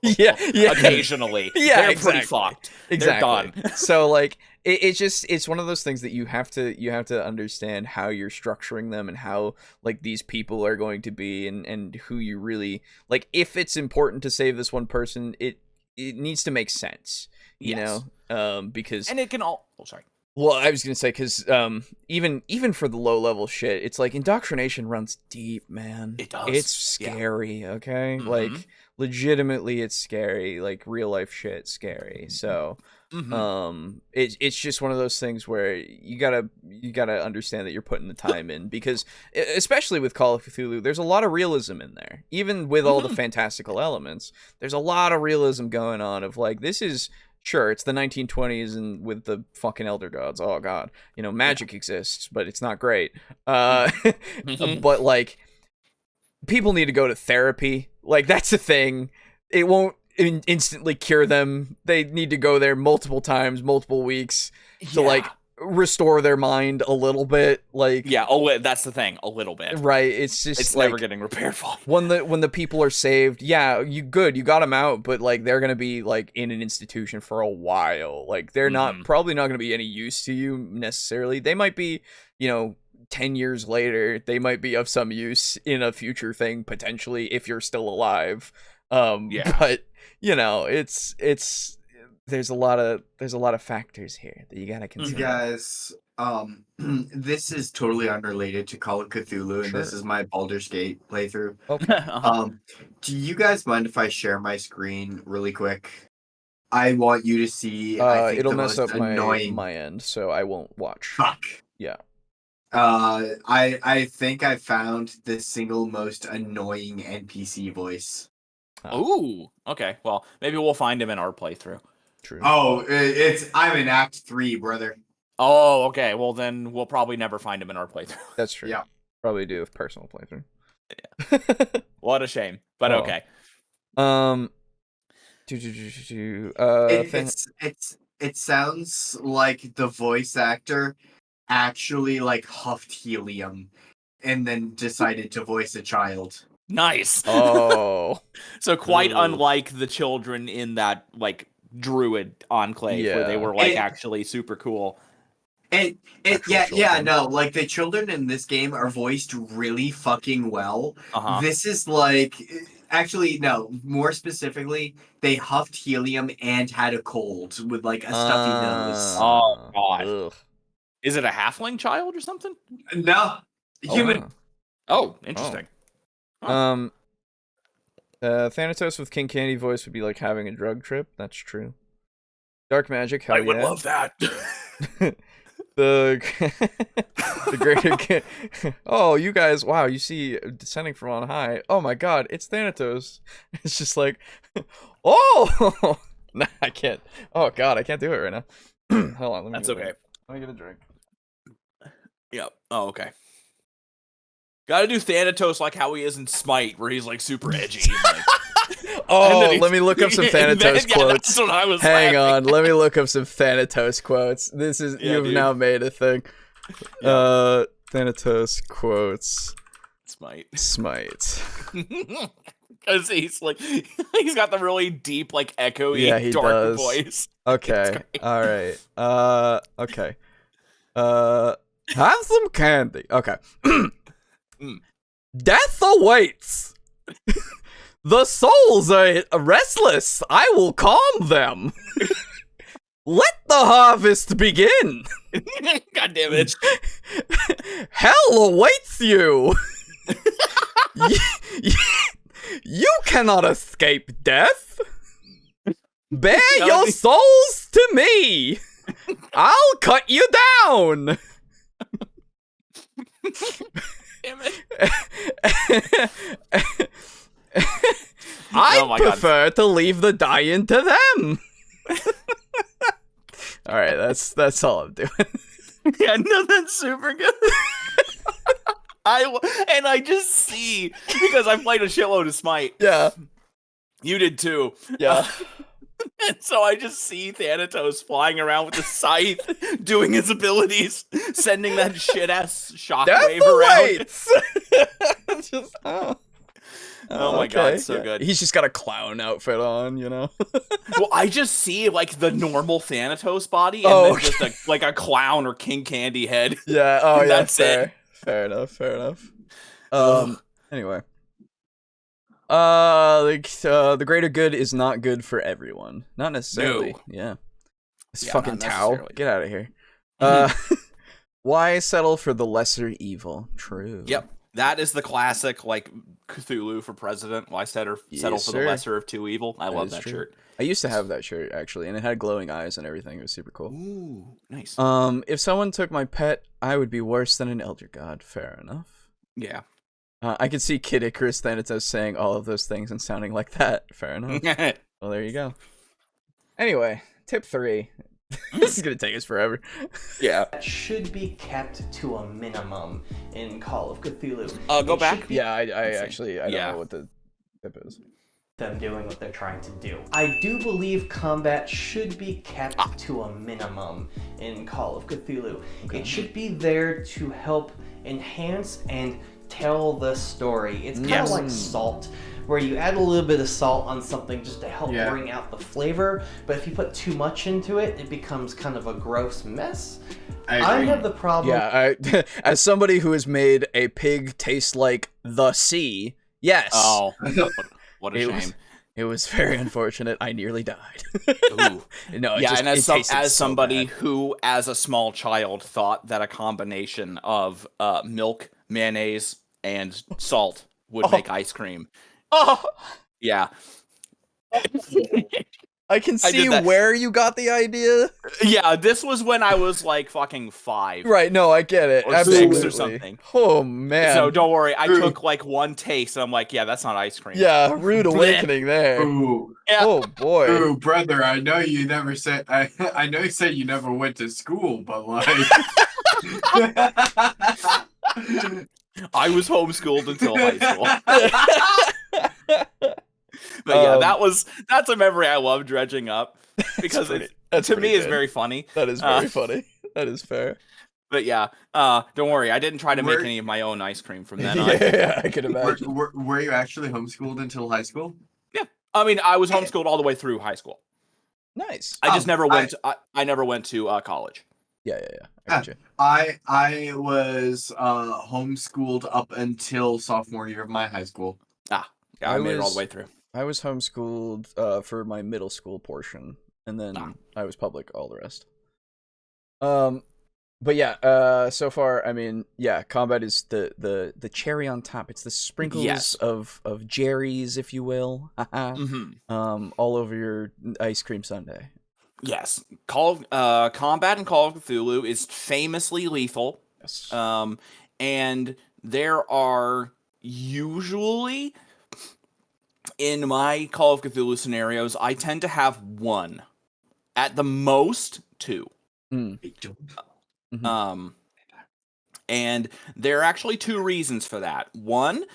yeah. occasionally. Yeah, they're exactly. pretty fucked. Exactly. They're done. So like it's one of those things that you have to understand how you're structuring them and how like these people are going to be and who you really like. If it's important to save this one person, it needs to make sense, you know, because and it can all. Oh, sorry. Well, I was gonna say because even for the low level shit, it's like indoctrination runs deep, man. It does. It's scary. Okay, like legitimately, it's scary. Like real life shit, scary. So, it's just one of those things where you gotta understand that you're putting the time in, because especially with Call of Cthulhu, there's a lot of realism in there. Even with all the fantastical elements, there's a lot of realism going on. Of like, this is. Sure, it's the 1920s and with the fucking elder gods. Oh god, you know, magic exists, but it's not great. But like, people need to go to therapy. Like that's a thing. It won't instantly cure them. They need to go there multiple times, multiple weeks to like restore their mind a little bit, like Yeah, that's the thing, a little bit. right. It's just It's like never getting repaired fully. when the people are saved, yeah, you got them out, but like they're gonna be like in an institution for a while. Like they're probably not gonna be any use to you necessarily. They might be, 10 years later, they might be of some use in a future thing potentially if you're still alive. But it's there's a lot of factors here that you gotta consider. You guys, this is totally unrelated to Call of Cthulhu, and this is my Baldur's Gate playthrough. Okay. Do you guys mind if I share my screen really quick? I want you to see. It'll mess up my end, so I won't watch. Fuck. Yeah. I think I found the single most annoying NPC voice. Ooh, okay. Well, maybe we'll find him in our playthrough. True. Oh, I'm in Act 3, brother. Oh, okay. Well, then we'll probably never find him in our playthrough. That's true. Yeah. Probably do with personal playthrough. Yeah. What a shame, but okay. It sounds like the voice actor actually like huffed helium and then decided to voice a child. Nice. Oh. So quite unlike the children in that like druid enclave where they were like actually super cool. Like the children in this game are voiced really fucking well. This is like, actually no, more specifically, they huffed helium and had a cold with like a stuffy nose. Oh god. Ugh. Is it a halfling child or something? No, human. Oh, interesting. Thanatos with King Candy voice would be like having a drug trip. That's true. Dark magic, hell I would love that. the greater oh, you guys, wow, you see descending from on high. Oh my god, it's Thanatos. It's just like, oh, nah, I can't. Oh god, I can't do it right now. Hold on, That's okay. Let me get a drink. Yep. Oh, okay. Gotta do Thanatos like how he is in Smite, where he's like super edgy. Oh, let me look up some Thanatos quotes. That's what I was Hang on, let me look up some Thanatos quotes. This is you've now made a thing. Yeah. Thanatos quotes. Smite. Because he's like, he's got the really deep, like echoey, dark voice. Okay. All right. Okay. Have some candy. Okay. Death awaits. The souls are restless. I will calm them. Let the harvest begin. God damn it. Hell awaits you. You cannot escape death. Bear your souls to me. I'll cut you down. Damn it. I prefer to leave the dying to them. All right, that's all I'm doing. Yeah, no, that's super good. I just see, because I played a shitload of Smite. Yeah. You did too. Yeah. And so I just see Thanatos flying around with the scythe, doing his abilities, sending that shit-ass shockwave around. Just, oh my god, so good. He's just got a clown outfit on, you know? Well, I just see, like, the normal Thanatos body, and then just, a clown or King Candy head. Yeah, yeah, that's fair. it. Fair enough. Anyway. The greater good is not good for everyone. Not necessarily. No. Yeah. This fucking Tau. Get out of here. Why settle for the lesser evil? True. Yep. That is the classic, like, Cthulhu for president. Why settle for the lesser of two evil? I love that shirt. I used to have that shirt, actually, and it had glowing eyes and everything. It was super cool. Ooh, nice. If someone took my pet, I would be worse than an elder god. Fair enough. Yeah. I could see Kid Icarus Thanatos saying all of those things and sounding like that. Fair enough. Well, there you go. Anyway, tip 3. This is going to take us forever. Yeah. That should be kept to a minimum in Call of Cthulhu. Go back. Yeah, I don't know what the tip is. them doing what they're trying to do. I do believe combat should be kept to a minimum in Call of Cthulhu. Okay. It should be there to help enhance and tell the story. It's kind of like salt, where you add a little bit of salt on something just to help bring out the flavor, but if you put too much into it, it becomes kind of a gross mess. I have the problem. Yeah, as somebody who has made a pig taste like the sea, yes. Oh, what a shame. It was very unfortunate. I nearly died. Ooh. No, and as somebody who, as a small child, thought that a combination of milk, mayonnaise, and salt would make ice cream. Oh, yeah. I can see where you got the idea. Yeah, this was when I was like fucking 5. Right, no, I get it. Or Absolutely. 6 or something. Oh, man. So don't worry, I took like one taste and I'm like, yeah, that's not ice cream. Yeah, rude awakening there. Ooh. Yeah. Oh, boy. Ooh, brother, I know you never said, I know you said you never went to school, but like... I was homeschooled until high school. But yeah, that's a memory I love dredging up because to me is very funny. That is very funny. That is fair. But yeah, don't worry, I didn't try to make any of my own ice cream from then on. Yeah, I can imagine. Were you actually homeschooled until high school? Yeah, I mean, I was homeschooled all the way through high school. Nice. I just never went. I never went to college. Yeah. I gotcha. I was homeschooled up until sophomore year of my high school. Yeah, I made it all the way through. I was homeschooled for my middle school portion, and then I was public all the rest. But yeah, so far, I mean, yeah, combat is the cherry on top. It's the sprinkles of Jerry's, if you will, all over your ice cream sundae. Yes, combat in Call of Cthulhu is famously lethal. Yes. And there are usually, in my Call of Cthulhu scenarios, I tend to have 1, at the most 2. And there are actually 2 reasons for that. 1,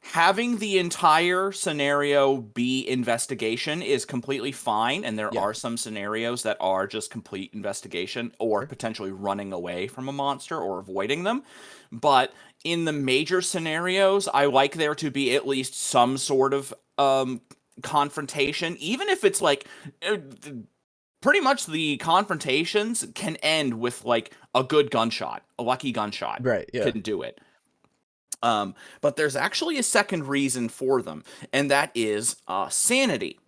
having the entire scenario be investigation is completely fine, and there are some scenarios that are just complete investigation or potentially running away from a monster or avoiding them. But in the major scenarios, I like there to be at least some sort of confrontation, even if it's like pretty much the confrontations can end with like a good gunshot, a lucky gunshot. Right, yeah. Couldn't do it. But there's actually a second reason for them, and that is sanity.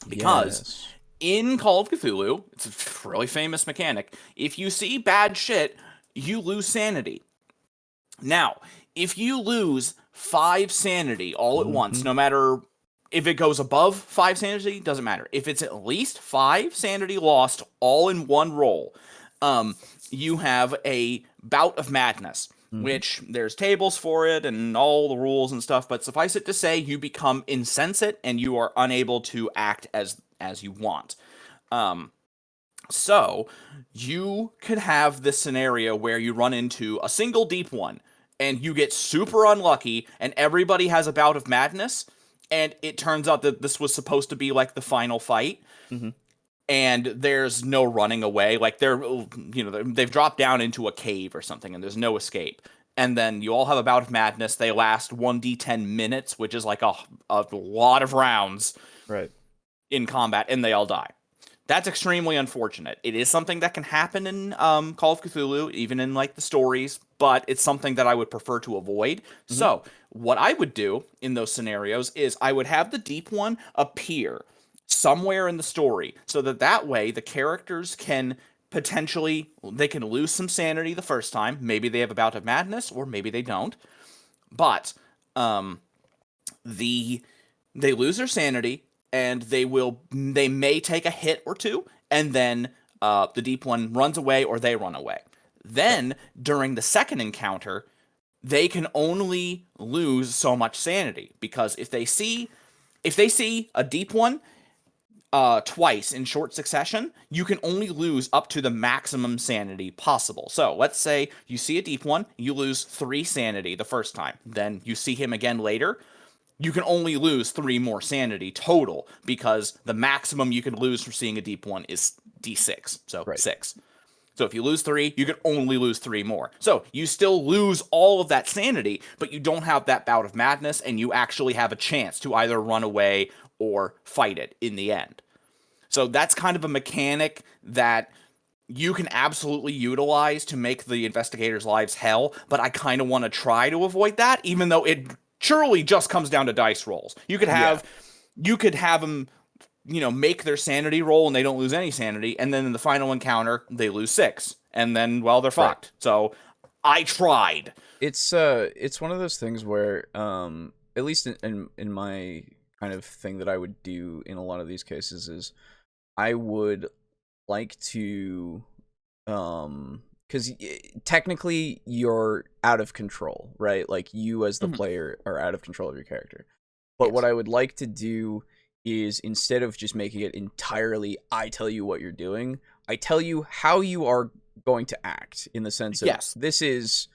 Because in Call of Cthulhu, it's a really famous mechanic, if you see bad shit, you lose sanity. Now, if you lose 5 sanity all at once, no matter if it goes above 5 sanity, doesn't matter. If it's at least 5 sanity lost all in one roll, you have a bout of madness. Which there's tables for it and all the rules and stuff, but suffice it to say, you become insensate and you are unable to act as you want. So you could have this scenario where you run into a single deep one and you get super unlucky and everybody has a bout of madness, and it turns out that this was supposed to be like the final fight. And there's no running away. Like they've dropped down into a cave or something, and there's no escape. And then you all have a bout of madness. They last 1d10 minutes, which is like a lot of rounds, in combat, and they all die. That's extremely unfortunate. It is something that can happen in Call of Cthulhu, even in like the stories, but it's something that I would prefer to avoid. So what I would do in those scenarios is I would have the deep one appear somewhere in the story, so that way the characters can potentially, they can lose some sanity the first time. Maybe they have a bout of madness, or maybe they don't. But they lose their sanity, and they may take a hit or two, and then the deep one runs away, or they run away. Then during the second encounter, they can only lose so much sanity, because if they see a deep one twice in short succession, you can only lose up to the maximum sanity possible. So let's say you see a deep one, you lose 3 sanity the first time. Then you see him again later, you can only lose 3 more sanity total, because the maximum you can lose for seeing a deep one is D6, so 6. So if you lose 3, you can only lose 3 more. So you still lose all of that sanity, but you don't have that bout of madness, and you actually have a chance to either run away or fight it in the end. So that's kind of a mechanic that you can absolutely utilize to make the investigators' lives hell, but I kind of want to try to avoid that, even though it surely just comes down to dice rolls. You could have them, make their sanity roll and they don't lose any sanity, and then in the final encounter they lose 6, and then they're fucked. So I tried. It's one of those things where at least in my kind of thing that I would do in a lot of these cases is I would like to because technically you're out of control, right? Like you as the player are out of control of your character. But what I would like to do is, instead of just making it entirely I tell you what you're doing, I tell you how you are going to act, in the sense of this is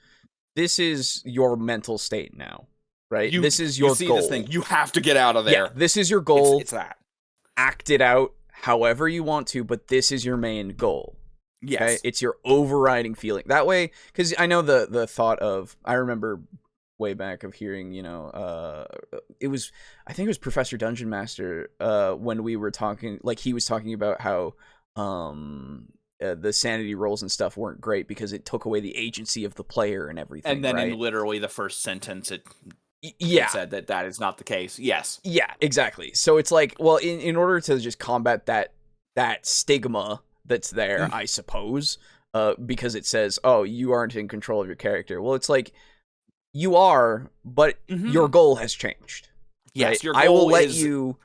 your mental state now, right? This is your goal. This thing. You have to get out of there. Yeah, this is your goal. It's that. Act it out however you want to, but this is your main goal. Yes. Okay? It's your overriding feeling. That way, because I know the thought of, I remember way back of hearing, I think it was Professor Dungeon Master, when we were talking, like he was talking about how the sanity rolls and stuff weren't great because it took away the agency of the player and everything. And then right? in literally the first sentence, it said that is not the case. Yes. Yeah, exactly. So it's like, well, in order to just combat that stigma that's there, I suppose, because it says, oh, you aren't in control of your character. Well, it's like, you are, but your goal has changed. Yes, right? your goal I will let you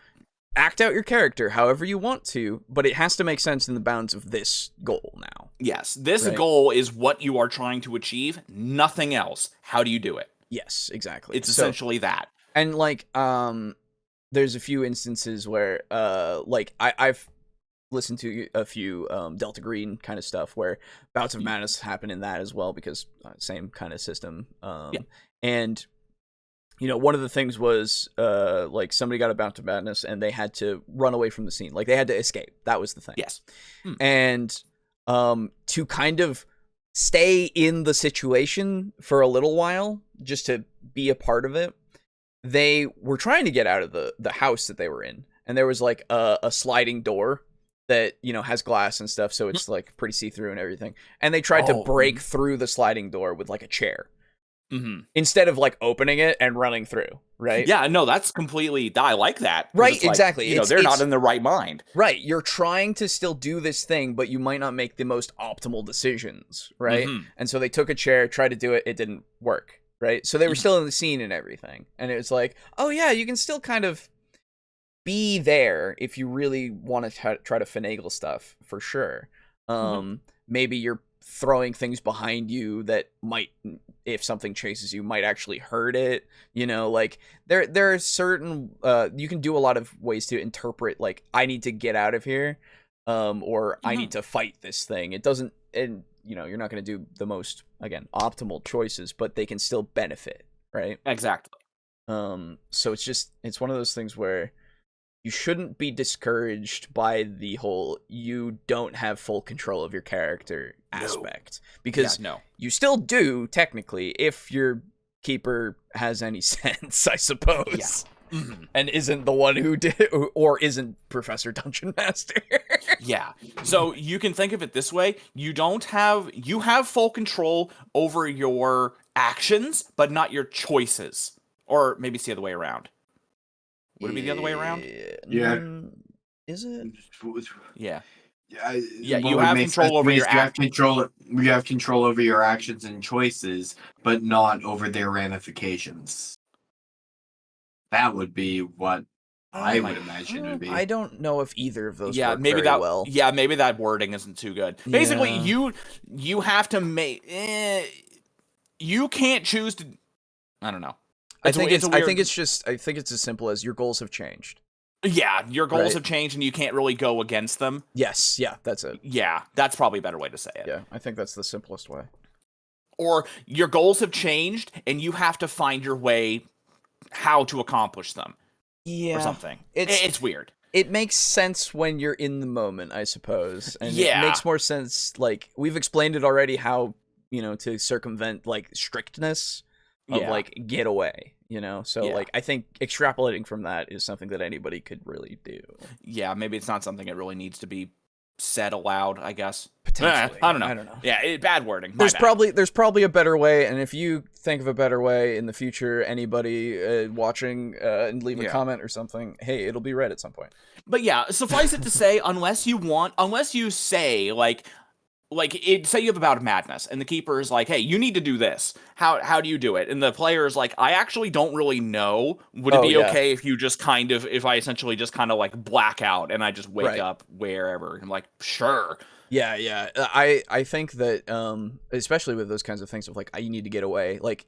act out your character however you want to, but it has to make sense in the bounds of this goal now. Yes, this goal is what you are trying to achieve, nothing else. How do you do it? Yes, exactly. It's essentially that. And like, there's a few instances where, like, I've listened to a few Delta Green kind of stuff where bouts of madness happen in that as well, because same kind of system. And one of the things was like somebody got a bout of madness and they had to run away from the scene, like they had to escape. That was the thing. Yes. And to kind of stay in the situation for a little while, just to be a part of it, they were trying to get out of the house that they were in, and there was like a sliding door that has glass and stuff, so it's like pretty see-through and everything, and they tried to break through the sliding door with like a chair instead of like opening it and running through, right? Yeah, no, that's completely, I like that, right? Exactly. They're not in the right mind, right? You're trying to still do this thing, but you might not make the most optimal decisions, right? And so they took a chair, tried to do it, it didn't work, right? So they were still in the scene and everything, and it was like, oh yeah, you can still kind of be there if you really want to try to finagle stuff, for sure. Maybe you're throwing things behind you that might, if something chases you, might actually hurt it. Like there are certain you can do a lot of ways to interpret, like, I need to get out of here, or I need to fight this thing. It doesn't, and you're not going to do the most, again, optimal choices, but they can still benefit, right? Exactly. So it's one of those things where you shouldn't be discouraged by the whole you don't have full control of your character aspect. Because you still do, technically, if your keeper has any sense, I suppose. Yeah. And isn't the one who did, or isn't Professor Dungeon Master. Yeah. So you can think of it this way. You have full control over your actions, but not your choices. Or maybe it's the other way around. Would it be the other way around? Yeah. Is it? Yeah. Yeah, you have control over your actions. You have control over your actions and choices, but not over their ramifications. That would be what I would imagine it would be. I don't know if either of those work maybe very well. Yeah, maybe that wording isn't too good. Basically, you have to make... you can't choose to... I don't know. I think it's as simple as your goals have changed. Yeah, your goals have changed and you can't really go against them. Yes, yeah, that's it. Yeah, that's probably a better way to say it. Yeah, I think that's the simplest way. Or your goals have changed and you have to find your way how to accomplish them. Yeah. Or something. It's weird. It makes sense when you're in the moment, I suppose. And Yeah. it makes more sense, like, we've explained it already how, to circumvent, like, strictness of, like, get away, So, like, I think extrapolating from that is something that anybody could really do. Yeah, maybe it's not something that really needs to be said aloud, I guess. Potentially. I don't know. Yeah, bad wording. There's probably a better way, and if you think of a better way in the future, anybody watching and leave a comment or something, hey, it'll be read at some point. But yeah, suffice it to say, unless you say say you have a bout of madness, and the keeper is like, hey, you need to do this. How do you do it? And the player is like, I actually don't really know. Would it be okay if you just if I essentially just kind of like black out and I just wake up wherever? I'm like, sure. Yeah. I think that especially with those kinds of things of like, you need to get away, like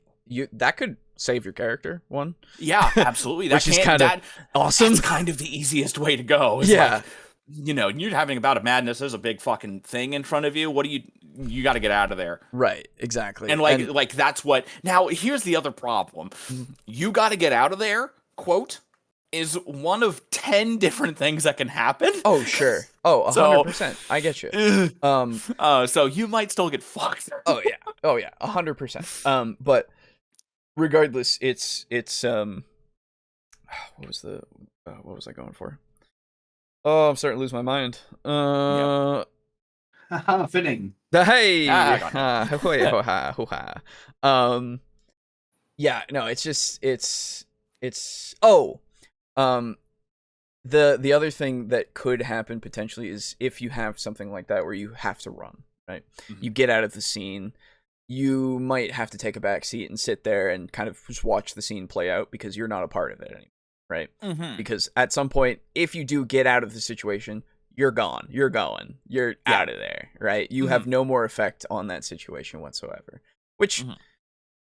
that could save your character one. Yeah, absolutely. Which is kind of awesome. That's kind of the easiest way to go. Yeah. Like, you're having a bout of madness. There's a big fucking thing in front of you. What do you got to get out of there. Right. Exactly. And like that's what, now here's the other problem. You got to get out of there, quote, is one of 10 different things that can happen. Oh, sure. Oh, 100%. I get you. So you might still get fucked. Oh yeah. 100%. But regardless, it's what was I going for? Oh, I'm starting to lose my mind. Fitting. Hey. Yeah, no, it's just the other thing that could happen potentially is if you have something like that where you have to run, right? Mm-hmm. You get out of the scene, you might have to take a back seat and sit there and kind of just watch the scene play out because you're not a part of it anymore, right? Mm-hmm. Because at some point, if you do get out of the situation, you're gone. You're going. You're out of there, right? You have no more effect on that situation whatsoever, which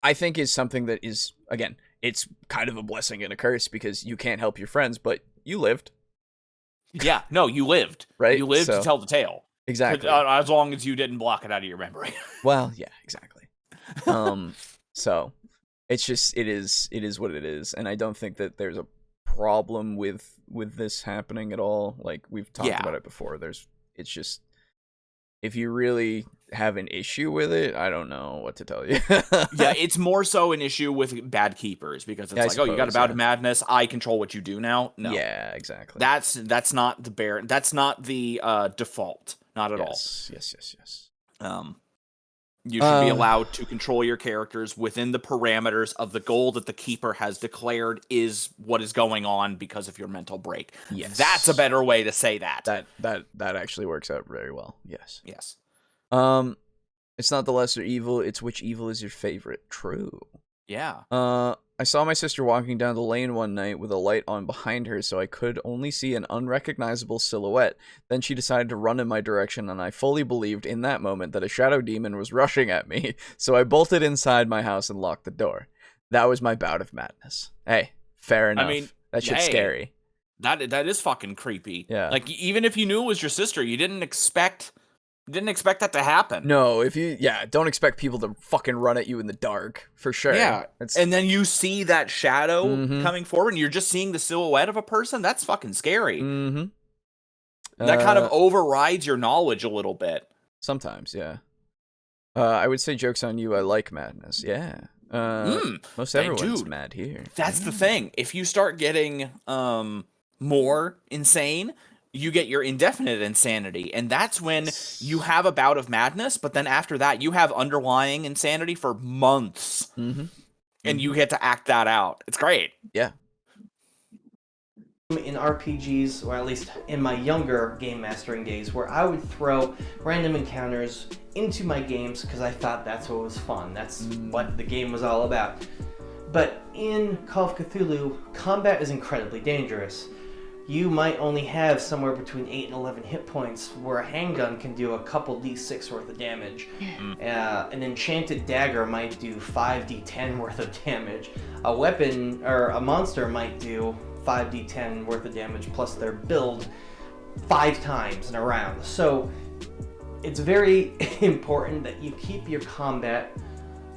I think is something that is, again, it's kind of a blessing and a curse because you can't help your friends, but you lived. Yeah, no, you lived. Right? You lived to tell the tale. Exactly. As long as you didn't block it out of your memory. Well, yeah, exactly. So it's just, it is what it is. And I don't think that there's a problem with this happening at all. Like we've talked about it before. It's just, if you really have an issue with it, I don't know what to tell you. Yeah, it's more so an issue with bad keepers because it's you got a bout of madness. I control what you do now. No. Yeah, exactly. That's not the That's not the default. Not at all. Yes. You should be allowed to control your characters within the parameters of the goal that the keeper has declared is what is going on because of your mental break. Yes. That's a better way to say that. That actually works out very well. Yes. Yes. It's not the lesser evil, it's which evil is your favorite. True. Yeah. I saw my sister walking down the lane one night with a light on behind her, so I could only see an unrecognizable silhouette. Then she decided to run in my direction, and I fully believed in that moment that a shadow demon was rushing at me, so I bolted inside my house and locked the door. That was my bout of madness. Hey, fair enough. I mean, that shit's scary. That is fucking creepy. Yeah. Like, even if you knew it was your sister, you didn't expect that to happen. No, don't expect people to fucking run at you in the dark, for sure. Yeah, and then you see that shadow coming forward, and you're just seeing the silhouette of a person. That's fucking scary. Mm-hmm. That kind of overrides your knowledge a little bit. Sometimes, yeah. I would say joke's on you, I like madness. Yeah. Most everyone's mad here. That's the thing. If you start getting more insane, you get your indefinite insanity, and that's when you have a bout of madness, but then after that, you have underlying insanity for months, and you get to act that out. It's great. Yeah. In RPGs, or at least in my younger game mastering days, where I would throw random encounters into my games because I thought that's what was fun. That's what the game was all about. But in Call of Cthulhu, combat is incredibly dangerous. You might only have somewhere between 8 and 11 hit points, where a handgun can do a couple d6 worth of damage. An enchanted dagger might do 5d10 worth of damage. A weapon, or a monster might do 5d10 worth of damage, plus their build 5 times in a round. So it's very important that you keep your combat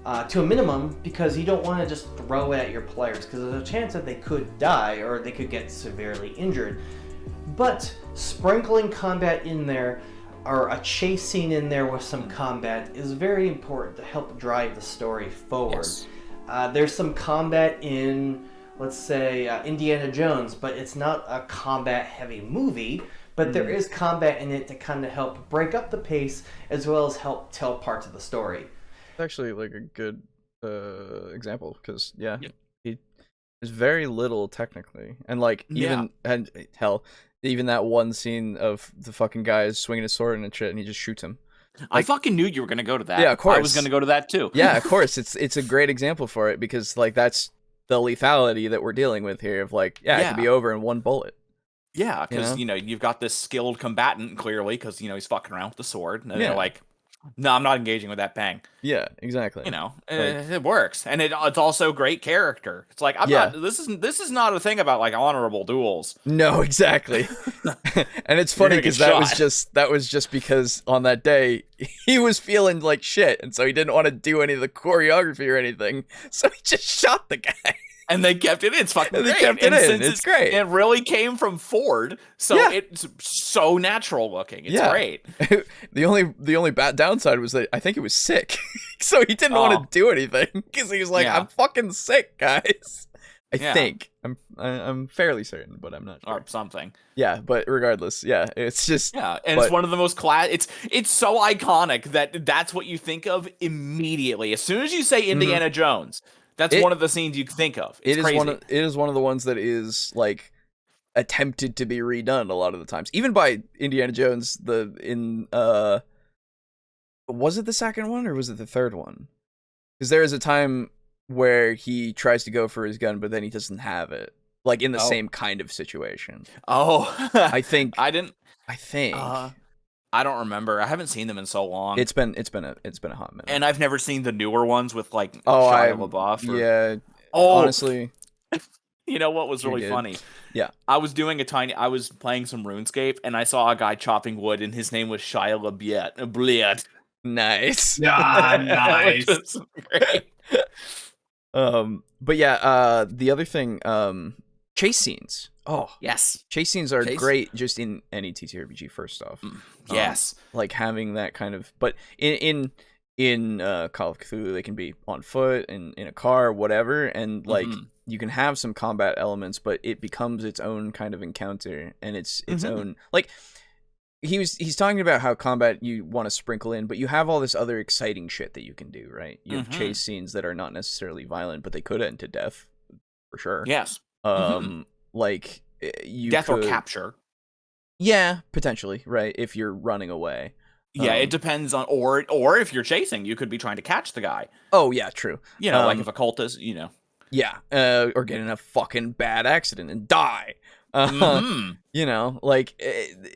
to a minimum, because you don't want to just throw it at your players, because there's a chance that they could die or they could get severely injured. But sprinkling combat in there, or a chase scene in there with some combat, is very important to help drive the story forward. Yes. There's some combat in, let's say, Indiana Jones, but it's not a combat-heavy movie, but there is combat in it to kind of help break up the pace, as well as help tell parts of the story. It's actually like a good example, because there's very little technically, and like and hell, even that one scene of the fucking guy is swinging his sword and shit, and he just shoots him. Like, I fucking knew you were gonna go to that. Yeah, of course. I was gonna go to that too. Yeah, of course. It's a great example for it, because like that's the lethality that we're dealing with here. Of like, it could be over in one bullet. Yeah, because you've got this skilled combatant clearly, because he's fucking around with the sword, and they're like, no, I'm not engaging with that bang. Yeah, exactly. It works, and it's also great character. It's like, I'm not. This is not a thing about like honorable duels. No, exactly. And it's funny because that was just because on that day he was feeling like shit, and so he didn't want to do any of the choreography or anything, so he just shot the guy. And they kept it in. It's fucking great. They kept it in. It's great. It really came from Ford, so it's so natural looking. It's great. The only bad downside was that I think he was sick, so he didn't want to do anything because he was like, "I'm fucking sick, guys." I think I'm fairly certain, but I'm not sure. Or something. Yeah, but regardless, it's just and it's one of the most It's so iconic that that's what you think of immediately as soon as you say Indiana Jones. That's one of the scenes you think of. It's crazy. It is one of the ones that is like attempted to be redone a lot of the times, even by Indiana Jones. Was it the second one or was it the third one? Because there is a time where he tries to go for his gun, but then he doesn't have it, like in the same kind of situation. I think. I don't remember. I haven't seen them in so long. It's been a hot minute. And I've never seen the newer ones with like Shia LaBeouf. Honestly. You know what was really funny? Yeah. I was playing some RuneScape, and I saw a guy chopping wood, and his name was Shia LaBeouf. Nice. Yeah, nice. Great. But the other thing, chase scenes. Oh yes, chase scenes are great just in any TTRPG. First off, yes, like having that kind of. But in Call of Cthulhu, they can be on foot and in a car, whatever, and like you can have some combat elements, but it becomes its own kind of encounter, and it's its own like. He's talking about how combat you want to sprinkle in, but you have all this other exciting shit that you can do, right? You have chase scenes that are not necessarily violent, but they could end to death, for sure. Yes. Like you death or capture. Yeah, potentially, right? If you're running away. Yeah, it depends on, or if you're chasing, you could be trying to catch the guy. Oh yeah, true. Like if a cultist, Yeah, or get in a fucking bad accident and die. Like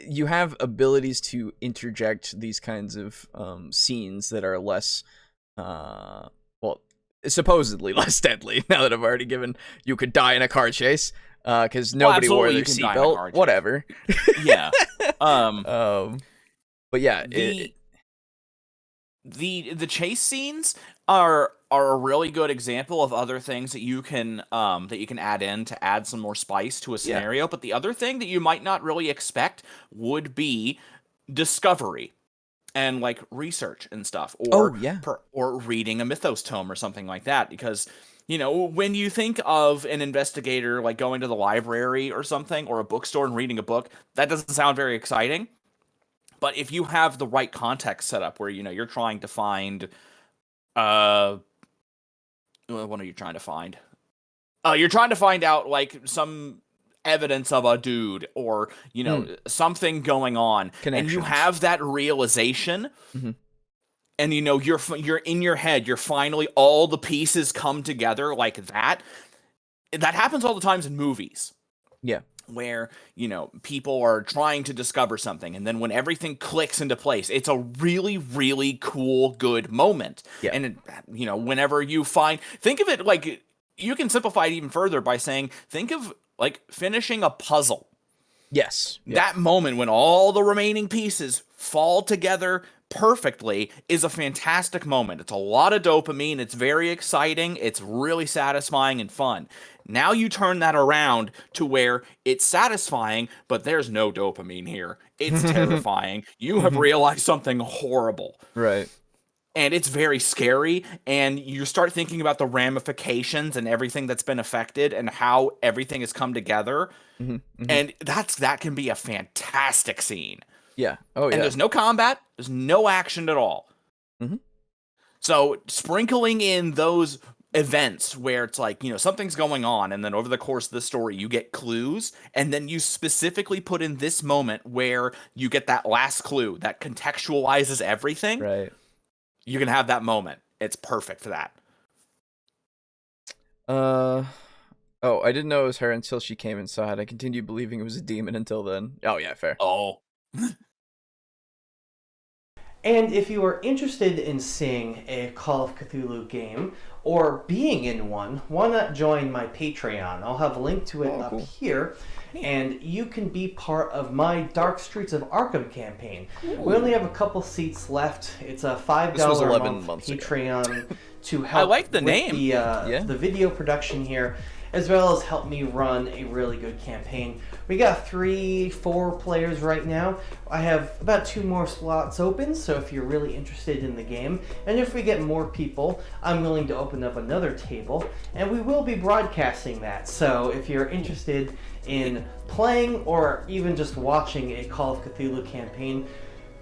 you have abilities to interject these kinds of scenes that are less, supposedly less deadly. Now that I've already given, you could die in a car chase, because nobody wore their seatbelt. Whatever. Yeah. But yeah, the chase scenes are a really good example of other things that you can add in to add some more spice to a scenario. But the other thing that you might not really expect would be discovery and like research and stuff, or reading a mythos tome or something like that. Because when you think of an investigator like going to the library or something, or a bookstore and reading a book, that doesn't sound very exciting. But if you have the right context set up where you're trying to find what are you trying to find? You're trying to find out like some evidence of a dude, or something going on, and you have that realization, and you're in your head. You're finally, all the pieces come together like that. That happens all the times in movies. Yeah. Where people are trying to discover something, and then when everything clicks into place, it's a really, really cool, good moment. Yeah. And whenever you think of it, like, you can simplify it even further by saying, think of like finishing a puzzle. Yes. That moment when all the remaining pieces fall together perfectly is a fantastic moment. It's a lot of dopamine. It's very exciting. It's really satisfying and fun. Now you turn that around to where it's satisfying, but there's no dopamine here. It's terrifying. You have realized something horrible. Right. And it's very scary, and you start thinking about the ramifications and everything that's been affected and how everything has come together. And that can be a fantastic scene. Yeah. Oh, yeah. And there's no combat. There's no action at all. So sprinkling in those events where it's like, something's going on, and then over the course of the story, you get clues, and then you specifically put in this moment where you get that last clue that contextualizes everything. Right. You can have that moment. It's perfect for that. Oh, I didn't know it was her until she came inside. I continued believing it was a demon until then. Oh, yeah, fair. Oh. And if you are interested in seeing a Call of Cthulhu game or being in one, why not join my Patreon? I'll have a link to it up here, and you can be part of my Dark Streets of Arkham campaign. We only have a couple seats left. It's a $5 a month Patreon to help I like the with name. The video production here, as well as help me run a really good campaign. We got 3-4 players right now. I have about 2 more slots open, so if you're really interested in the game, and if we get more people, I'm willing to open up another table, and we will be broadcasting that. So if you're interested in playing or even just watching a Call of Cthulhu campaign,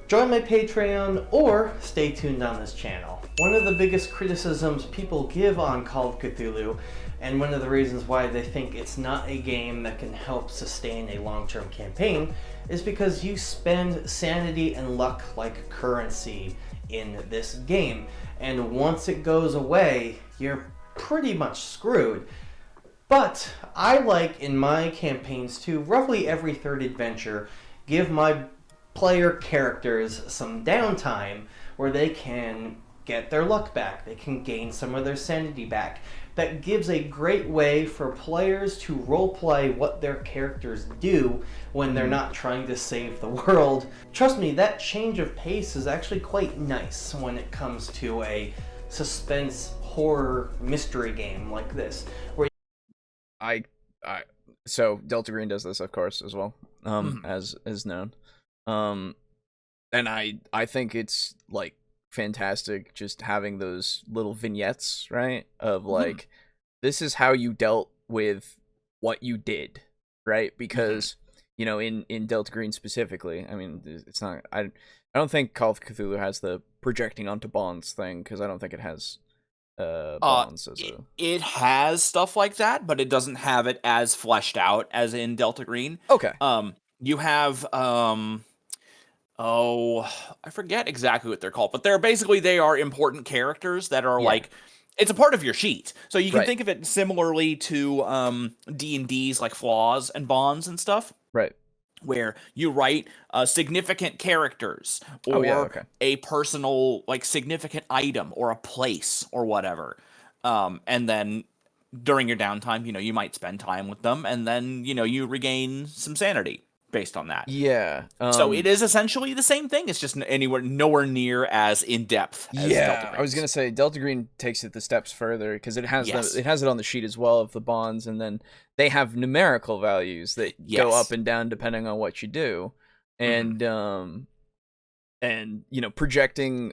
join my Patreon or stay tuned on this channel. One of the biggest criticisms people give on Call of Cthulhu, and one of the reasons why they think it's not a game that can help sustain a long-term campaign, is because you spend sanity and luck like currency in this game. And once it goes away, you're pretty much screwed. But I like in my campaigns to, roughly every third adventure, give my player characters some downtime where they can get their luck back, they can gain some of their sanity back. That gives a great way for players to roleplay what their characters do when they're not trying to save the world. Trust me, that change of pace is actually quite nice when it comes to a suspense horror mystery game like this. Where So Delta Green does this, of course, as well, as known. And I think it's like fantastic just having those little vignettes, right, of like this is how you dealt with what you did, right? Because in Delta Green specifically, I mean, it's not, I don't think Call of Cthulhu has the projecting onto bonds thing, because I don't think it has bonds as it has stuff like that, but it doesn't have it as fleshed out as in Delta Green. Okay. You have I forget exactly what they're called, but they are important characters that are like, it's a part of your sheet. So you can think of it similarly to D&D's like flaws and bonds and stuff. Right. Where you write significant characters or a personal, like, significant item or a place or whatever. And then during your downtime, you might spend time with them, and then, you regain some sanity based on that. Yeah. So it is essentially the same thing. It's just nowhere near as in-depth as Delta Green. I was going to say Delta Green takes it the steps further, because it has it on the sheet as well of the bonds, and then they have numerical values that go up and down depending on what you do. And projecting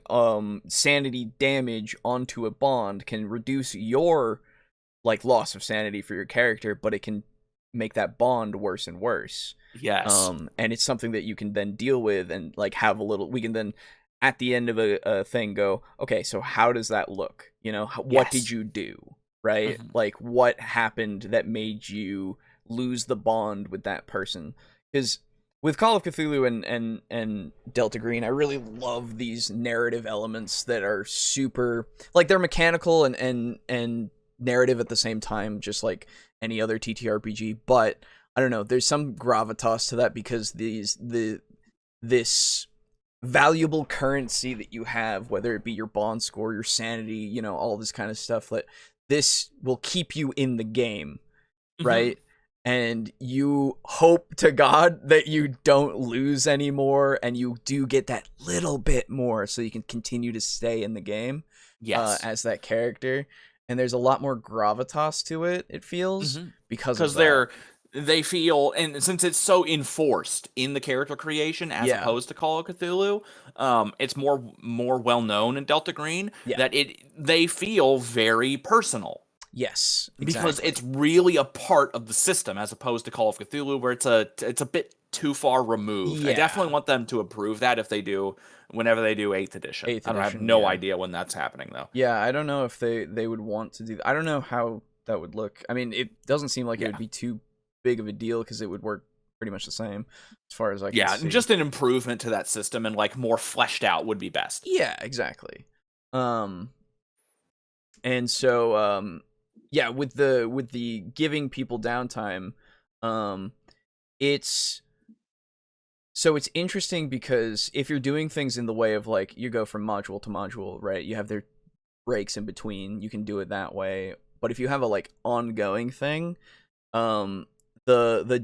sanity damage onto a bond can reduce your like loss of sanity for your character, but it can make that bond worse and worse. Yes. And it's something that you can then deal with, and like have a little, we can then at the end of a thing go, okay, so how does that look? What did you do? Right? Like, what happened that made you lose the bond with that person? Because with Call of Cthulhu and Delta Green, I really love these narrative elements that are super, like, they're mechanical and narrative at the same time, just like any other TTRPG, but I don't know, there's some gravitas to that, because this valuable currency that you have, whether it be your bond score, your sanity, all this kind of stuff, that this will keep you in the game, right? and you hope to God that you don't lose anymore, and you do get that little bit more so you can continue to stay in the game as that character. And there's a lot more gravitas to it, it feels, because they feel, and since it's so enforced in the character creation as opposed to Call of Cthulhu, it's more well known in Delta Green that they feel very personal. Yes, exactly. Because it's really a part of the system as opposed to Call of Cthulhu, where it's a bit too far removed. Yeah. I definitely want them to improve that whenever they do 8th edition. I have no idea when that's happening though. Yeah, I don't know if they would want to do that. I don't know how that would look. I mean, it doesn't seem like it would be too big of a deal because it would work pretty much the same as far as I can see. Just an improvement to that system and like more fleshed out would be best. Yeah, exactly. And so with the giving people downtime, it's interesting because if you're doing things in the way of like you go from module to module, right? You have their breaks in between. You can do it that way. But if you have a like ongoing thing, the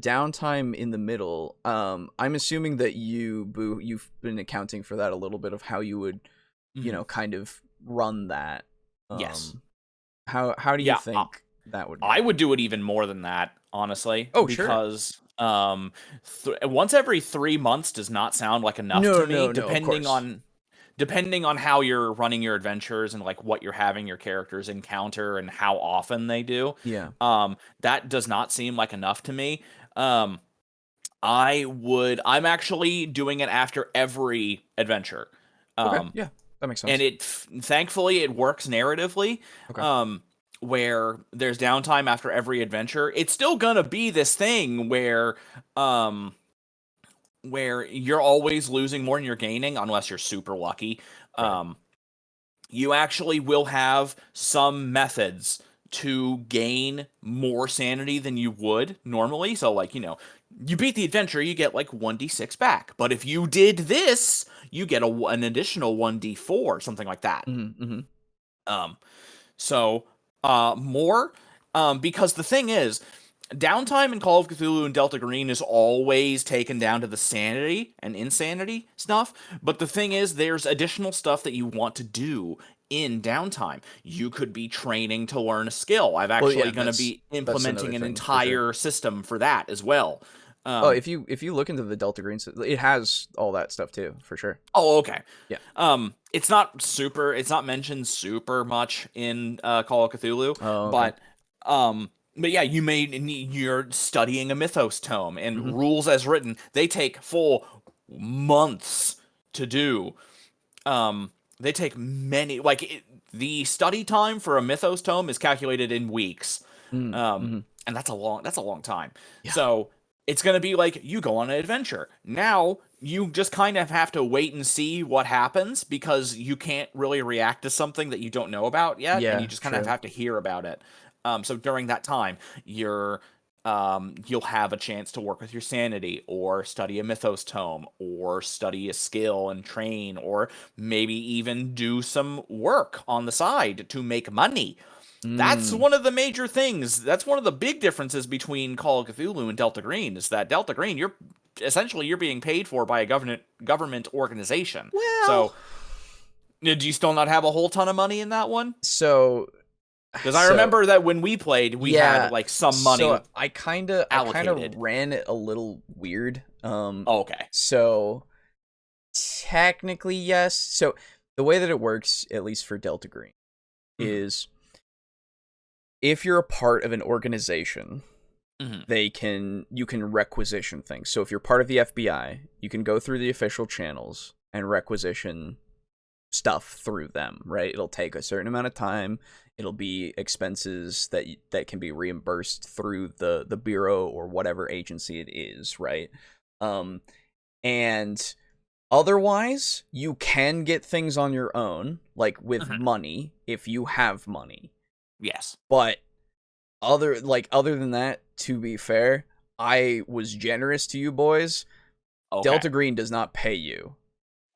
downtime in the middle, I'm assuming that you've been accounting for that a little bit of how you would, kind of run that. Yes. How do you think that would? I would do it even more than that, honestly. Oh, because once every 3 months does not sound like enough to me. Depending on how you're running your adventures and like what you're having your characters encounter and how often they do. Yeah. That does not seem like enough to me. I'm actually doing it after every adventure. Okay. Yeah, that makes sense. And thankfully it works narratively. Okay. Where there's downtime after every adventure. It's still gonna be this thing where you're always losing more than you're gaining, unless you're super lucky. Right. You actually will have some methods to gain more sanity than you would normally. So, like, you beat the adventure, you get, like, 1d6 back. But if you did this, you get an additional 1d4, something like that. Mm-hmm. More, because the thing is, downtime in Call of Cthulhu and Delta Green is always taken down to the sanity and insanity stuff, but the thing is, there's additional stuff that you want to do in downtime. You could be training to learn a skill. I'm actually going to be implementing an entire system for that as well. If you look into the Delta Green, it has all that stuff too, for sure. Oh, okay. Yeah. It's not mentioned super much in Call of Cthulhu, but yeah, you're studying a mythos tome, and rules as written, they take full months to do. They take many, the study time for a mythos tome is calculated in weeks. And that's a long time. Yeah. So it's going to be like you go on an adventure. Now you just kind of have to wait and see what happens because you can't really react to something that you don't know about yet. Yeah, and you just kind of have to hear about it. So during that time, you'll have a chance to work with your sanity, or study a mythos tome, or study a skill and train, or maybe even do some work on the side to make money. That's one of the major things. That's one of the big differences between Call of Cthulhu and Delta Green, is that Delta Green, you're being paid for by a government organization. Well, so do you still not have a whole ton of money in that one? So, because I remember that when we played, we had like some money. So I kind of ran it a little weird. Okay. So technically, yes. So the way that it works, at least for Delta Green, is if you're a part of an organization, you can requisition things. So if you're part of the FBI, you can go through the official channels and requisition stuff through them, right? It'll take a certain amount of time. It'll be expenses that can be reimbursed through the bureau or whatever agency it is, right? And otherwise, you can get things on your own, like with money, if you have money. Yes. But other than that, to be fair, I was generous to you boys. Okay. Delta Green does not pay you.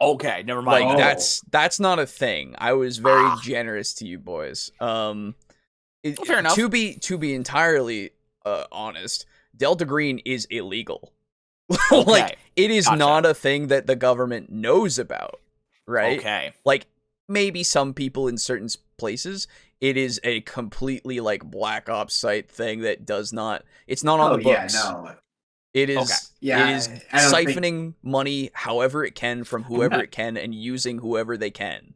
Okay, never mind. Like that's not a thing. I was very generous to you boys. Fair enough. To be entirely honest, Delta Green is illegal. Okay. Like, it is Gotcha. not a thing that the government knows about, right? Okay. Like, maybe some people in certain places, it is a completely, like, black ops site thing that does not, it's not on the books. Yeah, no. It is, Okay. Yeah, it is I don't think- siphoning money however it can from whoever it can and using whoever they can.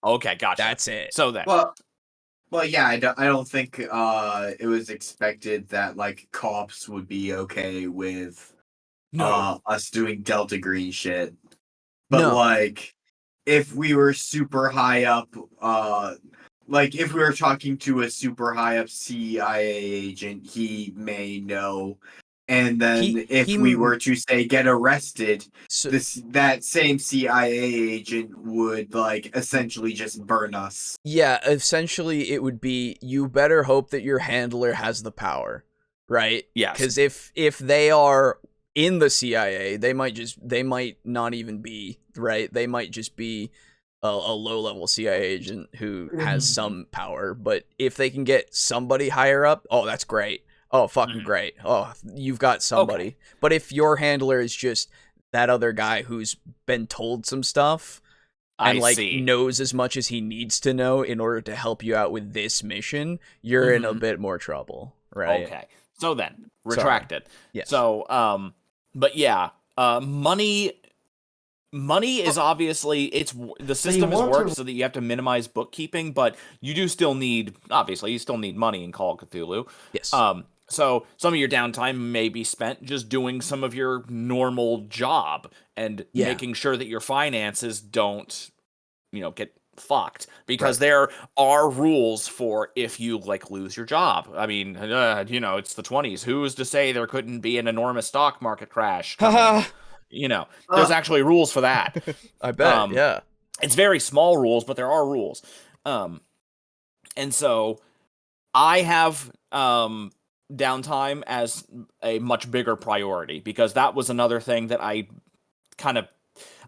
Okay, gotcha. That's it. So then. Well, yeah, I don't think it was expected that like cops would be okay with us doing Delta Green shit. But No. like, if we were super high up, like if we were talking to a super high up CIA agent, he may know. And then if we were to say get arrested, that same CIA agent would like essentially just burn us. Yeah, essentially it would be, you better hope that your handler has the power, right? Yes. Because if they are in the CIA, they might not even be, right? They might just be a low-level CIA agent who has some power. But if they can get somebody higher up, oh, that's great. Oh, fucking great. Oh, you've got somebody. Okay. But if your handler is just that other guy who's been told some stuff and knows as much as he needs to know in order to help you out with this mission, you're in a bit more trouble, right? Okay. So then, retracted. Yes. So, but yeah, money is obviously, the system is worked so that you have to minimize bookkeeping, but you do still need, obviously, you still need money in Call of Cthulhu. Yes. So some of your downtime may be spent just doing some of your normal job and making sure that your finances don't, get fucked, because there are rules for if you like lose your job. I mean, it's the 20s. Who's to say there couldn't be an enormous stock market crash? There's actually rules for that. I bet. Yeah. It's very small rules, but there are rules. And so I have downtime as a much bigger priority, because that was another thing that I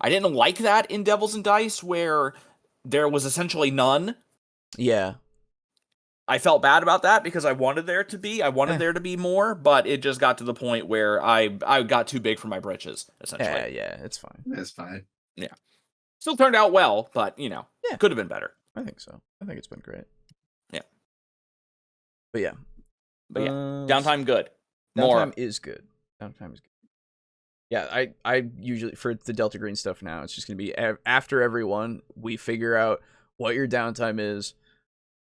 didn't like that in Devils and Dice, where there was essentially none. Yeah. I felt bad about that because I wanted there to be more, but it just got to the point where I got too big for my britches, essentially. Yeah, it's fine. It's fine. Yeah. Still turned out well, but could have been better. I think so. I think it's been great. Yeah. But yeah. Downtime good. Downtime is good. Downtime is good. Yeah, I usually, for the Delta Green stuff now, it's just going to be after every one, we figure out what your downtime is,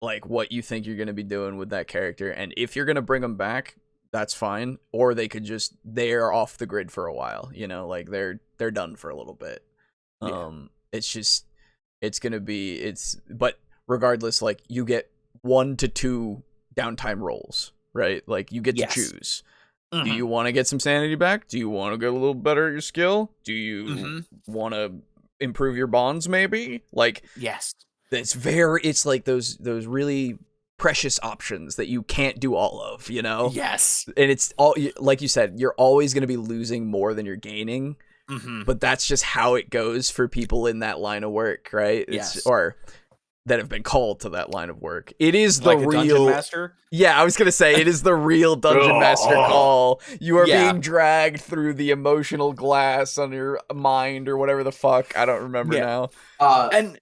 like what you think you're going to be doing with that character, and if you're going to bring them back, that's fine, or they could just, they're off the grid for a while, like they're done for a little bit. It's just, but regardless, like you get 1 to 2 downtime rolls, right? Like you get to choose. Do you want to get some sanity back? Do you want to get a little better at your skill? Do you want to improve your bonds, maybe? Like, yes. It's like those really precious options that you can't do all of, Yes. And it's all, like you said, you're always going to be losing more than you're gaining. But that's just how it goes for people in that line of work, right? Or that have been called to that line of work. It is the real Dungeon Master. Yeah, I was gonna say it is the real Dungeon Master call. You are being dragged through the emotional glass on your mind or whatever the fuck. I don't remember now. And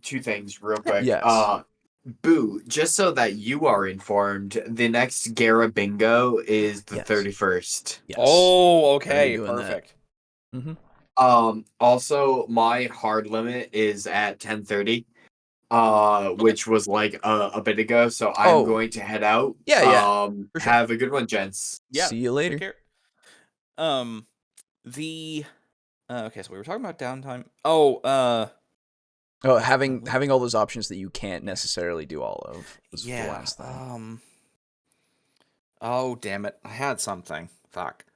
two things real quick. Yes. Boo, just so that you are informed, the next Gara Bingo is the 31st. Yes. Oh, okay, perfect. Also, my hard limit is at 10:30, which was like a bit ago, so I'm going to head out. For sure. Have a good one, gents. Yeah. See you later. Okay, so we were talking about downtime. Having all those options that you can't necessarily do all of was the last thing. Oh, damn it. I had something. Fuck.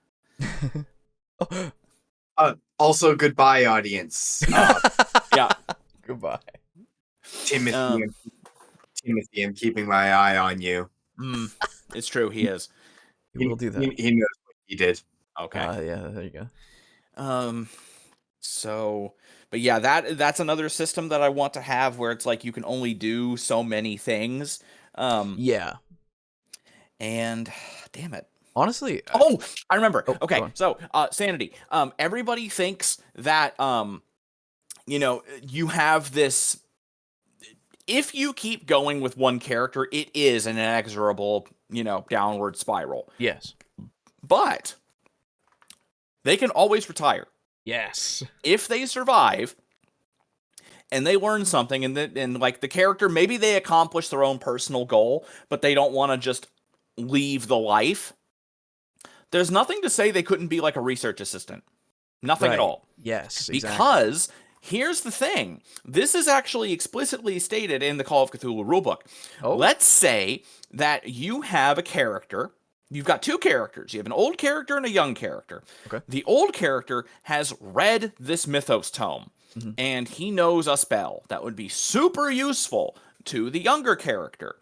Also, goodbye, audience. Yeah. Goodbye. Timothy, I'm keeping my eye on you. It's true, he is. He will do that. He knows what he did. Okay. Yeah, there you go. But yeah, that's another system that I want to have where it's like you can only do so many things. Yeah. And damn it. Honestly, oh, I remember. Oh, okay, go on. so sanity. Everybody thinks that you have this. If you keep going with one character, it is an inexorable, downward spiral. Yes. But they can always retire. Yes. If they survive and they learn something, and like the character, maybe they accomplish their own personal goal, but they don't want to just leave the life. There's nothing to say they couldn't be like a research assistant. Nothing at all. Yes, exactly. Because here's the thing. This is actually explicitly stated in the Call of Cthulhu rulebook. Oh. Let's say that you have a character. You've got two characters. You have an old character and a young character. Okay. The old character has read this mythos tome, and he knows a spell that would be super useful to the younger character.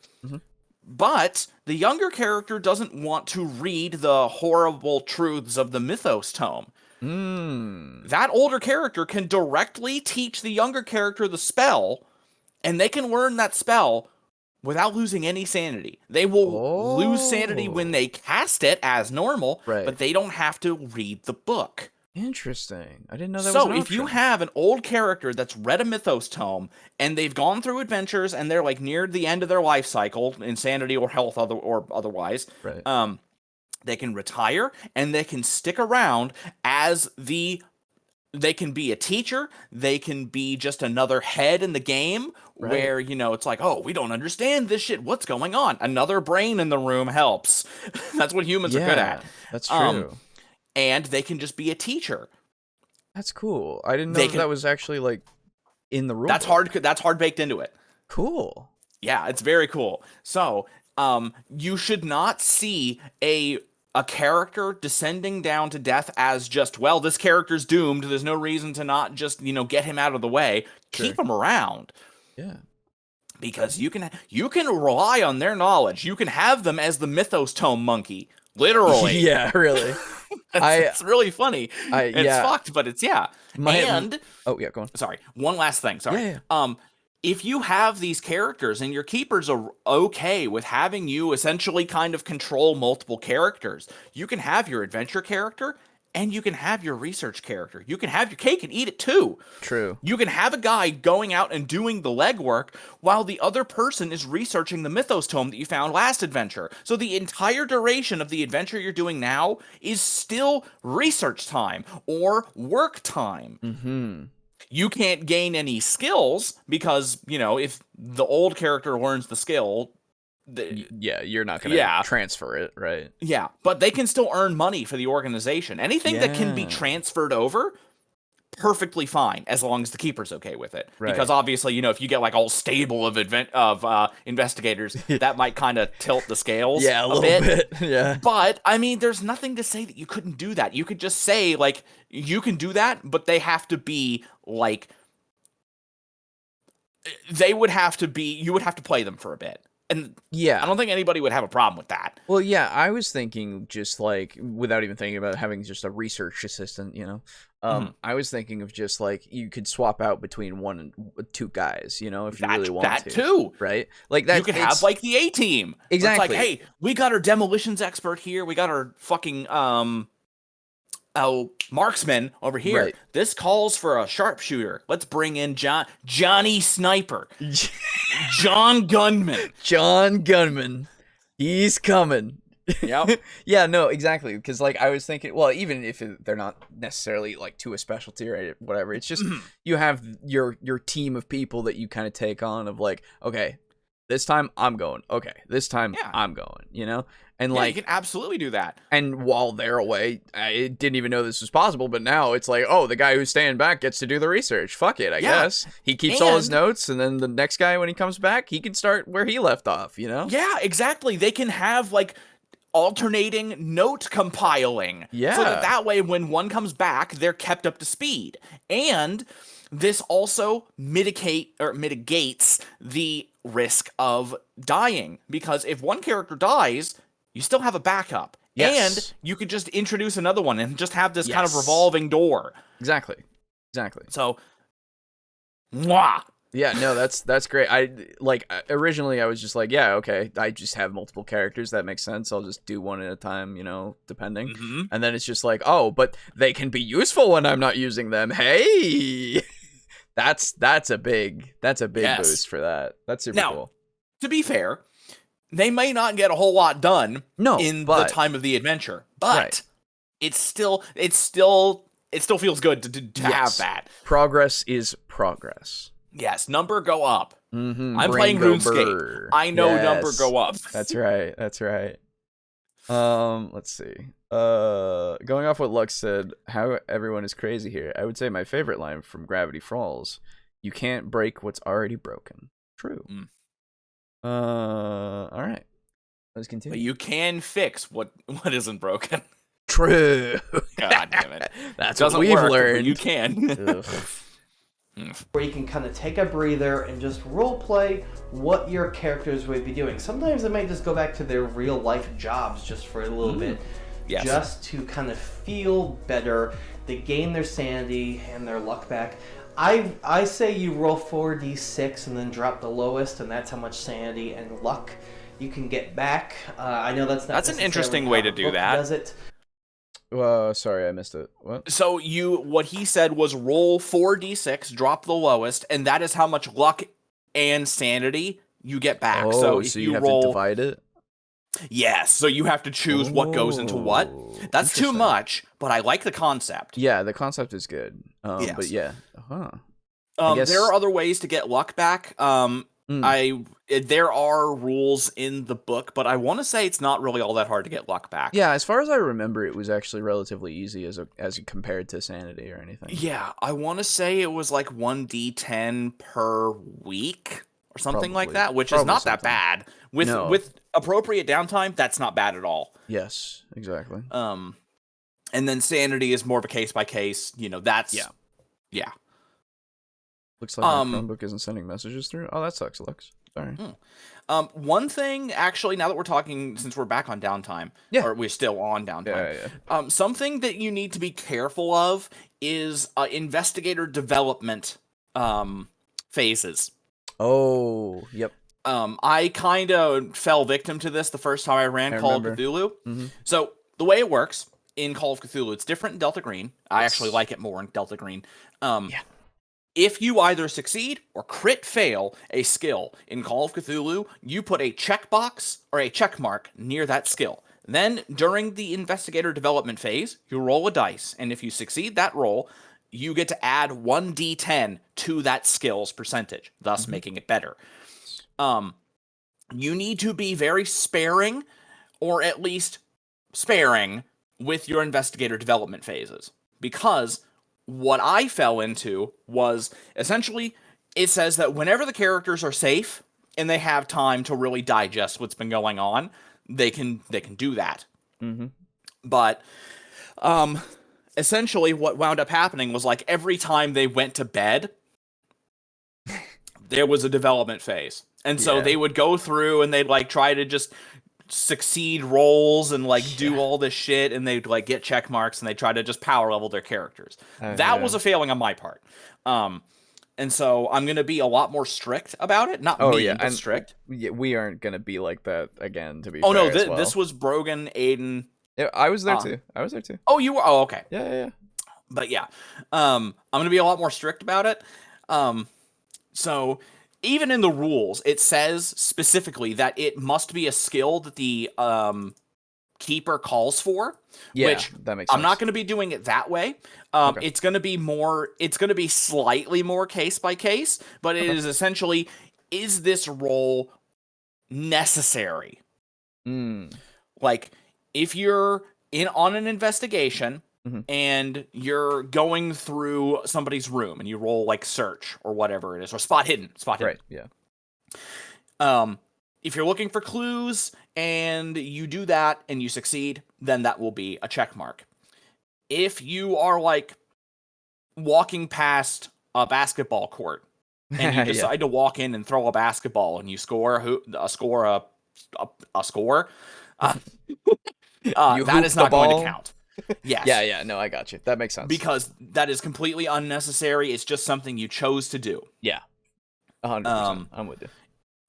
But the younger character doesn't want to read the horrible truths of the mythos tome. That older character can directly teach the younger character the spell, and they can learn that spell without losing any sanity. They will lose sanity when they cast it as normal, but they don't have to read the book. Interesting. I didn't know that was So an if you option. have an old character that's read a mythos tome and they've gone through adventures and they're like near the end of their life cycle, insanity or health or otherwise, they can retire and they can stick around as they can be a teacher, they can be just another head in the game where, it's like, oh, we don't understand this shit. What's going on? Another brain in the room helps. That's what humans are good at. That's true. And they can just be a teacher. That's cool. I didn't know that was actually like in the rule. That's hard baked into it. Cool. Yeah, it's very cool. So, you should not see a character descending down to death as just, well, this character's doomed. There's no reason to not just, get him out of the way. Sure. Keep him around. Yeah. Because you can rely on their knowledge. You can have them as the mythos tome monkey. Literally. Yeah, really. It's really funny. It's fucked, but it's oh yeah, go on. Sorry, one last thing. Sorry. Yeah. If you have these characters and your keepers are okay with having you essentially kind of control multiple characters, you can have your adventure character and you can have your research character. You can have your cake and eat it too. True. You can have a guy going out and doing the legwork while the other person is researching the mythos tome that you found last adventure. So the entire duration of the adventure you're doing now is still research time or work time. You can't gain any skills because, if the old character learns the skill, you're not going to transfer it, right? Yeah, but they can still earn money for the organization. Anything that can be transferred over, perfectly fine, as long as the keeper's okay with it. Right. Because obviously, if you get like all stable of investigators, that might kind of tilt the scales a little bit. Yeah. But, I mean, there's nothing to say that you couldn't do that. You could just say, like, you can do that, but they have to be, like, you would have to play them for a bit. And I don't think anybody would have a problem with that. Well, yeah, I was thinking just like, without even thinking about having just a research assistant, I was thinking of just like, you could swap out between one and two guys, if you really want to. That too. Right? Like that. You could have like the A-team. Exactly. It's like, hey, we got our demolitions expert here. We got our fucking, marksman over here. Right. This calls for a sharpshooter. Let's bring in Johnny Sniper. John Gunman. John Gunman. He's coming. Yep. Yeah, no, exactly. Because, like, I was thinking, well, even if they're not necessarily, like, to a specialty or whatever, it's just you have your team of people that you kind of take on of, like, okay, this time I'm going. Okay, this time I'm going, And, like, you can absolutely do that. And while they're away, I didn't even know this was possible, but now it's like, oh, the guy who's staying back gets to do the research. Fuck it, I guess. He keeps all his notes, and then the next guy, when he comes back, he can start where he left off, Yeah, exactly. They can have, like, alternating note compiling. Yeah. So that way, when one comes back, they're kept up to speed. And this also mitigates the risk of dying. Because if one character dies, you still have a backup. Yes. And you could just introduce another one and just have this kind of revolving door. Exactly. So, mwah! Yeah, no, that's great. Originally I was just like, yeah, okay, I just have multiple characters, that makes sense. I'll just do one at a time, depending. Mm-hmm. And then it's just like, oh, but they can be useful when I'm not using them. Hey, that's a big boost for that. That's super cool. To be fair, they may not get a whole lot done the time of the adventure, but it still feels good to have that. Progress is progress. Yes, number go up. Mm-hmm. I'm playing RuneScape. I know number go up. That's right. Let's see. Going off what Lux said, how everyone is crazy here. I would say my favorite line from Gravity Falls: "You can't break what's already broken." True. All right. Let's continue. But you can fix what isn't broken. True. God damn it. That's what we've learned. You can. Where you can kind of take a breather and just role play what your characters would be doing. Sometimes they might just go back to their real life jobs just for a little bit, just to kind of feel better. They gain their sanity and their luck back. I say you roll 4d6 and then drop the lowest, and that's how much sanity and luck you can get back. I know that's an interesting way to do that. Does it? Sorry, I missed it. What? So what he said was roll 4d6, drop the lowest, and that is how much luck and sanity you get back. Oh, so if you have roll, to divide it? Yes, so you have to choose what goes into what. That's too much, but I like the concept. Yeah, the concept is good. Yes. But yeah. There are other ways to get luck back. There are rules in the book, but I want to say it's not really all that hard to get luck back. Yeah, as far as I remember, it was actually relatively easy as compared to sanity or anything. Yeah, I want to say it was like 1d10 per week or something like that, which is not that bad. With appropriate downtime, that's not bad at all. Yes, exactly. And then sanity is more of a case by case. That's yeah. Looks like my Chromebook isn't sending messages through. Oh, that sucks, Lux. Sorry. One thing, actually, now that we're talking, since we're back on downtime, or we're still on downtime, something that you need to be careful of is investigator development phases. Oh, yep. I kind of fell victim to this the first time I ran Call of Cthulhu. Mm-hmm. So the way it works in Call of Cthulhu, it's different in Delta Green. I actually like it more in Delta Green. If you either succeed or crit fail a skill in Call of Cthulhu, you put a checkbox or a check mark near that skill. Then, during the investigator development phase, you roll a dice, and if you succeed that roll, you get to add 1d10 to that skill's percentage, thus making it better. You need to be very sparing, or at least sparing, with your investigator development phases, because what I fell into was, essentially, it says that whenever the characters are safe and they have time to really digest what's been going on, they can do that. Mm-hmm. But essentially what wound up happening was, like, every time they went to bed, there was a development phase. And so they would go through and they'd, like, try to just succeed rolls and do all this shit, and they'd get check marks, and they try to just power level their characters. That was a failing on my part. And so I'm gonna be a lot more strict about it. Not but strict. We aren't gonna be like that again. To be fair, no, this was Brogan, Aiden. Yeah, I was there too. Oh, you were. Oh, okay. Yeah. But yeah, I'm gonna be a lot more strict about it. So even in the rules, it says specifically that it must be a skill that the keeper calls for. Which that makes sense. I'm not going to be doing it that way. It's going to be slightly more case by case, but it is essentially, is this role necessary? Like, if you're on an investigation, and you're going through somebody's room, and you roll search or whatever it is, or spot hidden. Right. Yeah. If you're looking for clues and you do that and you succeed, then that will be a check mark. If you are walking past a basketball court and you decide to walk in and throw a basketball and you score a score, that is not going to count. Yes. Yeah, no, I got you. That makes sense. Because that is completely unnecessary. It's just something you chose to do. Yeah. 100%. I'm with you.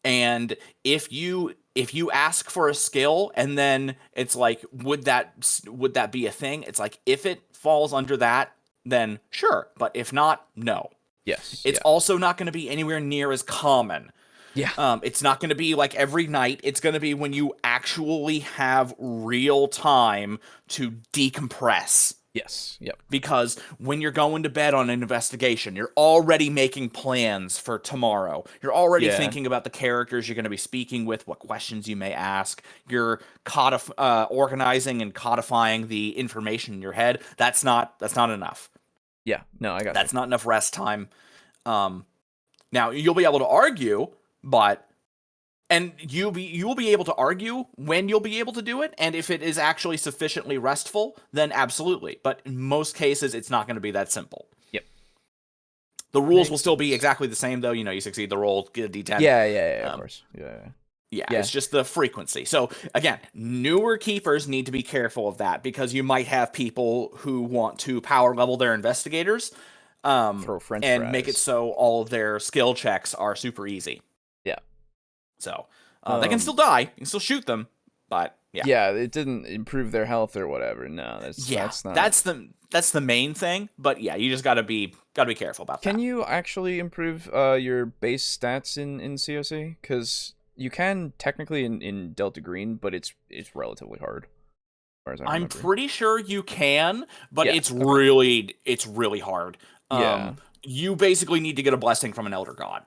And if you ask for a skill and then it's like, would that be a thing? It's like, if it falls under that, then sure. But if not, no. Yes. It's also not going to be anywhere near as common. Yeah. It's not going to be like every night. It's going to be when you actually have real time to decompress. Yes. Yep. Because when you're going to bed on an investigation, you're already making plans for tomorrow. You're already thinking about the characters you're going to be speaking with, what questions you may ask. You're organizing and codifying the information in your head. That's not enough. Yeah. No, I got That's not enough rest time. Now you'll be able to argue, and you will be able to argue when you'll be able to do it, and if it is actually sufficiently restful, then absolutely. But in most cases, it's not going to be that simple. Yep. The rules will still be exactly the same, though. You succeed the roll, get a D10. Yeah, of course. Yeah, it's just the frequency. So, again, newer keepers need to be careful of that, because you might have people who want to power level their investigators throw French and fries. make it so all of their skill checks are super easy. Yeah. So, they can still die. You can still shoot them, but yeah. Yeah, it didn't improve their health or whatever. No, that's not. That's the main thing. But yeah, you just gotta be careful about that. Can you actually improve your base stats in COC? Because you can technically in Delta Green, but it's relatively hard. As far as I I'm remember. pretty sure you can, but it's really hard. Yeah. You basically need to get a blessing from an elder god.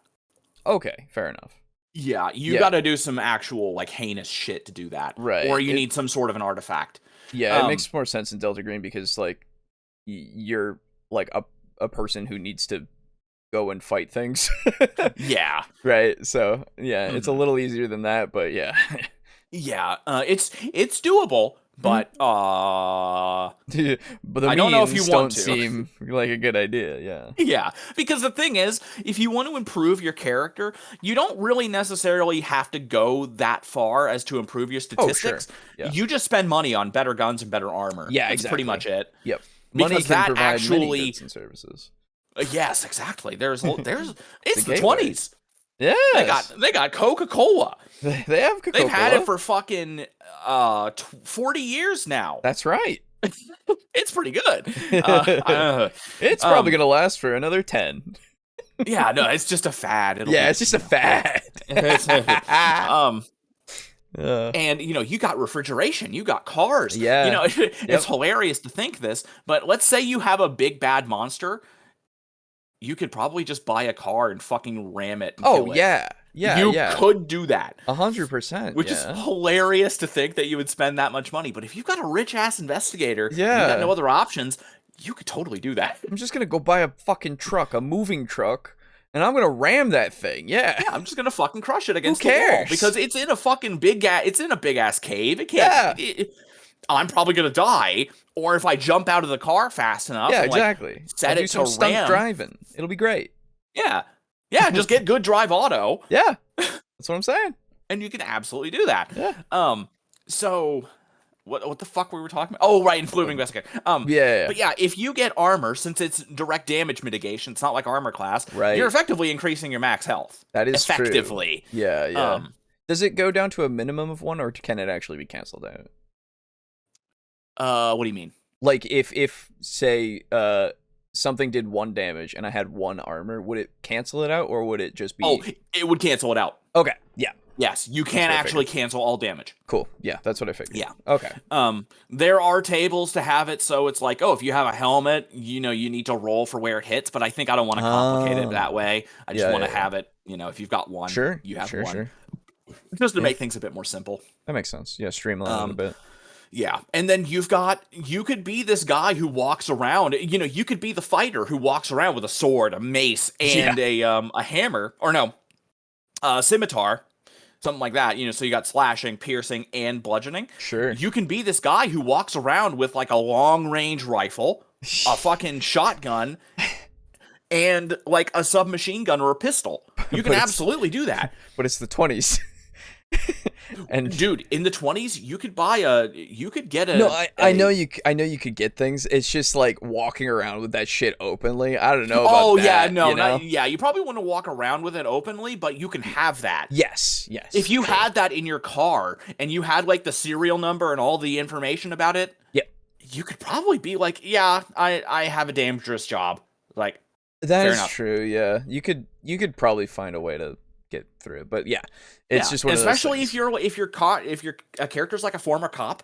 Okay, fair enough. Yeah, you got to do some actual like heinous shit to do that, right? Or you need some sort of an artifact. Yeah, it makes more sense in Delta Green because like you're like a person who needs to go and fight things. Yeah. Right. So yeah, it's a little easier than that, but yeah. Yeah, it's doable. But but the I don't know if you want to. Seem like a good idea, yeah. Yeah, because the thing is, if you want to improve your character, you don't really necessarily have to go that far as to improve your statistics. Oh, sure. Yeah. You just spend money on better guns and better armor. Yeah, That's pretty much it. Yep. Because money can that provide actually many goods and services. Yes, exactly. There's it's the gateway. 20s. Yeah, they got Coca-Cola. They have Coca-Cola. They've had it for fucking 40 years now. That's right. It's pretty good. It's probably gonna last for another 10. Yeah, no, it's just a fad. It's just a fad. And you got refrigeration, you got cars. Yeah, it's hilarious to think this, but let's say you have a big bad monster. You could probably just buy a car and fucking ram it. And kill it. You could do that 100%, which is hilarious to think that you would spend that much money. But if you've got a rich ass investigator, you got no other options, you could totally do that. I'm just gonna go buy a fucking truck, a moving truck, and I'm gonna ram that thing. Yeah, I'm just gonna fucking crush it against the wall because it's in a fucking big ass cave. It can't. I'm probably gonna die, or if I jump out of the car fast enough. Yeah, and, exactly. Set I'll it do some to stunt ram. driving. It'll be great. Yeah, just get good drive auto. Yeah, that's what I'm saying. And you can absolutely do that. Yeah. So what the fuck we were talking about? Oh, right, influencing investigator. Yeah. But yeah, if you get armor, since it's direct damage mitigation, it's not like armor class. Right. You're effectively increasing your max health. That is effectively. True. Yeah. Does it go down to a minimum of 1, or can it actually be canceled out? What do you mean? Like if say something did 1 damage and I had 1 armor, would it cancel it out, or would it just be? Oh, it would cancel it out. Okay. Yeah. Yes, you can actually cancel all damage. Cool. Yeah, that's what I figured. Yeah. Okay. There are tables to have it so it's like, if you have a helmet, you need to roll for where it hits, but I think I don't want to complicate it that way. I just want to have it, if you've got 1, you have 1. Sure. Just to make things a bit more simple. That makes sense. Yeah, streamline it a bit. Yeah, and then you could be this guy who walks around, you could be the fighter who walks around with a sword, a mace, and a hammer, or no, a scimitar, something like that, so you got slashing, piercing, and bludgeoning. Sure. You can be this guy who walks around with like a long-range rifle, a fucking shotgun, and like a submachine gun or a pistol. You can absolutely do that. But it's the 20s. And dude, in the 20s, you could get a. No, I know you could get things. It's just like walking around with that shit openly. I don't know about that. You probably wouldn't walk around with it openly, but you can have that. Yes. If you had that in your car and you had like the serial number and all the information about it, you could probably be like, yeah, I have a dangerous job. Like, that is true. Yeah, you could probably find a way to get through it, but it's just one especially of those if your character's like a former cop.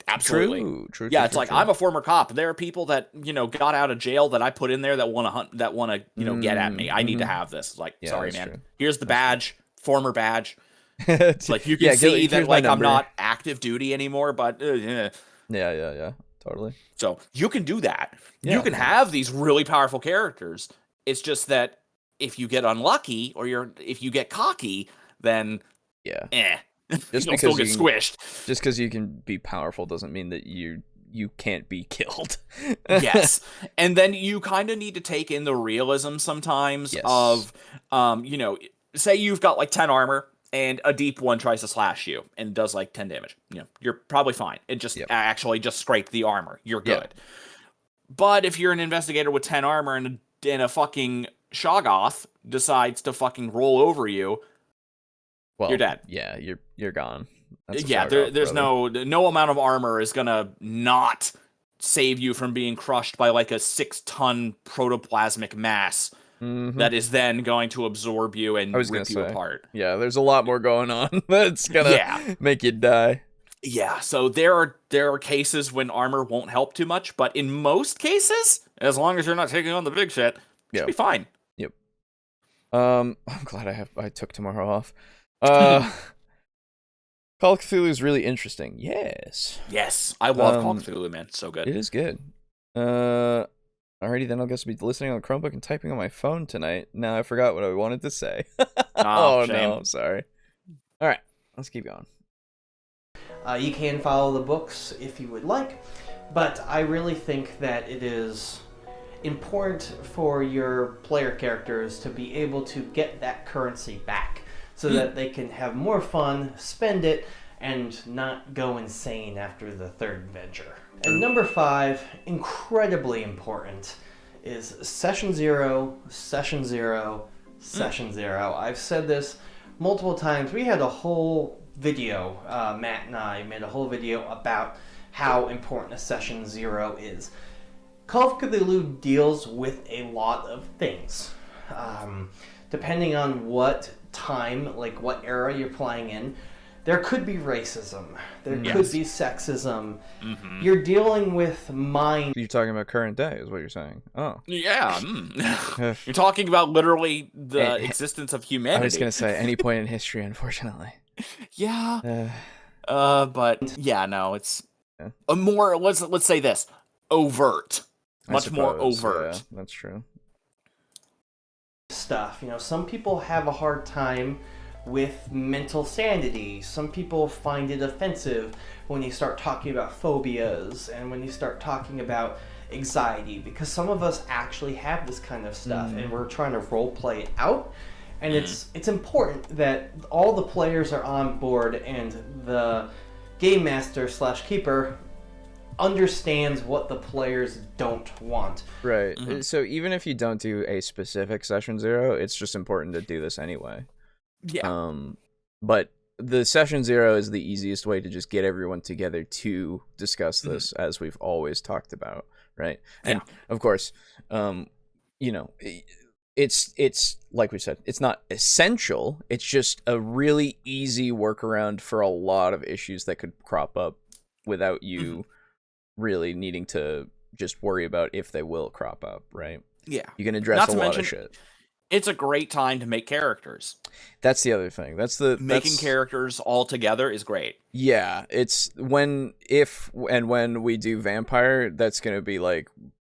Absolutely. True. It's like, I'm a former cop. There are people that got out of jail that I put in there that want to get at me. I need to have this. Like, sorry, man. True. Here's the badge, former badge. It's like, you can see that like I'm not active duty anymore, but yeah, totally. So you can do that. You can have these really powerful characters. It's just that if you get unlucky or if you get cocky, then just you'll still get squished. Just because you can be powerful doesn't mean that you can't be killed. Yes, and then you kind of need to take in the realism sometimes of, say you've got like 10 armor and a deep one tries to slash you and does like 10 damage. You're probably fine. It just actually just scraped the armor. You're good. Yeah. But if you're an investigator with 10 armor and a fucking Shoggoth decides to fucking roll over you, you're dead. Yeah, you're gone. There's no amount of armor is gonna not save you from being crushed by like a 6-ton protoplasmic mass that is then going to absorb you and rip you apart. Yeah, there's a lot more going on that's gonna make you die. Yeah, so there are cases when armor won't help too much, but in most cases, as long as you're not taking on the big shit, you'll be fine. Yep. I'm glad I took tomorrow off. Call of Cthulhu is really interesting. Yes, I love Call of Cthulhu, man. So good. It is good. Alrighty, then I'll guess I'll be listening on the Chromebook and typing on my phone tonight. Now I forgot what I wanted to say. Oh no, I'm sorry. All right, let's keep going. You can follow the books if you would like, but I really think that it is important for your player characters to be able to get that currency back so that they can have more fun, spend it, and not go insane after the third adventure. And number 5, incredibly important, is Session 0, Session 0, Session 0. I've said this multiple times. We had a whole video, Matt and I made a whole video about how important a Session 0 is. Call of Cthulhu deals with a lot of things. Depending on what time, like what era you're playing in, there could be racism. There could be sexism. Mm-hmm. You're dealing with mind. You're talking about current day, is what you're saying. Oh. Yeah. You're talking about literally the existence of humanity. I was going to say any point in history, unfortunately. Yeah. But yeah, no, it's a more, let's say this, overt. Much more overt. Yeah, that's true. Stuff. Some people have a hard time with mental sanity. Some people find it offensive when you start talking about phobias and when you start talking about anxiety, because some of us actually have this kind of stuff and we're trying to role play it out. And it's important that all the players are on board and the game master / keeper understands what the players don't want. Right. Mm-hmm. So even if you don't do a specific Session 0, it's just important to do this anyway. Yeah. But the Session 0 is the easiest way to just get everyone together to discuss this, as we've always talked about, right? And of course, it's like we said, it's not essential. It's just a really easy workaround for a lot of issues that could crop up without you really needing to just worry about if they will crop up, right? Yeah. You can address a lot of shit. It's a great time to make characters. That's the other thing. Making characters all together is great. Yeah, it's when we do vampire, that's going to be like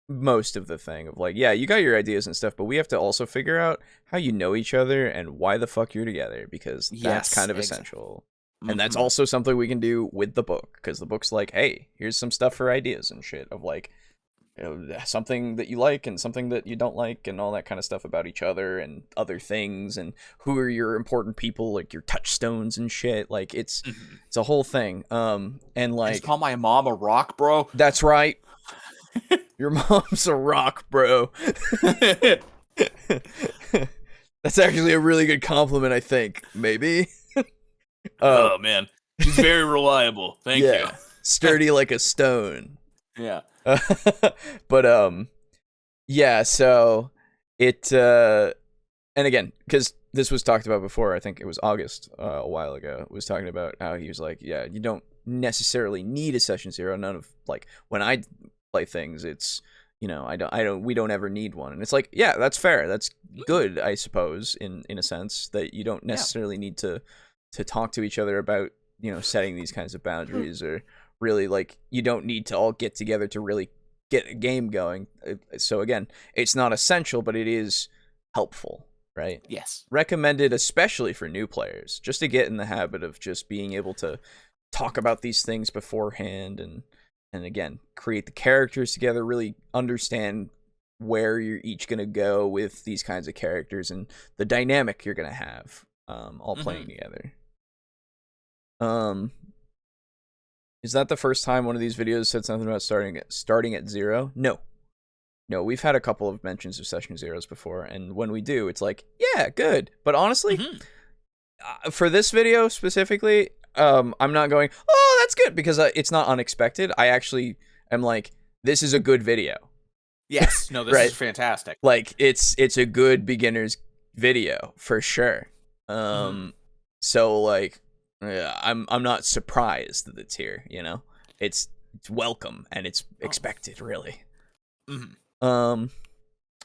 most of the thing of like, yeah, you got your ideas and stuff, but we have to also figure out how you know each other and why the fuck you're together, because that's kind of essential. And that's also something we can do with the book, because the book's like, hey, here's some stuff for ideas and shit of like, something that you like and something that you don't like and all that kind of stuff about each other and other things and who are your important people, like your touchstones and shit. Like it's a whole thing. And like, just call my mom a rock, bro. That's right. Your mom's a rock, bro. That's actually a really good compliment, I think. Maybe. Oh man, she's very reliable. Thank you. Sturdy like a stone. Yeah. But yeah, so it and again, because this was talked about before, I think it was August a while ago, was talking about how he was like, yeah, you don't necessarily need a session 0. None of, like, when I play things, it's, you know, we don't ever need one. And it's like, yeah, that's fair. That's good, I suppose, in a sense, that you don't necessarily need to talk to each other about, you know, setting these kinds of boundaries, or really, like, you don't need to all get together to really get a game going. So again, it's not essential, but it is helpful, right? Yes. Recommended especially for new players, just to get in the habit of just being able to talk about these things beforehand, and again, create the characters together, really understand where you're each going to go with these kinds of characters and the dynamic you're going to have all playing together. Is that the first time one of these videos said something about starting at 0? No, we've had a couple of mentions of session 0s before, and when we do, it's like, yeah, good. But honestly, for this video specifically, I'm not going, oh, that's good, because it's not unexpected. I actually am like, this is a good video. Yes, no, this right? is fantastic. Like, it's a good beginner's video for sure. So like, I'm not surprised that it's here. You know, it's welcome and it's expected, really. All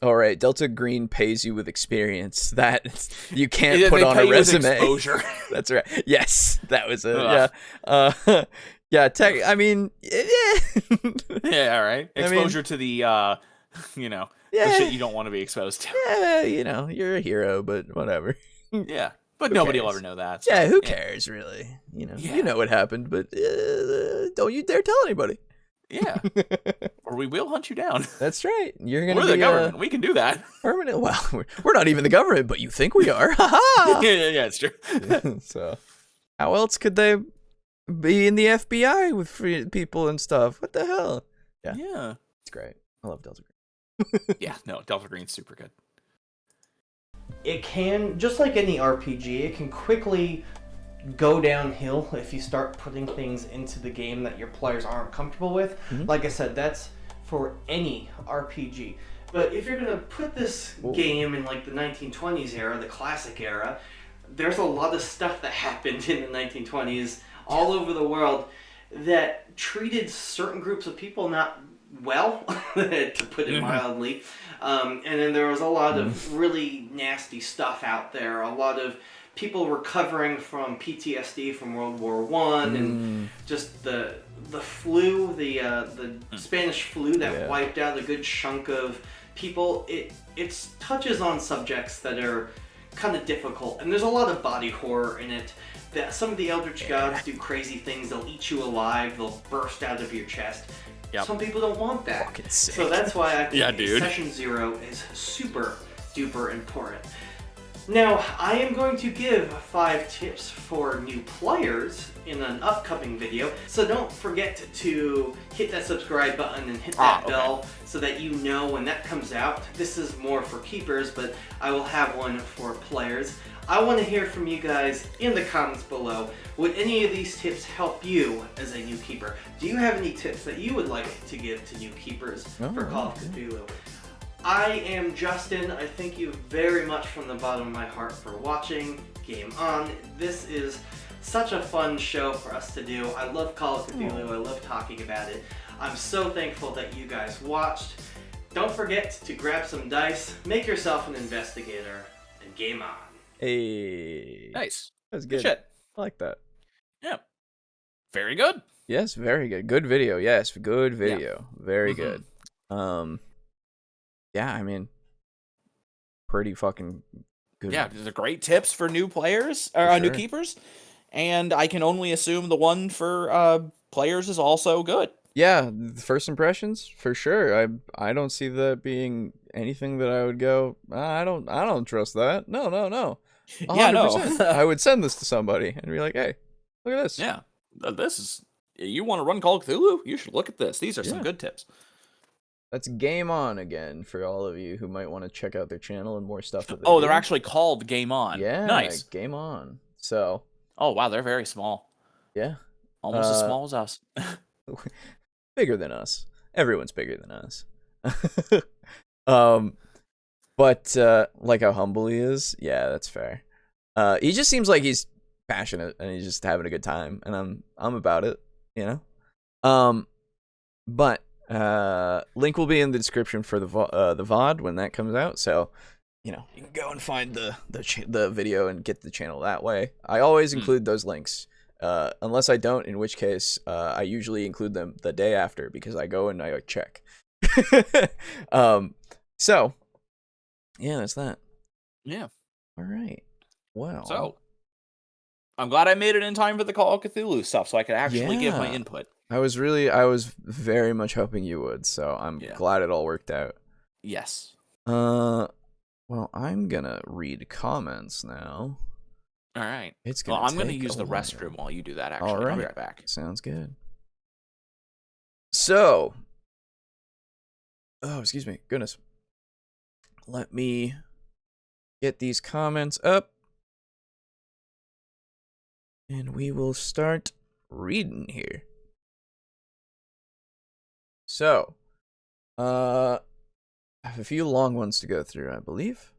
right, Delta Green pays you with experience that you can't put on a resume. Exposure. That's right. Yes, that was it. Yeah. Yeah. I mean, yeah. Yeah. All right. Exposure to the, you know, the shit you don't want to be exposed to. Yeah. You know, you're a hero, but whatever. Yeah. But nobody will ever know that. So, yeah. Who cares, really? You know. You know what happened, but don't you dare tell anybody. Yeah. Or we will hunt you down. That's right. We're the government. We can do that. Permanent. Well, we're not even the government, but you think we are. Ha yeah, it's true. So, how else could they be in the FBI with free people and stuff? What the hell? Yeah. It's great. I love Delta Green. Yeah, no, Delta Green's super good. It can, just like any RPG, it can quickly go downhill if you start putting things into the game that your players aren't comfortable with. Like I said, that's for any RPG. But if you're going to put this game in like the 1920s era, the classic era, there's a lot of stuff that happened in the 1920s all over the world that treated certain groups of people not well, to put it mildly. And then there was a lot of really nasty stuff out there, a lot of people recovering from PTSD from World War One, and just the flu, the Spanish flu that wiped out a good chunk of people. It touches on subjects that are kind of difficult, and there's a lot of body horror in it. That some of the Eldritch gods do crazy things. They'll eat you alive. They'll burst out of your chest. Some people don't want that. So that's why I think Session 0 is super duper important. Now, I am going to give 5 tips for new players in an upcoming video, so don't forget to hit that subscribe button and hit that bell so that you know when that comes out. This is more for keepers, but I will have one for players. I want to hear from you guys in the comments below. Would any of these tips help you as a new keeper? Do you have any tips that you would like to give to new keepers for Call of Cthulhu? I am Justin. I thank you very much from the bottom of my heart for watching. Game on. This is such a fun show for us to do. I love Call of Cthulhu. I love talking about it. I'm so thankful that you guys watched. Don't forget to grab some dice, make yourself an investigator, and game on. Hey. Nice. That's good. Shit. I like that. Yeah. Very good. Yes, very good. Good video. Yes, good video. Very good. Yeah, I mean, pretty fucking good. Yeah, these are great tips for new players, or new keepers. And I can only assume the one for players is also good. Yeah, the first impressions for sure. I don't see that being anything that I would go. I don't trust that. No, no, no. Yeah, no. 100%. I would send this to somebody and be like, hey, look at this. Yeah, this is. You want to run Call of Cthulhu? You should look at this. These are some Yeah. good tips. That's Game On again for all of you who might want to check out their channel and more stuff that they Oh, do. they're actually called Game On. Yeah, Nice. Game On. So. Oh wow, they're very small. Yeah. Almost as small as us. Bigger than us. Everyone's bigger than us. But like how humble he is, yeah, that's fair. He just seems like he's passionate and he's just having a good time, and I'm about it, you know. But link will be in the description for the VOD when that comes out, so you know you can go and find the video and get the channel that way. I always include those links. Unless I don't, in which case I usually include them the day after because I go and I check. So yeah, that's that. Yeah. All right. Well. So I'm glad I made it in time for the Call of Cthulhu stuff, so I could actually give my input. I was very much hoping you would, so I'm glad it all worked out. Yes. Well, I'm gonna read comments now. All right. I'm going to use the restroom while you do that, actually. All right. I'll be right back. Sounds good. So, excuse me. Goodness. Let me get these comments up. And we will start reading here. So, I have a few long ones to go through, I believe.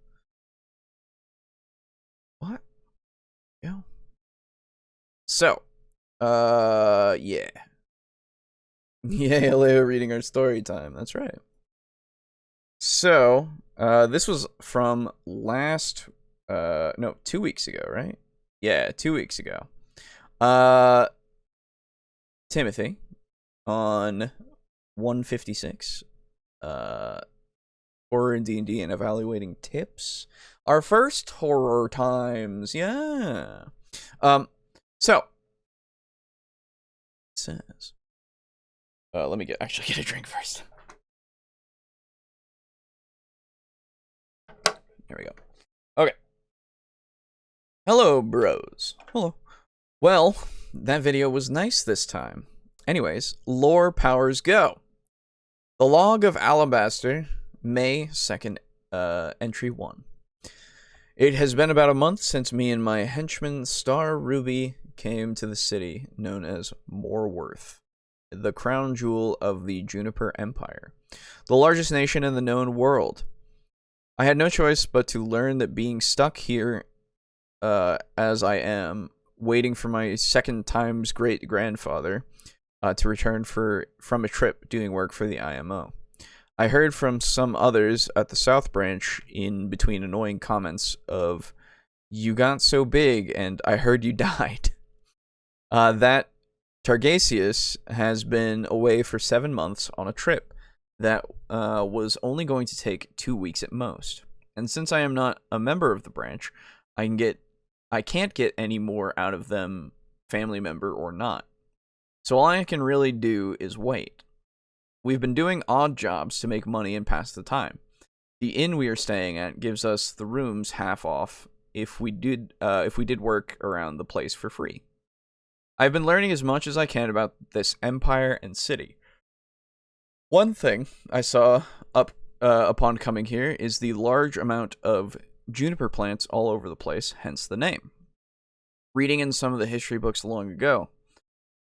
What? Yeah. So, yeah. Yeah, Alejo reading our story time. That's right. So, this was from 2 weeks ago, right? Yeah, 2 weeks ago. Timothy on 156. Horror in D&D and evaluating tips. Our first horror times, yeah. So it says, let me get a drink first. There we go. Okay. Hello, bros. Hello. Well, that video was nice this time. Anyways, lore powers go. The Log of Alabaster, May 2nd, entry 1. It has been about a month since me and my henchman Star Ruby came to the city known as Moorworth, the crown jewel of the Juniper Empire, the largest nation in the known world. I had no choice but to learn that being stuck here, as I am, waiting for my second time's great-grandfather to return from a trip doing work for the IMO. I heard from some others at the South Branch in between annoying comments of, "You got so big and I heard you died," that Targasius has been away for 7 months on a trip that was only going to take 2 weeks at most. And since I am not a member of the branch, I can't get any more out of them, family member or not. So all I can really do is wait. We've been doing odd jobs to make money and pass the time. The inn we are staying at gives us the rooms half off if we did work around the place for free. I've been learning as much as I can about this empire and city. One thing I saw upon coming here is the large amount of juniper plants all over the place, hence the name. Reading in some of the history books long ago,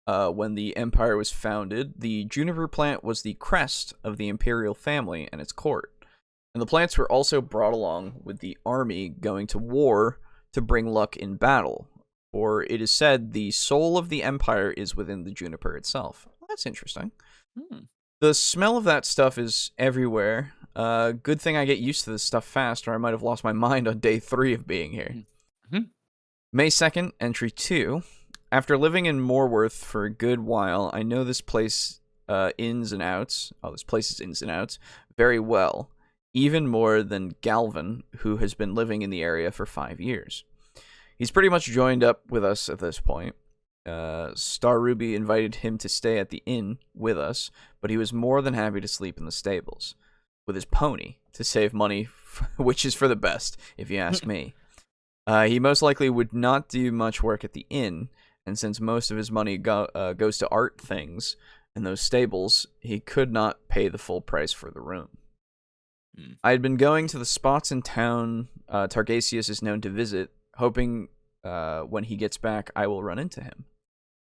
when the empire was founded, the juniper plant was the crest of the imperial family and its court. And the plants were also brought along with the army going to war to bring luck in battle. For it is said the soul of the empire is within the juniper itself. Well, that's interesting. The smell of that stuff is everywhere. Good thing I get used to this stuff fast, or I might have lost my mind on day 3 of being here. May 2nd, entry 2. After living in Moorworth for a good while, I know this place ins and outs. Oh, this place's ins and outs very well, even more than Galvin, who has been living in the area for 5 years. He's pretty much joined up with us at this point. Star Ruby invited him to stay at the inn with us, but he was more than happy to sleep in the stables with his pony to save money, which is for the best, if you ask me. He most likely would not do much work at the inn, and since most of his money goes to art things and those stables, he could not pay the full price for the room. I had been going to the spots in town Targasius is known to visit, hoping when he gets back I will run into him.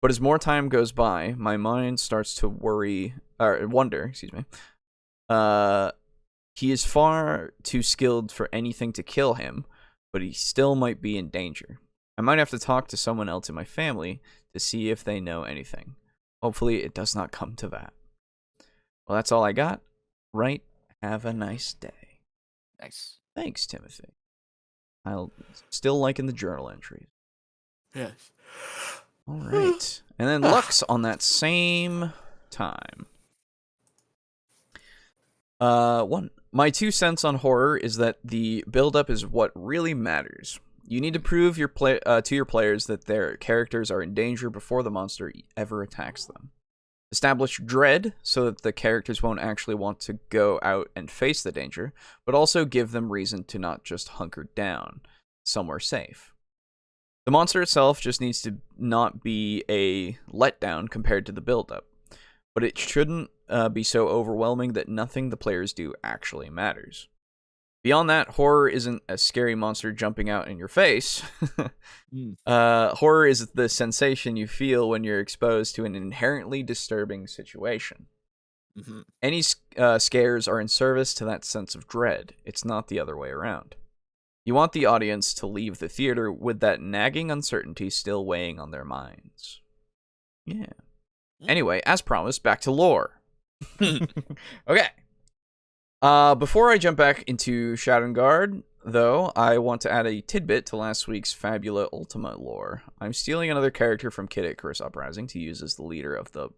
But as more time goes by, my mind starts to wonder. He is far too skilled for anything to kill him, but he still might be in danger. I might have to talk to someone else in my family to see if they know anything. Hopefully it does not come to that. Well, that's all I got. Right? Have a nice day. Nice. Thanks, Timothy. I'll still liking the journal entries. Yes. All right. And then Lux on that same time. My 2 cents on horror is that the build-up is what really matters. You need to prove to your players that their characters are in danger before the monster ever attacks them. Establish dread so that the characters won't actually want to go out and face the danger, but also give them reason to not just hunker down somewhere safe. The monster itself just needs to not be a letdown compared to the build-up, but it shouldn't be so overwhelming that nothing the players do actually matters. Beyond that, horror isn't a scary monster jumping out in your face. Horror is the sensation you feel when you're exposed to an inherently disturbing situation. Mm-hmm. Any scares are in service to that sense of dread. It's not the other way around. You want the audience to leave the theater with that nagging uncertainty still weighing on their minds. Yeah. Anyway, as promised, back to lore. Okay. Before I jump back into Shadowguard, though, I want to add a tidbit to last week's Fabula Ultima lore. I'm stealing another character from Kid Icarus Uprising to use as the leader of the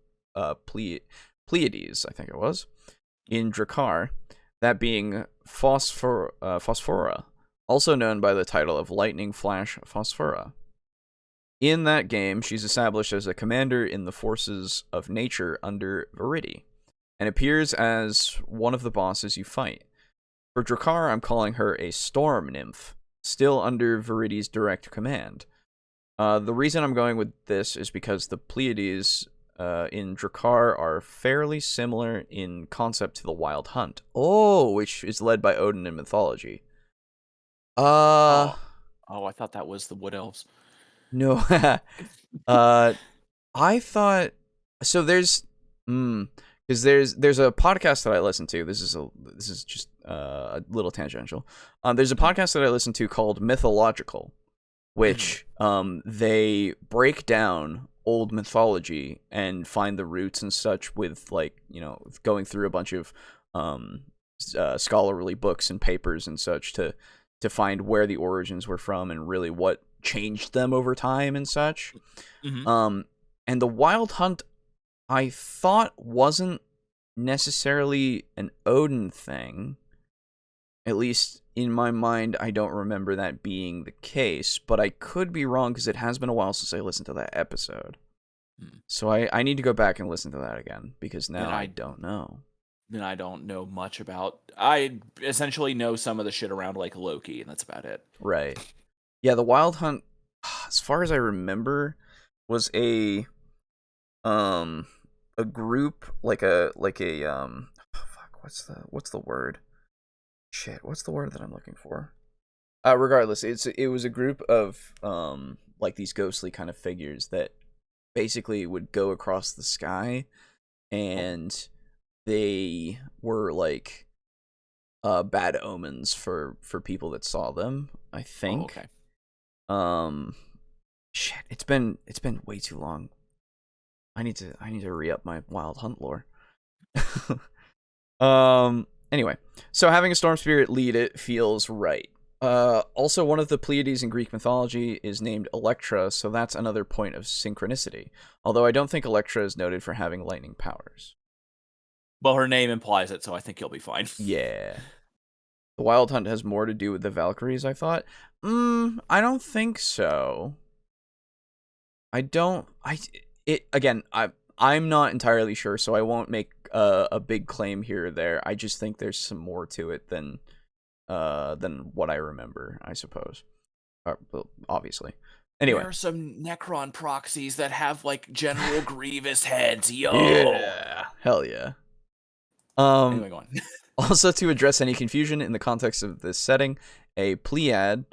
Pleiades, I think it was, in Drakkar, that being Phosphora, also known by the title of Lightning Flash Phosphora. In that game, she's established as a commander in the forces of nature under Viridi, and appears as one of the bosses you fight. For Drakkar, I'm calling her a storm nymph, still under Viridi's direct command. The reason I'm going with this is because the Pleiades in Drakkar are fairly similar in concept to the Wild Hunt. Oh, which is led by Odin in mythology. I thought that was the Wood Elves. No. I thought... So there's... Because there's a podcast that I listen to. This is just a little tangential. There's a podcast that I listen to called Mythological, which they break down old mythology and find the roots and such with, like, you know, going through a bunch of scholarly books and papers and such to find where the origins were from and really what changed them over time and such. And the Wild Hunt, I thought, wasn't necessarily an Odin thing. At least in my mind, I don't remember that being the case, but I could be wrong because it has been a while since I listened to that episode. So I need to go back and listen to that again, because now I don't know. Then I don't know much about... I essentially know some of the shit around, like, Loki, and that's about it. Right. Yeah, the Wild Hunt, as far as I remember, was a group, what's the word? Shit, what's the word that I'm looking for? Regardless, it was a group of like these ghostly kind of figures that basically would go across the sky, and they were like bad omens for people that saw them, I think. Oh, okay. Shit, it's been way too long. I need to re-up my Wild Hunt lore. Anyway, so having a storm spirit lead it feels right. Also, one of the Pleiades in Greek mythology is named Electra, so that's another point of synchronicity. Although I don't think Electra is noted for having lightning powers. Well, her name implies it, so I think you'll be fine. Yeah. The Wild Hunt has more to do with the Valkyries, I thought. I don't think so. I'm not entirely sure, so I won't make a big claim here or there. I just think there's some more to it than what I remember, I suppose. Well, obviously. Anyway, there are some Necron proxies that have like General Grievous heads. Yo, yeah, hell yeah. Anyway, go on. Also, to address any confusion in the context of this setting, a Pleiad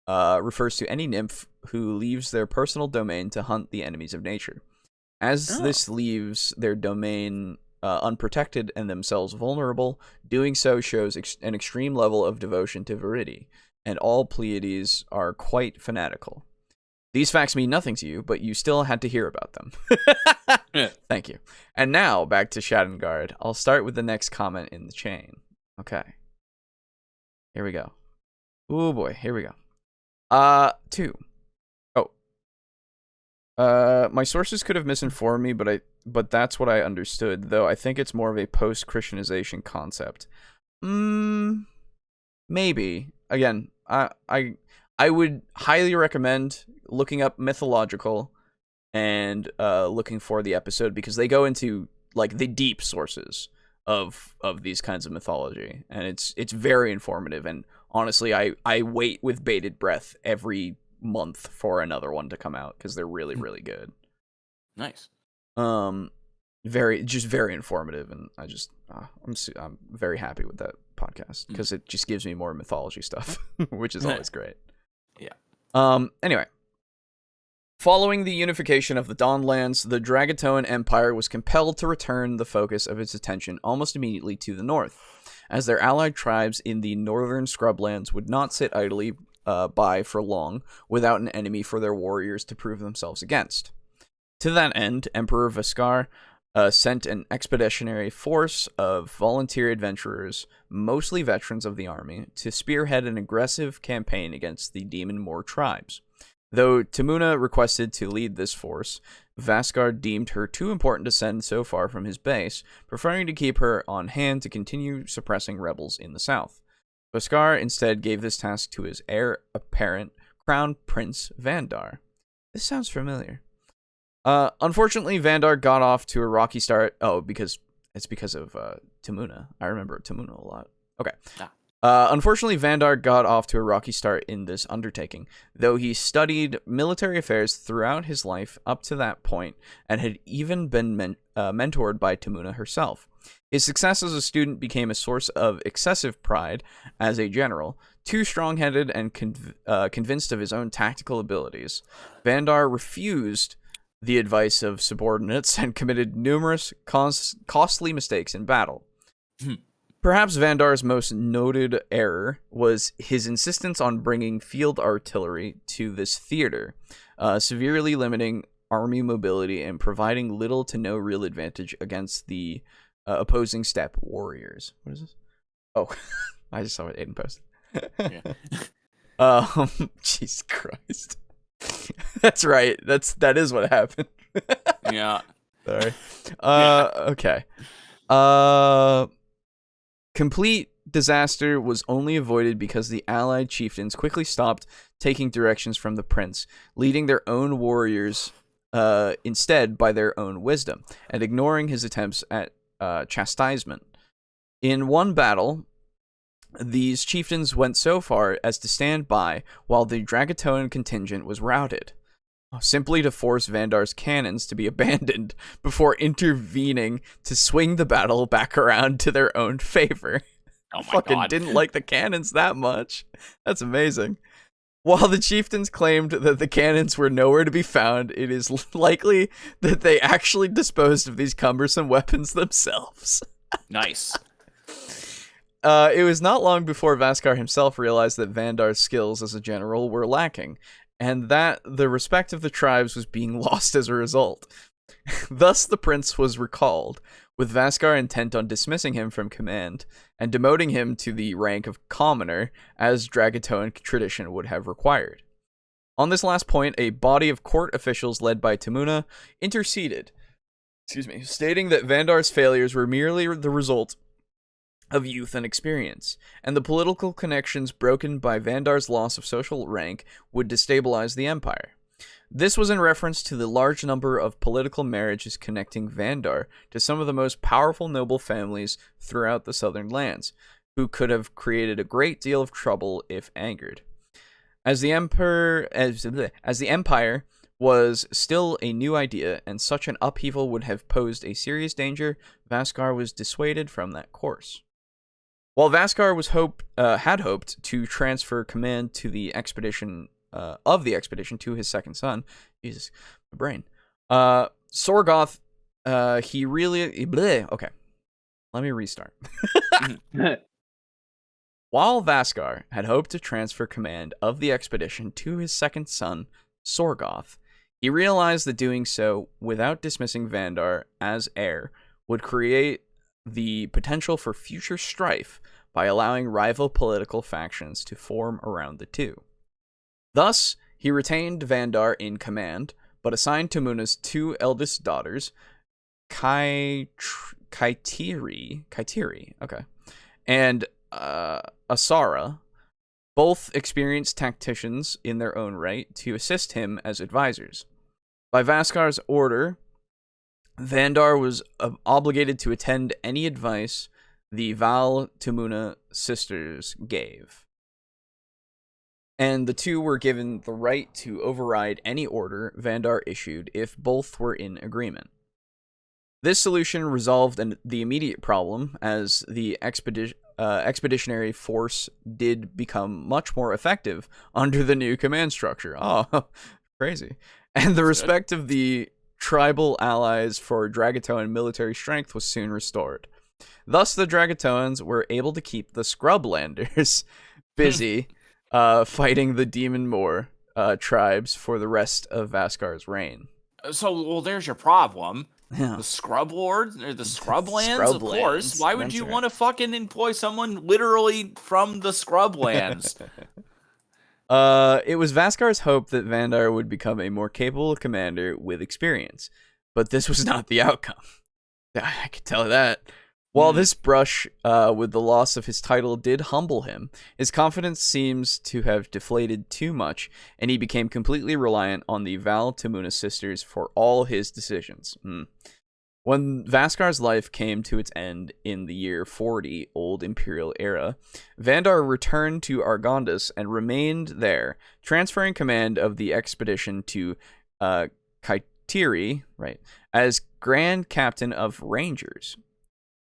refers to any nymph who leaves their personal domain to hunt the enemies of nature. As this leaves their domain unprotected and themselves vulnerable, doing so shows an extreme level of devotion to Viridi, and all Pleiades are quite fanatical. These facts mean nothing to you, but you still had to hear about them. Yeah. Thank you. And now, back to Shadowguard. I'll start with the next comment in the chain. Okay. Here we go. Oh boy, here we go. 2. My sources could have misinformed me, but that's what I understood, though I think it's more of a post-Christianization concept. Maybe. Again, I would highly recommend looking up mythological and looking for the episode, because they go into like the deep sources of these kinds of mythology, and it's very informative. And honestly, I wait with bated breath every month for another one to come out, because they're really, really good. Nice. Very informative, and I'm very happy with that podcast, because it just gives me more mythology stuff, which is always great. Yeah. Anyway, following the unification of the Dawnlands, the Dragatoan Empire was compelled to return the focus of its attention almost immediately to the north, as their allied tribes in the northern scrublands would not sit idly by for long without an enemy for their warriors to prove themselves against. To that end, Emperor Vaskar sent an expeditionary force of volunteer adventurers, mostly veterans of the army, to spearhead an aggressive campaign against the Demon Moor tribes. Though Tamuna requested to lead this force, Vaskar deemed her too important to send so far from his base, preferring to keep her on hand to continue suppressing rebels in the south. Vaskar instead gave this task to his heir apparent, Crown Prince Vandar. This sounds familiar. Unfortunately, Vandar got off to a rocky start. Oh, because of Tamuna. I remember Tamuna a lot. Okay. Unfortunately, Vandar got off to a rocky start in this undertaking, though he studied military affairs throughout his life up to that point, and had even been mentored by Tamuna herself. His success as a student became a source of excessive pride as a general, too strong-headed and convinced of his own tactical abilities. Vandar refused the advice of subordinates and committed numerous costly mistakes in battle. Perhaps Vandar's most noted error was his insistence on bringing field artillery to this theater, severely limiting army mobility and providing little to no real advantage against the opposing steppe warriors. What is this? Oh, I just saw what Aiden posted. Jesus Christ. That's right. That is what happened. Yeah. Sorry. Okay. Complete disaster was only avoided because the allied chieftains quickly stopped taking directions from the prince, leading their own warriors instead by their own wisdom, and ignoring his attempts at chastisement. In one battle, these chieftains went so far as to stand by while the Dragatoan contingent was routed, simply to force Vandar's cannons to be abandoned before intervening to swing the battle back around to their own favor. Oh my Fucking God. didn't like the cannons that much. That's amazing. While the chieftains claimed that the cannons were nowhere to be found, it is likely that they actually disposed of these cumbersome weapons themselves. Nice. It was not long before Vaskar himself realized that Vandar's skills as a general were lacking, and that the respect of the tribes was being lost as a result. Thus, the prince was recalled, with Vaskar intent on dismissing him from command, and demoting him to the rank of commoner, as Dragatoan tradition would have required. On this last point, a body of court officials led by Tamuna interceded, stating that Vandar's failures were merely the result of youth and experience, and the political connections broken by Vandar's loss of social rank would destabilize the empire. This was in reference to the large number of political marriages connecting Vandar to some of the most powerful noble families throughout the southern lands, who could have created a great deal of trouble if angered. As the empire was still a new idea, and such an upheaval would have posed a serious danger, Vaskar was dissuaded from that course. While Vaskar had hoped to transfer command to the expedition to his second son, Jesus, my brain, Sorgoth, okay, let me restart. While Vaskar had hoped to transfer command of the expedition to his second son, Sorgoth, he realized that doing so without dismissing Vandar as heir would create the potential for future strife by allowing rival political factions to form around the two. Thus, he retained Vandar in command, but assigned Tamuna's two eldest daughters, Kaitiri, and Asara, both experienced tacticians in their own right, to assist him as advisors. By Vaskar's order, Vandar was obligated to attend any advice the Val Tamuna sisters gave, and the two were given the right to override any order Vandar issued if both were in agreement. This solution resolved the immediate problem, as the expeditionary force did become much more effective under the new command structure. Oh, crazy. And the respect of the tribal allies for Dragatoan military strength was soon restored. Thus, the Dragatoans were able to keep the Scrublanders busy fighting the Demon Moor tribes for the rest of Vaskar's reign. So, well, there's your problem. Yeah. The Scrub Lords, or the Scrublands, Scrublands, of course. Why would that's you right. want to fucking employ someone literally from the Scrublands? It was Vaskar's hope that Vandar would become a more capable commander with experience, but this was not the outcome. I could tell that. While this brush with the loss of his title did humble him, his confidence seems to have deflated too much, and he became completely reliant on the Val Tamuna sisters for all his decisions. When Vaskar's life came to its end in the year 40 Old Imperial Era, Vandar returned to Argondus and remained there, transferring command of the expedition to Kaitiri, as Grand Captain of Rangers,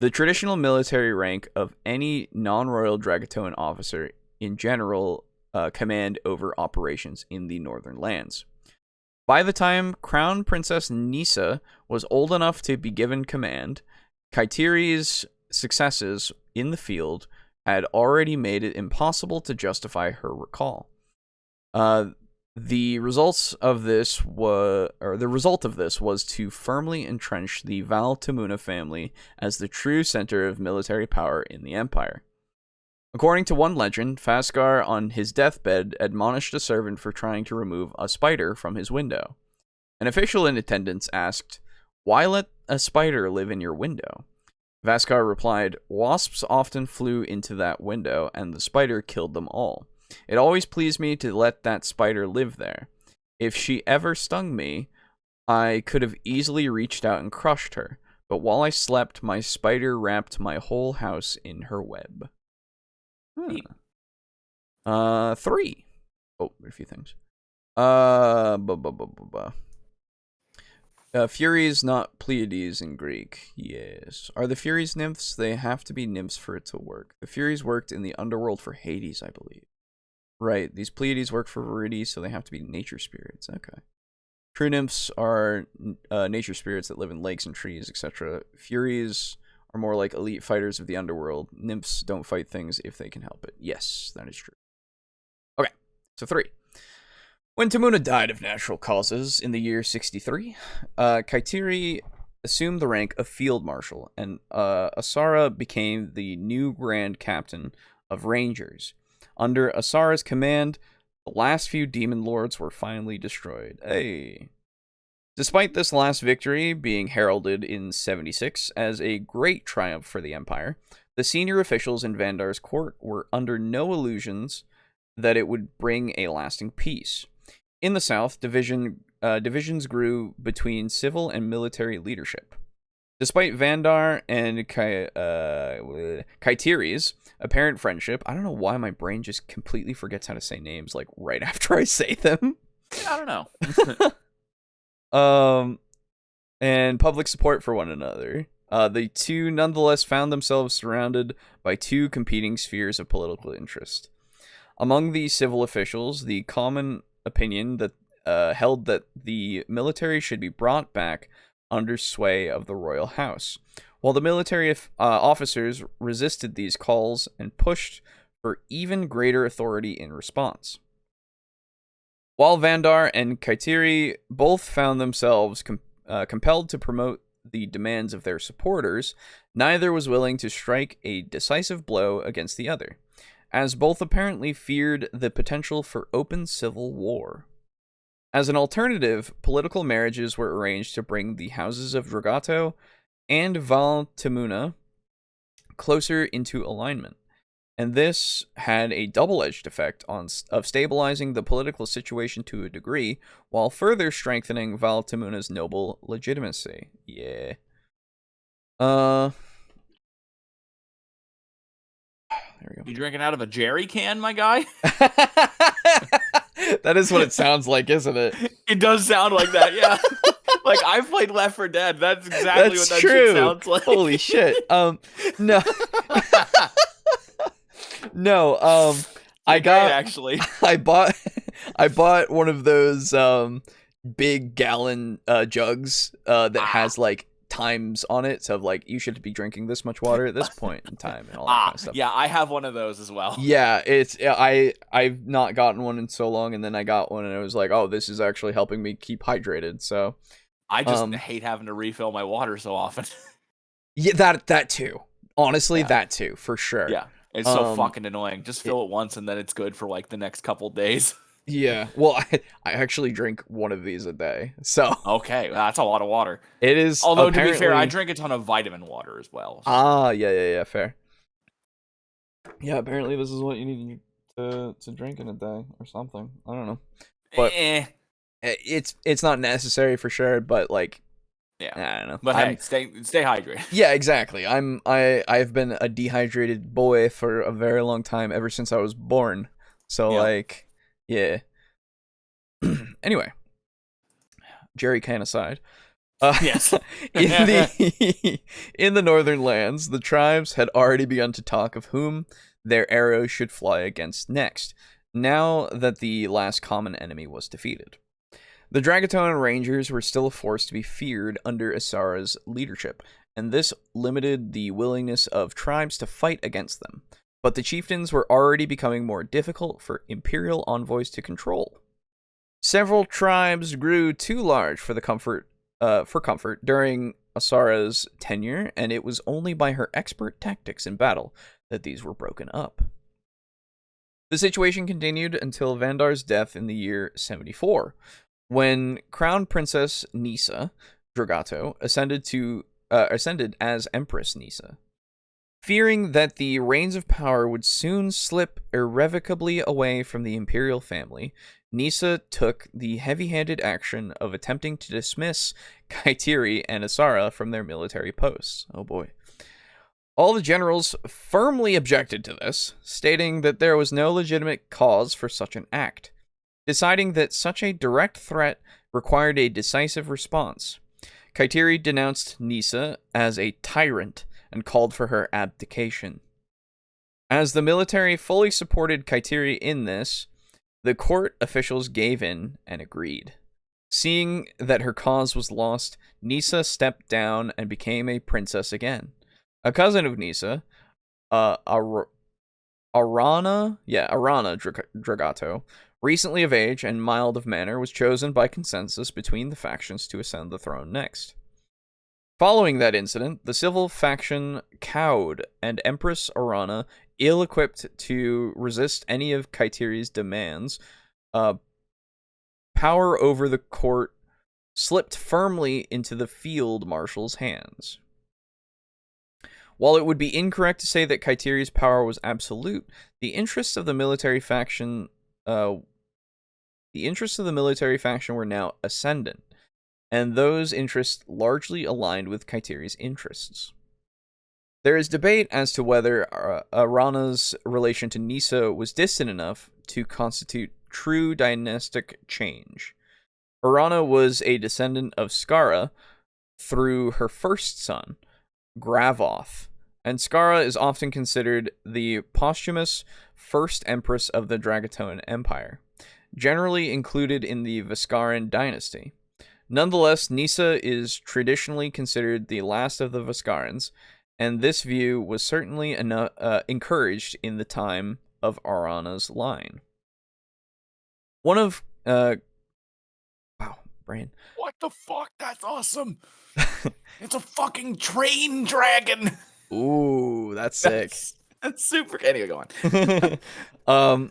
the traditional military rank of any non-royal Dragatoan officer in general command over operations in the northern lands. By the time Crown Princess Nisa was old enough to be given command, Kaitiri's successes in the field had already made it impossible to justify her recall. The result of this was to firmly entrench the Val Tamuna family as the true center of military power in the empire. According to one legend, Vaskar on his deathbed admonished a servant for trying to remove a spider from his window. An official in attendance asked, "Why let a spider live in your window?" Vaskar replied, "Wasps often flew into that window, and the spider killed them all. It always pleased me to let that spider live there. If she ever stung me, I could have easily reached out and crushed her, but while I slept, my spider wrapped my whole house in her web." 3. Oh, a few things. Furies, not Pleiades in Greek. Yes. Are the Furies nymphs? They have to be nymphs for it to work. The Furies worked in the underworld for Hades, I believe. Right, these Pleiades work for Viridies, so they have to be nature spirits. Okay. True nymphs are nature spirits that live in lakes and trees, etc. Furies are more like elite fighters of the underworld. Nymphs don't fight things if they can help it. Yes, that is true. Okay, so 3. When Tamuna died of natural causes in the year 63, Kaitiri assumed the rank of Field Marshal, and Asara became the new Grand Captain of Rangers. Under Asara's command, the last few demon lords were finally destroyed. Hey. Despite this last victory being heralded in 76 as a great triumph for the Empire, the senior officials in Vandar's court were under no illusions that it would bring a lasting peace. In the south, division divisions grew between civil and military leadership. Despite Vandar and Kaitiri's apparent friendship, I don't know why my brain just completely forgets how to say names like right after I say them. I don't know. And public support for one another. The two nonetheless found themselves surrounded by two competing spheres of political interest. Among the civil officials, the common opinion that held that the military should be brought back under sway of the royal house, while the military officers resisted these calls and pushed for even greater authority in response. While Vandar and Kaitiri both found themselves compelled to promote the demands of their supporters, neither was willing to strike a decisive blow against the other, as both apparently feared the potential for open civil war. As an alternative, political marriages were arranged to bring the houses of Dragato and Val Temuna closer into alignment, and this had a double-edged effect of stabilizing the political situation to a degree, while further strengthening Val Temuna's noble legitimacy. Yeah. There we go. You drinking out of a jerry can, my guy? That is what it sounds like, isn't it? It does sound like that, yeah. Like, I've played Left 4 Dead. That's exactly what that shit sounds like. Holy shit. No. No, I got actually. I bought one of those big gallon jugs that has like times on it, so like you should be drinking this much water at this point in time and all that kind of stuff. Yeah, I have one of those as well. Yeah, I've not gotten one in so long, and then I got one and I was like, oh, this is actually helping me keep hydrated. So I just hate having to refill my water so often. Yeah, that too. Honestly, that too, for sure. Yeah. It's so fucking annoying. Just fill it once and then it's good for like the next couple days. Yeah. Well, I actually drink one of these a day. So okay, that's a lot of water. It is. Although to be fair, I drink a ton of vitamin water as well. So. Yeah, fair. Yeah, apparently this is what you need to drink in a day or something. I don't know. But it's not necessary for sure, but like yeah, I don't know. But hey, stay hydrated. Yeah, exactly. I've been a dehydrated boy for a very long time, ever since I was born. So like, yeah. Anyway, Jerry can aside. Yes. In the northern lands, the tribes had already begun to talk of whom their arrows should fly against next, now that the last common enemy was defeated. The Dragaton Rangers were still a force to be feared under Asara's leadership, and this limited the willingness of tribes to fight against them. But the chieftains were already becoming more difficult for imperial envoys to control. Several tribes grew too large for comfort during Asara's tenure, and it was only by her expert tactics in battle that these were broken up. The situation continued until Vandar's death in the year 74, when Crown Princess Nisa Dragato ascended as Empress Nisa. Fearing that the reins of power would soon slip irrevocably away from the imperial family, Nisa took the heavy-handed action of attempting to dismiss Kaitiri and Asara from their military posts. Oh boy. All the generals firmly objected to this, stating that there was no legitimate cause for such an act, deciding that such a direct threat required a decisive response. Kaitiri denounced Nisa as a tyrant and called for her abdication. As the military fully supported Kaitiri in this, the court officials gave in and agreed. Seeing that her cause was lost, Nisa stepped down and became a princess again. A cousin of Nisa, Arana Dragato, recently of age and mild of manner, was chosen by consensus between the factions to ascend the throne next. Following that incident, the civil faction cowed, and Empress Arana, ill-equipped to resist any of Kaitiri's demands, power over the court slipped firmly into the field marshal's hands. While it would be incorrect to say that Kaitiri's power was absolute, the interests of the military faction the interests of the military faction were now ascendant, and those interests largely aligned with Kaitiri's interests. There is debate as to whether Arana's relation to Nisa was distant enough to constitute true dynastic change. Arana was a descendant of Skara through her first son, Gravoth, and Skara is often considered the posthumous first empress of the Dragatoan Empire, generally included in the Vaskaran dynasty. Nonetheless, Nisa is traditionally considered the last of the Vaskarans, and this view was certainly encouraged in the time of Arana's line. One of wow, brain. What the fuck? That's awesome. It's a fucking train dragon. Ooh, that's sick. That's super. Anyway, go on.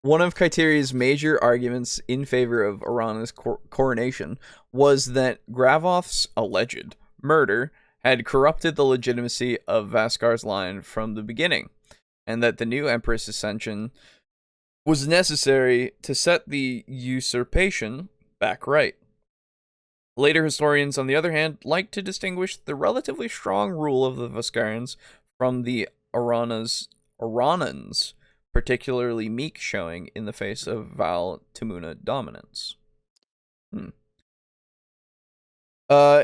One of Kaitiri's major arguments in favor of Arana's coronation was that Gravoth's alleged murder had corrupted the legitimacy of Vaskar's line from the beginning, and that the new Empress ascension was necessary to set the usurpation back right. Later historians, on the other hand, like to distinguish the relatively strong rule of the Vaskarans from the Aranans, particularly meek showing in the face of Val Tamuna dominance.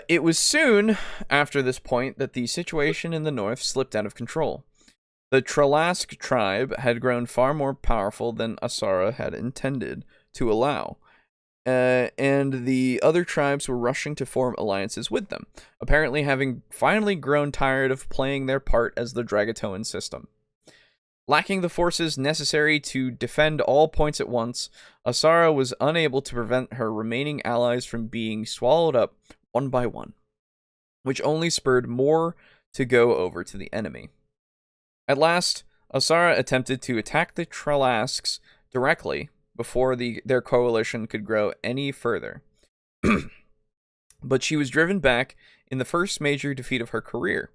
It was soon after this point that the situation in the north slipped out of control. The Tralask tribe had grown far more powerful than Asara had intended to allow, and the other tribes were rushing to form alliances with them, apparently having finally grown tired of playing their part as the Dragatoan system. Lacking the forces necessary to defend all points at once, Asara was unable to prevent her remaining allies from being swallowed up one by one, which only spurred more to go over to the enemy. At last, Asara attempted to attack the Tralasks directly before their coalition could grow any further. But she was driven back in the first major defeat of her career.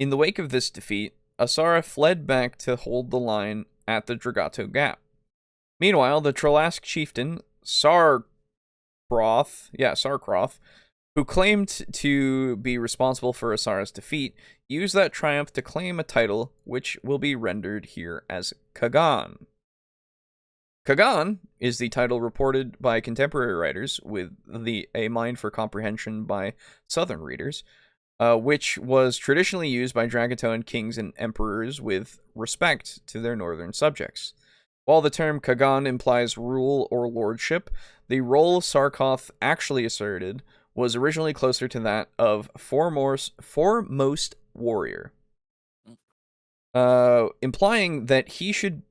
In the wake of this defeat, Asara fled back to hold the line at the Dragato Gap. Meanwhile, the Tralask chieftain, Sarkroth, who claimed to be responsible for Asara's defeat, used that triumph to claim a title which will be rendered here as Kagan. Kagan is the title reported by contemporary writers with a mind for comprehension by southern readers, which was traditionally used by Dragatoan kings and emperors with respect to their northern subjects. While the term Kagan implies rule or lordship, the role Sarkoth actually asserted was originally closer to that of foremost warrior, implying that he should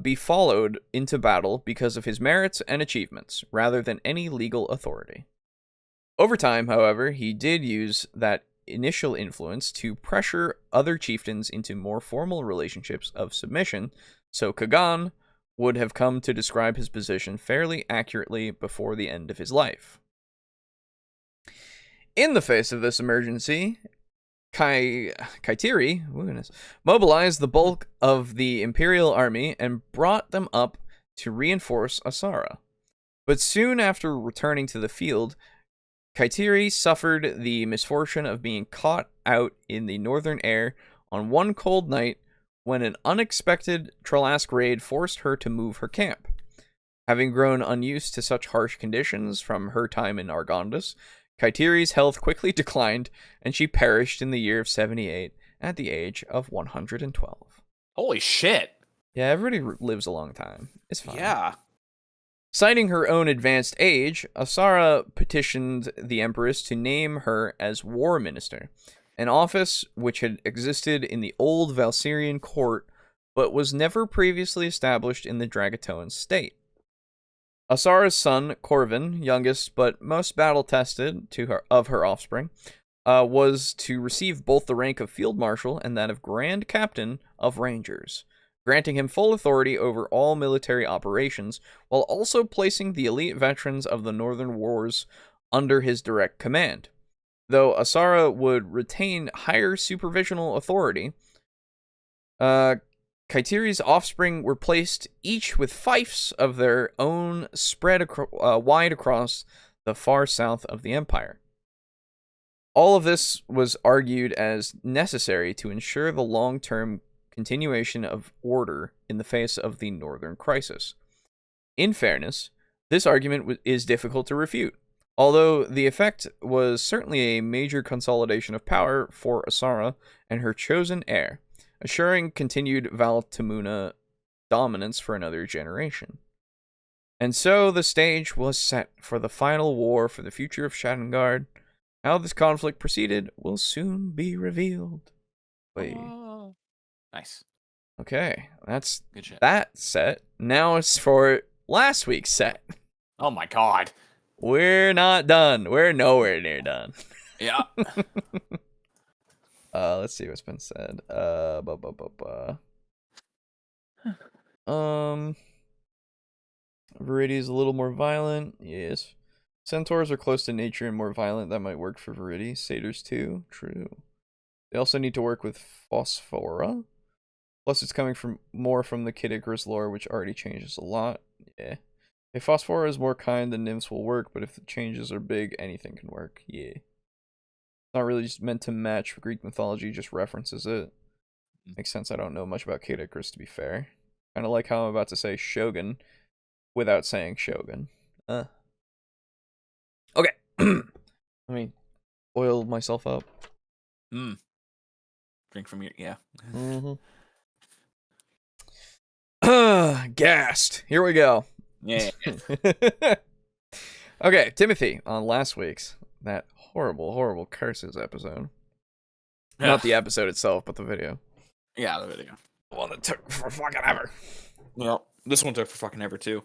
be followed into battle because of his merits and achievements, rather than any legal authority. Over time, however, he did use that initial influence to pressure other chieftains into more formal relationships of submission, so Kagan would have come to describe his position fairly accurately before the end of his life. In the face of this emergency, Kaitiri mobilized the bulk of the Imperial army and brought them up to reinforce Asara. But soon after returning to the field, Kaitiri suffered the misfortune of being caught out in the northern air on one cold night when an unexpected Tralask raid forced her to move her camp. Having grown unused to such harsh conditions from her time in Argondus, Kaitiri's health quickly declined, and she perished in the year of 78 at the age of 112. Holy shit. Yeah, everybody lives a long time. It's fine. Yeah. Citing her own advanced age, Asara petitioned the Empress to name her as War Minister, an office which had existed in the old Valsyrian court, but was never previously established in the Dragatoan state. Asara's son, Corvin, youngest but most battle-tested of her offspring, was to receive both the rank of Field Marshal and that of Grand Captain of Rangers, granting him full authority over all military operations, while also placing the elite veterans of the Northern Wars under his direct command. Though Asara would retain higher supervisional authority, Kaitiri's offspring were placed each with fiefs of their own spread wide across the far south of the empire. All of this was argued as necessary to ensure the long-term continuation of order in the face of the northern crisis. In fairness, this argument is difficult to refute, although the effect was certainly a major consolidation of power for Asara and her chosen heir, assuring continued Valtamuna dominance for another generation. And so the stage was set for the final war for the future of Shattengard. How this conflict proceeded will soon be revealed. Wait. Nice. Okay, that's Good shit. that set. Now it's for last week's set. Oh my god. We're not done. We're nowhere near done. Yeah. Let's see what's been said. Viridian is a little more violent. Yes. Centaurs are close to nature and more violent. That might work for Viridian. Satyrs too. True. They also need to work with Phosphora. Plus, it's coming from more from the Kid Icarus lore, which already changes a lot. Yeah. If Phosphora is more kind, then nymphs will work, but if the changes are big, anything can work. Yeah. It's not really just meant to match Greek mythology, just references it. Makes sense. I don't know much about Kid Icarus, to be fair. Kind of like how I'm about to say Shogun without saying Shogun. Okay. Let me oil myself up. Drink from your, yeah. Gassed. Here we go. Yeah. Okay, Timothy, on last week's, that horrible curses episode. Not the episode itself, but the video. Yeah, the video. The one that took for fucking ever. Well, this one took for fucking ever, too.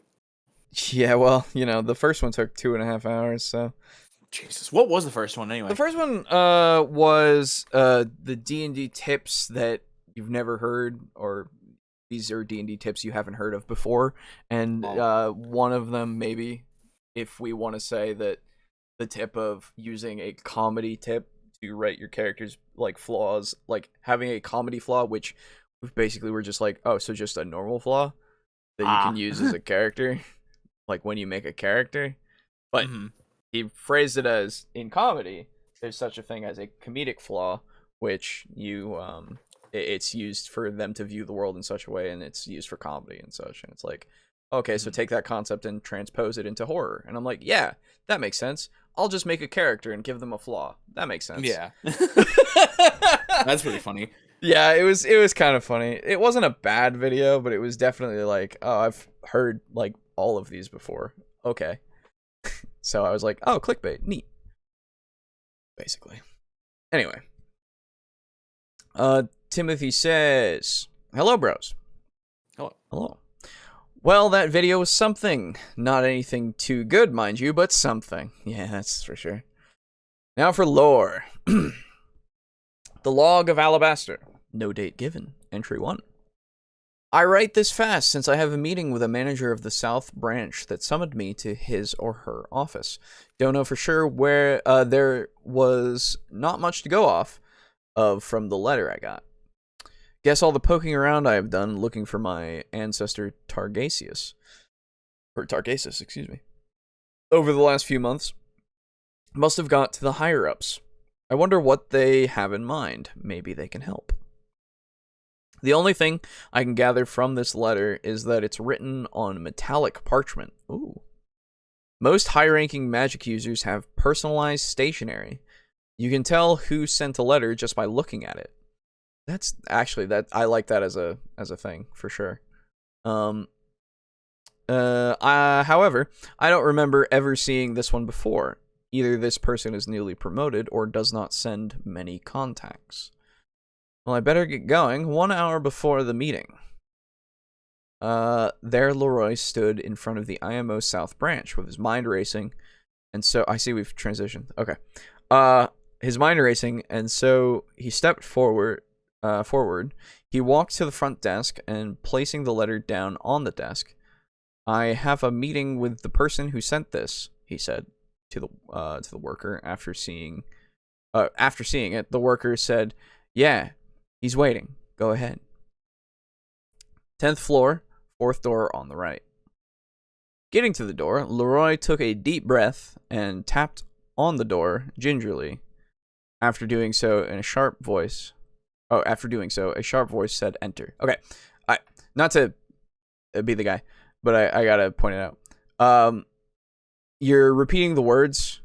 Yeah, well, you know, the first one took 2.5 hours, so... Jesus. What was the first one, anyway? The first one was the D&D tips that you've never heard, or these are D&D tips you haven't heard of before, and one of them, maybe, if we want to say that the tip of using a comedy tip to write your character's, like, flaws, like, having a comedy flaw, which basically we're just like, oh, so just a normal flaw that you can use as a character, like, when you make a character, but... He phrased it as, in comedy, there's such a thing as a comedic flaw, which you, it's used for them to view the world in such a way, and it's used for comedy and such. And it's like, okay, so take that concept and transpose it into horror. And I'm like, yeah, that makes sense. I'll just make a character and give them a flaw. That makes sense. Yeah. That's pretty funny. Yeah, it was kind of funny. It wasn't a bad video, but it was definitely like, oh, I've heard, like, all of these before. Okay. So I was like, oh, clickbait, neat. Basically. Anyway. Timothy says, hello, bros. Hello. Well, that video was something. Not anything too good, mind you, but something. Yeah, that's for sure. Now for lore. The Log of Alabaster. No date given. Entry 1. I write this fast since I have a meeting with a manager of the South Branch that summoned me to his or her office. Don't know for sure where there was not much to go off of from the letter I got. Guess all the poking around I have done looking for my ancestor Targasus, excuse me, over the last few months must have got to the higher-ups. I wonder what they have in mind. Maybe they can help. The only thing I can gather from this letter is that it's written on metallic parchment. Ooh. Most high-ranking magic users have personalized stationery. You can tell who sent a letter just by looking at it. That's actually I like that as a thing for sure. However, I don't remember ever seeing this one before. Either this person is newly promoted or does not send many contacts. Well, I better get going. 1 hour before the meeting. There Leroy stood in front of the IMO South Branch with his mind racing, and so I see we've transitioned. Okay. His mind racing, and so he stepped forward. He walked to the front desk and placing the letter down on the desk. I have a meeting with the person who sent this, he said to the worker after seeing it. The worker said, "Yeah, he's waiting. Go ahead." 10th floor, 4th door on the right. Getting to the door, Leroy took a deep breath and tapped on the door gingerly. After doing so, a sharp voice said, "Enter." Okay, not to be the guy, but I gotta point it out. You're repeating the words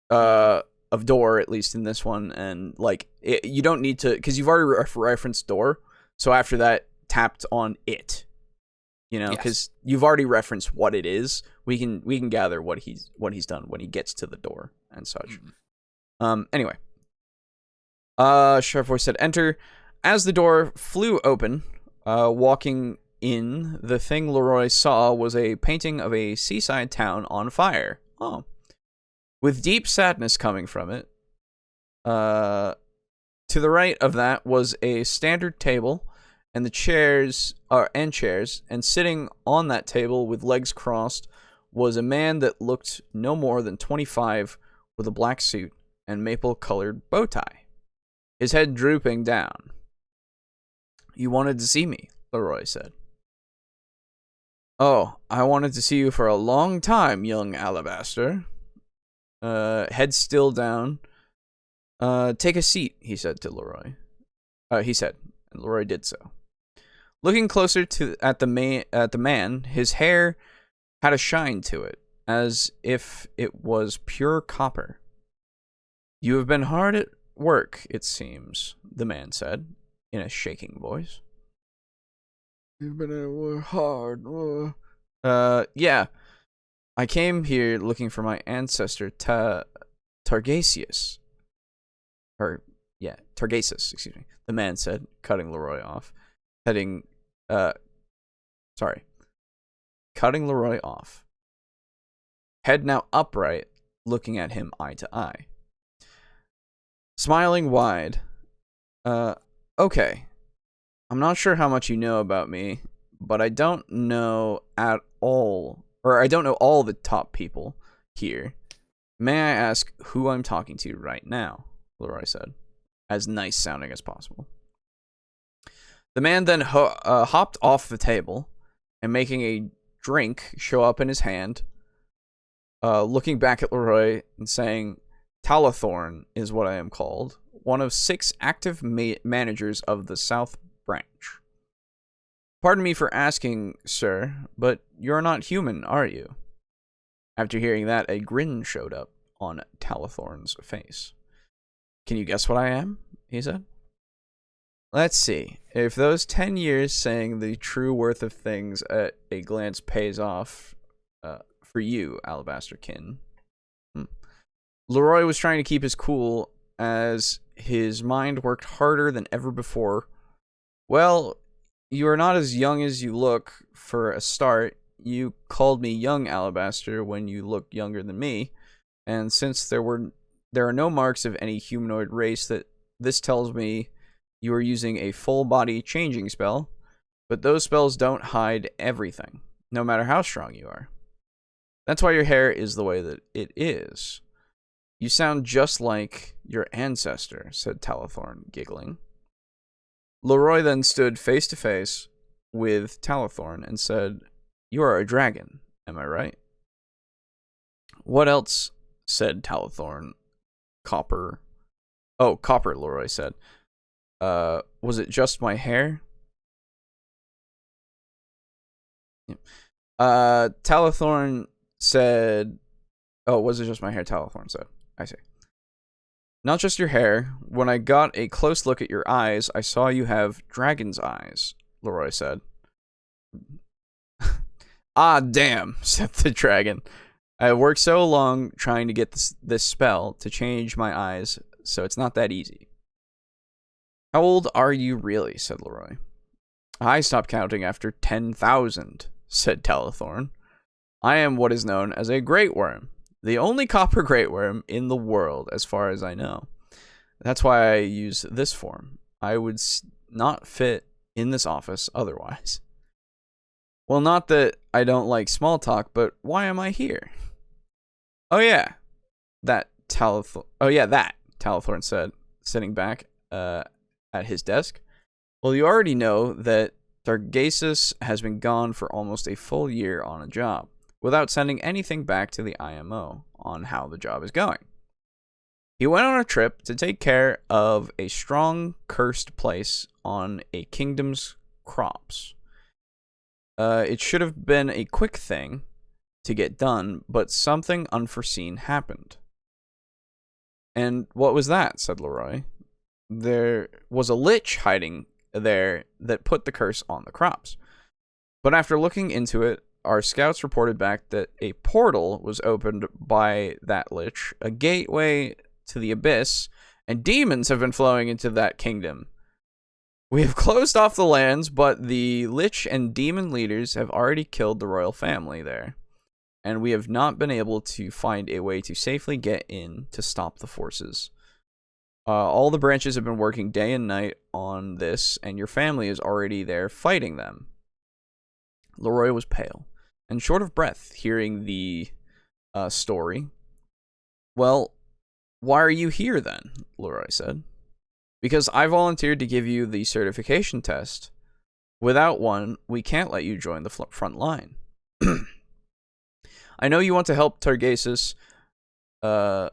of door, at least in this one, and like you don't need to, because you've already referenced door. So after that, tapped on it. Because you've already referenced what it is. We can gather what he's done when he gets to the door and such. Anyway. Sharp voice said, "Enter." As the door flew open, walking in, the thing Leroy saw was a painting of a seaside town on fire. Oh. With deep sadness coming from it. To the right of that was a standard table, and chairs, and sitting on that table with legs crossed was a man that looked no more than 25 with a black suit and maple-colored bow tie, his head drooping down. "You wanted to see me," Leroy said. "Oh, I wanted to see you for a long time, young Alabaster." Head still down. "Take a seat," he said to Leroy. And Leroy did so. Looking closer at the man, his hair had a shine to it, as if it was pure copper. "You have been hard at work, it seems," the man said, in a shaking voice. "You've been hard. Yeah. I came here looking for my ancestor, Targacius. Targacius, excuse me," the man said, cutting Leroy off. Cutting Leroy off. Head now upright, looking at him eye to eye. Smiling wide. Okay. I'm not sure how much you know about me, but I don't know all the top people here. May I ask who I'm talking to right now?" Leroy said, as nice sounding as possible. The man then hopped off the table, and making a drink show up in his hand, looking back at Leroy and saying, "Talathorn is what I am called, one of 6 active managers of the South Branch. Pardon me for asking, sir, but you're not human, are you?" After hearing that, a grin showed up on Talathorn's face. "Can you guess what I am?" he said. "Let's see. If those 10 years saying the true worth of things at a glance pays off for you, Alabaster Kin." Leroy was trying to keep his cool as his mind worked harder than ever before. "Well, you are not as young as you look, for a start. You called me young Alabaster when you look younger than me, and since there are no marks of any humanoid race, this tells me you are using a full body changing spell, but those spells don't hide everything, no matter how strong you are. That's why your hair is the way that it is. You sound just like your ancestor," said Talathorn, giggling. Leroy then stood face to face with Talathorn and said, "You are a dragon, am I right?" "What else?" said Talathorn. "Copper." "Oh, copper," Leroy said. Was it just my hair?" Talathorn said, "Oh, was it just my hair?" Talathorn said. "I see. Not just your hair. When I got a close look at your eyes, I saw you have dragon's eyes," Leroy said. "Ah, damn," said the dragon. "I have worked so long trying to get this spell to change my eyes, so it's not that easy." "How old are you really?" said Leroy. "I stopped counting after 10,000, said Talathorn. "I am what is known as a great worm, the only copper great worm in the world, as far as I know. That's why I use this form. I would not fit in this office otherwise." "Well, not that I don't like small talk, but why am I here?" That Talathorn said, sitting back at his desk. "Well, you already know that Targasus has been gone for almost a full year on a job, without sending anything back to the IMO on how the job is going. He went on a trip to take care of a strong, cursed place on a kingdom's crops. It should have been a quick thing to get done, but something unforeseen happened. And what was that? Said Leroy. There was a lich hiding there that put the curse on the crops. But after looking into it, our scouts reported back that a portal was opened by that lich, a gateway to the abyss, and demons have been flowing into that kingdom. We have closed off the lands, but the lich and demon leaders have already killed the royal family there, and we have not been able to find a way to safely get in to stop the forces. All the branches have been working day and night on this, and your family is already there fighting them. Leroy was pale and short of breath hearing the story. Well, why are you here then? Leroy said. Because I volunteered to give you the certification test. Without one, we can't let you join the front line. I know you want to help Targasus. I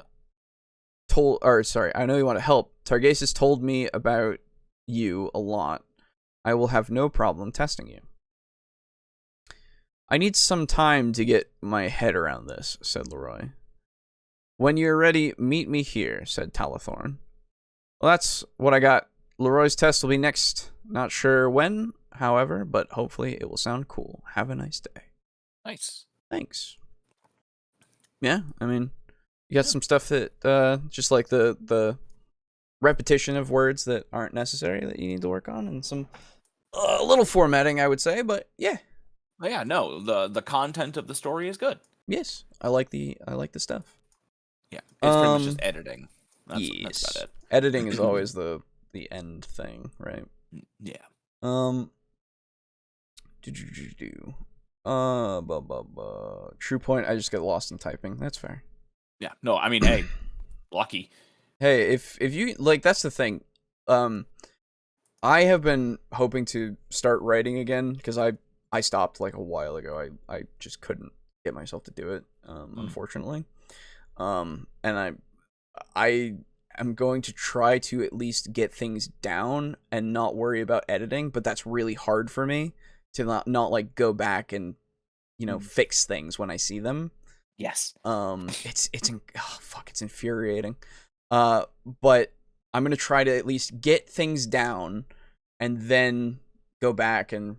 know you want to help. Targasus told me about you a lot. I will have no problem testing you. I need some time to get my head around this, said Leroy. When you're ready, meet me here, said Talathorn. Well, that's what I got. Leroy's test will be next. Not sure when, however, but hopefully it will sound cool. Have a nice day. Nice. Thanks. Yeah, I mean, you got some stuff that, just like the repetition of words that aren't necessary that you need to work on, and some a little formatting, I would say, but yeah. But yeah, no, the content of the story is good. Yes, I like the stuff. Yeah, it's pretty much just editing. That's about it. Editing is always the end thing, right? Yeah. True point. I just get lost in typing. That's fair. Yeah. No, I mean, hey, lucky. Hey, if you like, that's the thing. I have been hoping to start writing again because I stopped like a while ago. I just couldn't get myself to do it, unfortunately. And I am going to try to at least get things down and not worry about editing, but that's really hard for me to not like go back and, fix things when I see them. Yes. It's infuriating. But I'm going to try to at least get things down and then go back and,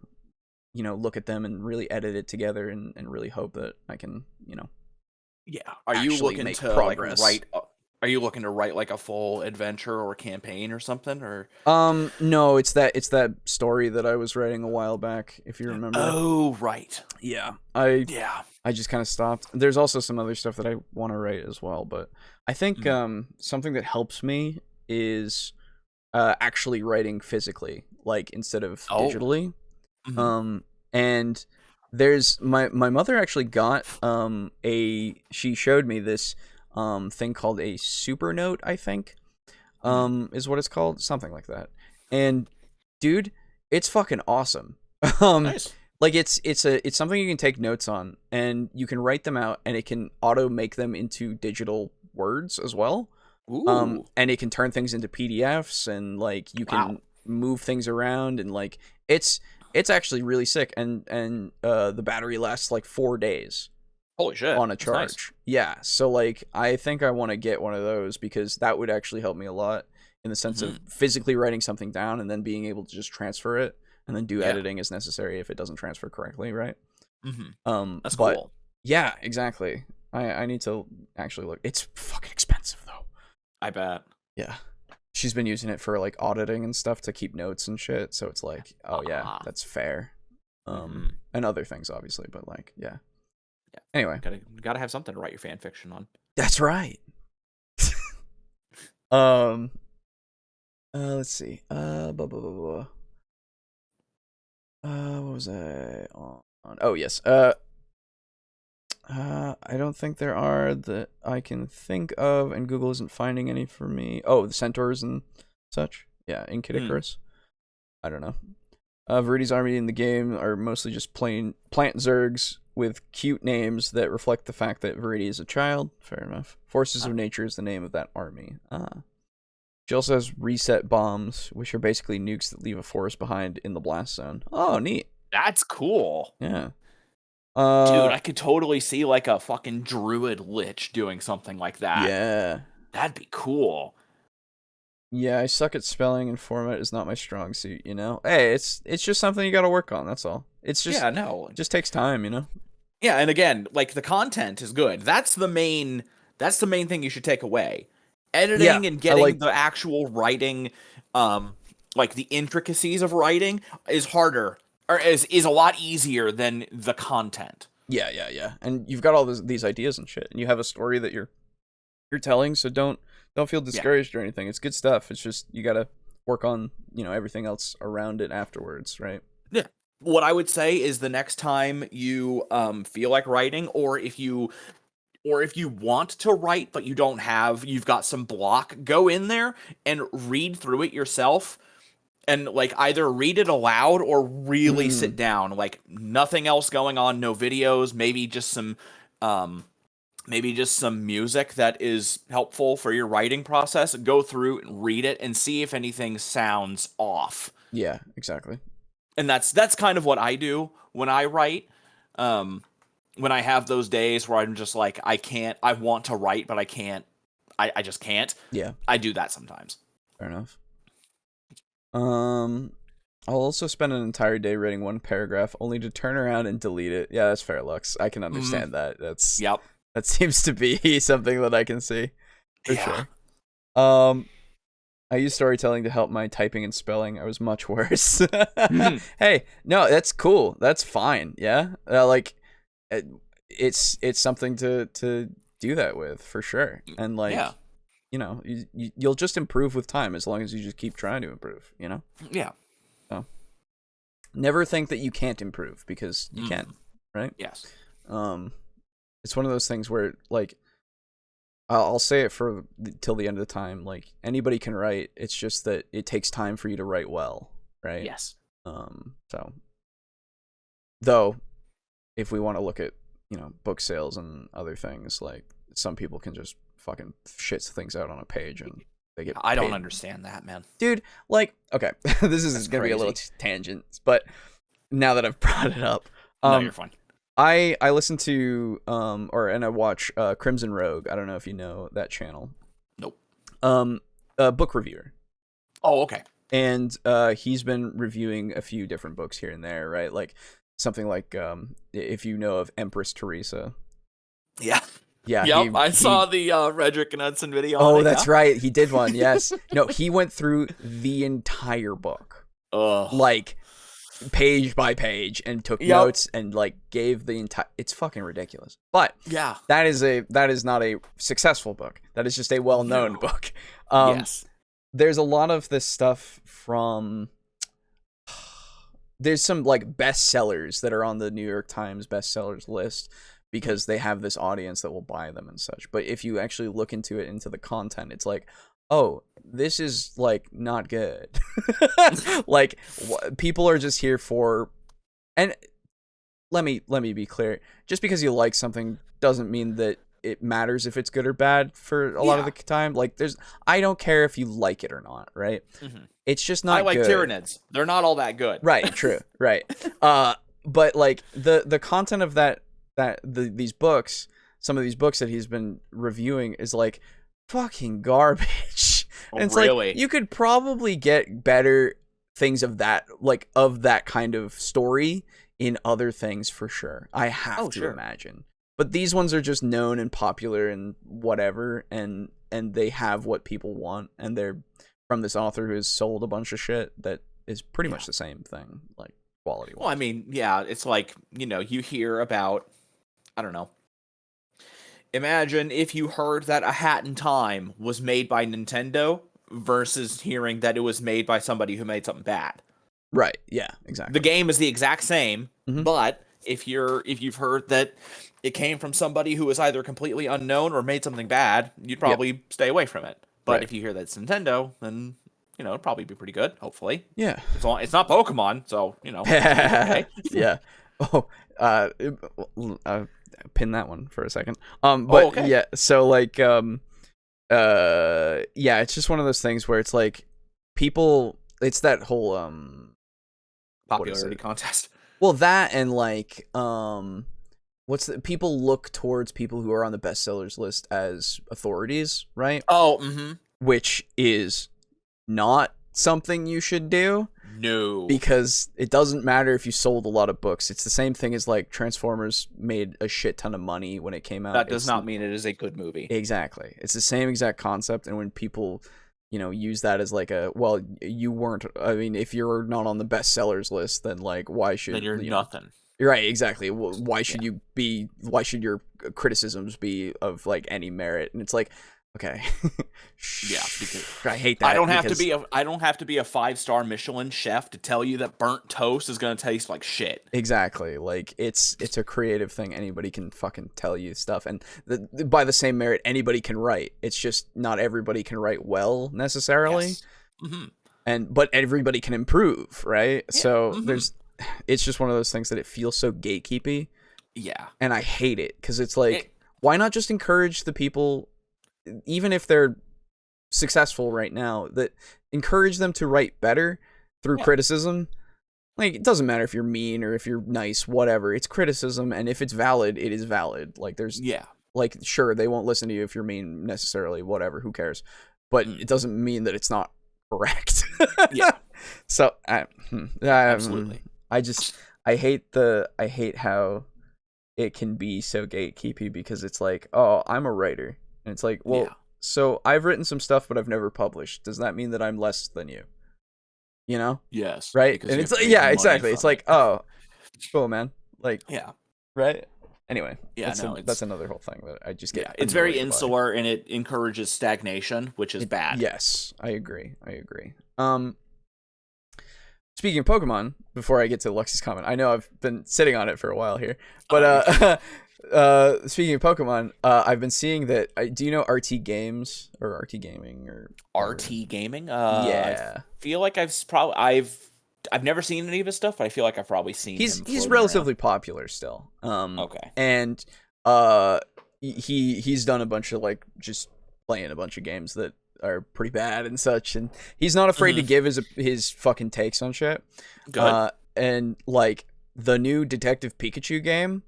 look at them and really edit it together and really hope that I can, Yeah. Are you looking to progress. Are you looking to write like a full adventure or campaign or something, or? No, it's that story that I was writing a while back, if you remember. Oh, right. Yeah. I just kind of stopped. There's also some other stuff that I want to write as well, but I think something that helps me is actually writing physically, like instead of digitally. Mm-hmm. And there's my mother actually got she showed me this thing called a super note, I think, is what it's called, something like that. And dude, it's fucking awesome. Nice. Like it's something you can take notes on, and you can write them out, and it can auto make them into digital words as well. Ooh. And it can turn things into PDFs, and like you can move things around, and like it's actually really sick. And the battery lasts like 4 days. Holy shit. On a charge. Nice. Yeah. So like I think I want to get one of those because that would actually help me a lot in the sense of physically writing something down and then being able to just transfer it and then do editing as necessary if it doesn't transfer correctly, right? That's cool. Yeah, exactly. I need to actually look. It's fucking expensive though. I bet. Yeah. She's been using it for like auditing and stuff to keep notes and shit, so it's like, oh yeah, that's fair. And other things obviously, but like, yeah. Yeah. Anyway, gotta have something to write your fan fiction on. That's right. Let's see. What was I on? Oh yes. I don't think there are that I can think of, and Google isn't finding any for me. Oh, the centaurs and such. Yeah, in Kid Icarus. I don't know. Viridi's army in the game are mostly just plain plant zergs with cute names that reflect the fact that Viridi is a child. Fair enough. Forces of Nature is the name of that army. She also has reset bombs, which are basically nukes that leave a forest behind in the blast zone. Oh, neat. That's cool. Yeah. Dude, I could totally see like a fucking druid lich doing something like that. Yeah. That'd be cool. Yeah, I suck at spelling and format is not my strong suit, you know? Hey, it's just something you gotta work on, that's all. It's just it just takes time, you know? Yeah, and again, like the content is good. That's the main thing you should take away. Editing and getting the actual writing, like the intricacies of writing is harder, or is a lot easier than the content. Yeah. And you've got all these ideas and shit, and you have a story that you're telling, so don't feel discouraged or anything. It's good stuff. It's just you gotta work on, everything else around it afterwards, right? Yeah. What I would say is the next time you feel like writing, or if you want to write but you've got some block, go in there and read through it yourself, and like either read it aloud or really sit down, like nothing else going on, no videos, maybe just some music that is helpful for your writing process. Go through and read it and see if anything sounds off. Yeah, exactly. And that's kind of what I do when I write. When I have those days where I'm just like, I want to write, but I can't. I just can't. Yeah. I do that sometimes. Fair enough. I'll also spend an entire day writing one paragraph only to turn around and delete it. Yeah, that's fair, Lux. I can understand that. That seems to be something that I can see. For sure. I use storytelling to help my typing and spelling. I was much worse. Hey, no, that's cool. That's fine. Yeah. It's something to do that with, for sure. And you'll just improve with time as long as you just keep trying to improve, Yeah. So never think that you can't improve, because you can, right? Yes. It's one of those things where, like, I'll say it till the end of the time. Like, anybody can write. It's just that it takes time for you to write well, right? Yes. So, though, if we want to look at, book sales and other things, like, some people can just fucking shit things out on a page and they get I don't paid. understand that, man. Like, okay, this is going to be a little tangent, but now that I've brought it up. No, you're fine. I listen to and I watch Crimson Rogue. I don't know if you know that channel. Nope. A book reviewer. Oh, okay. And he's been reviewing a few different books here and there, right? Like something like if you know of Empress Teresa. Yeah. Yeah. Yep, I saw the Redrick and Hudson video. Oh, that's right. He did one. Yes. No, he went through the entire book. Like page by page, and took notes and like gave the entire. It's fucking ridiculous. But yeah, that is not a successful book. That is just a well-known book. Yes. There's a lot of this stuff from. There's some like bestsellers that are on the New York Times bestsellers list because they have this audience that will buy them and such. But if you actually look into the content, it's like, oh, this is like not good. Like people are just here for, and let me be clear. Just because you like something doesn't mean that it matters if it's good or bad for a lot of the time. Like I don't care if you like it or not, right? Mm-hmm. It's just not good. I like Tyranids. They're not all that good. Right, true, right. But like the content of these books, some of these books that he's been reviewing is like fucking garbage. And it's really? Like you could probably get better things of that kind of story in other things for sure. I have to imagine. But these ones are just known and popular and whatever, and they have what people want, and they're from this author who has sold a bunch of shit that is pretty much the same thing, like quality wise. Well, I mean, yeah, it's like, you hear about, I don't know. Imagine if you heard that A Hat in Time was made by Nintendo versus hearing that it was made by somebody who made something bad. Right, yeah, exactly. The game is the exact same, but if you've heard that it came from somebody who was either completely unknown or made something bad, you'd probably stay away from it. But if you hear that it's Nintendo, then it'd probably be pretty good. Hopefully, Yeah. It's not Pokemon, so okay. Yeah. Oh, pin that one for a second. Okay. Yeah. So like, yeah, it's just one of those things where it's like people. It's that whole Popularity contest. Well, that and like people look towards people who are on the bestsellers list as authorities, right? Oh, mm-hmm. Which is not something you should do. No. Because it doesn't matter if you sold a lot of books. It's the same thing as like Transformers made a shit ton of money when it came out. That does not mean it is a good movie. Exactly. It's the same exact concept, and when people use that as like you weren't, I mean, if you're not on the bestsellers list, then like why should then you're nothing. Right, exactly. Why should why should your criticisms be of like any merit? And it's like, okay. Yeah, because I hate that. I don't have to be a 5-star Michelin chef to tell you that burnt toast is going to taste like shit. Exactly. Like it's a creative thing. Anybody can fucking tell you stuff, and by the same merit, anybody can write. It's just not everybody can write well necessarily. Yes. Mm-hmm. But everybody can improve, right? Yeah. So Mm-hmm. it's just one of those things that it feels so gatekeepy. Yeah. And I hate it because it's like, why not just encourage the people, even if they're successful right now, that encourage them to write better through criticism. Like, it doesn't matter if you're mean or if you're nice, whatever. It's criticism, and if it's valid, it is valid. Like, there's like, sure, they won't listen to you if you're mean necessarily, whatever, who cares? But it doesn't mean that it's not correct. Yeah. So absolutely. I hate how it can be so gatekeepy, because it's like, oh, I'm a writer, and it's like, well, so I've written some stuff, but I've never published. Does that mean that I'm less than you? Yes. Right. And it's like, yeah, exactly. It's like, oh, cool, man. Like, yeah. Right. Anyway. Yeah. That's another whole thing that I just get. Yeah. It's very insular, and it encourages stagnation, which is bad. Yes, I agree. Speaking of Pokemon, before I get to Lux's comment, I know I've been sitting on it for a while here, but speaking of Pokemon, I've been seeing that. Do you know RT Games or RT Gaming or RT Gaming? Yeah, I feel like I've never seen any of his stuff, but I feel like I've probably seen him. He's relatively popular still. Okay, and he's done a bunch of like just playing a bunch of games that are pretty bad and such, and he's not afraid to give his fucking takes on shit. Good. And like the new Detective Pikachu game,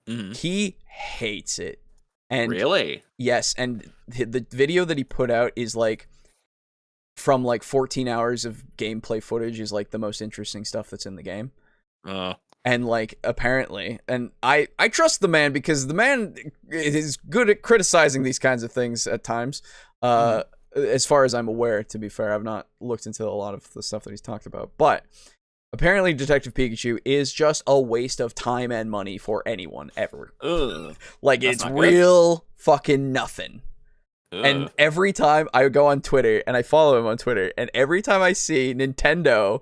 Mm-hmm. he hates it. And really? Yes, and the video that he put out is like from like 14 hours of gameplay footage is like the most interesting stuff that's in the game. And like apparently, and I trust the man, because the man is good at criticizing these kinds of things at times. As far as I'm aware, to be fair, I've not looked into a lot of the stuff that he's talked about, but apparently Detective Pikachu is just a waste of time and money for anyone ever. Like, it's real fucking nothing. And every time I go on Twitter, and I follow him on Twitter, and every time I see Nintendo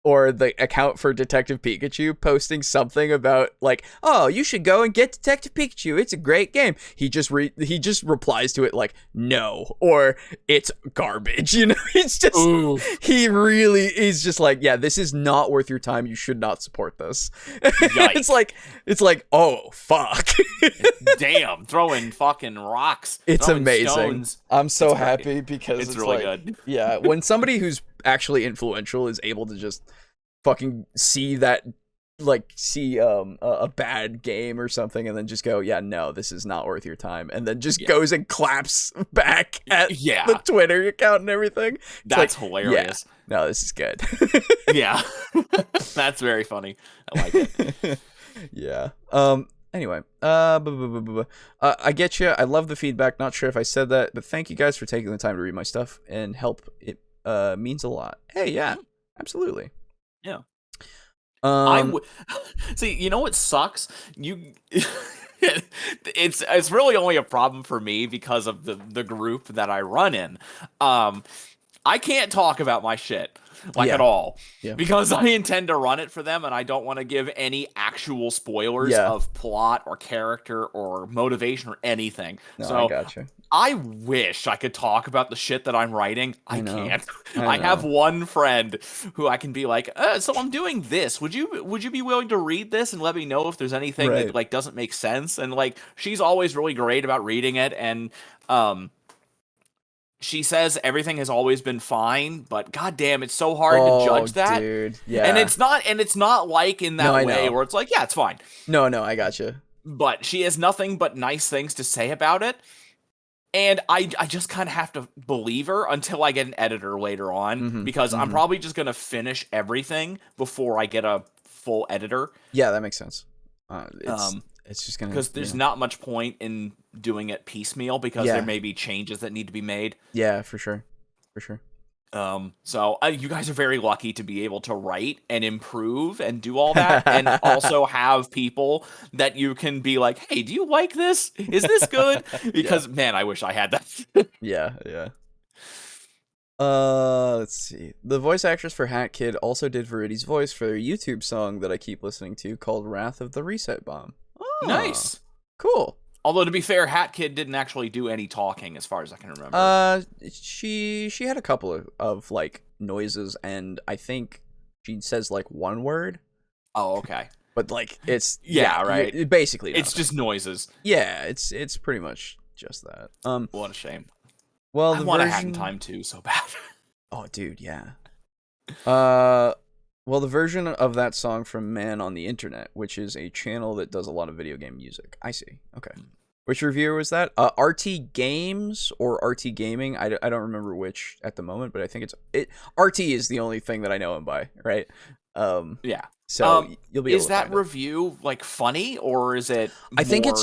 or the account for Detective Pikachu posting something about like, oh, you should go and get Detective Pikachu, it's a great game, he just replies to it like, no, or it's garbage, it's just he really is just like, yeah, this is not worth your time, you should not support this. it's like oh fuck. Damn, throwing fucking rocks, it's amazing. Stones. I'm so happy because it's really like, good. Yeah, when somebody who's actually influential is able to just fucking see that, like, see a bad game or something, and then just go, yeah, no, this is not worth your time, and then just goes and claps back at the Twitter account and everything. That's like, hilarious. Yeah, no, this is good. Yeah. That's very funny. I like it. Yeah. Anyway, I get you. I love the feedback. Not sure if I said that, but thank you guys for taking the time to read my stuff and help. It means a lot. Hey, yeah, absolutely. Yeah. See, you know what sucks? It's really only a problem for me because of the group that I run in. I can't talk about my shit at all because I intend to run it for them, and I don't want to give any actual spoilers of plot or character or motivation or anything. No, so I gotcha. I wish I could talk about the shit that I'm writing. I can't. I have one friend who I can be like, so I'm doing this. Would you be willing to read this and let me know if there's anything that like doesn't make sense? And like she's always really great about reading it, and she says everything has always been fine, but goddamn, it's so hard to judge that. Dude. Yeah. And it's not like in that way where it's like, yeah, it's fine. No, I gotcha. But she has nothing but nice things to say about it. And I just kind of have to believe her until I get an editor later on, because I'm probably just going to finish everything before I get a full editor. Yeah, that makes sense. It's just going to... Because there's not much point in doing it piecemeal, because there may be changes that need to be made. Yeah, for sure. So you guys are very lucky to be able to write and improve and do all that, and also have people that you can be like, hey, do you like this? Is this good? Because man, I wish I had that. Yeah. Let's see. The voice actress for Hat Kid also did Verity's voice for their YouTube song that I keep listening to called Wrath of the Reset Bomb. Oh, nice. Cool. Although, to be fair, Hat Kid didn't actually do any talking, as far as I can remember. She had a couple of like noises, and I think she says like one word. Oh, okay. But like it's right. Basically, it's just noises. Yeah, it's pretty much just that. What a shame. Well, I want a Hat in Time 2 so bad. Oh, dude, yeah. Well, the version of that song from Man on the Internet, which is a channel that does a lot of video game music. I see. Okay. Which reviewer was that? RT Games or RT Gaming? I don't remember which at the moment, but I think it's RT is the only thing that I know him by, right? Yeah. So you'll be able to Is that find review like funny, or is it I think it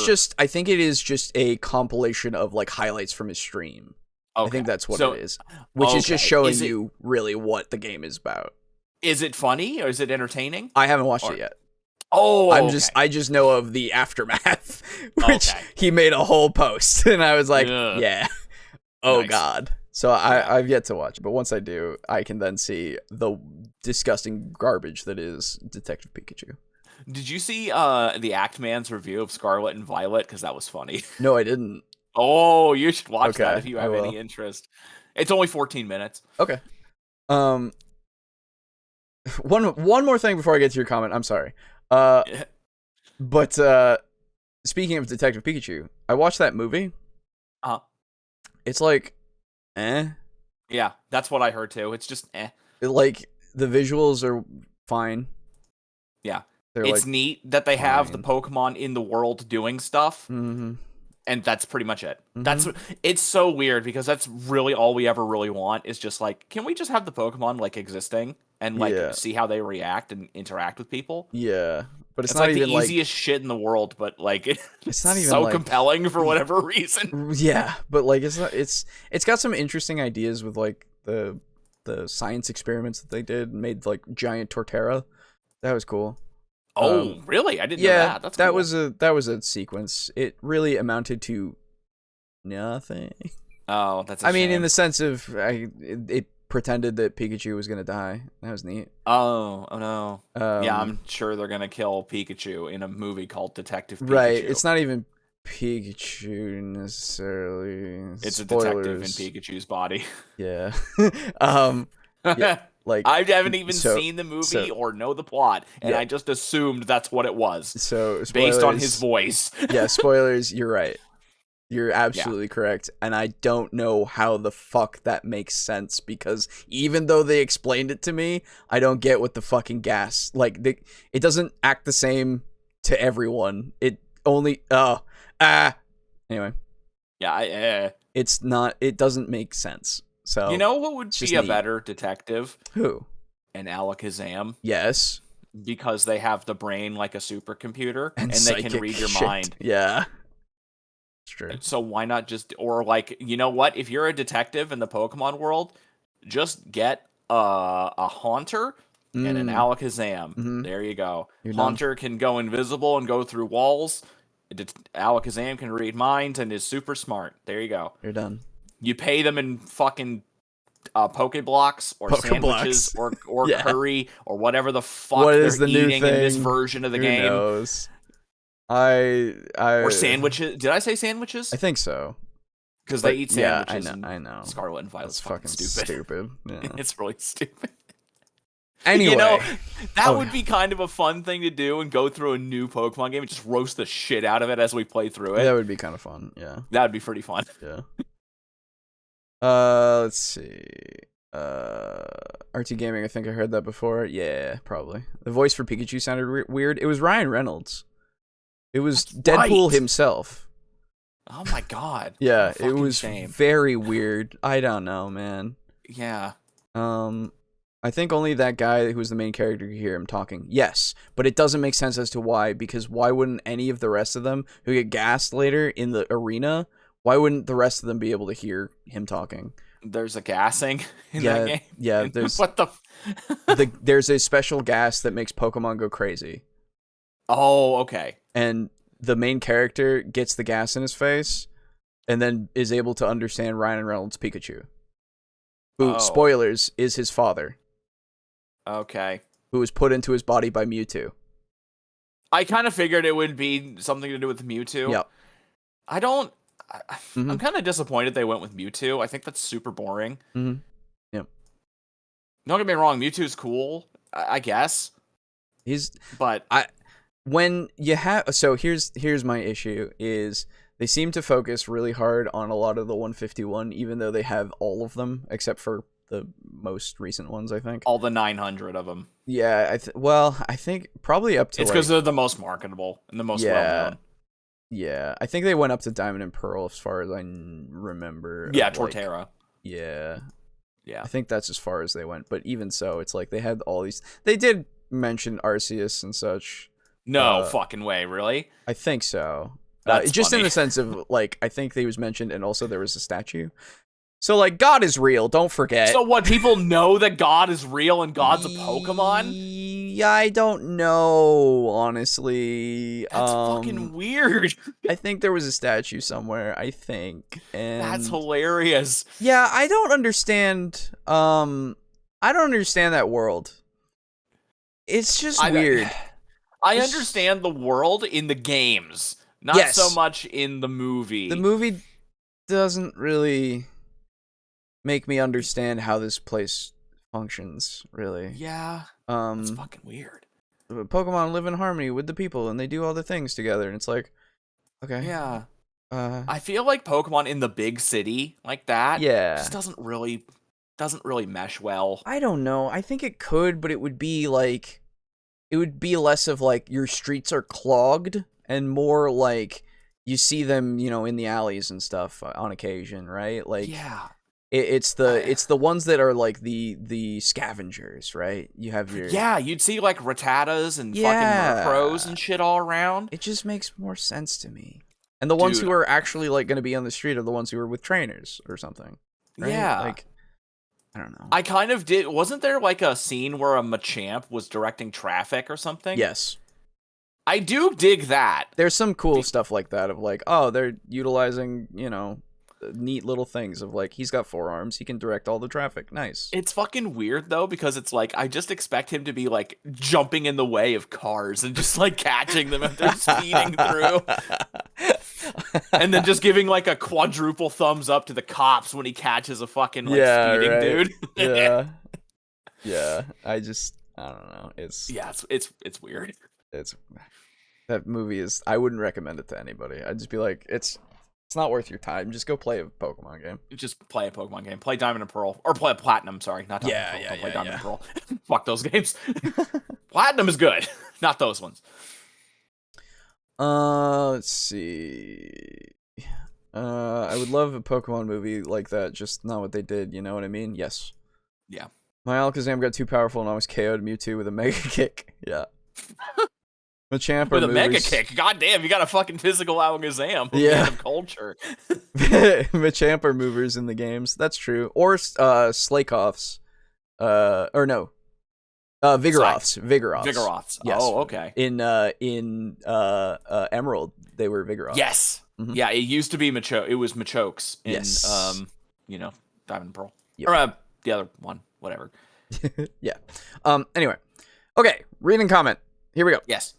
is just a compilation of like highlights from his stream. Okay. I think that's what it is. Which is just showing you really what the game is about. Is it funny or is it entertaining? I haven't watched it yet. Oh, I just know of the aftermath, which he made a whole post, and I was like, yeah, nice. God. So I've yet to watch it, but once I do, I can then see the disgusting garbage that is Detective Pikachu. Did you see the Act Man's review of Scarlet and Violet? Because that was funny. No, I didn't. Oh, you should watch that if you have any interest. It's only 14 minutes. Okay. One more thing before I get to your comment. I'm sorry. But speaking of Detective Pikachu, I watched that movie. It's like, Yeah, that's what I heard too. It's just Like the visuals are fine. Yeah, it's neat that they have the Pokemon in the world doing stuff. Mm-hmm. And that's pretty much it. It's so weird because that's really all we ever really want is just like, can we just have the Pokemon like existing and like see how they react and interact with people? Yeah, but it's not even the easiest shit in the world, but like it's not even so compelling for whatever reason. Yeah, but like it's got some interesting ideas with like the science experiments that they did and made like giant Torterra. That was cool. Oh, really? I didn't know that. That's cool. That was a sequence. It really amounted to nothing. Oh, that's a shame. mean, in the sense of it pretended that Pikachu was gonna die. That was neat. Oh no. Yeah, I'm sure they're gonna kill Pikachu in a movie called Detective Pikachu. Right. It's not even Pikachu necessarily. It's a detective in Pikachu's body. Yeah. Yeah. Like I haven't even seen the movie or know the plot, and I just assumed that's what it was. So based on his voice. Yeah, spoilers. You're right. You're absolutely correct, and I don't know how the fuck that makes sense because even though they explained it to me, I don't get what the fucking gas like. It doesn't act the same to everyone. It only anyway. Yeah, it's not. It doesn't make sense. So you know what would be a better detective? Who? An Alakazam. Yes. Because they have the brain like a supercomputer, and they can read your mind. Yeah. It's true. So why not just, or like, you know what? If you're a detective in the Pokemon world, just get a Haunter and an Alakazam. Mm-hmm. There you go. You're Haunter can go invisible and go through walls. Alakazam can read minds and is super smart. There you go. You're done. You pay them in fucking Pokeblocks or sandwiches or Yeah. curry or whatever the fuck What they're is the new eating in this thing? version of the Who game. knows? Or sandwiches. Did I say sandwiches? I think so. Because they eat sandwiches. Yeah, I know. Scarlet and Violet's fucking stupid. Yeah. It's really stupid. Anyway, You know, that would be kind of a fun thing to do and go through a new Pokemon game and just roast the shit out of it as we play through it. that would be kind of fun. Yeah. That would be pretty fun. Yeah. Let's see. RT Gaming, I think I heard that before. Yeah, probably. The voice for Pikachu sounded weird. It was Ryan Reynolds. It was That's Deadpool right. himself. Oh my god. Yeah, What a it fucking was shame. very weird. I don't know, man. Yeah. I think only that guy who was the main character could hear him talking. Yes, but it doesn't make sense as to why, because why wouldn't any of the rest of them who get gassed later in the arena, why wouldn't the rest of them be able to hear him talking? There's a gassing in that game. Yeah, there's what the there's a special gas that makes Pokemon go crazy. Oh, okay. And the main character gets the gas in his face and then is able to understand Ryan Reynolds' Pikachu. Who, spoilers, is his father. Okay. Who was put into his body by Mewtwo. I kind of figured it would be something to do with Mewtwo. Yep. I'm kind of disappointed they went with Mewtwo. I think that's super boring. Mm-hmm. Yep. Don't get me wrong, Mewtwo's cool, I guess. But when you have, so here's my issue is they seem to focus really hard on a lot of the 151, even though they have all of them except for the most recent ones, I think. All the 900 of them. Yeah, I think probably up to it's because they're the most marketable and the most well-known. Yeah, I think they went up to Diamond and Pearl as far as I remember. Yeah, Torterra. Yeah. Yeah. I think that's as far as they went, but even so, it's like they had all these. They did mention Arceus and such. No fucking way, really? I think so. That's just funny. in the sense of, like, I think they was mentioned, and also there was a statue. So, like, God is real, don't forget. So what, people know that God is real and God's a Pokemon? Yeah, I don't know, honestly. That's fucking weird. I think there was a statue somewhere, I think. And that's hilarious. Yeah, I don't understand that world. It's just weird. I understand the world in the games, not so much in the movie. The movie doesn't really make me understand how this place functions, really. Yeah. It's fucking weird. Pokemon live in harmony with the people, and they do all the things together, and it's like, okay. Yeah. I feel like Pokemon in the big city like that just doesn't really mesh well. I don't know. I think it could, but it would be like, it would be less of like your streets are clogged and more like you see them, you know, in the alleys and stuff on occasion, right? Like, yeah. It's the ones that are like the scavengers, right? You have your you'd see like Rattatas and fucking Murkrows and shit all around. It just makes more sense to me. And the ones who are actually like going to be on the street are the ones who are with trainers or something. Right? Yeah, like I don't know. I kind of did. Wasn't there like a scene where a Machamp was directing traffic or something? Yes. I do dig that. There's some cool stuff like that of like, oh, they're utilizing, you know, neat little things of like, he's got 4 arms, he can direct all the traffic. Nice. It's fucking weird though, because it's like I just expect him to be like jumping in the way of cars and just like catching them if they're speeding through. And then just giving like a quadruple thumbs up to the cops when he catches a fucking like speeding dude. Yeah. I don't know. It's weird. It's that movie is, I wouldn't recommend it to anybody. I'd just be like, it's not worth your time. Just go play a Pokemon game. Just play a Pokemon game. Play Diamond and Pearl. Or play Platinum, sorry. Not Diamond and Pearl. Don't play Diamond and Pearl. Fuck those games. Platinum is good. Not those ones. Let's see. I would love a Pokemon movie like that, just not what they did, you know what I mean? Yes. Yeah. My Alakazam got too powerful and almost KO'd Mewtwo with a Mega Kick. Yeah. Machamp with a Mega Kick. God damn, you got a fucking physical Alakazam. Yeah. Of culture. Machamp are movers in the games. That's true. Or Slakoths. Or no. Vigoroths. Vigoroths. Yes. Oh, okay. In Emerald, they were Vigoroths. Yes. Mm-hmm. Yeah, it used to be It was Machokes in yes. Diamond and Pearl. Yep. Or the other one, whatever. Yeah. Anyway. Okay, reading comment. Here we go. Yes.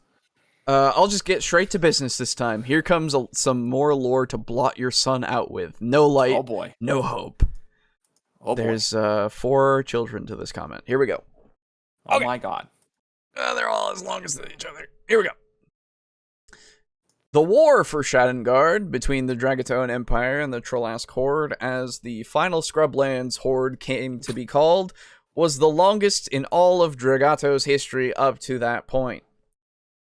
I'll just get straight to business this time. Here comes some more lore to blot your sun out with. No light. Oh boy. No hope. Oh boy. There's 4 children to this comment. Here we go. Oh Okay. my god. They're all as long as each other. Here we go. The war for Shadowguard between the Dragatoan Empire and the Trolask Horde, as the final Scrublands Horde came to be called, was the longest in all of Dragato's history up to that point.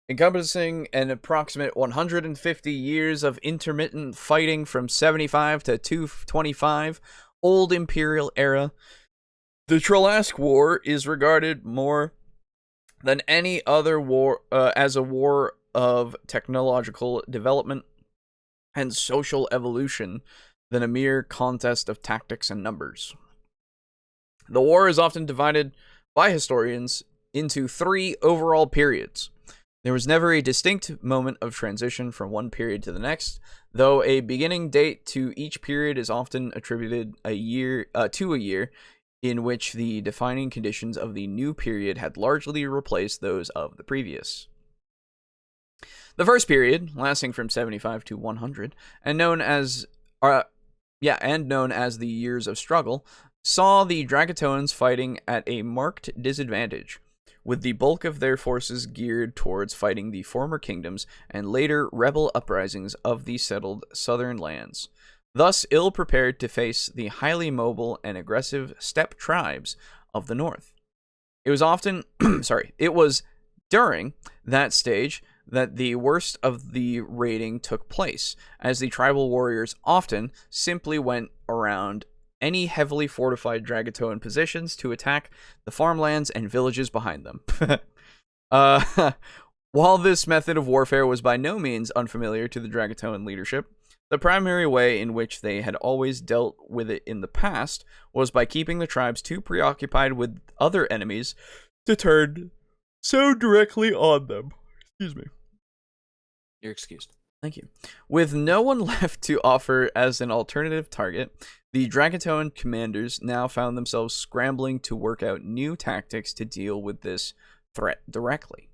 Encompassing an approximate 150 years of intermittent fighting from 75 to 225, Old Imperial era, the Trolask War is regarded more than any other war as a war of technological development and social evolution than a mere contest of tactics and numbers. The war is often divided by historians into 3 overall periods. There was never a distinct moment of transition from one period to the next, though a beginning date to each period is often attributed to a year in which the defining conditions of the new period had largely replaced those of the previous. The first period, lasting from 75 to 100, and known as the Years of Struggle, saw the Dragatoans fighting at a marked disadvantage, with the bulk of their forces geared towards fighting the former kingdoms and later rebel uprisings of the settled southern lands, thus ill-prepared to face the highly mobile and aggressive steppe tribes of the north. It was during that stage that the worst of the raiding took place, as the tribal warriors often simply went around any heavily fortified Dragatoan positions to attack the farmlands and villages behind them. While this method of warfare was by no means unfamiliar to the Dragatoan leadership, the primary way in which they had always dealt with it in the past was by keeping the tribes too preoccupied with other enemies to turn so directly on them. Excuse me. You're excused. Thank you. With no one left to offer as an alternative target, the Dragatoan commanders now found themselves scrambling to work out new tactics to deal with this threat directly.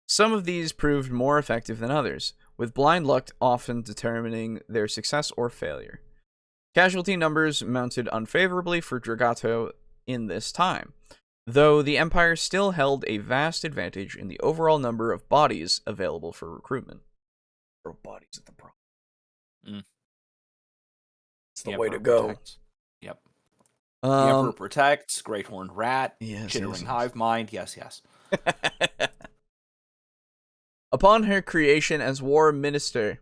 Some of these proved more effective than others, with blind luck often determining their success or failure. Casualty numbers mounted unfavorably for Dragato in this time, though the Empire still held a vast advantage in the overall number of bodies available for recruitment. Bodies at the problem. It's the way to go. Protects. Yep. The Emperor protects, Great Horned Rat, Chittering Hive Mind, yes. Upon her creation as war minister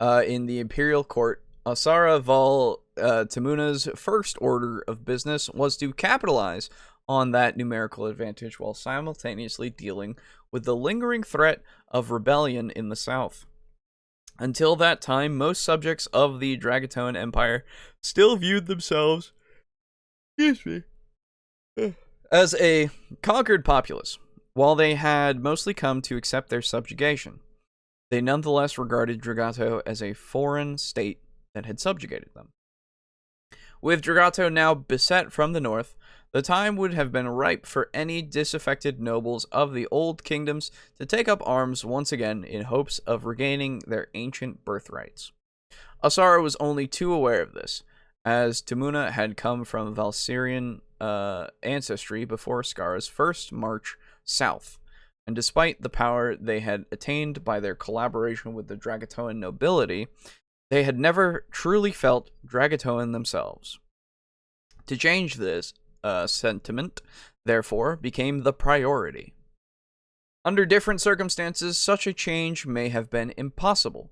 in the imperial court, Asara Val Tamuna's first order of business was to capitalize on that numerical advantage while simultaneously dealing with the lingering threat of rebellion in the south. Until that time, most subjects of the Dragatoan Empire still viewed themselves as a conquered populace. While they had mostly come to accept their subjugation, they nonetheless regarded Dragato as a foreign state that had subjugated them. With Dragato now beset from the north, the time would have been ripe for any disaffected nobles of the old kingdoms to take up arms once again in hopes of regaining their ancient birthrights. Asara was only too aware of this, as Tamuna had come from Valsyrian ancestry before Skara's first march south, and despite the power they had attained by their collaboration with the Dragatoan nobility, they had never truly felt Dragatoan themselves. To change this sentiment, therefore, became the priority. Under different circumstances, such a change may have been impossible,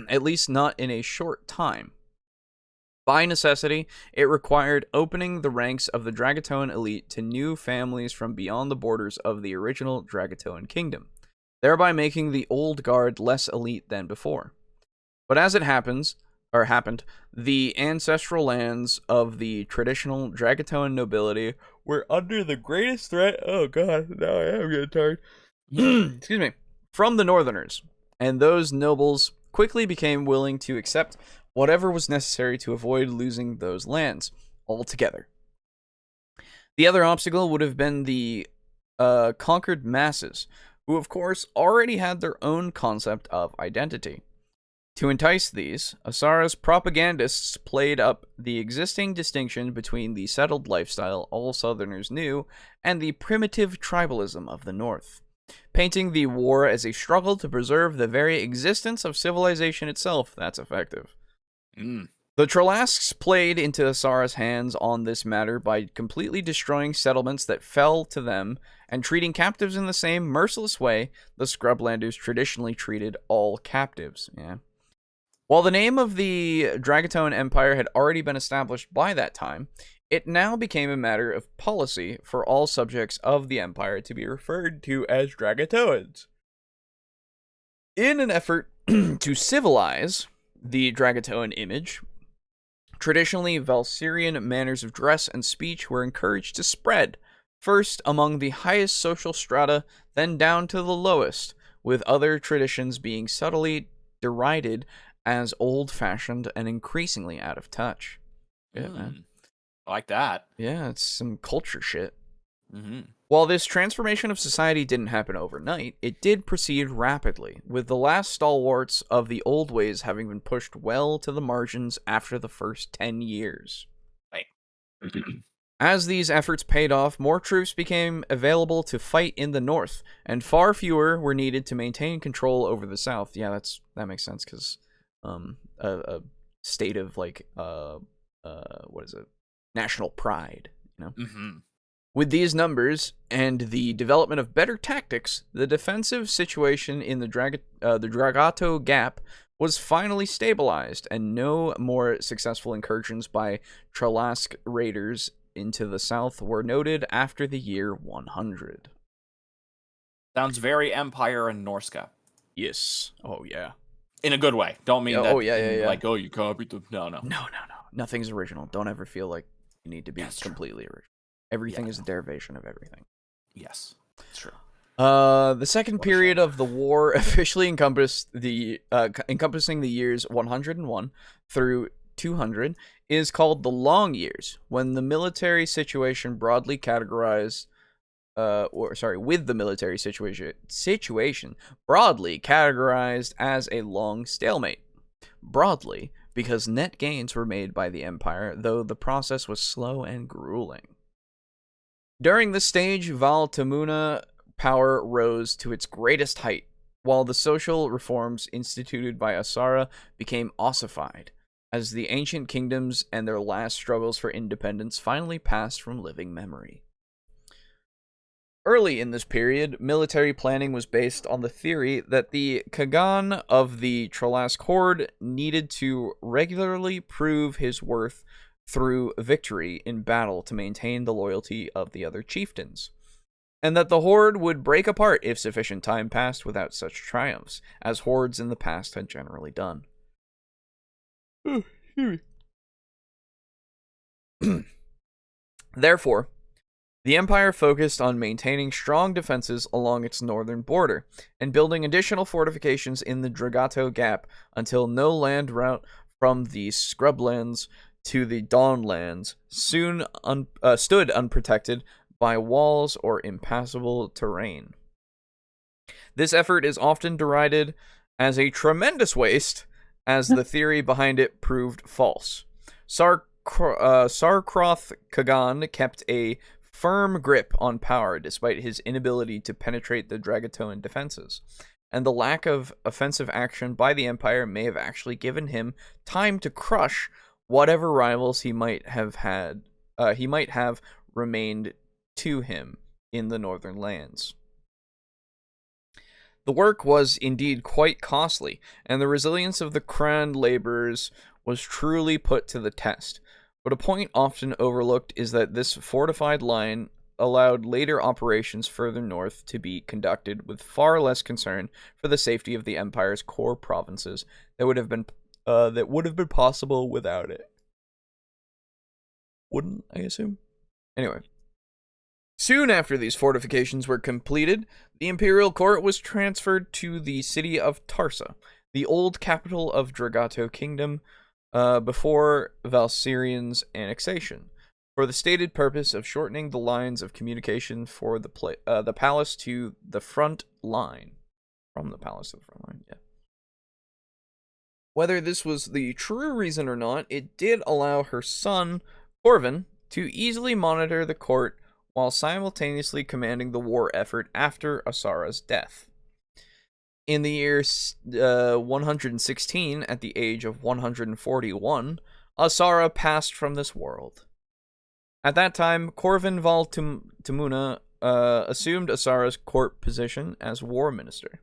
at least not in a short time. By necessity, it required opening the ranks of the Dragatoan elite to new families from beyond the borders of the original Dragatoan kingdom, thereby making the old guard less elite than before. But as it happened, the ancestral lands of the traditional Dragatoan nobility were under the greatest threat. Oh god, now I am getting tired. Excuse me. From the northerners, and those nobles quickly became willing to accept whatever was necessary to avoid losing those lands altogether. The other obstacle would have been the conquered masses, who of course already had their own concept of identity. To entice these, Asara's propagandists played up the existing distinction between the settled lifestyle all Southerners knew and the primitive tribalism of the North, painting the war as a struggle to preserve the very existence of civilization itself. That's effective. The Tralasks played into Asara's hands on this matter by completely destroying settlements that fell to them and treating captives in the same merciless way the Scrublanders traditionally treated all captives. Yeah. While the name of the Dragaton Empire had already been established by that time, it now became a matter of policy for all subjects of the Empire to be referred to as Dragatoans. In an effort to civilize the Dragatoan image, traditionally Valsyrian manners of dress and speech were encouraged to spread, first among the highest social strata, then down to the lowest, with other traditions being subtly derided as old-fashioned and increasingly out of touch. Yeah, man. I like that. Yeah, it's some culture shit. While this transformation of society didn't happen overnight, it did proceed rapidly, with the last stalwarts of the old ways having been pushed well to the margins after the first 10 years. Right. As these efforts paid off, more troops became available to fight in the north, and far fewer were needed to maintain control over the south. Yeah, that makes sense, because a state of, like, what is it? National pride, you know? With these numbers and the development of better tactics, the defensive situation in the Dragato Gap was finally stabilized, and no more successful incursions by Tralask raiders into the south were noted after the year 100. Sounds very Empire and Norska. Yes. Oh, yeah. In a good way. Don't mean that. Oh, yeah. Like, oh, you copied them. No. No. Nothing's original. Don't ever feel like you need to be completely original. Everything is a derivation of everything. Yes, it's true. The second period of the war officially encompassing the years 101 through 200 is called the Long Years, when the military situation broadly categorized, with the military situation broadly categorized as a long stalemate. Broadly, because net gains were made by the Empire, though the process was slow and grueling. During this stage, Val Tamuna power rose to its greatest height, while the social reforms instituted by Asara became ossified, as the ancient kingdoms and their last struggles for independence finally passed from living memory. Early in this period, military planning was based on the theory that the Kagan of the Tralask Horde needed to regularly prove his worth through victory in battle to maintain the loyalty of the other chieftains, and that the Horde would break apart if sufficient time passed without such triumphs, as hordes in the past had generally done. Therefore, the Empire focused on maintaining strong defenses along its northern border, and building additional fortifications in the Dragato Gap until no land route from the Scrublands to the Dawnlands soon stood unprotected by walls or impassable terrain. This effort is often derided as a tremendous waste, as the theory behind it proved false. Sarkroth Kagan kept a firm grip on power despite his inability to penetrate the Dragatoan defenses, and the lack of offensive action by the Empire may have actually given him time to crush whatever rivals he might have remained to him in the northern lands. The work was indeed quite costly, and the resilience of the crown laborers was truly put to the test. But a point often overlooked is that this fortified line allowed later operations further north to be conducted with far less concern for the safety of the Empire's core provinces that would have been possible without it. Wouldn't, I assume? Anyway. Soon after these fortifications were completed, the Imperial Court was transferred to the city of Tarsa, the old capital of Dragato Kingdom, before Valsyrian's annexation. for the stated purpose of shortening the lines of communication for the palace to the front line. From the palace to the front line, yeah. Whether this was the true reason or not, it did allow her son, Corvin, to easily monitor the court while simultaneously commanding the war effort after Asara's death. In the year 116, at the age of 141, Asara passed from this world. At that time, Corvin Val Timuna assumed Asara's court position as war minister,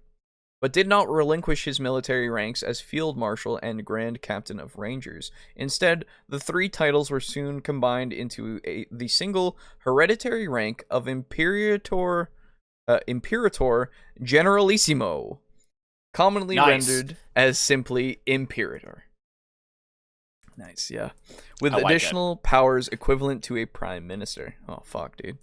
but did not relinquish his military ranks as Field Marshal and Grand Captain of Rangers. Instead, the three titles were soon combined into the single hereditary rank of Imperator Generalissimo, commonly rendered as simply Imperator. Nice, yeah. With additional powers equivalent to a prime minister. Oh, fuck, dude.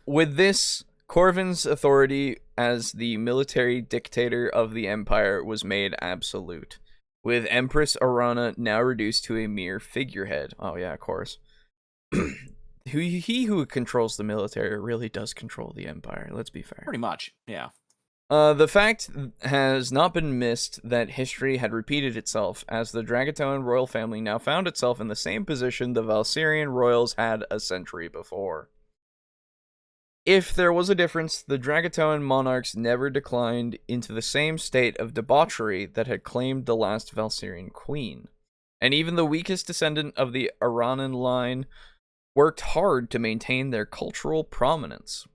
With this, Corvin's authority as the military dictator of the empire was made absolute, with Empress Arana now reduced to a mere figurehead. Oh yeah, of course. He who controls the military really does control the empire, let's be fair. Pretty much, yeah. The fact has not been missed that history had repeated itself, as the Dragatoan royal family now found itself in the same position the Valsyrian royals had a century before. If there was a difference, the Dragatoan monarchs never declined into the same state of debauchery that had claimed the last Valsyrian queen, and even the weakest descendant of the Aranan line worked hard to maintain their cultural prominence.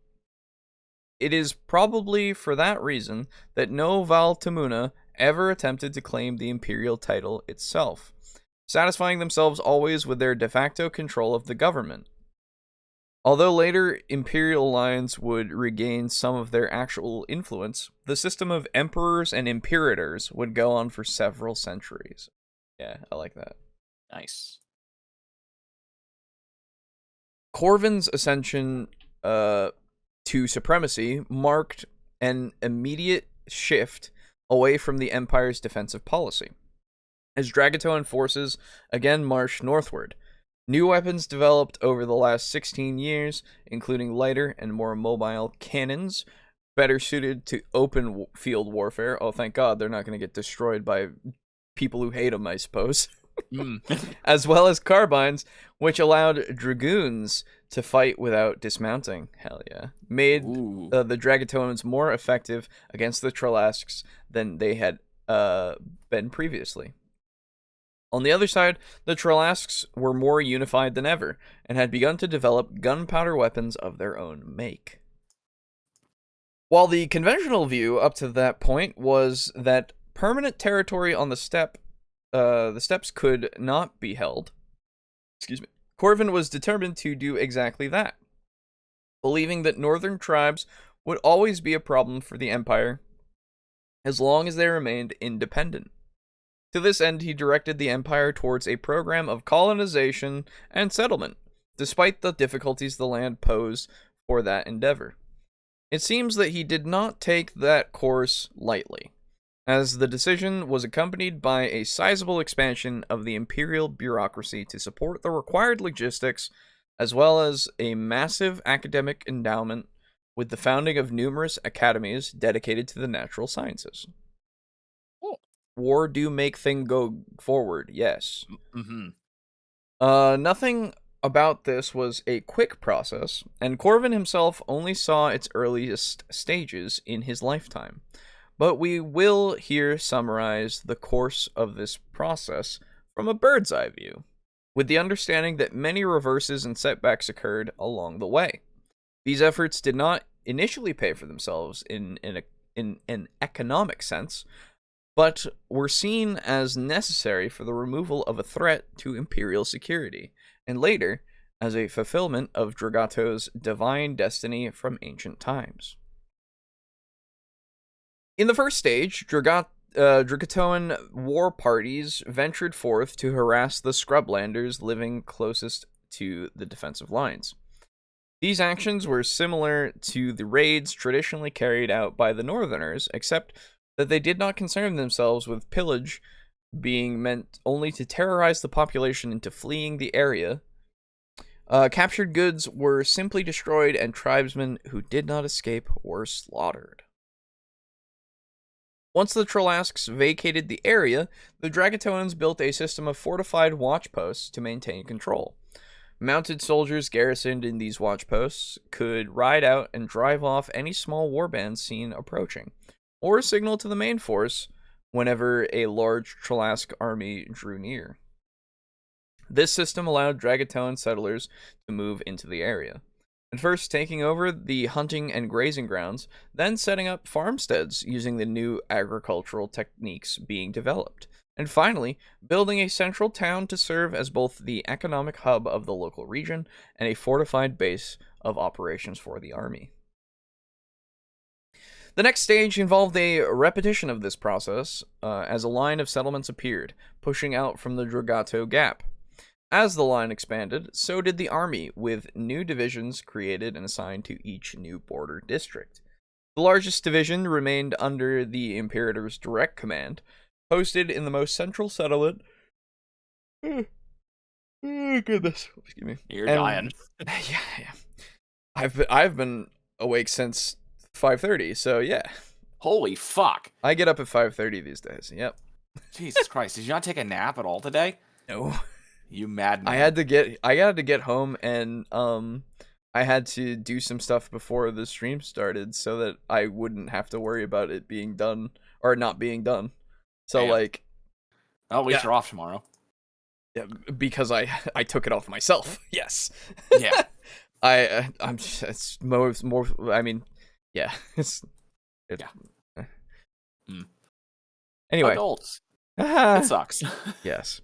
It is probably for that reason that no Val Timuna ever attempted to claim the imperial title itself, satisfying themselves always with their de facto control of the government. Although later imperial lines would regain some of their actual influence, the system of emperors and imperators would go on for several centuries. Yeah, I like that. Nice. Corvin's ascension to supremacy marked an immediate shift away from the Empire's defensive policy, as Dragatoan forces again marched northward. New weapons developed over the last 16 years, including lighter and more mobile cannons, better suited to open field warfare. Oh, thank God, they're not going to get destroyed by people who hate them, I suppose. As well as carbines, which allowed dragoons to fight without dismounting. Hell yeah. Made the Dragatoans more effective against the Tralasks than they had been previously. On the other side, the Tralasks were more unified than ever, and had begun to develop gunpowder weapons of their own make. While the conventional view up to that point was that permanent territory on the steppes could not be held, Corvin was determined to do exactly that, believing that northern tribes would always be a problem for the Empire as long as they remained independent. To this end, he directed the Empire towards a program of colonization and settlement, despite the difficulties the land posed for that endeavor. It seems that he did not take that course lightly, as the decision was accompanied by a sizable expansion of the imperial bureaucracy to support the required logistics, as well as a massive academic endowment with the founding of numerous academies dedicated to the natural sciences. War do make thing go forward, yes. Nothing about this was a quick process, and Corvin himself only saw its earliest stages in his lifetime. But we will here summarize the course of this process from a bird's eye view, with the understanding that many reverses and setbacks occurred along the way. These efforts did not initially pay for themselves in an economic sense, but were seen as necessary for the removal of a threat to imperial security, and later as a fulfillment of Dragato's divine destiny from ancient times. In the first stage, Dragatoan war parties ventured forth to harass the scrublanders living closest to the defensive lines. These actions were similar to the raids traditionally carried out by the Northerners, except that they did not concern themselves with pillage being meant only to terrorize the population into fleeing the area, Captured goods were simply destroyed, and tribesmen who did not escape were slaughtered. Once the Trolasks vacated the area, the Dragatoans built a system of fortified watch posts to maintain control. Mounted soldiers garrisoned in these watch posts could ride out and drive off any small warbands seen approaching, or signal to the main force whenever a large Trolask army drew near. This system allowed Dragatoan settlers to move into the area, at first taking over the hunting and grazing grounds, then setting up farmsteads using the new agricultural techniques being developed, and finally building a central town to serve as both the economic hub of the local region and a fortified base of operations for the army. The next stage involved a repetition of this process as a line of settlements appeared, pushing out from the Dragato Gap. As the line expanded, so did the army, with new divisions created and assigned to each new border district. The largest division remained under the Imperator's direct command, posted in the most central settlement. Goodness, excuse me. You're dying. Yeah. I've been awake since 5:30, so yeah. Holy fuck! I get up at 5:30 these days. Yep. Jesus Christ! Did you not take a nap at all today? No. You madman. I had to get home, and I had to do some stuff before the stream started so that I wouldn't have to worry about it being done or not being done. So Damn. like, well, at least you're off tomorrow. Yeah, because I took it off myself. Yes. Yeah. I'm just, it's more. I mean, yeah. Yeah. Anyway. Adults. It sucks. Yes.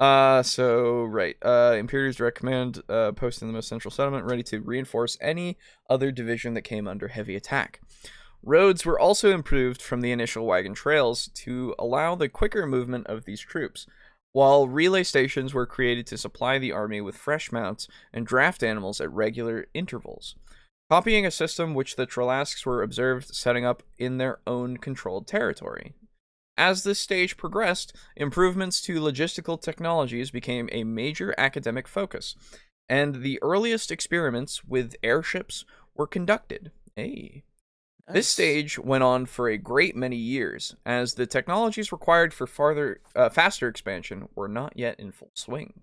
Imperior's direct command, posted in the most central settlement, ready to reinforce any other division that came under heavy attack. Roads were also improved from the initial wagon trails to allow the quicker movement of these troops, while relay stations were created to supply the army with fresh mounts and draft animals at regular intervals, copying a system which the Trolasks were observed setting up in their own controlled territory. As this stage progressed, improvements to logistical technologies became a major academic focus, and the earliest experiments with airships were conducted. Hey. Nice. This stage went on for a great many years, as the technologies required for faster expansion were not yet in full swing.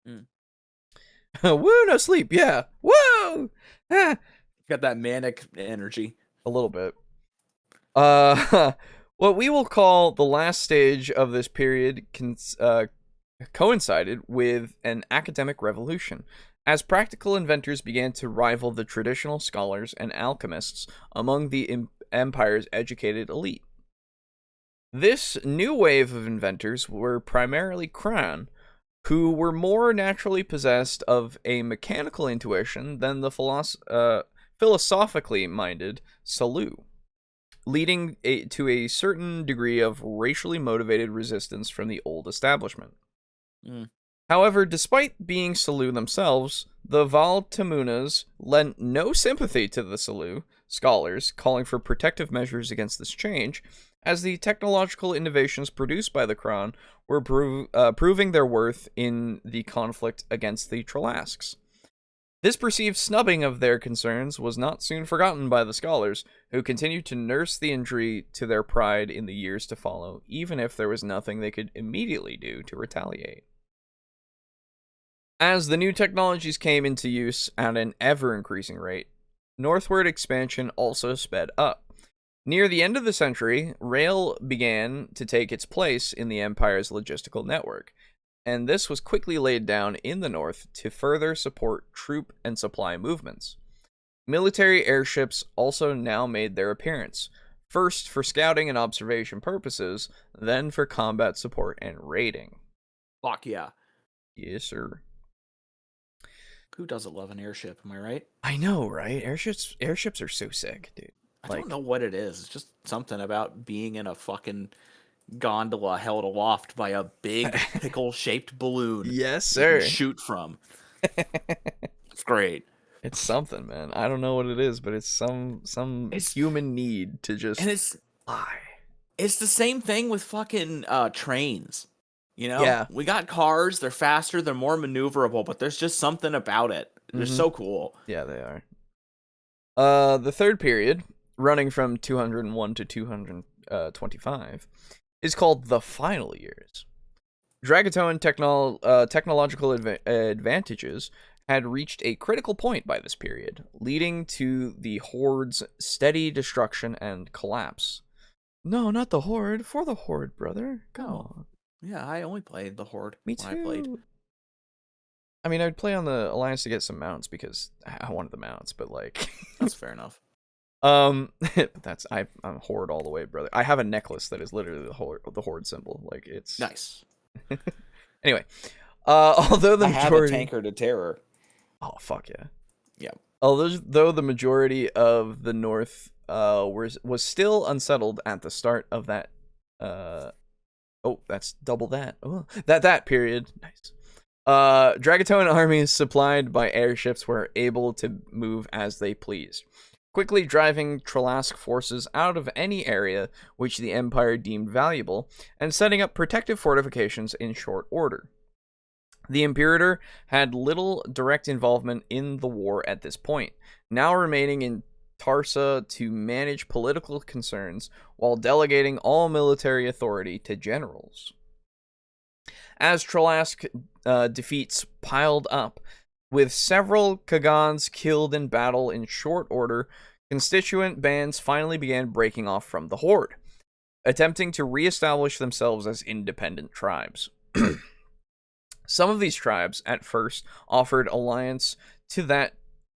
Woo, no sleep, yeah. Woo! Got that manic energy. A little bit. What we will call the last stage of this period coincided with an academic revolution, as practical inventors began to rival the traditional scholars and alchemists among the Empire's educated elite. This new wave of inventors were primarily Kran, who were more naturally possessed of a mechanical intuition than the philosophically minded Salu, leading to a certain degree of racially motivated resistance from the old establishment. However, despite being Salu themselves, the Val Tamunas lent no sympathy to the Salu scholars, calling for protective measures against this change, as the technological innovations produced by the Kran were proving their worth in the conflict against the Trolasks. This perceived snubbing of their concerns was not soon forgotten by the scholars, who continued to nurse the injury to their pride in the years to follow, even if there was nothing they could immediately do to retaliate. As the new technologies came into use at an ever-increasing rate, northward expansion also sped up. Near the end of the century, rail began to take its place in the Empire's logistical network, and this was quickly laid down in the north to further support troop and supply movements. Military airships also now made their appearance, first for scouting and observation purposes, then for combat support and raiding. Fuck yeah. Yes, sir. Who doesn't love an airship, am I right? I know, right? Airships are so sick, dude. I don't know what it is. It's just something about being in a fucking gondola held aloft by a big pickle-shaped balloon. Yes, sir. You can shoot from. It's great. It's something, man. I don't know what it is, but it's some human need to just fly. It's the same thing with fucking trains. You know, Yeah. we got cars. They're faster. They're more maneuverable, but there's just something about it. They're so cool. Yeah, they are. The third period, running from 201 to 225, is called the Final Years. Dragatoan technological advantages had reached a critical point by this period, leading to the Horde's steady destruction and collapse. No, not the Horde. For the Horde, brother. Come on. Yeah, I only played the Horde. Me too. When I played. I mean, I'd play on the Alliance to get some mounts because I wanted the mounts, but like... That's fair enough. But I'm Horde all the way, brother. I have a necklace that is literally the Horde symbol. Like, it's... Nice. Anyway, although the I have a Tankard of Terror. Oh, fuck yeah. Yeah. Although the majority of the North was still unsettled at the start of that that's double that. Oh, that period. Nice. Dragatoan armies supplied by airships were able to move as they pleased, quickly driving Tralask forces out of any area which the Empire deemed valuable and setting up protective fortifications in short order. The Imperator had little direct involvement in the war at this point, now remaining in Tarsa to manage political concerns while delegating all military authority to generals. As Tralask defeats piled up, with several Khagans killed in battle in short order, constituent bands finally began breaking off from the Horde, attempting to re-establish themselves as independent tribes. Some of these tribes, at first, offered alliance to the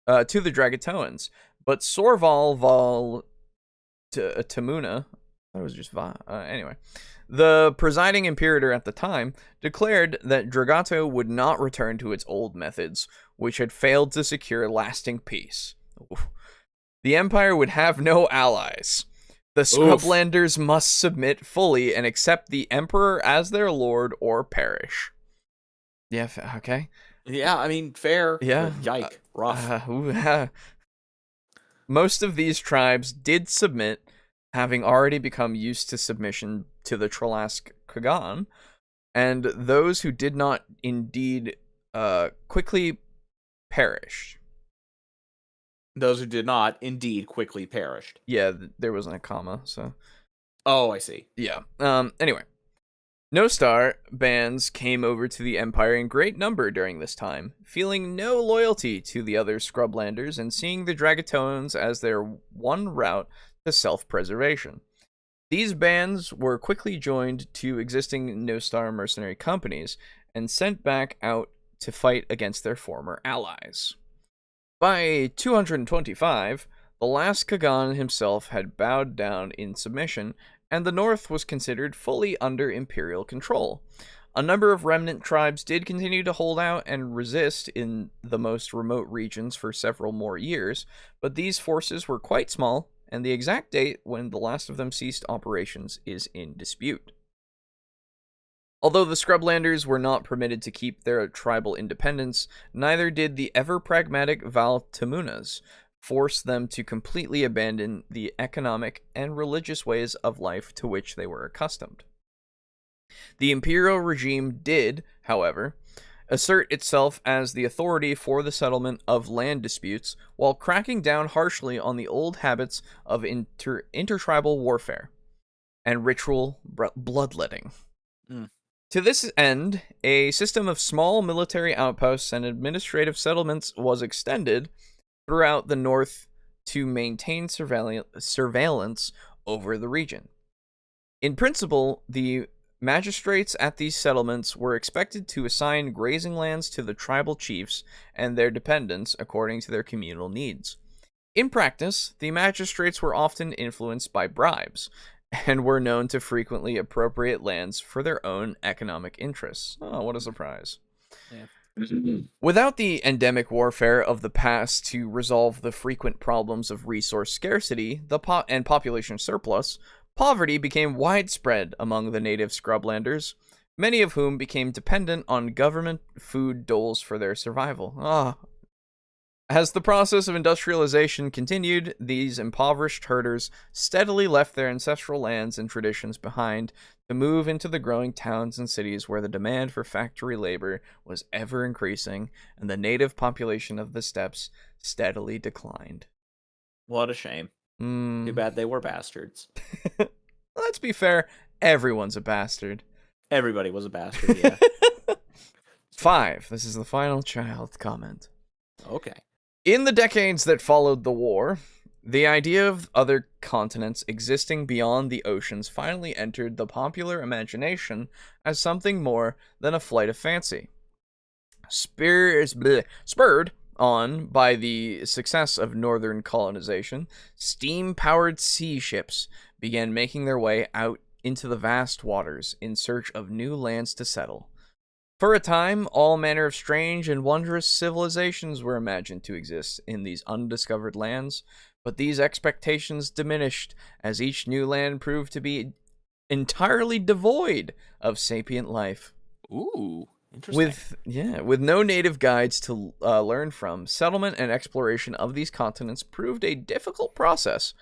Dragatoans, but Sorval Val Tamuna, that was just anyway, the presiding imperator at the time declared that Dragato would not return to its old methods, which had failed to secure lasting peace. Oof. The Empire would have no allies. The Scrublanders must submit fully and accept the Emperor as their lord or perish. Yeah, okay. Yeah, I mean, fair. Yeah. Yike. Rough. Most of these tribes did submit, having already become used to submission to the Tralask Khagan, and those who did not indeed quickly perished. Those who did not indeed quickly perished. Yeah, there wasn't a comma, so... Oh, I see. Yeah. Anyway. No-Star bands came over to the Empire in great number during this time, feeling no loyalty to the other Scrublanders and seeing the Dragatoans as their one route to self-preservation. These bands were quickly joined to existing No-Star mercenary companies and sent back out to fight against their former allies. By 225, the last Khagan himself had bowed down in submission, and the north was considered fully under imperial control. A number of remnant tribes did continue to hold out and resist in the most remote regions for several more years, but these forces were quite small, and the exact date when the last of them ceased operations is in dispute. Although the Scrublanders were not permitted to keep their tribal independence, neither did the ever-pragmatic Val Tamunas force them to completely abandon the economic and religious ways of life to which they were accustomed. The imperial regime did, however, assert itself as the authority for the settlement of land disputes while cracking down harshly on the old habits of intertribal warfare and ritual bloodletting. To this end, a system of small military outposts and administrative settlements was extended throughout the north to maintain surveillance over the region. In principle, the magistrates at these settlements were expected to assign grazing lands to the tribal chiefs and their dependents according to their communal needs. In practice, the magistrates were often influenced by bribes, and were known to frequently appropriate lands for their own economic interests. Oh, what a surprise. Yeah. Without the endemic warfare of the past to resolve the frequent problems of resource scarcity and population surplus, poverty became widespread among the native Scrublanders, many of whom became dependent on government food doles for their survival. As the process of industrialization continued, these impoverished herders steadily left their ancestral lands and traditions behind to move into the growing towns and cities where the demand for factory labor was ever increasing and the native population of the steppes steadily declined. What a shame. Too bad they were bastards. Let's be fair, everyone's a bastard. Everybody was a bastard, yeah. 5. This is the final child comment. Okay. In the decades that followed the war, the idea of other continents existing beyond the oceans finally entered the popular imagination as something more than a flight of fancy. Spurred on by the success of northern colonization, steam-powered sea ships began making their way out into the vast waters in search of new lands to settle. For a time, all manner of strange and wondrous civilizations were imagined to exist in these undiscovered lands, but these expectations diminished as each new land proved to be entirely devoid of sapient life. Ooh, interesting. With no native guides to learn from, settlement and exploration of these continents proved a difficult process,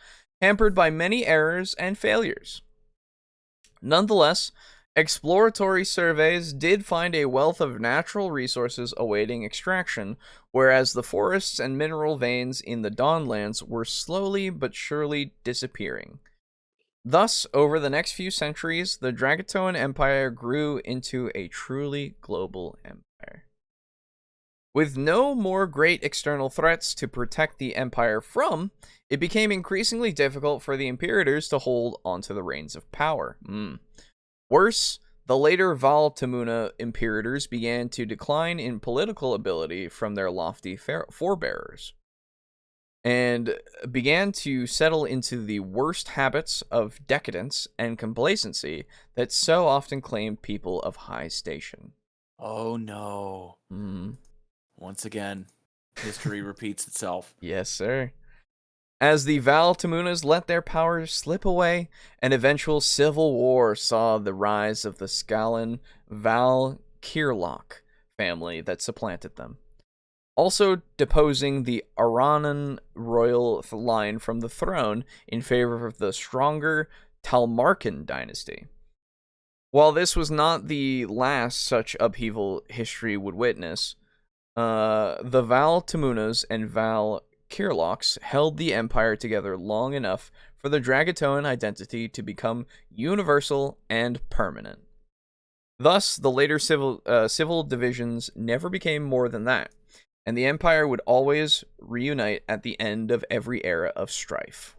hampered by many errors and failures. Nonetheless, exploratory surveys did find a wealth of natural resources awaiting extraction, whereas the forests and mineral veins in the Dawnlands were slowly but surely disappearing. Thus, over the next few centuries, the Dragatoan Empire grew into a truly global empire. With no more great external threats to protect the empire from, it became increasingly difficult for the Imperators to hold onto the reins of power. Worse, the later Val Tamuna Imperators began to decline in political ability from their lofty forebearers, and began to settle into the worst habits of decadence and complacency that so often claimed people of high station. Oh no. Once again, history repeats itself. Yes, sir. As the Val Tamunas let their power slip away, an eventual civil war saw the rise of the Scalan Val Kirloch family that supplanted them, also deposing the Aranan royal line from the throne in favor of the stronger Talmarcan dynasty. While this was not the last such upheaval history would witness, the Val Tamunas and Val Kirlochs held the empire together long enough for the Dragatoan identity to become universal and permanent. Thus, the later civil divisions never became more than that, and the empire would always reunite at the end of every era of strife.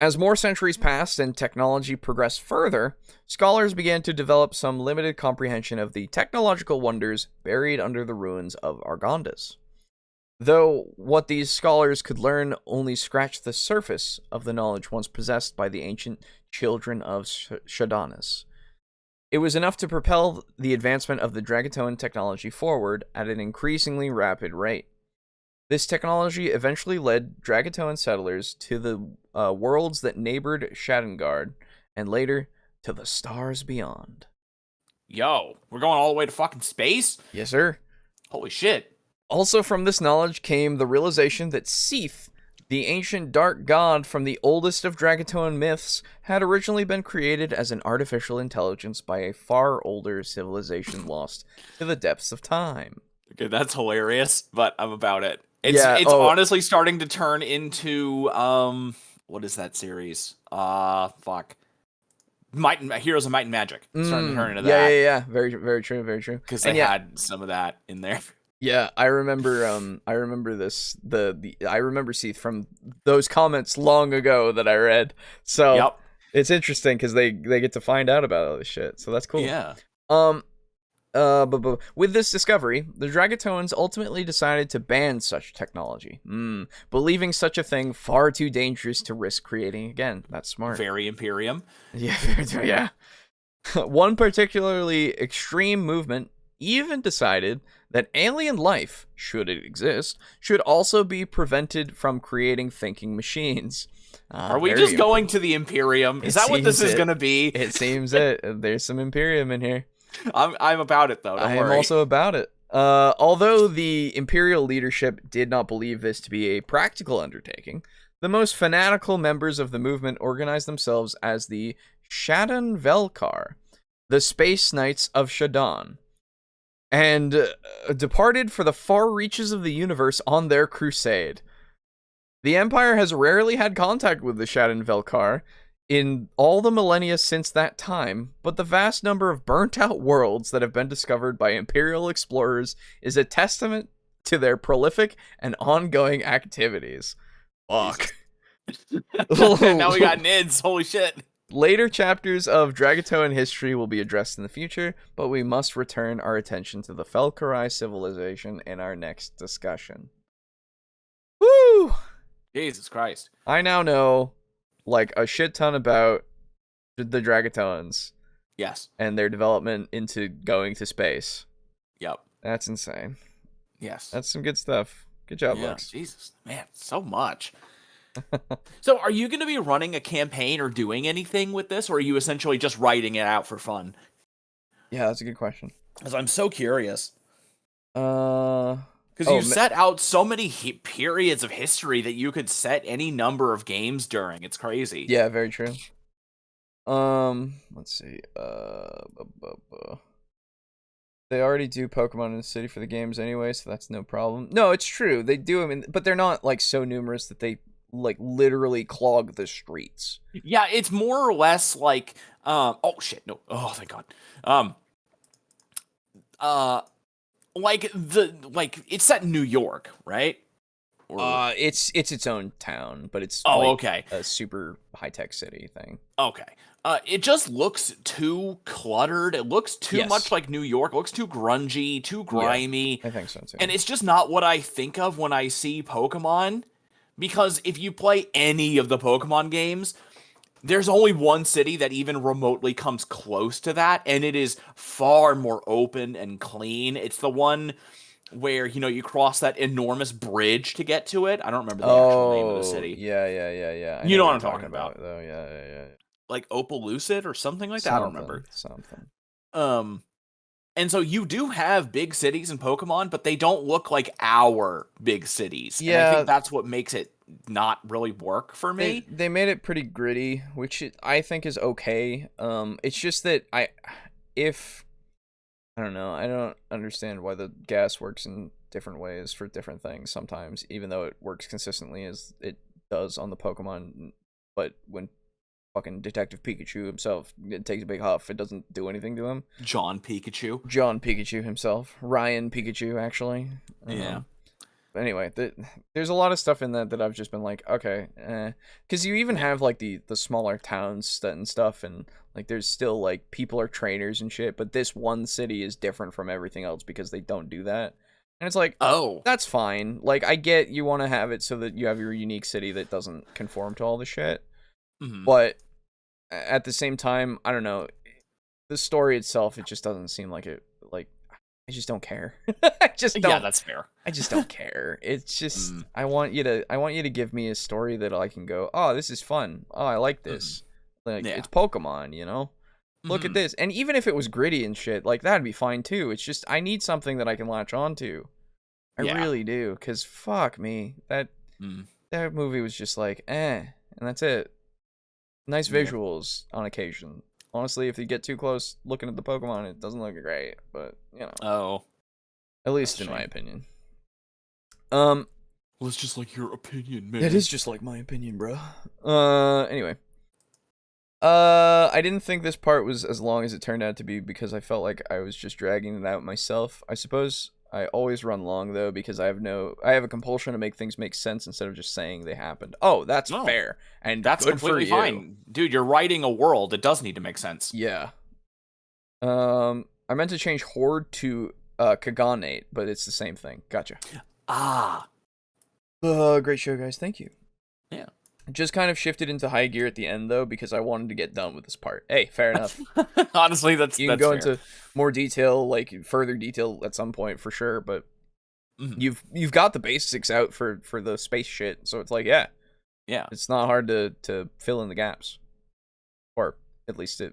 As more centuries passed and technology progressed further, scholars began to develop some limited comprehension of the technological wonders buried under the ruins of Argondis. Though what these scholars could learn only scratched the surface of the knowledge once possessed by the ancient children of Shadanis. It was enough to propel the advancement of the Dragatoan technology forward at an increasingly rapid rate. This technology eventually led Dragatoan settlers to the worlds that neighbored Shadengard, and later to the stars beyond. Yo, we're going all the way to fucking space? Yes, sir. Holy shit. Also from this knowledge came the realization that Seath, the ancient dark god from the oldest of Dragatoan myths, had originally been created as an artificial intelligence by a far older civilization lost to the depths of time. Okay, that's hilarious, but I'm about it. It's honestly starting to turn into, what is that series? Fuck. Heroes of Might and Magic. It's starting to turn into that. Yeah. Very, very true, very true. Because they had some of that in there. Yeah, I remember. I remember this. I remember Seath from those comments long ago that I read. So it's interesting because they get to find out about all this shit. So that's cool. Yeah. But with this discovery, the Dragatoans ultimately decided to ban such technology, believing such a thing far too dangerous to risk creating again. That's smart. Very Imperium. Yeah. One particularly extreme movement even decided that alien life, should it exist, should also be prevented from creating thinking machines. Are we just going to the Imperium? Is that what this is going to be? It seems it. There's some Imperium in here. I'm about it, though. Don't worry. I am also about it. Although the Imperial leadership did not believe this to be a practical undertaking, the most fanatical members of the movement organized themselves as the Shadan Velkar, the Space Knights of Shadan, and departed for the far reaches of the universe on their crusade. The Empire has rarely had contact with the Shadan Velkar in all the millennia since that time, but the vast number of burnt-out worlds that have been discovered by Imperial explorers is a testament to their prolific and ongoing activities. Fuck. Now we got NIDS, holy shit. Later chapters of Dragatoan history will be addressed in the future, but we must return our attention to the Felkarai civilization in our next discussion. Woo! Jesus Christ. I now know, like, a shit ton about the Dragatoans. Yes. And their development into going to space. Yep. That's insane. Yes. That's some good stuff. Good job, Lux. Jesus, man, so much. So are you going to be running a campaign or doing anything with this, or are you essentially just writing it out for fun? Yeah, that's a good question. Because I'm so curious. Because you set out so many periods of history that you could set any number of games during. It's crazy. Yeah, very true. Let's see. They already do Pokemon in the city for the games anyway, so that's no problem. No, it's true. They do them, but they're not like so numerous that they like literally clog the streets. Yeah, it's more or less like oh shit, no. Oh, thank God. Like it's set in New York, right? Or... it's its own town, but it's okay, a super high-tech city thing. Okay. It just looks too cluttered. It looks too much like New York. It looks too grungy, too grimy. Yeah, I think so too. And it's just not what I think of when I see Pokemon. Because if you play any of the Pokemon games, there's only one city that even remotely comes close to that, and it is far more open and clean. It's the one where, you know, you cross that enormous bridge to get to it. I don't remember the actual name of the city. Yeah. You know what I'm talking about. Though. Yeah. Like Opalucid or something like that. I don't remember. Something. And so you do have big cities in Pokemon, but they don't look like our big cities. Yeah. And I think that's what makes it not really work for me. They made it pretty gritty, which I think is okay. It's just that I don't know. I don't understand why the gas works in different ways for different things sometimes, even though it works consistently as it does on the Pokemon. But when fucking Detective Pikachu himself takes a big huff, it doesn't do anything to him. John Pikachu himself. Ryan Pikachu, actually. Yeah. Anyway, there's a lot of stuff in that I've just been like, okay, because you even have like the smaller towns and stuff, and like there's still like people are trainers and shit, but this one city is different from everything else because they don't do that, and it's like, oh, that's fine. Like I get you want to have it so that you have your unique city that doesn't conform to all the shit, but at the same time, I don't know, the story itself, it just doesn't seem like it like. I just don't care. I just don't. Yeah, that's fair. I just don't care. It's just I want you to give me a story that I can go, oh, this is fun. Oh, I like this. Like it's Pokemon, you know. Look at this. And even if it was gritty and shit, like that'd be fine too. It's just I need something that I can latch onto. I really do, cause fuck me, that movie was just like and that's it. Nice visuals on occasion. Honestly, if you get too close looking at the Pokemon, it doesn't look great, but, you know. Oh. At least in my opinion. Well, it's just like your opinion, man. It is just like my opinion, bro. Anyway. I didn't think this part was as long as it turned out to be because I felt like I was just dragging it out myself. I suppose I always run long, though, because I have a compulsion to make things make sense instead of just saying they happened. Oh, that's fair. And that's completely fine. Dude, you're writing a world. It does need to make sense. Yeah. I meant to change Horde to Kaganate, but it's the same thing. Gotcha. Great show, guys. Thank you. Yeah. Just kind of shifted into high gear at the end, though, because I wanted to get done with this part. Hey, fair enough. Honestly, that's you can go fair. Into more detail, like further detail at some point for sure, but you've got the basics out for the space shit, so it's like, yeah, it's not hard to fill in the gaps, or at least it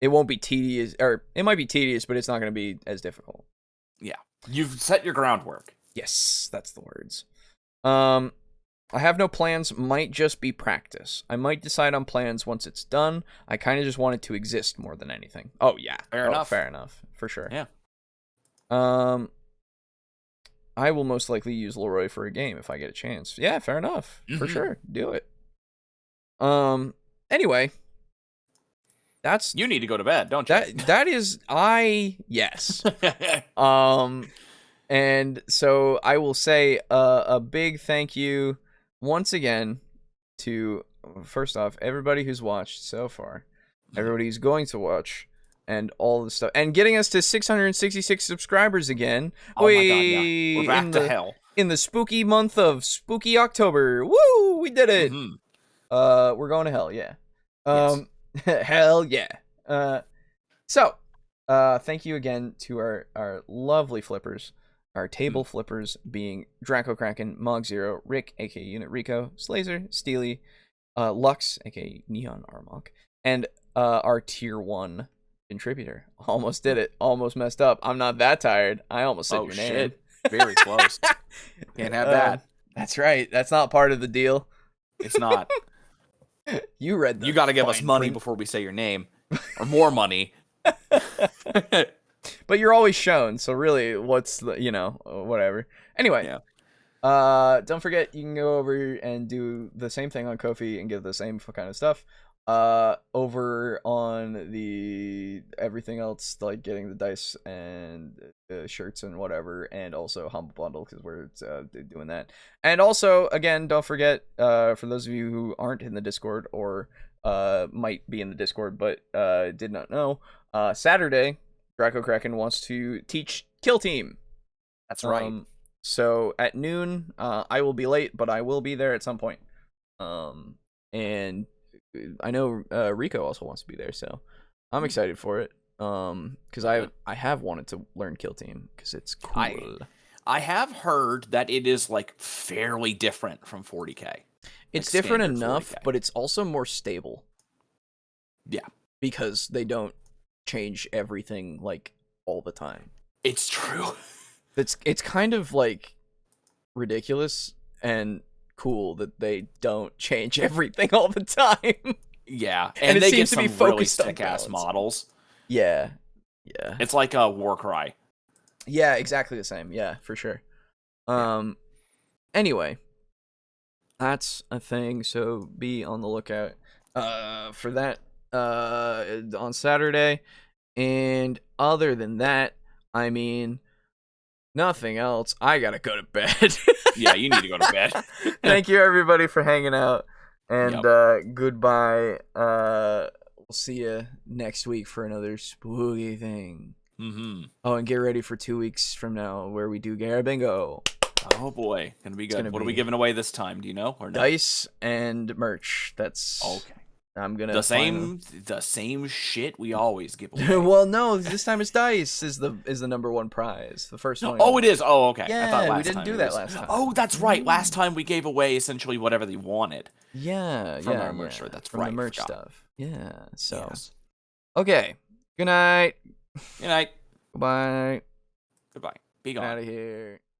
won't be tedious, or it might be tedious, but it's not going to be as difficult. Yeah. You've set your groundwork. Yes, that's the words. I have no plans, might just be practice. I might decide on plans once it's done. I kind of just want it to exist more than anything. Oh, yeah. Fair enough. Fair enough. For sure. Yeah. I will most likely use Leroy for a game if I get a chance. Yeah, fair enough. For sure. Do it. Anyway. That's... You need to go to bed, don't you? That is... Yes. And so I will say a big thank you once again to, first off, everybody who's watched so far, everybody who's going to watch, and all the stuff, and getting us to 666 subscribers again. Oh my god, yeah. We're back to hell. In the spooky month of spooky October. Woo! We did it! We're going to hell, yeah. Yes. Hell yeah. So, thank you again to our lovely flippers. Our table flippers being Draco Kraken, Mog Zero, Rick, aka Unit Rico, Slazer, Steely, Lux, aka Neon Armok, and our tier 1 contributor. Almost did it. Almost messed up. I'm not that tired. I almost said your name. Shit. Very close. Can't have that. That's right. That's not part of the deal. It's not. You read the You got to give us fine money print. before we say your name. Or more money. But you're always shown, so really, what's the, whatever. Anyway, don't forget, you can go over and do the same thing on Ko-fi and get the same kind of stuff. Over on the everything else, like getting the dice and shirts and whatever, and also Humble Bundle, because we're doing that. And also, again, don't forget, for those of you who aren't in the Discord or might be in the Discord but did not know, Saturday, Draco Kraken wants to teach Kill Team. That's right. So at noon, I will be late, but I will be there at some point. And I know Rico also wants to be there, so I'm excited for it. Because I have wanted to learn Kill Team because it's cool. I have heard that it is like fairly different from 40k. It's like different enough, 40K. but it's also more stable. Yeah, because they don't change everything like all the time. It's true. It's kind of like ridiculous and cool that they don't change everything all the time. Yeah, and they it get seems to be some really focused on sick-ass balance. models. Yeah. It's like a Warcry. Yeah, exactly the same. Yeah, for sure. Anyway, that's a thing, so be on the lookout for that on Saturday. And other than that, I mean, nothing else. I gotta go to bed. Yeah, you need to go to bed. Thank you, everybody, for hanging out. And goodbye. We'll see you next week for another spooky thing. Oh, and get ready for 2 weeks from now where we do Gara Bingo. Oh boy, gonna be good. What are we giving away this time? Do you know or no? Dice and merch. That's okay. I'm gonna the same shit we always give away. Well, no, this time it's dice is the number one prize. The first one. Oh, it is. Oh, okay. Yeah, I thought last we didn't time do that last time. Oh, that's right. Last time we gave away essentially whatever they wanted. Yeah, from our merch store. That's from right. the merch stuff. Yeah. So. Yes. Okay. Good night. Good night. Goodbye. Goodbye. Be gone. Out of here.